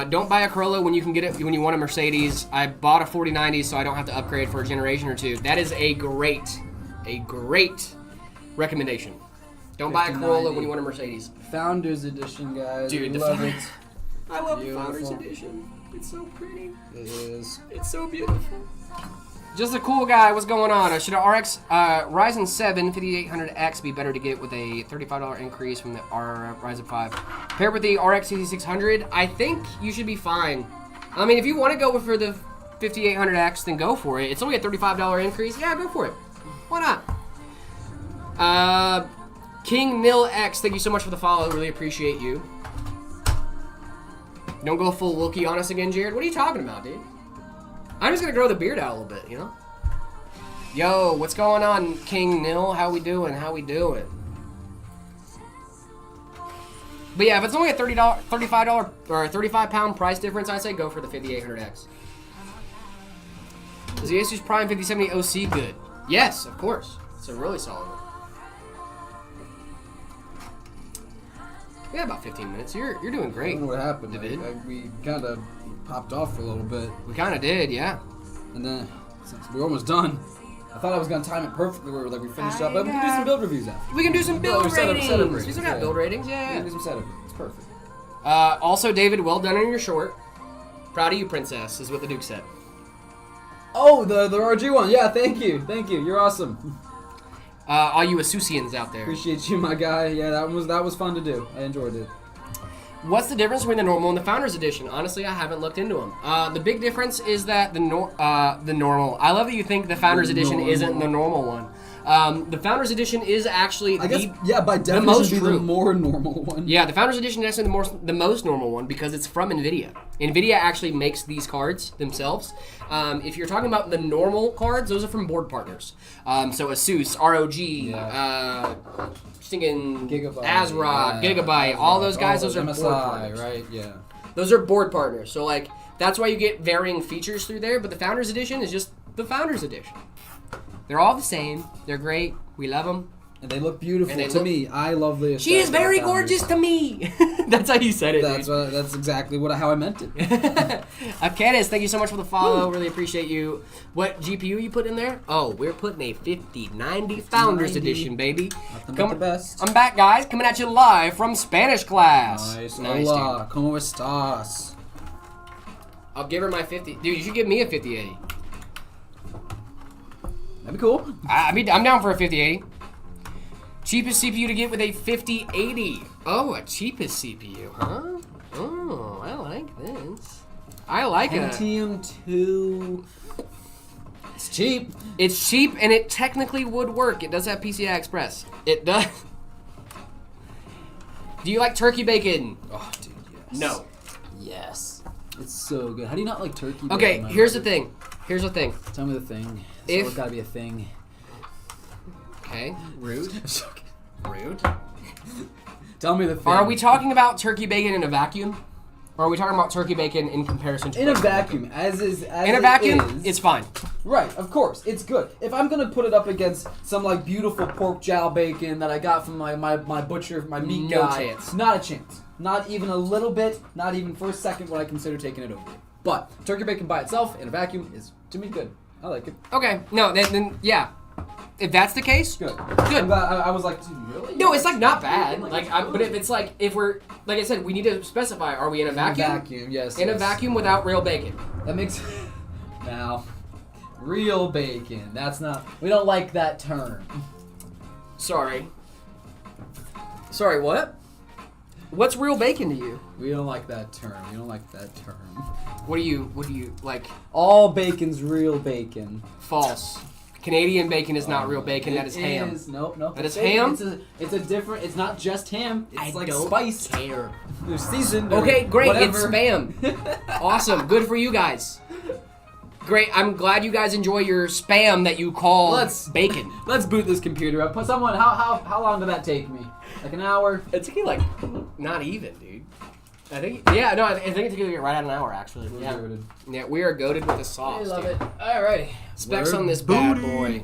Don't buy a Corolla when you can get it when you want a Mercedes. I bought a 4090 so I don't have to upgrade for a generation or two. That is a great recommendation. Don't buy a Corolla when you want a Mercedes. Founders Edition, guys. Dude, we the love Founders- it. I love the Beautiful. Founders Edition. It's so pretty. It is. It's so beautiful. Just a cool guy. What's going on? Should a RX Ryzen 7 5800X be better to get with a $35 increase from the Ryzen 5? Paired with the RX 6600, I think you should be fine. I mean, if you want to go for the 5800X, then go for it. It's only a $35 increase. Yeah, go for it. Why not? King Nil X, thank you so much for the follow. Really appreciate you. Don't go full Wookiee on us again, Jared. What are you talking about, dude? I'm just gonna grow the beard out a little bit, you know? Yo, what's going on, King Nil? How we doing? But yeah, if it's only a $35 or a 35-pound price difference, I say go for the 5800X. Is the Asus Prime 5070 OC good? Yes, of course. It's a really solid one. We got about 15 minutes. You're doing I great. don't know what happened. David? We kind of popped off for a little bit. We kind of did, yeah. And then, since we're almost done, I thought I was going to time it perfectly where we finished up. But we can do some build reviews after. We can do some build setup ratings. ratings, We still got yeah. build ratings, We yeah. can do some setup. It's perfect. Also, David, well done on your short. Proud of you, princess, is what the Duke said. Oh, the RG one. Yeah, thank you. You're awesome. All you Asusians out there. Appreciate you, my guy. Yeah, that was fun to do. I enjoyed it. What's the difference between the normal and the Founders Edition? Honestly, I haven't looked into them. The big difference is that the normal. I love that you think the Founders Edition isn't the normal one. The Founders Edition is actually I guess, yeah, by definition, most be true. the more normal one. Yeah, the Founders Edition is actually the most normal one because it's from NVIDIA. NVIDIA actually makes these cards themselves. If you're talking about the normal cards, those are from board partners. So Asus, ROG, thinking Gigabyte, Azrod, Gigabyte, all those guys, those are MSI, board partners. right? Yeah. Those are board partners. So like that's why you get varying features through there. But the Founders Edition is just the Founders Edition. They're all the same. They're great. We love them. And they look beautiful And they to look- me. I love the. She is aesthetic of very the Founders. gorgeous to me. That's how you said it. That's exactly how I meant it. Candace, thank you so much for the follow. Really appreciate you. What GPU you put in there? Oh, we're putting a 5090 Founders 5090. Edition, baby. Nothing but the best. I'm back, guys. Coming at you live from Spanish class. Nice. Nice, Hola, dude. ¿cómo estás? I'll give her my 50. Dude, you should give me a 5080. That'd be cool. I'm down for a 5080. Cheapest CPU to get with a 5080. Oh, a cheapest CPU, huh? Oh, I like this. I like it. Pentium 2. It's cheap. It's cheap and it technically would work. It does have PCI Express. It does. Do you like turkey bacon? Oh, dude, yes. No. Yes. It's so good. How do you not like turkey? Okay, bacon, here's the my thing. Here's the thing. brother? Tell me the thing. If- It's gotta be a thing. Okay. Rude. Rude. Tell me the thing. Are we talking about turkey bacon in a vacuum? Or are we talking about turkey bacon in comparison to in a turkey vacuum? As is. As In a it vacuum, is. it's fine. Right, of course, it's good. If I'm gonna put it up against some like beautiful pork jowl bacon that I got from my butcher, my meat No guy, chance. not a chance. Not even a little bit. Not even for a second would I consider taking it over. But turkey bacon by itself in a vacuum is to me good. I like it. Okay. No, then yeah. If that's the case, Good. Good. I'm glad- I was like, dude, really? no, it's like not bad. But if it's like if we're like I said, we need to specify: are we in a vacuum? Vacuum, yes. In a yes. vacuum without real bacon. That makes now real bacon. That's not. We don't like that term. Sorry. Sorry, what? What's real bacon to you? We don't like that term. We don't like that term. What do you like? All bacon's real bacon. False. Canadian bacon is not real bacon. That is ham. Nope. That is It's bacon. ham? It's a different. It's not just ham. It's I like don't spice. care. There's seasoned. or Okay, great. Whatever. It's spam. Awesome. Good for you guys. Great. I'm glad you guys enjoy your spam that you call bacon. Let's boot this computer up. Put someone. How long did that take me? Like an hour? It took you like not even, dude. I think I think it took you right at an hour actually. Yeah. Yeah, we are goated with the sauce. I love dude. it. Alrighty. Specs We're on this bad booting. boy.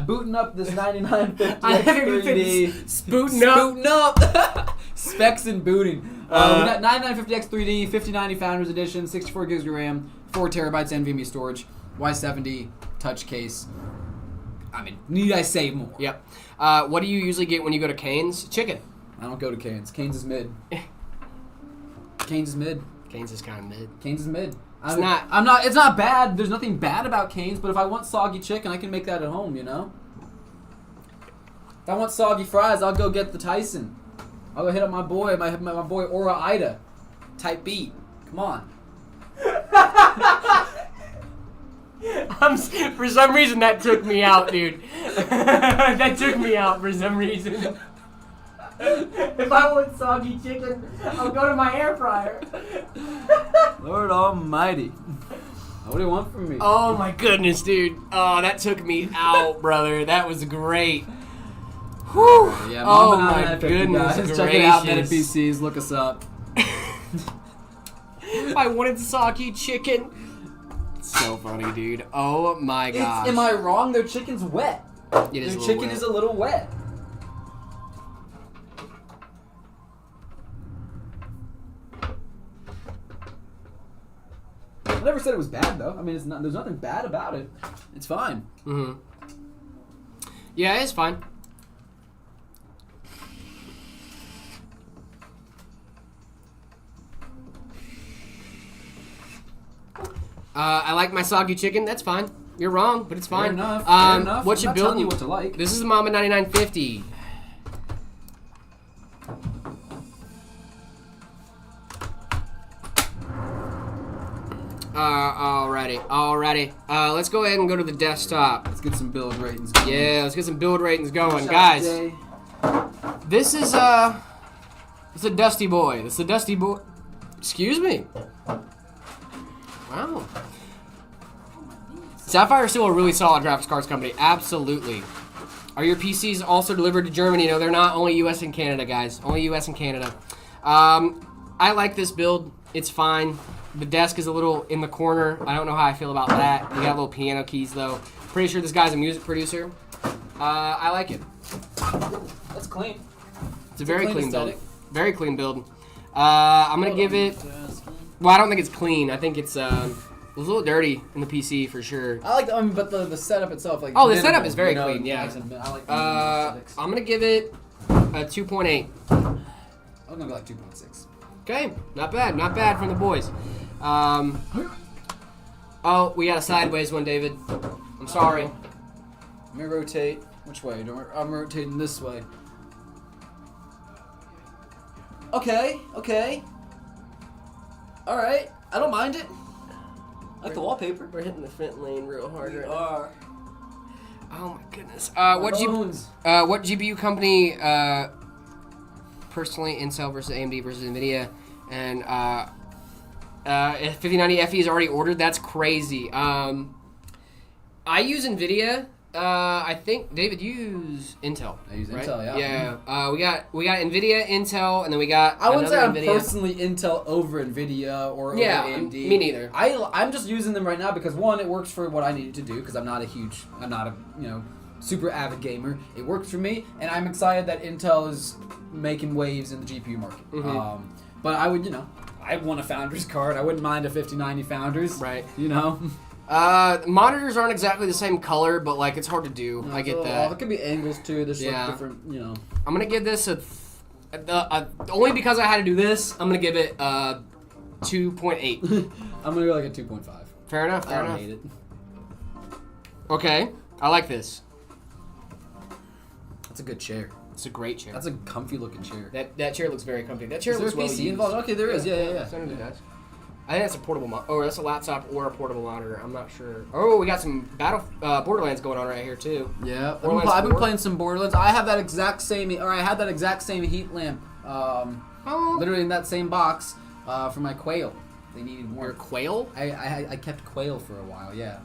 Booting up this 9950 I haven't even X3D. spooting up. Specs and booting. We got 9950X 3D, 5090 Founders Edition, 64 gigs of RAM, 4 terabytes NVMe storage, Y70 touch case. I mean, need I say more? Yep. What do you usually get when you go to Cane's? Chicken. I don't go to Cane's. Cane's is mid. Cane's is mid. Cane's is kind of mid. Cane's is mid. It's not. I'm not. It's not bad. There's nothing bad about Cane's, but if I want soggy chicken, I can make that at home. You know. If I want soggy fries, I'll go get the Tyson. I'll go hit up my boy, my boy Aura Ida. Type beat. Come on. For some reason, that took me out, dude. That took me out for some reason. If I want soggy chicken, I'll go to my air fryer. Lord Almighty. What do you want from me? Oh my goodness, dude. Oh, that took me out, brother. That was great. Whew. Yeah, Oh Mama my 950, goodness guys. Check it out, Meta gracious. PCs. Look us up. If I wanted soggy chicken. So funny, dude. Oh my gosh. Am I wrong? Their chicken's wet. It is Their a little chicken wet. is a little wet. I never said it was bad though. I mean, it's not. There's nothing bad about it. It's fine. Mm-hmm. Yeah, it's fine. I like my soggy chicken. That's fine. You're wrong, but it's fine. Fair enough. Fair enough. What I'm you not telling building? you what to like. This is Mama 9950. Alrighty. Let's go ahead and go to the desktop. Let's get some build ratings going. Yeah, let's get some build ratings going, Shot guys. day. This is it's a dusty boy. It's a dusty boy. Excuse me. Wow. Sapphire is still a really solid graphics cards company. Absolutely. Are your PCs also delivered to Germany? No, they're not. Only US and Canada, guys. Only US and Canada. I like this build. It's fine. The desk is a little in the corner. I don't know how I feel about that. You got little piano keys, though. Pretty sure this guy's a music producer. I like it. That's clean. It's a very clean build. aesthetic. Very clean build. I'm going to give it... Well, I don't think it's clean. I think it's a little dirty in the PC for sure. I like but the setup itself, like. Oh, the minimal, setup is very you know, clean, yeah. I like aesthetics. I'm going to give it a 2.8. I'm gonna go like 2.6. Okay, not bad from the boys. Oh, we got a sideways one, David. I'm sorry. Let me rotate. Which way? I'm rotating this way. Okay. All right. I don't mind it. I like the wallpaper. We're hitting the front lane real hard right now. are. Oh my goodness. What GPU company? Personally, Intel versus AMD versus Nvidia, and if 5090 FE is already ordered. That's crazy. I use Nvidia. I think David use Intel. I use right? Intel, yeah. Yeah. We got Nvidia, Intel, and then we got. I wouldn't say I'm Nvidia. personally Intel over Nvidia or over AMD. Me neither. I'm just using them right now because one, it works for what I needed to do because I'm not a super avid gamer. It works for me, and I'm excited that Intel is making waves in the GPU market. Mhm. But I would, I want a Founders card. I wouldn't mind a 5090 Founders. Right. Monitors aren't exactly the same color, but like it's hard to do. I get that. It could be angles too. There's Yeah. like different, I'm gonna give this only because I had to do this. I'm gonna give it 2.8. I'm gonna go like a 2.5. Fair enough. I don't hate it. Okay, I like this. That's a good chair. It's a great chair. That's a comfy looking chair. That chair looks very comfy. That chair Is there looks a well PC used. involved? Okay, there is. Yeah. Certainly does. I think that's a portable or that's a laptop or a portable monitor. I'm not sure. Oh, we got some Borderlands going on right here too. Yeah, Borderlands I've been 4? playing some Borderlands. I have that exact same, I had that exact same heat lamp, literally in that same box, for my quail. They needed more. Your quail? I kept quail for a while. Yeah.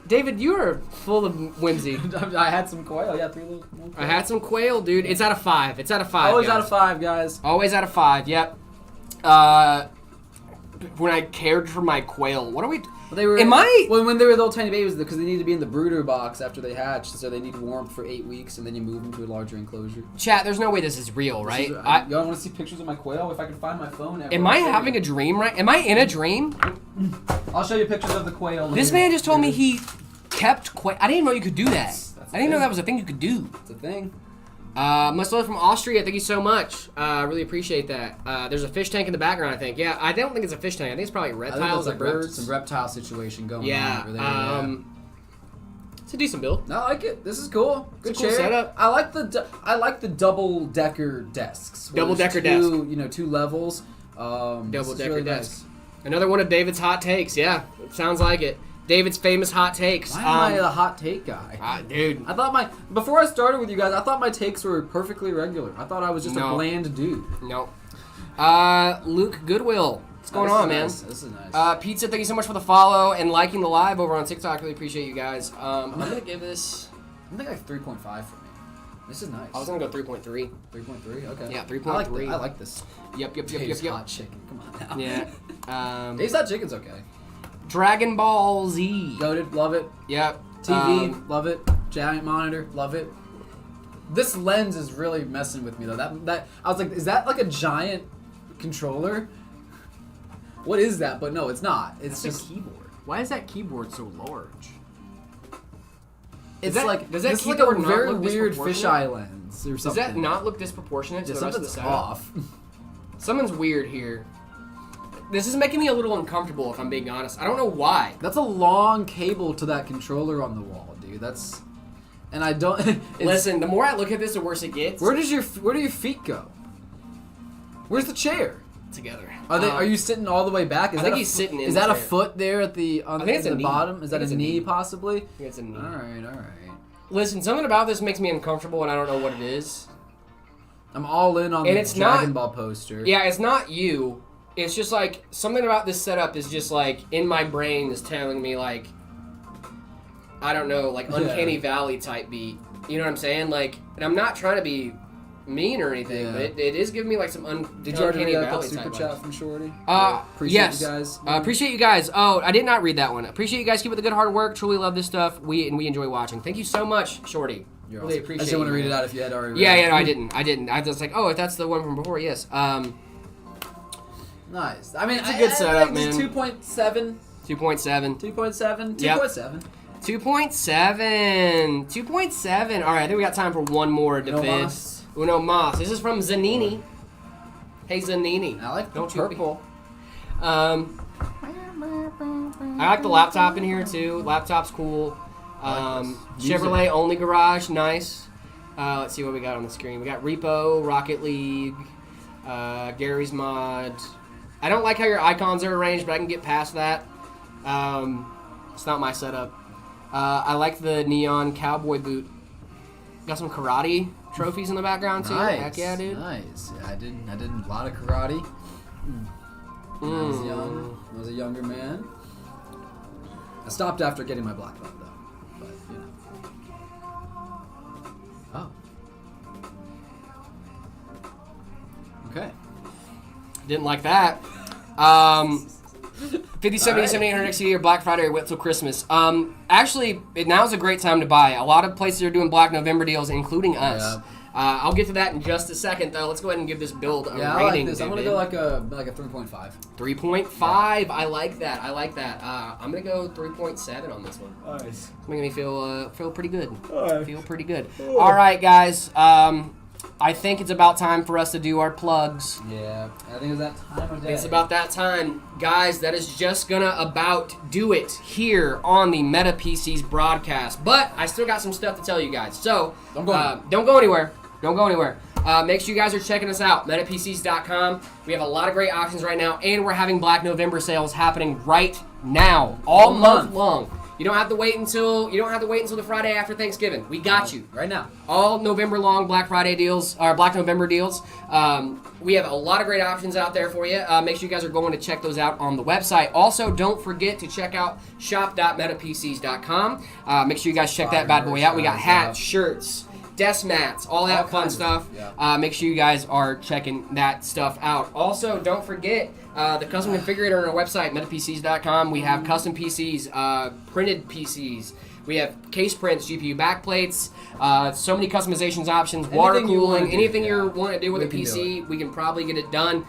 David, you are full of whimsy. I had some quail. Yeah, 3 little. I had some quail, dude. It's out of 5. It's out of 5. Always guys. out of 5, guys. Always out of 5. Yep. When I cared for my quail, what are we? They were. Am I? when they were little tiny babies, because they need to be in the brooder box after they hatch, so they need warmth for 8 weeks, and then you move them to a larger enclosure. Chat, there's no way this is real, right? Y'all want to see pictures of my quail? If I can find my phone. Am I having a dream? Right? Am I in a dream? I'll show you pictures of the quail. This man just told me he kept quail. I didn't even know you could do that. I didn't know that was a thing you could do. It's a thing. Much love from Austria. Thank you so much. Really appreciate that. There's a fish tank in the background, I think. Yeah, I don't think it's a fish tank. I think it's probably reptiles or birds. Some reptile situation going on Yeah. over there. It's a decent build. I like it. This is cool. Good It's a cool chair. setup. I like the double decker desks. where Double-decker there's desk. 2 levels. Double decker desk. Another one of David's hot takes. Yeah, it sounds like it. David's famous hot takes. Why am I the hot take guy? Dude. I thought before I started with you guys, I thought my takes were perfectly regular. I thought I was just a No. bland dude. No. Luke Goodwill. What's going on, man? This is nice. Pizza, thank you so much for the follow and liking the live over on TikTok. Really appreciate you guys. I'm gonna give this. I think like 3.5 for me. This is nice. I was gonna go 3.3. 3.3. Okay. Yeah, 3.3. I like this. Yep. Dave's hot chicken. Come on now. Yeah. Dave's hot chicken's okay. Dragon Ball Z. Goated, love it. Yep. TV, love it. Giant monitor, love it. This lens is really messing with me though. That I was like, is that like a giant controller? What is that? But no, it's not. It's That's just a keyboard. Why is that keyboard so large? It's that- like does that it's like a keyboard not very look weird disproportionate? fisheye lens or Does something. that not look disproportionate to Yeah, the rest of the something's setup? off. Something's weird here. This is making me a little uncomfortable, if I'm being honest. I don't know why. That's a long cable to that controller on the wall, dude. That's, and I don't. Listen, the more I look at this, the worse it gets. Where do your feet go? Where's the chair? Together. Are you sitting all the way back? Is I that think a he's sitting in Is the that a chair. foot there at the I think it's a the knee. bottom? Is I that think a it's a knee knee. possibly? I think it's a knee. All right. Listen, something about this makes me uncomfortable, and I don't know what it is. I'm all in on And the it's Dragon not- Ball poster. Yeah, it's not you. It's just like something about this setup is just like in my brain is telling me like, I don't know, like Uncanny Valley type beat. You know what I'm saying? Like, and I'm not trying to be mean or anything, Yeah. but it is giving me like some Did you already Uncanny read that Valley super type chat vibes. from Shorty? Appreciate Yes. you guys. Appreciate you guys. Oh, I did not read that one. Appreciate you guys. Keep up the good hard work. Truly love this stuff. We enjoy watching. Thank you so much, Shorty. You're really awesome. appreciate I just want to you, read it man. out if you had already read Yeah, it. no, I didn't. I was like, oh, if that's the one from before, yes. Nice. I mean, It's a good setup, I man. 2.7. 2.7. 2.7. Yep. 2.7. 2.7. 2.7. All right, I think we got time for one more Uno defense. mas. Uno mas. This is from Zanini. Hey, Zanini. I like the Don't you be- purple. I like the laptop in here too. Laptop's cool. I like this. Chevrolet only garage, nice. Let's see what we got on the screen. We got Repo, Rocket League, Gary's Mod. I don't like how your icons are arranged, but I can get past that. It's not my setup. I like the neon cowboy boot. Got some karate trophies in the background too. Nice. Heck yeah, dude. Nice. Yeah, I did a lot of karate. When I was young. I was a younger man. I stopped after getting my black belt though. But you know. Oh. Okay. Didn't like that. 50, 70, 7800 next year, Black Friday, or wait till Christmas. Actually, now's a great time to buy. A lot of places are doing Black November deals, including us. Yeah. I'll get to that in just a second, though. Let's go ahead and give this build a Yeah, I like rating. this. I'm gonna David. go like a 3.5. 3.5. I like that. I'm gonna go 3.7 on this one. Nice. It's making me feel pretty good. Feel pretty good. All right, guys. I think it's about time for us to do our plugs. Yeah, I think it's that time of day. It's about that time. Guys, that is just gonna about do it here on the Meta PCs broadcast. But I still got some stuff to tell you guys. So, Don't go anywhere. don't go anywhere. Don't go anywhere. Make sure you guys are checking us out, metapcs.com. We have a lot of great options right now, and we're having Black November sales happening right now, all month long. You don't have to wait until the Friday after Thanksgiving. We got you right now. All November long Black Friday deals, or Black November deals. We have a lot of great options out there for you. Make sure you guys are going to check those out on the website. Also, don't forget to check out shop.metapcs.com. Make sure you guys check that bad boy out. We got hats, shirts, desk mats, all that fun stuff. Make sure you guys are checking that stuff out. Also, don't forget the custom configurator on our website, metapcs.com. We have custom PCs, printed PCs. We have case prints, GPU backplates, so many customizations options, water cooling, anything you want to do with a PC, we can probably get it done.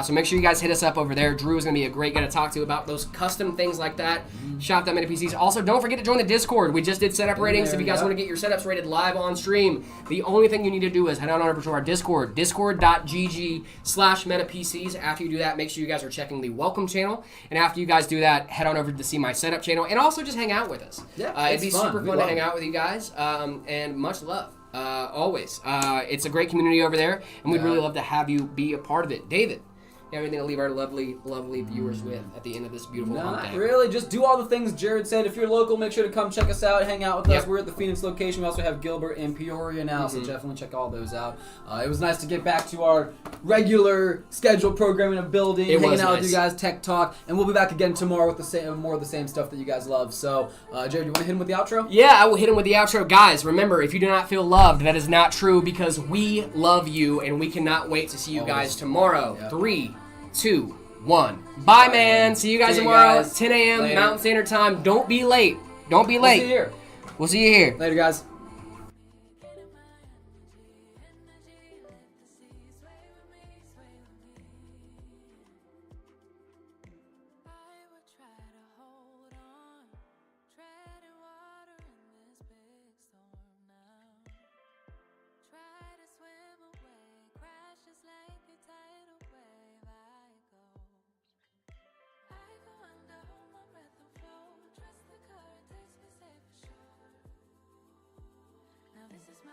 So make sure you guys hit us up over there. Drew is going to be a great guy to talk to about those custom things like that. Shop.metapcs. Also, don't forget to join the Discord. We just did setup ratings. If you guys want to get your setups rated live on stream, the only thing you need to do is head on over to our Discord, discord.gg/metapcs. After you do that, make sure you guys are checking the welcome channel. And after you guys do that, head on over to see my setup channel. And also just hang out with us. It'd be super fun to hang out with you guys. And much love. Always. It's a great community over there, and we'd really love to have you be a part of it. David, you have anything to leave our lovely, lovely viewers with at the end of this beautiful hump day? Really, just do all the things Jared said. If you're local, make sure to come check us out, hang out with us. We're at the Phoenix location. We also have Gilbert and Peoria now, so definitely check all those out. It was nice to get back to our regular scheduled programming of building, hanging out with you guys, tech talk, and we'll be back again tomorrow with more of the same stuff that you guys love. So, Jared, you want to hit him with the outro? Yeah, I will hit him with the outro. Guys, remember, if you do not feel loved, that is not true, because we love you, and we cannot wait to see you guys tomorrow. 3, 2, 1. Bye, man. See you guys tomorrow, 10 a.m. Mountain Standard Time. Don't be late. Don't be late. We'll see you here. Later, guys. This is my